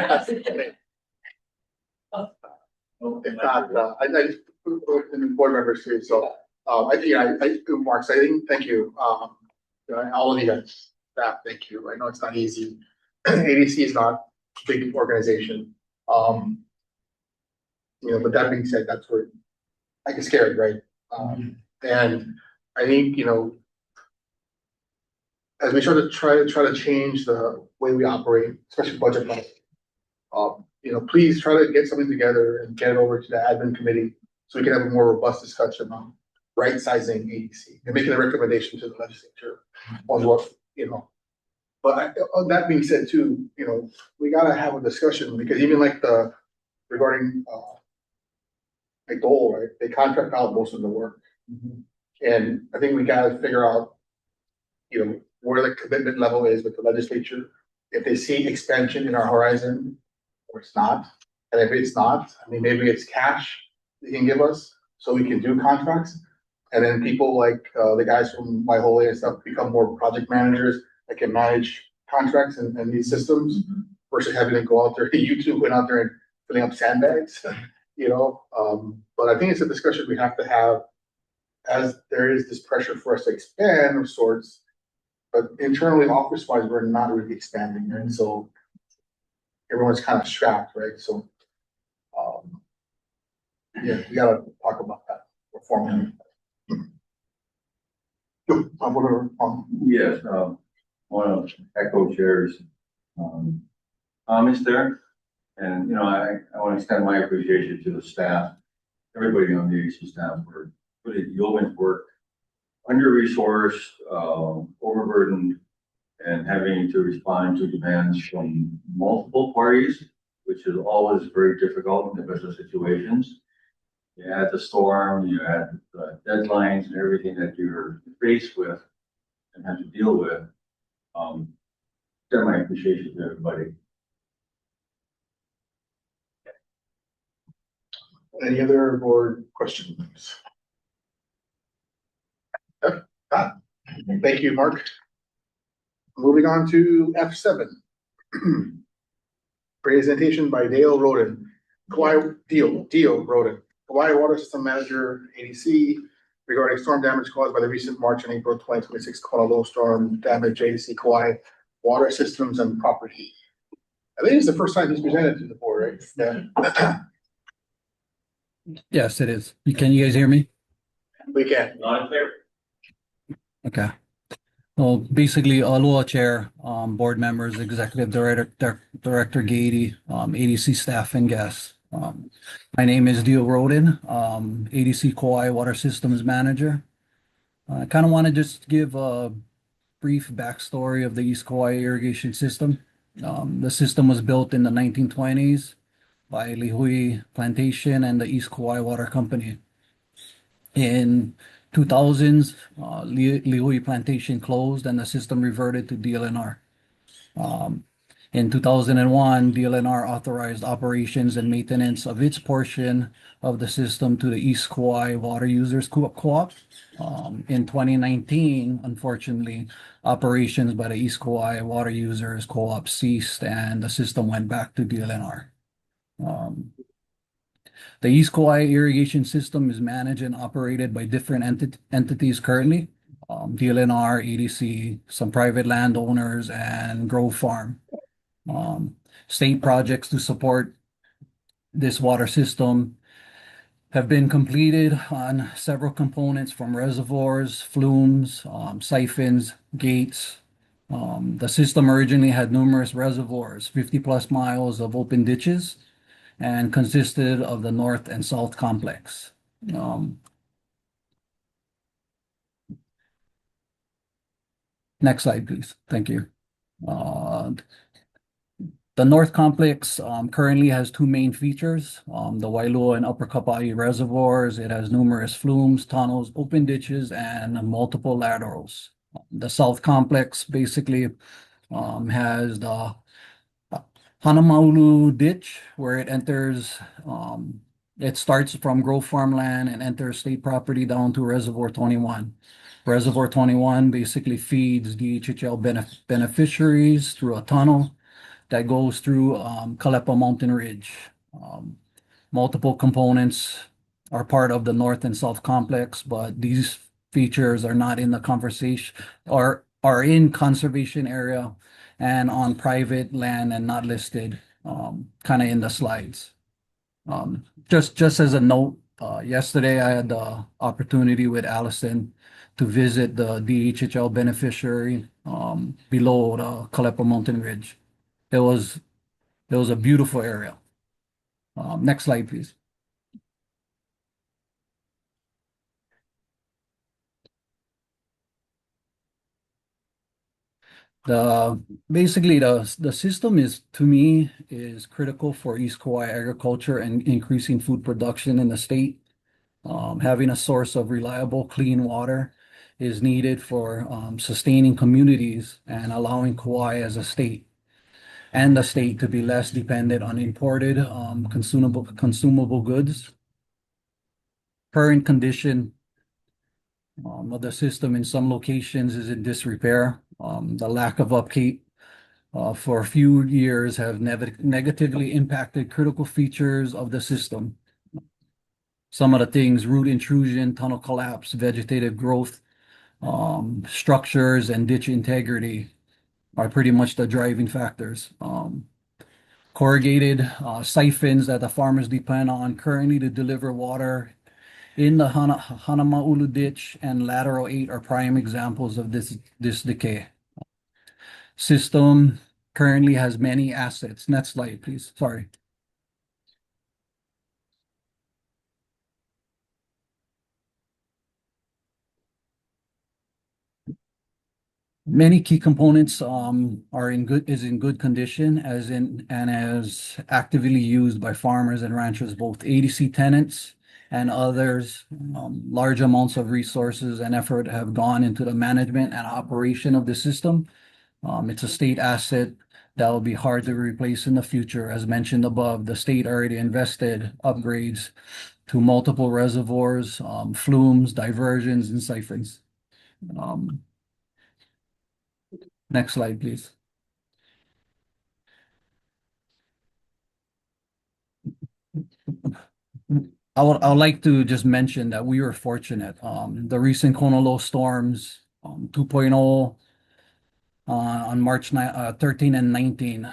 if not, board members too, so, Mark, thank you, all of you guys, staff, thank you, I know it's not easy, ADC is not a big organization, but that being said, that's where I get scared, right, and I think, as we try to change the way we operate, especially budget planning, please try to get something together and get it over to the admin committee so we can have a more robust discussion on right sizing ADC and making a recommendation to the legislature on what, But that being said too, we gotta have a discussion because even like regarding like Dole, right? They contract out most of the work. And I think we gotta figure out, where the commitment level is with the legislature. If they see expansion in our horizon, or it's not. And if it's not, maybe it's cash they can give us so we can do contracts. And then people like the guys from Waihole and stuff become more project managers that can manage contracts and these systems versus having to go out there. YouTube went out there and filling up sandbags, But I think it's a discussion we have to have as there is this pressure for us to expand of sorts. But internally, office-wise, we're not really expanding, and so everyone's kind of strapped, right? So, we gotta talk about that formally. Yes, I want to echo Chair's comments there, and I want to extend my appreciation to the staff. everybody on the AC staff for really yeoman's work. Under-resourced, overburdened, and having to respond to demands from multiple parties, which is always very difficult in the business situations. You add the storm, you add the deadlines and everything that you're faced with and have to deal with. Extend my appreciation to everybody. Any other board questions? Thank you, Mark. Moving on to F7. Presentation by Dale Roden. Dale Roden, Kauai Water System Manager, ADC, regarding storm damage caused by the recent March and April 2026 Kona low storm damage ADC Kauai water systems and property. I think it's the first time he's presented to the board, right? Yeah. Yes, it is. Can you guys hear me? We can. Loud and clear. Okay. Well, basically, aloha chair, board members, executive director Gady, ADC staff and guests. My name is Dio Roden, ADC Kauai Water Systems Manager. I kind of want to just give a brief backstory of the East Kauai irrigation system. The system was built in the 1920s by Lihui Plantation and the East Kauai Water Company. In 2000s, Lihui Plantation closed and the system reverted to DLNR. In 2001, DLNR authorized operations and maintenance of its portion of the system to the East Kauai Water Users Co-op. In 2019, unfortunately, operations by the East Kauai Water Users Co-op ceased and the system went back to DLNR. The East Kauai irrigation system is managed and operated by different entities currently. DLNR, ADC, some private landowners, and Grove Farm. State projects to support this water system have been completed on several components from reservoirs, flumes, siphons, gates. The system originally had numerous reservoirs, 50 plus miles of open ditches, and consisted of the north and south complex. Next slide, please. Thank you. The North Complex currently has two main features, the Wailua and Upper Kapa'i reservoirs. It has numerous flumes, tunnels, open ditches, and multiple laterals. The South Complex basically has the Hanamaulu ditch, where it enters, it starts from Grove Farmland and enters state property down to Reservoir 21. Reservoir 21 basically feeds DHHL beneficiaries through a tunnel that goes through Kalepa Mountain Ridge. Multiple components are part of the North and South Complex, but these features are not in the conversation or are in conservation area and on private land and not listed kind of in the slides. Just as a note, yesterday I had the opportunity with Allison to visit the DHHL beneficiary below the Kalepa Mountain Ridge. It was a beautiful area. Next slide, please. Basically the system is, to me, is critical for East Kauai agriculture and increasing food production in the state. Having a source of reliable, clean water is needed for sustaining communities and allowing Kauai as a state and the state to be less dependent on imported consumable goods. Current condition of the system in some locations is in disrepair. The lack of upkeep for a few years have negatively impacted critical features of the system. Some of the things, root intrusion, tunnel collapse, vegetative growth, structures, and ditch integrity are pretty much the driving factors. Corrugated siphons that the farmers depend on currently to deliver water in the Hanamaulu ditch and lateral 8 are prime examples of this decay. System currently has many assets. 'Next slide, please. Sorry. The system currently has many assets. Next slide, please. Sorry. System currently has many assets. Next slide, please. Sorry. System currently has many assets. Next slide, please. Sorry. System currently has many assets. Next slide, please. Sorry. Many key components are in good condition as actively used by farmers and ranchers, both ADC tenants and others. Large amounts of resources and effort have gone into the management and operation of the system. It's a state asset that will be hard to replace in the future. As mentioned above, the state already invested upgrades to multiple reservoirs, flumes, diversions, and siphons. Next slide, please. I would like to just mention that we were fortunate. The recent Kona low storms, 2.0, on March 13 and 19,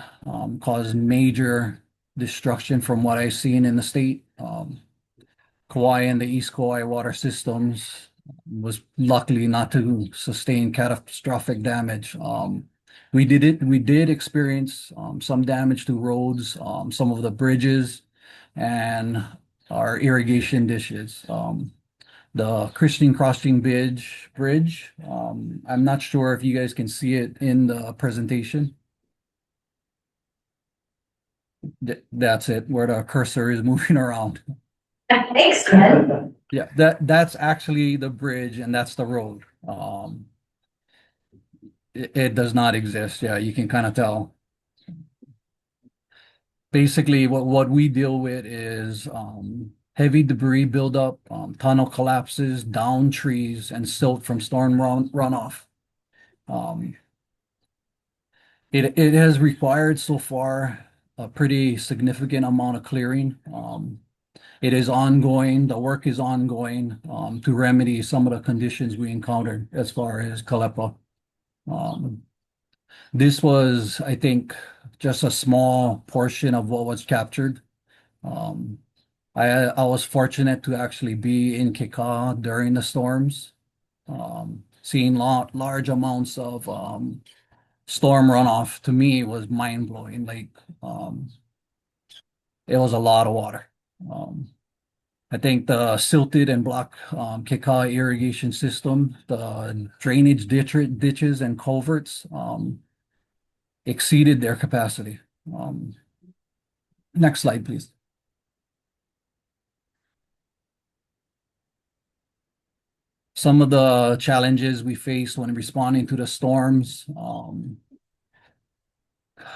caused major destruction from what I've seen in the state. Kauai and the East Kauai water systems was luckily not to sustain catastrophic damage. We did experience some damage to roads, some of the bridges, and our irrigation dishes. The Christine Crossing Bridge. I'm not sure if you guys can see it in the presentation. That's it, where the cursor is moving around. Thanks, Ken. Yeah, that's actually the bridge and that's the road. It does not exist. Yeah, you can kind of tell. Basically, what we deal with is heavy debris buildup, tunnel collapses, down trees, and silt from storm runoff. It has required so far a pretty significant amount of clearing. It is ongoing. The work is ongoing to remedy some of the conditions we encountered as far as Kalepa. This was, I think, just a small portion of what was captured. I was fortunate to actually be in Keka during the storms, seeing large amounts of storm runoff. To me was mind blowing. Like it was a lot of water. I think the silted and block Keka irrigation system, the drainage ditches and culverts exceeded their capacity. Next slide, please. Some of the challenges we faced when responding to the storms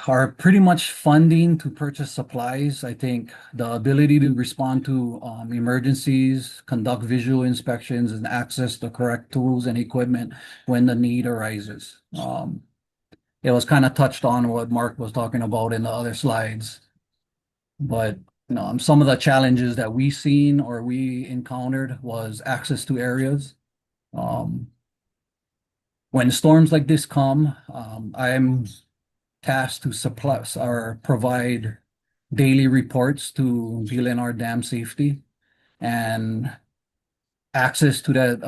are pretty much funding to purchase supplies. I think the ability to respond to emergencies, conduct visual inspections, and access the correct tools and equipment when the need arises. It was kind of touched on what Mark was talking about in the other slides. But some of the challenges that we seen or we encountered was access to areas. When storms like this come, I'm tasked to supply or provide daily reports to DLNR dam safety, and access to that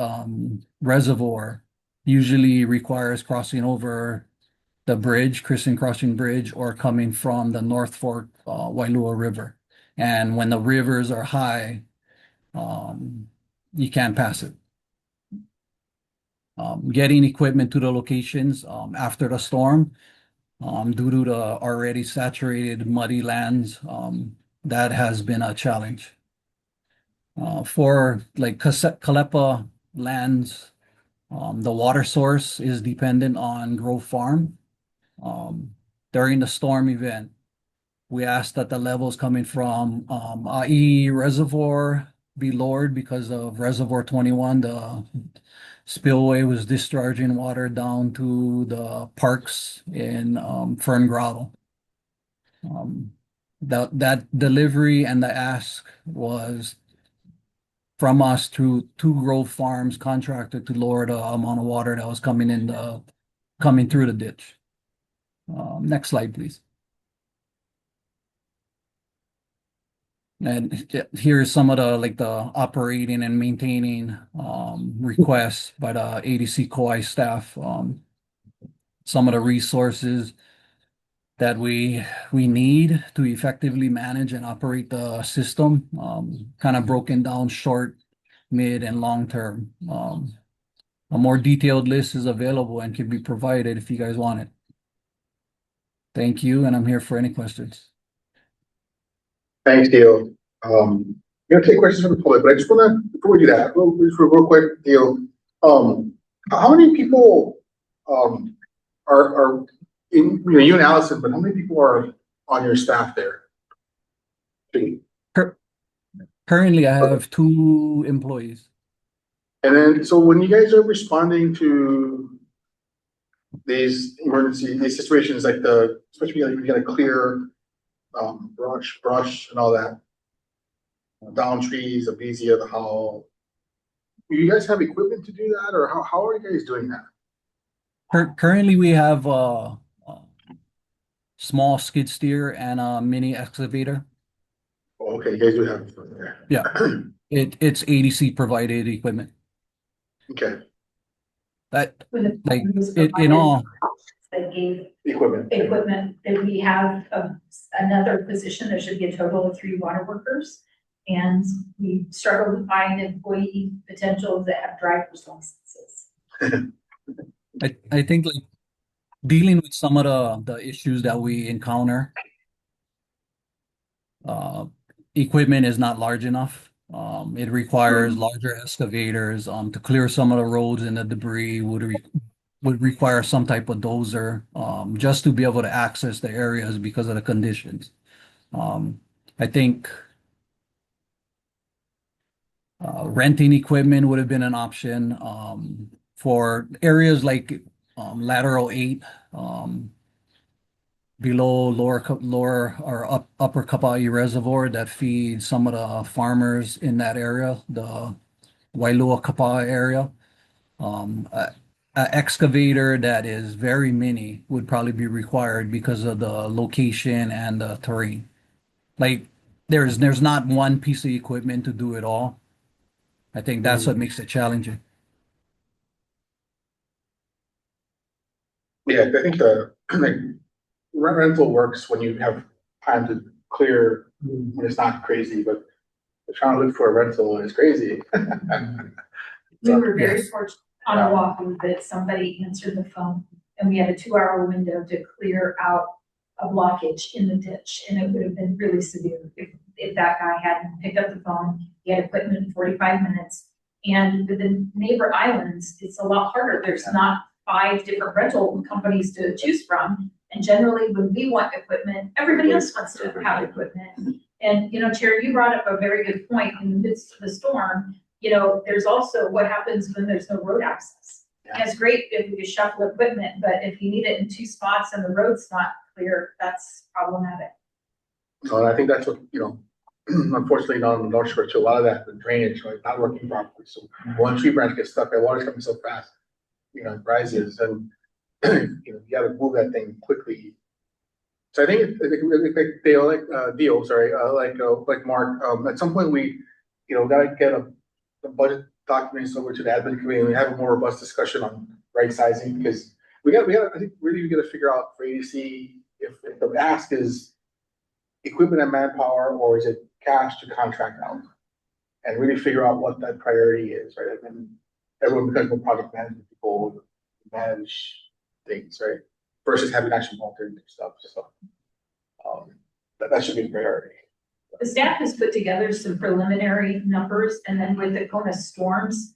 reservoir usually requires crossing over the bridge, Christian Crossing Bridge, or coming from the North Fork Wailua River. And when the rivers are high, you can't pass it. Getting equipment to the locations after the storm, due to the already saturated muddy lands, that has been a challenge. For like Kalepa lands, the water source is dependent on Grove Farm. During the storm event, we asked that the levels coming from Ai Reservoir be lowered because of Reservoir 21. The spillway was discharging water down to the parks in Fern Grotto. That delivery and the ask was from us through two Grove Farms contracted to lower the amount of water that was coming through the ditch. Next slide, please. And here's some of the operating and maintaining requests by the ADC Kauai staff. Some of the resources that we need to effectively manage and operate the system, kind of broken down short, mid, and long term. A more detailed list is available and can be provided if you guys want it. Thank you, and I'm here for any questions. Thanks, Dio. I'm gonna take questions from the public, but I just wanna, before we do that, real quick, Dio. How many people are in, you know, you and Allison, but how many people are on your staff there? Currently, I have 2 employees. And then, so when you guys are responding to these situations, like especially like you gotta clear brush and all that, down trees, the Abesia, the howl. Do you guys have equipment to do that, or how are you guys doing that? Currently, we have a small skid steer and a mini excavator. Oh, okay, you guys do have equipment there. Yeah, it's ADC provided equipment. Okay. That like it in all that gave equipment that we have another position. There should be a total of 3 water workers. And we struggle to find employee potentials that have driver's licenses. I think like dealing with some of the issues that we encounter, equipment is not large enough. It requires larger excavators. To clear some of the roads and the debris would require some type of dozer, just to be able to access the areas because of the conditions. I think renting equipment would have been an option for areas like lateral 8, below lower or upper Kapai Reservoir that feeds some of the farmers in that area, the Wailua Kapai area. An excavator that is very mini would probably be required because of the location and the terrain. Like there's not one piece of equipment to do it all. I think that's what makes it challenging. Yeah, I think the like rental works when you have time to clear when it's not crazy, but trying to look for a rental is crazy. We were very fortunate on a walkthrough that somebody answered the phone and we had a 2-hour window to clear out a blockage in the ditch. And it would have been really severe if that guy hadn't picked up the phone. He had equipment in 45 minutes. And with the neighbor islands, it's a lot harder. There's not 5 different rental companies to choose from. And generally when we want equipment, everybody else wants to have equipment. And, you know, Chair, you brought up a very good point. In the midst of the storm, you know, there's also what happens when there's no road access. Yeah. It's great if we could shuffle equipment, but if you need it in 2 spots and the road's not clear, that's problematic. So I think that's what, you know, unfortunately not on the North Shore too, a lot of that, the drainage, right, not working properly. So one tree branch gets stuck, that water's coming so fast, you know, it rises and you know, you gotta move that thing quickly. So I think like Dale, like Mark, at some point we, you know, gotta get the budget documents over to the admin committee and we have a more robust discussion on right sizing because we got, I think really we gotta figure out for ADC if the ask is equipment and manpower or is it cash to contract out and really figure out what that priority is, right? And then everyone becomes more project management people manage things, right? Versus having actually volunteer stuff. So that should be the priority. The staff has put together some preliminary numbers and then with the Kona storms,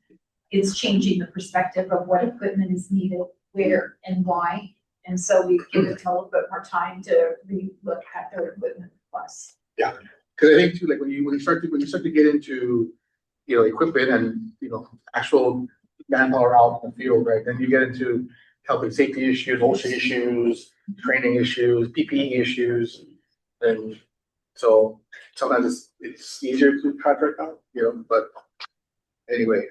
it's changing the perspective of what equipment is needed, where and why. And so we've given them a little bit more time to look at their equipment plus. Yeah, because I think too, like when you start to get into, you know, equipment and, you know, actual manpower out in the field, right? Then you get into health and safety issues, OSHA issues, training issues, PPE issues, and so sometimes it's easier to contract out, you know. But anyway,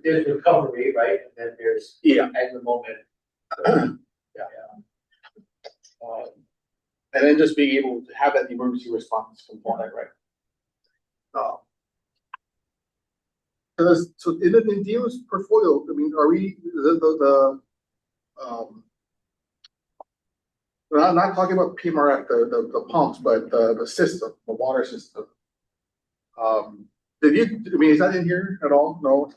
there's recovery, right? And then there's at the moment. Yeah. And then just being able to have that emergency response component, right? So in Dio's portfolio, I mean, are we we're not talking about PMRF, the pumps, but the system, the water system. I mean, is that in here at all? No,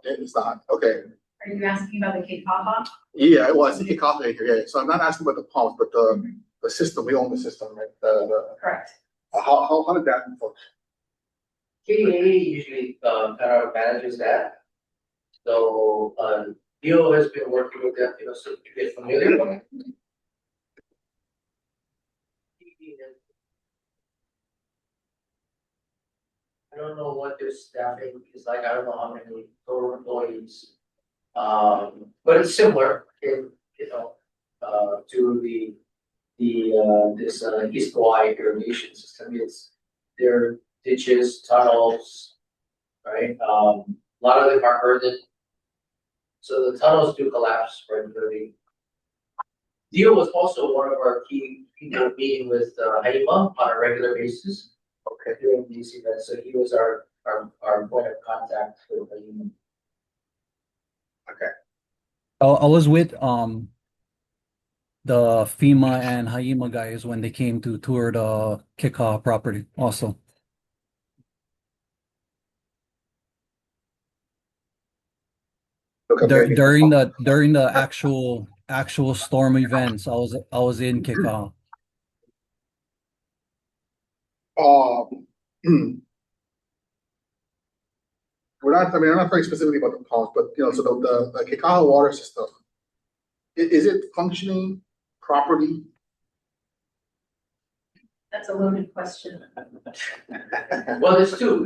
it's not. Okay. Are you asking about the Cape Cod? Yeah, well, I see the coffee here, yeah, so I'm not asking about the pumps, but the system, we own the system, right? Correct. How did that function? KEA usually kind of manages that. So Leo has been working with them, so to get familiar with it. I don't know what their staffing is like. I don't know how many total employees. But it's similar in, to this East Hawaii irrigation system. It's their ditches, tunnels, right? A lot of them are earthen. So the tunnels do collapse regularly. Dio was also one of our key people meeting with Haima on a regular basis. Okay. During these events, so he was our point of contact with Haima. Okay. I was with the FEMA and Haima guys when they came to tour the Kika property also. During the actual storm events, I was in Kika. I'm not talking specifically about the pumps, but so the Kekaha water system, is it functioning properly? That's a loaded question. Well, there's two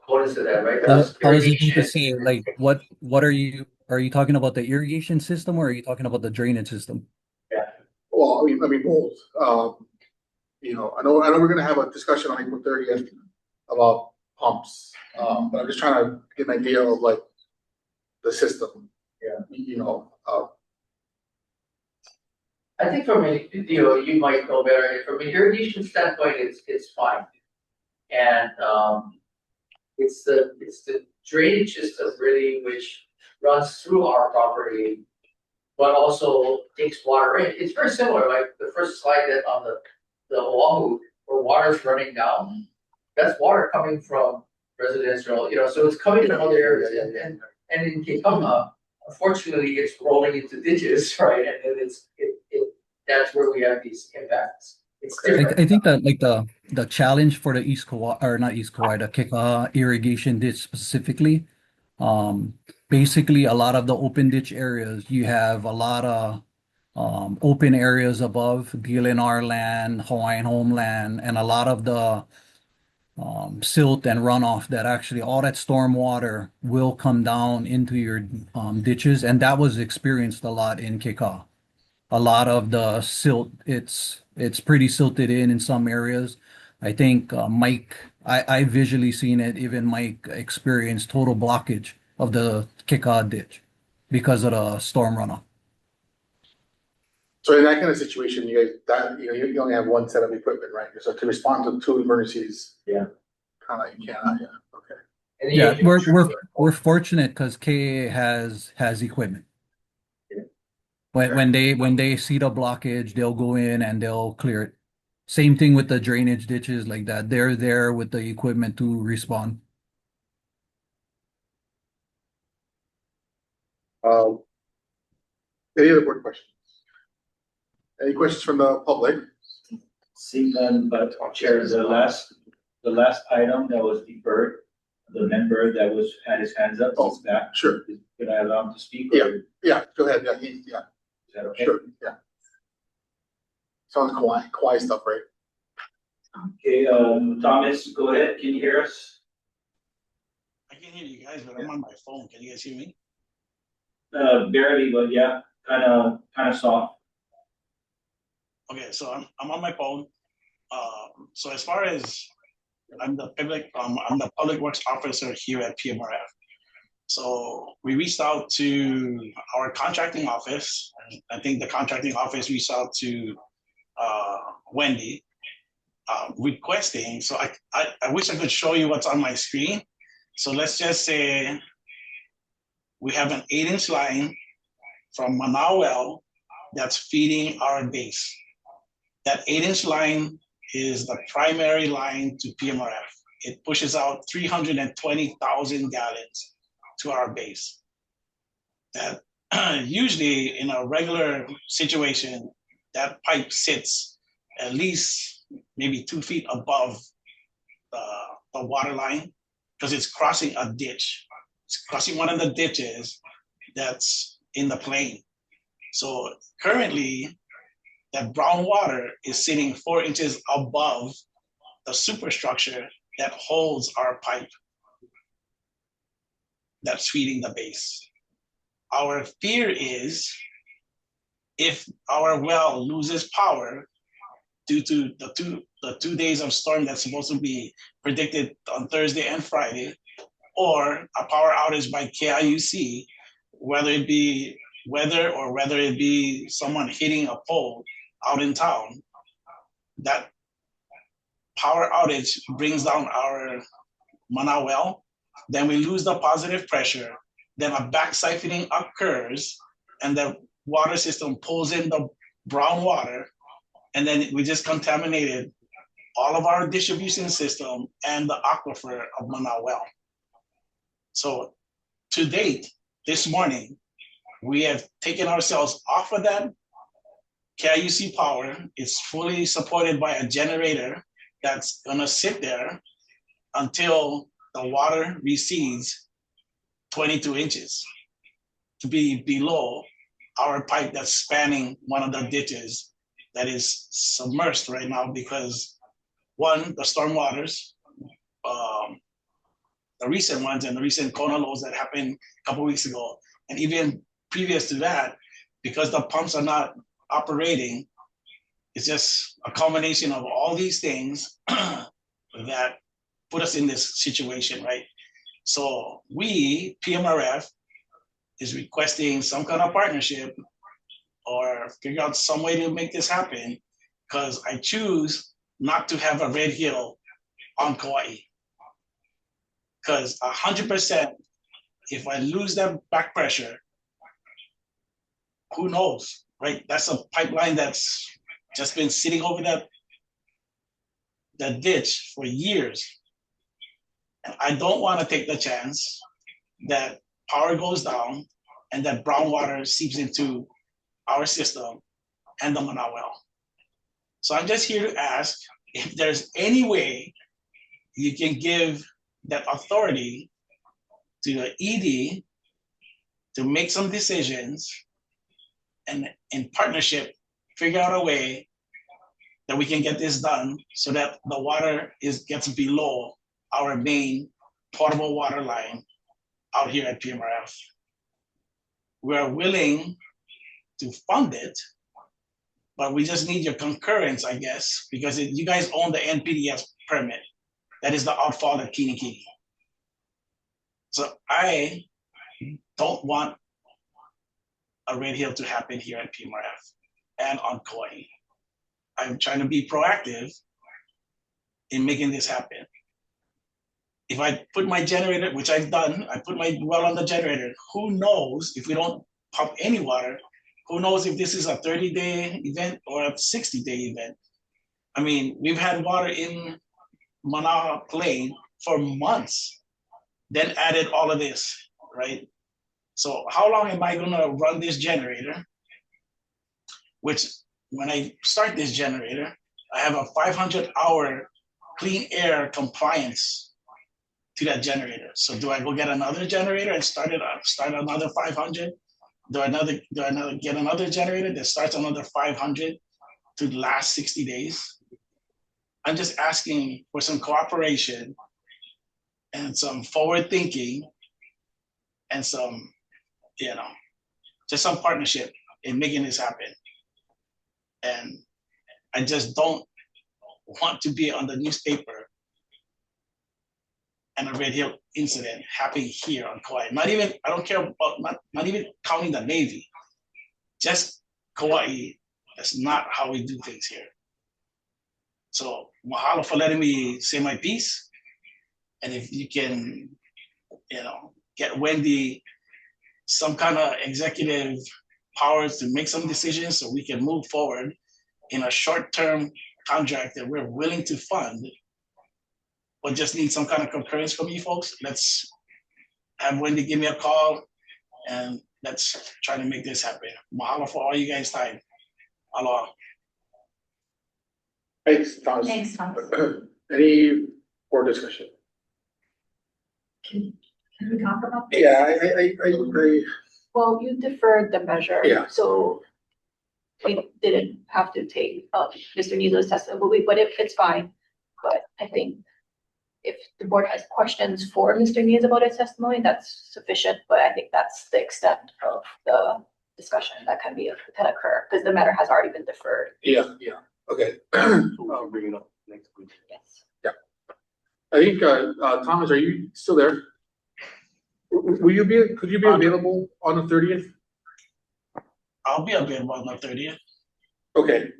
components to that, right? I was about to say, like, what are you talking about, the irrigation system, or are you talking about the drainage system? Yeah. Well, I mean both. I know we're gonna have a discussion on April 30th about pumps, but I'm just trying to get an idea of like the system. Yeah. I think from a you might know better. From an irrigation standpoint, it's fine, and it's the drainage system really which runs through our property, but also takes water in. It's very similar, like the first slide that on the Oahu, where water's running down. That's water coming from residential, so it's coming from other areas, and in Kekama, unfortunately, it's rolling into ditches, right? And then that's where we have these impacts. It's different. I think that like the challenge for the East Kauai, or not East Kauai, the Keka irrigation ditch specifically, basically a lot of the open ditch areas, you have a lot of open areas above DLNR land, Hawaiian homeland, and a lot of the silt and runoff that actually all that storm water will come down into your ditches, and that was experienced a lot in Keka. A lot of the silt, it's pretty silted in some areas. I think Mike, I visually seen it. Even Mike experienced total blockage of the Keka ditch because of the storm runoff. So in that kind of situation, you only have one set of equipment, right? So to respond to two emergencies. Yeah. Kind of, you cannot, yeah, okay. And Yeah, we're fortunate because KA has equipment. When they see the blockage, they'll go in and they'll clear it. Same thing with the drainage ditches like that. They're there with the equipment to respond. Any other board questions? Any questions from the public? See none, but Chair, the last item that was deferred, the member that had his hands up, he's back. Sure. Could I allow him to speak? Yeah, go ahead, yeah. Is that okay? Sure, yeah. Sounds Kauai stuff, right? Okay, Thomas, go ahead. Can you hear us? I can hear you guys, but I'm on my phone. Can you guys hear me? Barely, but yeah, kind of soft. Okay, so I'm on my phone. So as far as I'm the public works officer here at PMRF. So we reached out to our contracting office. I think the contracting office reached out to Wendy, requesting. So I wish I could show you what's on my screen. So let's just say we have an 8-inch line from Manawel that's feeding our base. That 8-inch line is the primary line to PMRF. It pushes out 320,000 gallons to our base. that usually in a regular situation, that pipe sits at least maybe 2 feet above the water line because it's crossing a ditch. It's crossing one of the ditches that's in the plain. So currently, that brown water is sitting 4 inches above the superstructure that holds our pipe that's feeding the base. Our fear is if our well loses power due to the 2 days of storm that's supposed to be predicted on Thursday and Friday, or a power outage by KIUC, whether it be weather or whether it be someone hitting a pole out in town, that power outage brings down our Mana well, then we lose the positive pressure, then a back siphoning occurs, and the water system pulls in the brown water, and then we just contaminated all of our distribution system and the aquifer of Mana well. So to date, this morning, we have taken ourselves off of that. KIUC power is fully supported by a generator that's gonna sit there until the water recedes 22 inches to be below our pipe that's spanning one of the ditches that is submerged right now because one, the storm waters, the recent ones and the recent Kona lows that happened a couple weeks ago, and even previous to that, because the pumps are not operating, it's just a combination of all these things that put us in this situation, right? So we, PMRF, is requesting some kind of partnership or figure out some way to make this happen because I choose not to have a red hill on Kauai. Because 100%, if I lose that back pressure, who knows, right? That's a pipeline that's just been sitting over that ditch for years. And I don't want to take the chance that power goes down and that brown water seeps into our system and the Mana well. So I'm just here to ask if there's any way you can give that authority to the ED to make some decisions and in partnership figure out a way that we can get this done so that the water gets below our main potable water line out here at PMRF. We're willing to fund it, but we just need your concurrence, I guess, because you guys own the NPDES permit. That is the outfall at Kinikini. So I don't want a red hill to happen here at PMRF and on Kauai. I'm trying to be proactive in making this happen. If I put my generator, which I've done, I put my well on the generator, who knows if we don't pump any water, who knows if this is a 30-day event or a 60-day event. I mean, we've had water in Mana Plain for months, then added all of this, right? So how long am I gonna run this generator? Which when I start this generator, I have a 500-hour clean air compliance to that generator. So do I go get another generator and start another 500? Do I get another generator that starts another 500 to last 60 days? I'm just asking for some cooperation and some forward thinking and some, just some partnership in making this happen. And I just don't want to be on the newspaper and a Red Hill incident happening here on Kauai. I don't care about, not even counting the Navy, just Kauai. That's not how we do things here. So mahalo for letting me say my piece. And if you can, get Wendy some kind of executive powers to make some decisions so we can move forward in a short-term contract that we're willing to fund, but just need some kind of concurrence from you folks. Let's have Wendy give me a call and let's try to make this happen. Mahalo for all you guys' time. Aloha. Thanks, Thomas. Thanks, Thomas. Any board discussion? Can we talk about this? Yeah, I Well, you deferred the measure. Yeah. So we didn't have to take Mr. Nizo's testimony, but it's fine. But I think if the board has questions for Mr. Niz about his testimony, that's sufficient. But I think that's the extent of the discussion that can occur because the matter has already been deferred. yeah, okay. I'll bring it up next week. Yes. Yeah. I think, Thomas, are you still there? Could you be available on the 30th? I'll be available on the 30th. Okay,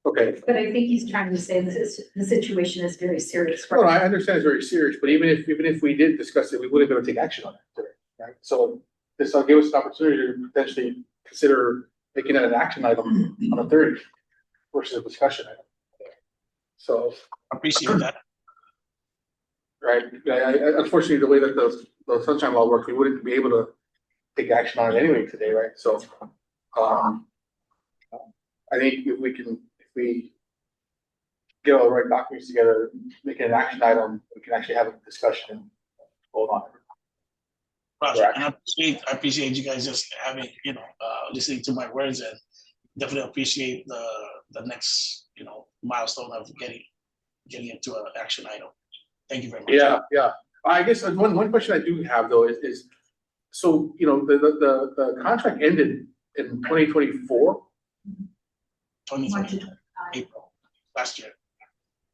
But I think he's trying to say the situation is very serious. no, I understand it's very serious, but even if we did discuss it, we wouldn't be able to take action on it today, right? So this will give us an opportunity to potentially consider making it an action item on the 30th versus a discussion item. So. Appreciate that. Right, unfortunately, the way that the sunshine law works, we wouldn't be able to take action on it anyway today, right? So, I think if we get all the right documents together, make it an action item, we can actually have a discussion and hold on. Roger, and I appreciate you guys just having, listening to my words, and definitely appreciate the next, milestone of getting into an action item. Thank you very much. Yeah. I guess one question I do have though is so, the contract ended in 2024. 2020, April, last year.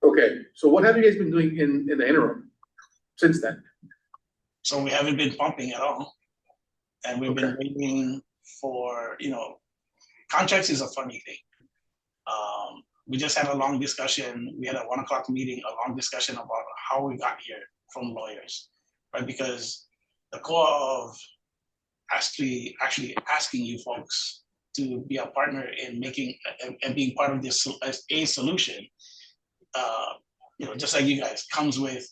Okay, so what have you guys been doing in the interim since then? So we haven't been pumping at all. And we've been waiting for, contracts is a funny thing. We just had a long discussion. We had a 1 o'clock meeting, a long discussion about how we got here from lawyers, right? Because the core of actually asking you folks to be a partner in making and being part of this a solution, just like you guys, comes with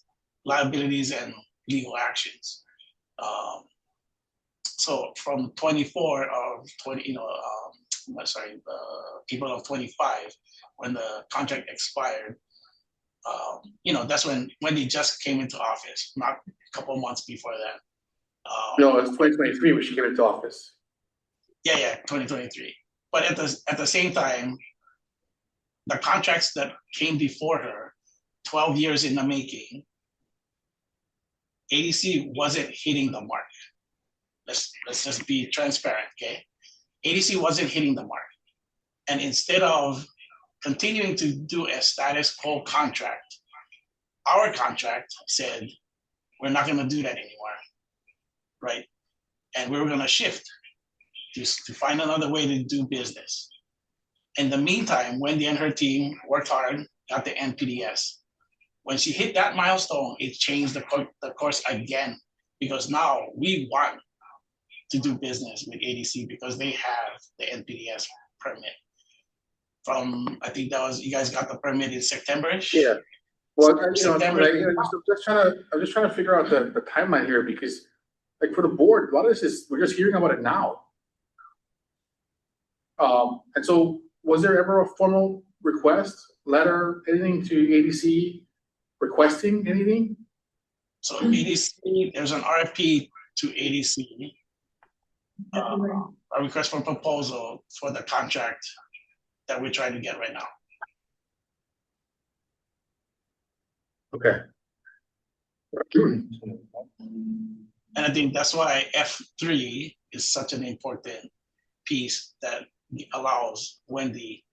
liabilities and legal actions. So from 24 of 20, April of 25, when the contract expired, that's when Wendy just came into office, not a couple months before that. No, it's 2023 when she came into office. Yeah, 2023. But at the same time, the contracts that came before her, 12 years in the making, ADC wasn't hitting the mark. Let's just be transparent, okay? ADC wasn't hitting the mark. And instead of continuing to do a status quo contract, our contract said, we're not gonna do that anymore, right? And we were gonna shift to find another way to do business. In the meantime, Wendy and her team worked hard, got the NPDS. When she hit that milestone, it changed the course again, because now we want to do business with ADC because they have the NPDS permit. From, I think that was, you guys got the permit in September-ish? Yeah. Well, September. I'm just trying to figure out the timeline here, because like for the board, a lot of this is, we're just hearing about it now. And so was there ever a formal request, letter, anything to ADC requesting anything? So ADC, there's an RFP to ADC, a request for proposal for the contract that we're trying to get right now. Okay. And I think that's why F3 is such an important piece that allows Wendy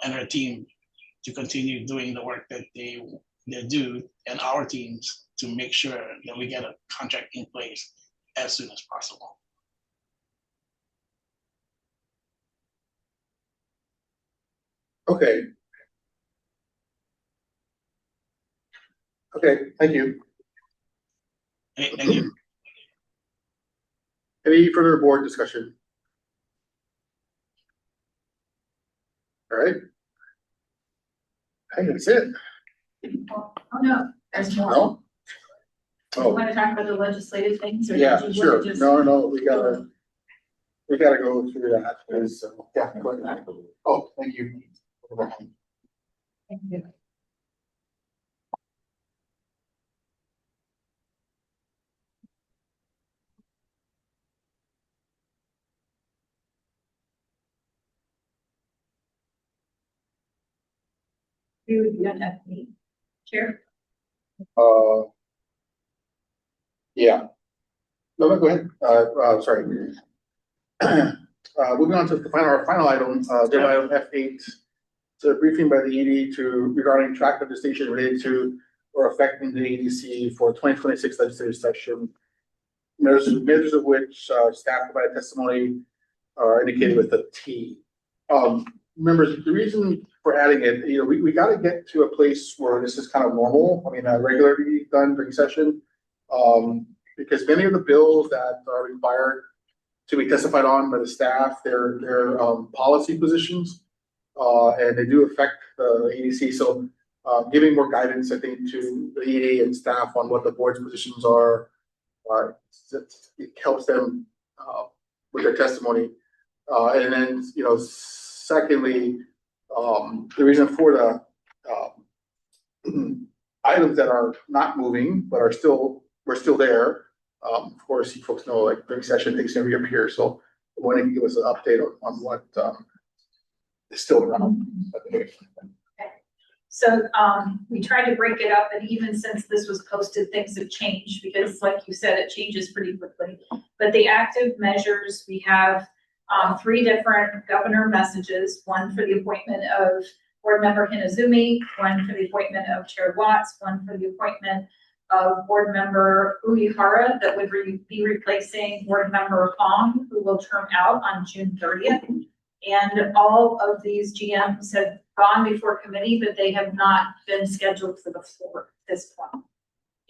and her team to continue doing the work that they do, and our teams to make sure that we get a contract in place as soon as possible. Okay. Okay, thank you. Hey, thank you. Any further board discussion? All right. I think that's it. Oh, no, there's more. No? Do you want to talk about the legislative things? Or Yeah, did you sure. want to just- No, we gotta, We gotta go through that, because, yeah, go ahead. Oh, thank you. Thank you. You would be on FD, Chair? Yeah. No, go ahead. Sorry. Moving on to our final item, agenda item F8. It's a briefing by the ED regarding track legislation related to or affecting the ADC for 2026 legislative session. Measures of which staff provided testimony are indicated with a T. Members, the reason for adding it, we got to get to a place where this is kind of normal. I mean, regularly done during session, because many of the bills that are required to be testified on by the staff, they're policy positions, and they do affect the EDC. So, giving more guidance, I think, to the ED and staff on what the board's positions are, it helps them with their testimony. And then, secondly, the reason for the items that are not moving but we're still there. Of course, you folks know, like during session, things can reappear. So, I want to give us an update on what is still around. So we tried to break it up, and even since this was posted, things have changed because, like you said, it changes pretty quickly. But the active measures, we have 3 different governor messages, one for the appointment of board member Hinazumi, one for the appointment of Chair Watts, one for the appointment of board member Uehara that would be replacing board member Hong, who will term out on June 30th. And all of these GMs have gone before committee, but they have not been scheduled for the floor at this point.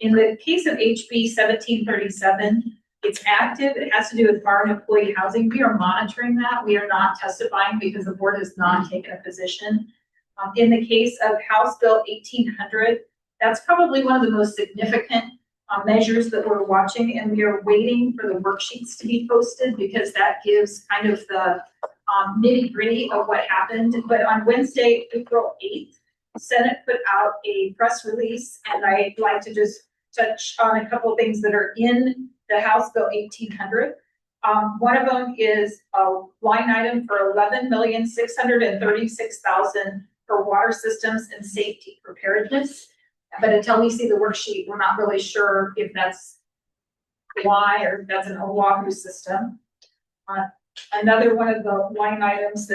In the case of HB 1737, it's active. It has to do with foreign employee housing. We are monitoring that. We are not testifying because the board has not taken a position. In the case of House Bill 1800, that's probably one of the most significant measures that we're watching, and we are waiting for the worksheets to be posted because that gives kind of the nitty gritty of what happened. But on Wednesday, April 8th, Senate put out a press release, and I'd like to just touch on a couple of things that are in the House Bill 1800. One of them is a line item for $11,636,000 for water systems and safety preparedness. But until we see the worksheet, we're not really sure if that's why or if that's an Oahu system. Another one of the line items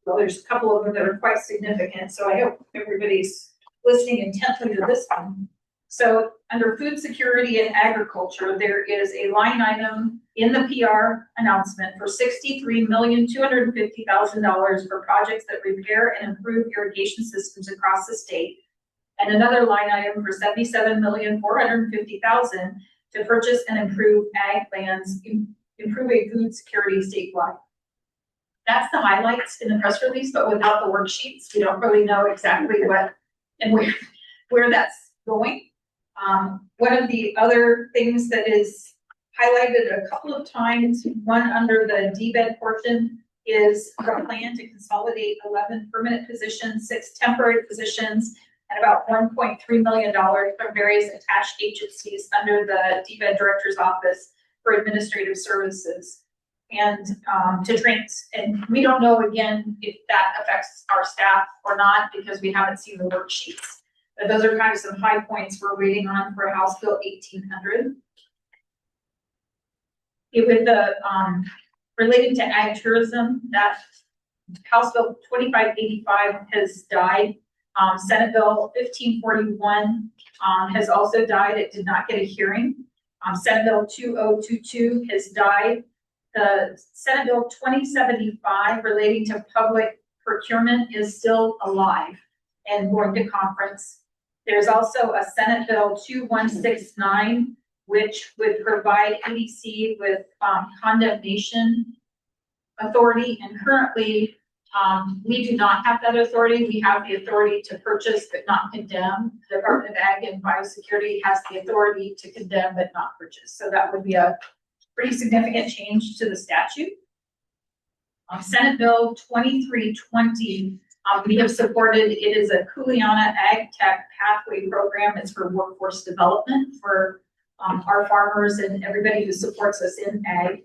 well, there's a couple of them that are quite significant, so I hope everybody's listening intently to this one. So under food security and agriculture, there is a line item in the PR announcement for $63,250,000 for projects that repair and improve irrigation systems across the state. And another line item for $77,450,000 to purchase and improve ag lands, improving food security statewide. That's the highlights in the press release, but without the worksheets, we don't really know exactly what and where that's going. One of the other things that is highlighted a couple of times, one under the DBED portion, is the plan to consolidate 11 permanent positions, 6 temporary positions, and about $1.3 million from various attached agencies under the DBED Director's Office for Administrative Services. And and we don't know again if that affects our staff or not because we haven't seen the worksheets. But those are kind of some high points we're waiting on for House Bill 1800. With the related to ag tourism, that House Bill 2585 has died. Senate Bill 1541 has also died. It did not get a hearing. Senate Bill 2022 has died. The Senate Bill 2075 relating to public procurement is still alive and going to conference. There's also a Senate Bill 2169, which would provide EDC with condemnation authority. And currently, we do not have that authority. We have the authority to purchase but not condemn. The Department of Ag and Biosecurity has the authority to condemn but not purchase. So that would be a pretty significant change to the statute. Senate Bill 2320, we have supported, it is a Kuleana Ag Tech Pathway Program. It's for workforce development for our farmers and everybody who supports us in ag.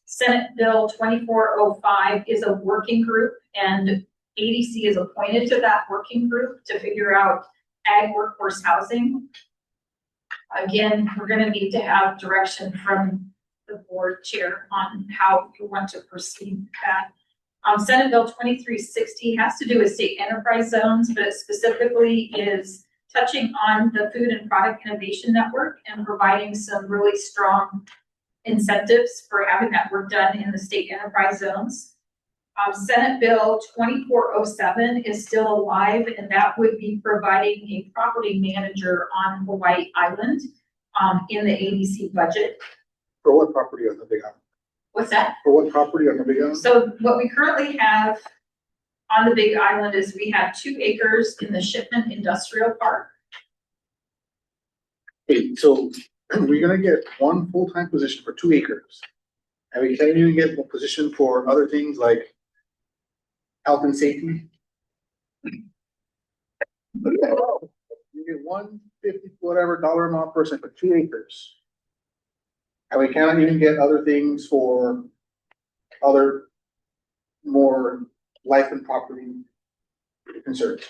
Senate Bill 2405 is a working group, and ADC is appointed to that working group to figure out ag workforce housing. Again, we're going to need to have direction from the board chair on how you want to proceed with that. Senate Bill 2360 has to do with state enterprise zones, but it specifically is touching on the Food and Product Innovation Network and providing some really strong incentives for having that work done in the state enterprise zones. Senate Bill 2407 is still alive, and that would be providing a property manager on Hawaii Island in the ADC budget. For what property on the Big Island? What's that? For what property on the Big Island? So what we currently have on the Big Island is we have 2 acres in the Shipman Industrial Park. Wait, so we're gonna get one full-time position for 2 acres. And we can't even get a position for other things like health and safety? You get $150 whatever dollar amount person for 2 acres. And we cannot even get other things for other more life and property concerns.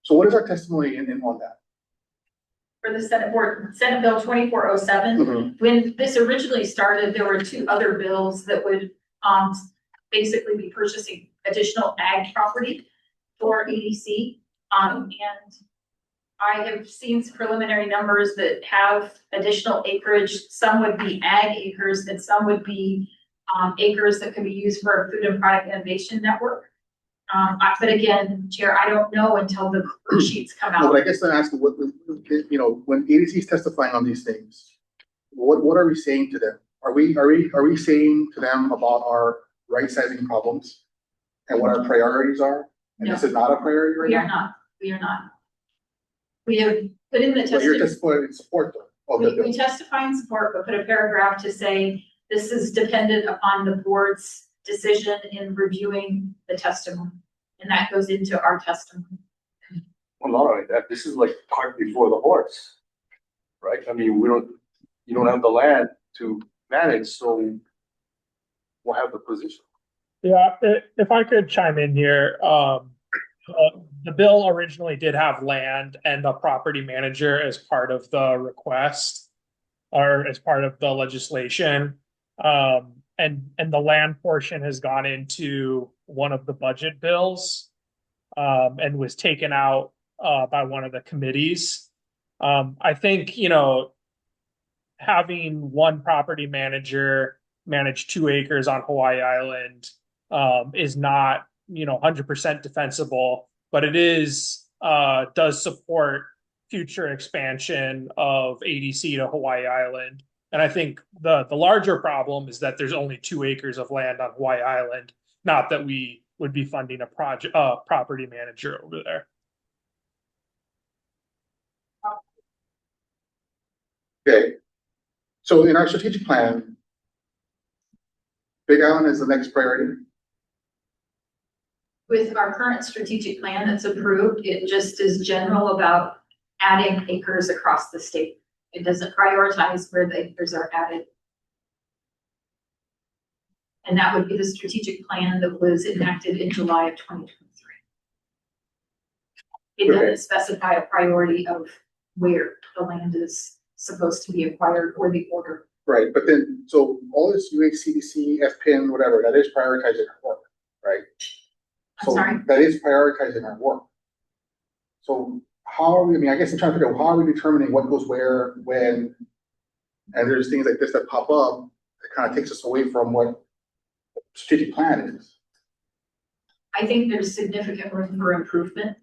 So what is our testimony in on that? For the Senate Board, Senate Bill 2407, when this originally started, there were 2 other bills that would basically be purchasing additional ag property for ADC. And I have seen some preliminary numbers that have additional acreage. Some would be ag acres and some would be acres that can be used for a Food and Product Innovation Network. But again, Chair, I don't know until the sheets come out. No, but I guess I'm asking what, you know, when ADC is testifying on these things, what are we saying to them? Are we saying to them about our right sizing problems and what our priorities are? And No. this is not a priority right We now? are not. We are not. We have put in the But you're testimony. testifying in support though of the bill. We testify in support, but put a paragraph to say this is dependent upon the board's decision in reviewing the testimony. And that goes into our testimony. Well, not only that, this is like cart before the horse, right? I mean, you don't have the land to manage, so we'll have the position. Yeah, if I could chime in here, the bill originally did have land and the property manager as part of the request or as part of the legislation. And the land portion has gone into one of the budget bills and was taken out by one of the committees. I think, you know, having one property manager manage 2 acres on Hawaii Island is not, you know, 100% defensible, but it is does support future expansion of ADC to Hawaii Island. And I think the larger problem is that there's only 2 acres of land on Hawaii Island, not that we would be funding a property manager over there. Okay. So in our strategic plan, Big Island is the next priority. With our current strategic plan that's approved, it just is general about adding acres across the state. It doesn't prioritize where the acres are added. And that would be the strategic plan that was enacted in July of 2023. It doesn't specify a priority of where the land is supposed to be acquired or the order. Right, but then, so all this UHCDC, FPIN, whatever, that is prioritizing our work, right? So sorry? that is prioritizing our work. So how are we, I mean, I guess I'm trying to figure out how are we determining what goes where, when, and there's things like this that pop up that kind of takes us away from what the strategic plan is. I think there's significant room for improvement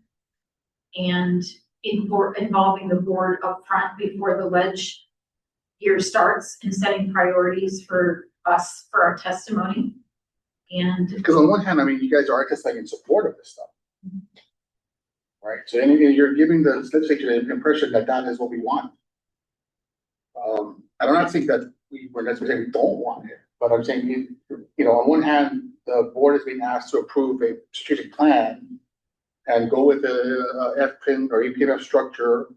and involving the board up front before the ledge year starts and setting priorities for us for our testimony. And because on one hand, I mean, you guys are testifying in support of this stuff. Right, so you're giving the legislature the impression that that is what we want. I don't think that we're necessarily saying we don't want it, but I'm saying, you know, on one hand, the board is being asked to approve a strategic plan and go with a FPIN or EPNF structure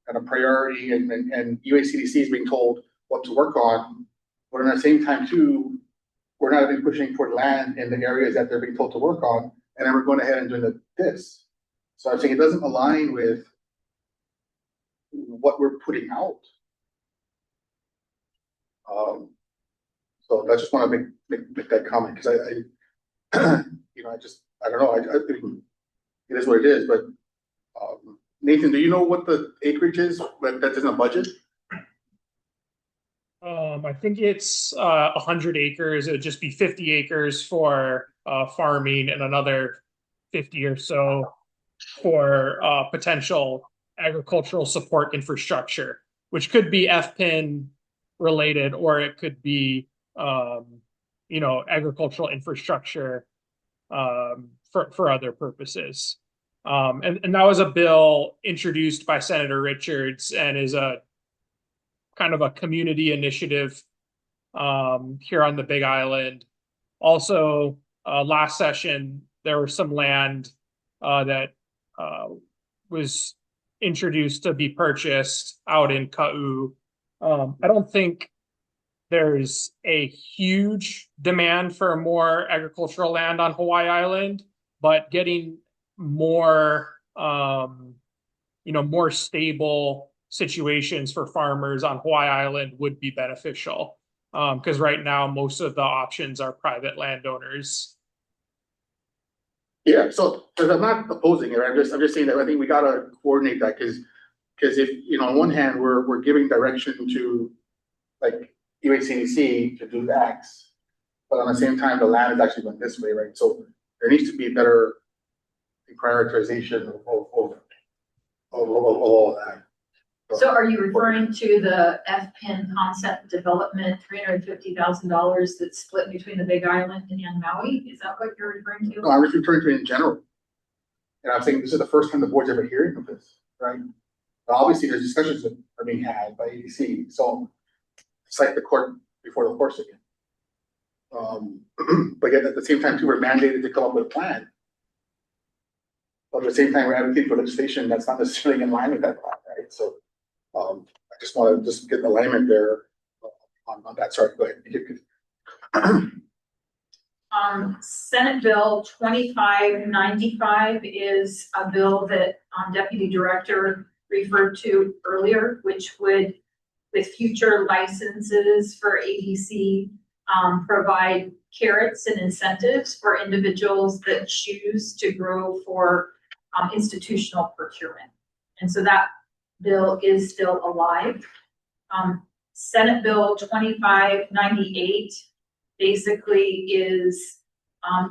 and a priority, and UACDC is being told what to work on. But at the same time too, we're not even pushing for land in the areas that they're being told to work on, and then we're going ahead and doing this. So I'm saying it doesn't align with what we're putting out. So I just want to make that comment, because I I don't know, it is what it is, but Nathan, do you know what the acreage is that's in the budget? I think it's 100 acres. It would just be 50 acres for farming and another 50 or so for potential agricultural support infrastructure, which could be FPIN related, or it could be agricultural infrastructure for other purposes. And that was a bill introduced by Senator Richards and is a kind of a community initiative here on the Big Island. Also, last session, there was some land that was introduced to be purchased out in Ka'u. I don't think there's a huge demand for more agricultural land on Hawaii Island, but getting more, more stable situations for farmers on Hawaii Island would be beneficial. Because right now, most of the options are private landowners. Yeah, so I'm not opposing it. I'm just saying that I think we gotta coordinate that, because if on one hand we're giving direction to like UACDC to do X, but on the same time the land is actually going this way, right? So there needs to be better prioritization of all of that. So are you referring to the FPIN concept development, $350,000 that's split between the Big Island and Maui? Is that what you're referring to? No, I'm just referring to it in general. And I'm saying this is the first time the board's ever hearing of this, right? But obviously there's discussions that are being had by ADC. So it's like the court before the horse again. But yet at the same time too, we're mandated to come up with a plan. But at the same time, we're advocating for legislation that's not necessarily in line with that plan, right? So I just want to get the alignment there on that. Sorry, go ahead. Senate Bill 2595 is a bill that Deputy Director referred to earlier, which would, with future licenses for ADC, provide carrots and incentives for individuals that choose to grow for institutional procurement. And so that bill is still alive. Senate Bill 2598 basically is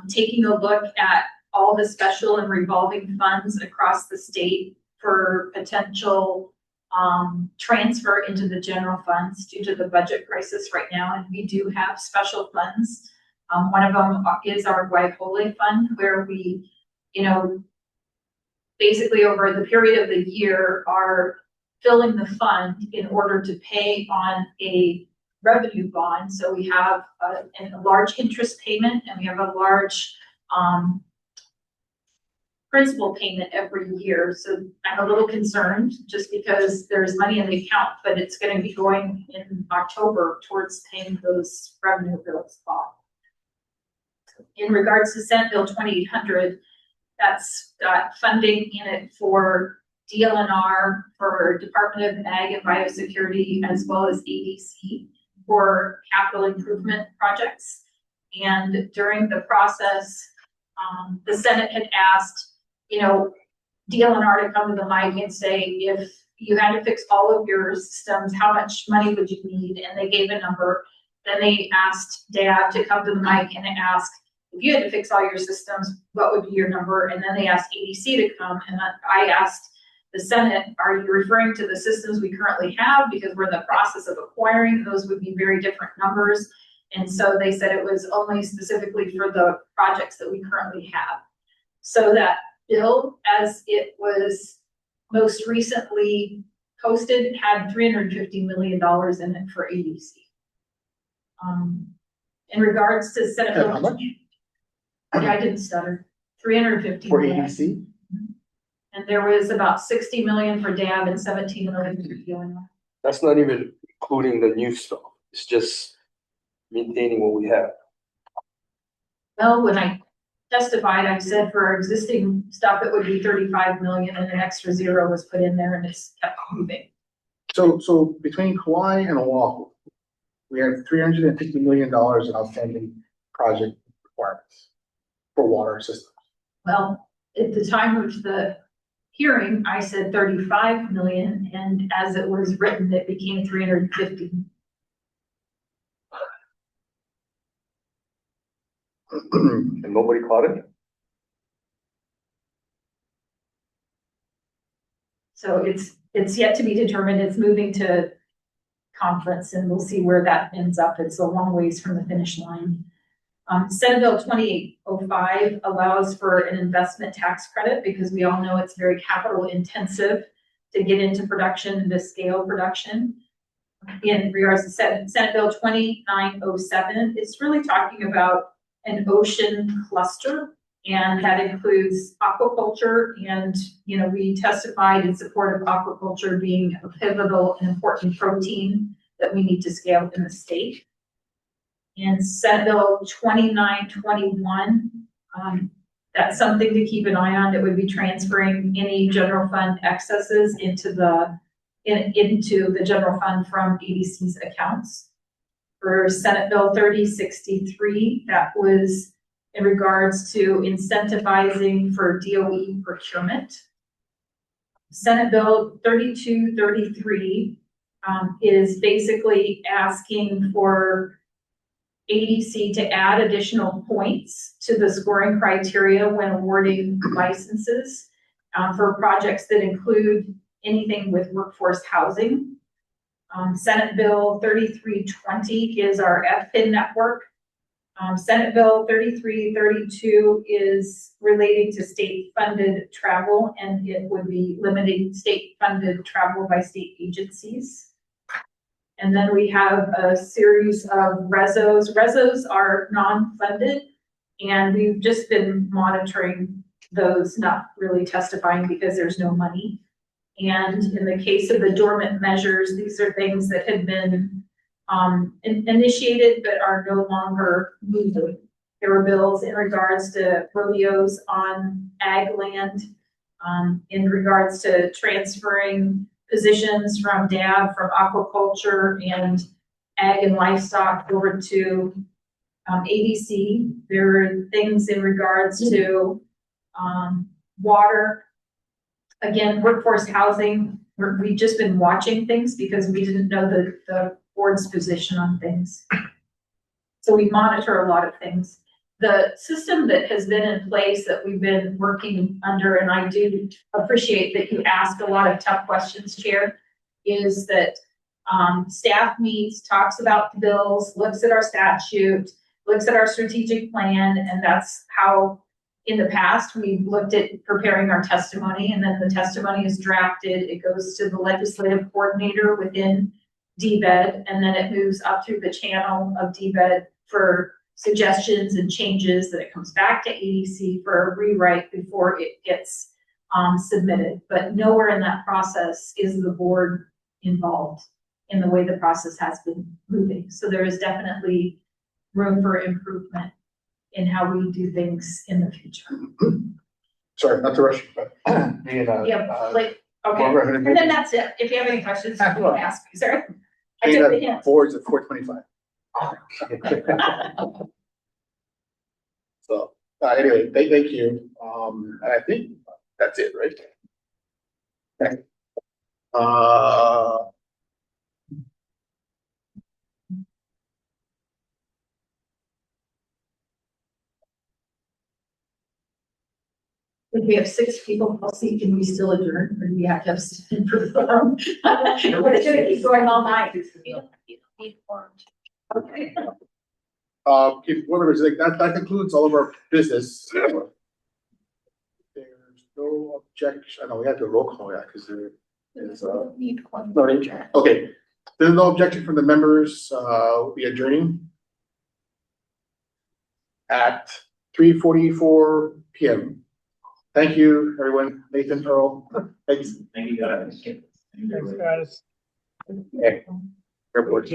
taking a look at all the special and revolving funds across the state for potential transfer into the general funds due to the budget crisis right now. And we do have special funds. One of them is our Waipole Fund, where we, basically over the period of the year are filling the fund in order to pay on a revenue bond. So we have a large interest payment, and we have a large principal payment every year. So I'm a little concerned just because there's money in the account, but it's going to be going in October towards paying those revenue bills off. In regards to Senate Bill 2800, that's got funding in it for DLNR, for Department of Ag and Biosecurity, as well as ADC for capital improvement projects. And during the process, the Senate had asked, DLNR to come to the mic and say, if you had to fix all of your systems, how much money would you need? And they gave a number. Then they asked DAB to come to the mic and ask, if you had to fix all your systems, what would be your number? And then they asked ADC to come. And I asked the Senate, are you referring to the systems we currently have? Because we're in the process of acquiring, those would be very different numbers. And so they said it was only specifically for the projects that we currently have. So that bill, as it was most recently posted, had $350 million in it for ADC. In regards to Senate Bill, how much? Yeah, I didn't stutter. 350 For million. ADC? And there was about 60 million for DAB and 17 million for DONR. That's not even including the new stuff. It's just maintaining what we have. Well, when I testified, I said for our existing stuff, it would be 35 million and an extra zero was put in there and it's kept moving. So between Kauai and Oahu, we have $350 million in outstanding project requirements for water systems. Well, at the time of the hearing, I said 35 million, and as it was written, it became 350. And nobody caught it? So it's yet to be determined. It's moving to conference and we'll see where that ends up. It's a long ways from the finish line. Senate Bill 2805 allows for an investment tax credit because we all know it's very capital intensive to get into production and to scale production. In regards to Senate Bill 2907, it's really talking about an ocean cluster, and that includes aquaculture. And, you know, we testified in support of aquaculture being a pivotal and important protein that we need to scale in the state. In Senate Bill 2921, that's something to keep an eye on. That would be transferring any general fund excesses into the general fund from ADC's accounts. For Senate Bill 3063, that was in regards to incentivizing for DOE procurement. Senate Bill 3233 is basically asking for ADC to add additional points to the scoring criteria when awarding licenses for projects that include anything with workforce housing. Senate Bill 3320 is our FPIN network. Senate Bill 3332 is relating to state-funded travel, and it would be limiting state-funded travel by state agencies. And then we have a series of resos. Resos are non-funded, and we've just been monitoring those, not really testifying because there's no money. And in the case of the dormant measures, these are things that had been initiated but are no longer moving. There were bills in regards to rodeos on ag land, in regards to transferring positions from DAB, from aquaculture and ag and livestock over to ADC. There are things in regards to water. Again, workforce housing, we've just been watching things because we didn't know the board's position on things. So we monitor a lot of things. The system that has been in place that we've been working under, and I do appreciate that you ask a lot of tough questions, Chair, is that staff meets, talks about the bills, looks at our statute, looks at our strategic plan, and that's how in the past we've looked at preparing our testimony, and then the testimony is drafted, it goes to the legislative coordinator within DBED, and then it moves up through the channel of DBED for suggestions and changes, that it comes back to ADC for a rewrite before it gets submitted. But nowhere in that process is the board involved in the way the process has been moving. So there is definitely room for improvement in how we do things in the future. Sorry, not to rush you, but Yeah, like, okay, and then that's it. If you have any questions, you can ask me, sorry. I took the hint. Boards at 425. So anyway, thank you. And I think that's it, right? Okay. If we have 6 people, I'll see, can we still adjourn, or do we have to have improve the room? We're just gonna keep going all night. Okay. If board members, like that concludes all of our business. There's no objection. I know we have to roll call, yeah, because there is no need. Okay, there's no objection from the members. We'll be adjourning at 3:44 PM. Thank you, everyone. Nathan, Earl, thanks. Thank you, guys. Thanks, guys. Airport.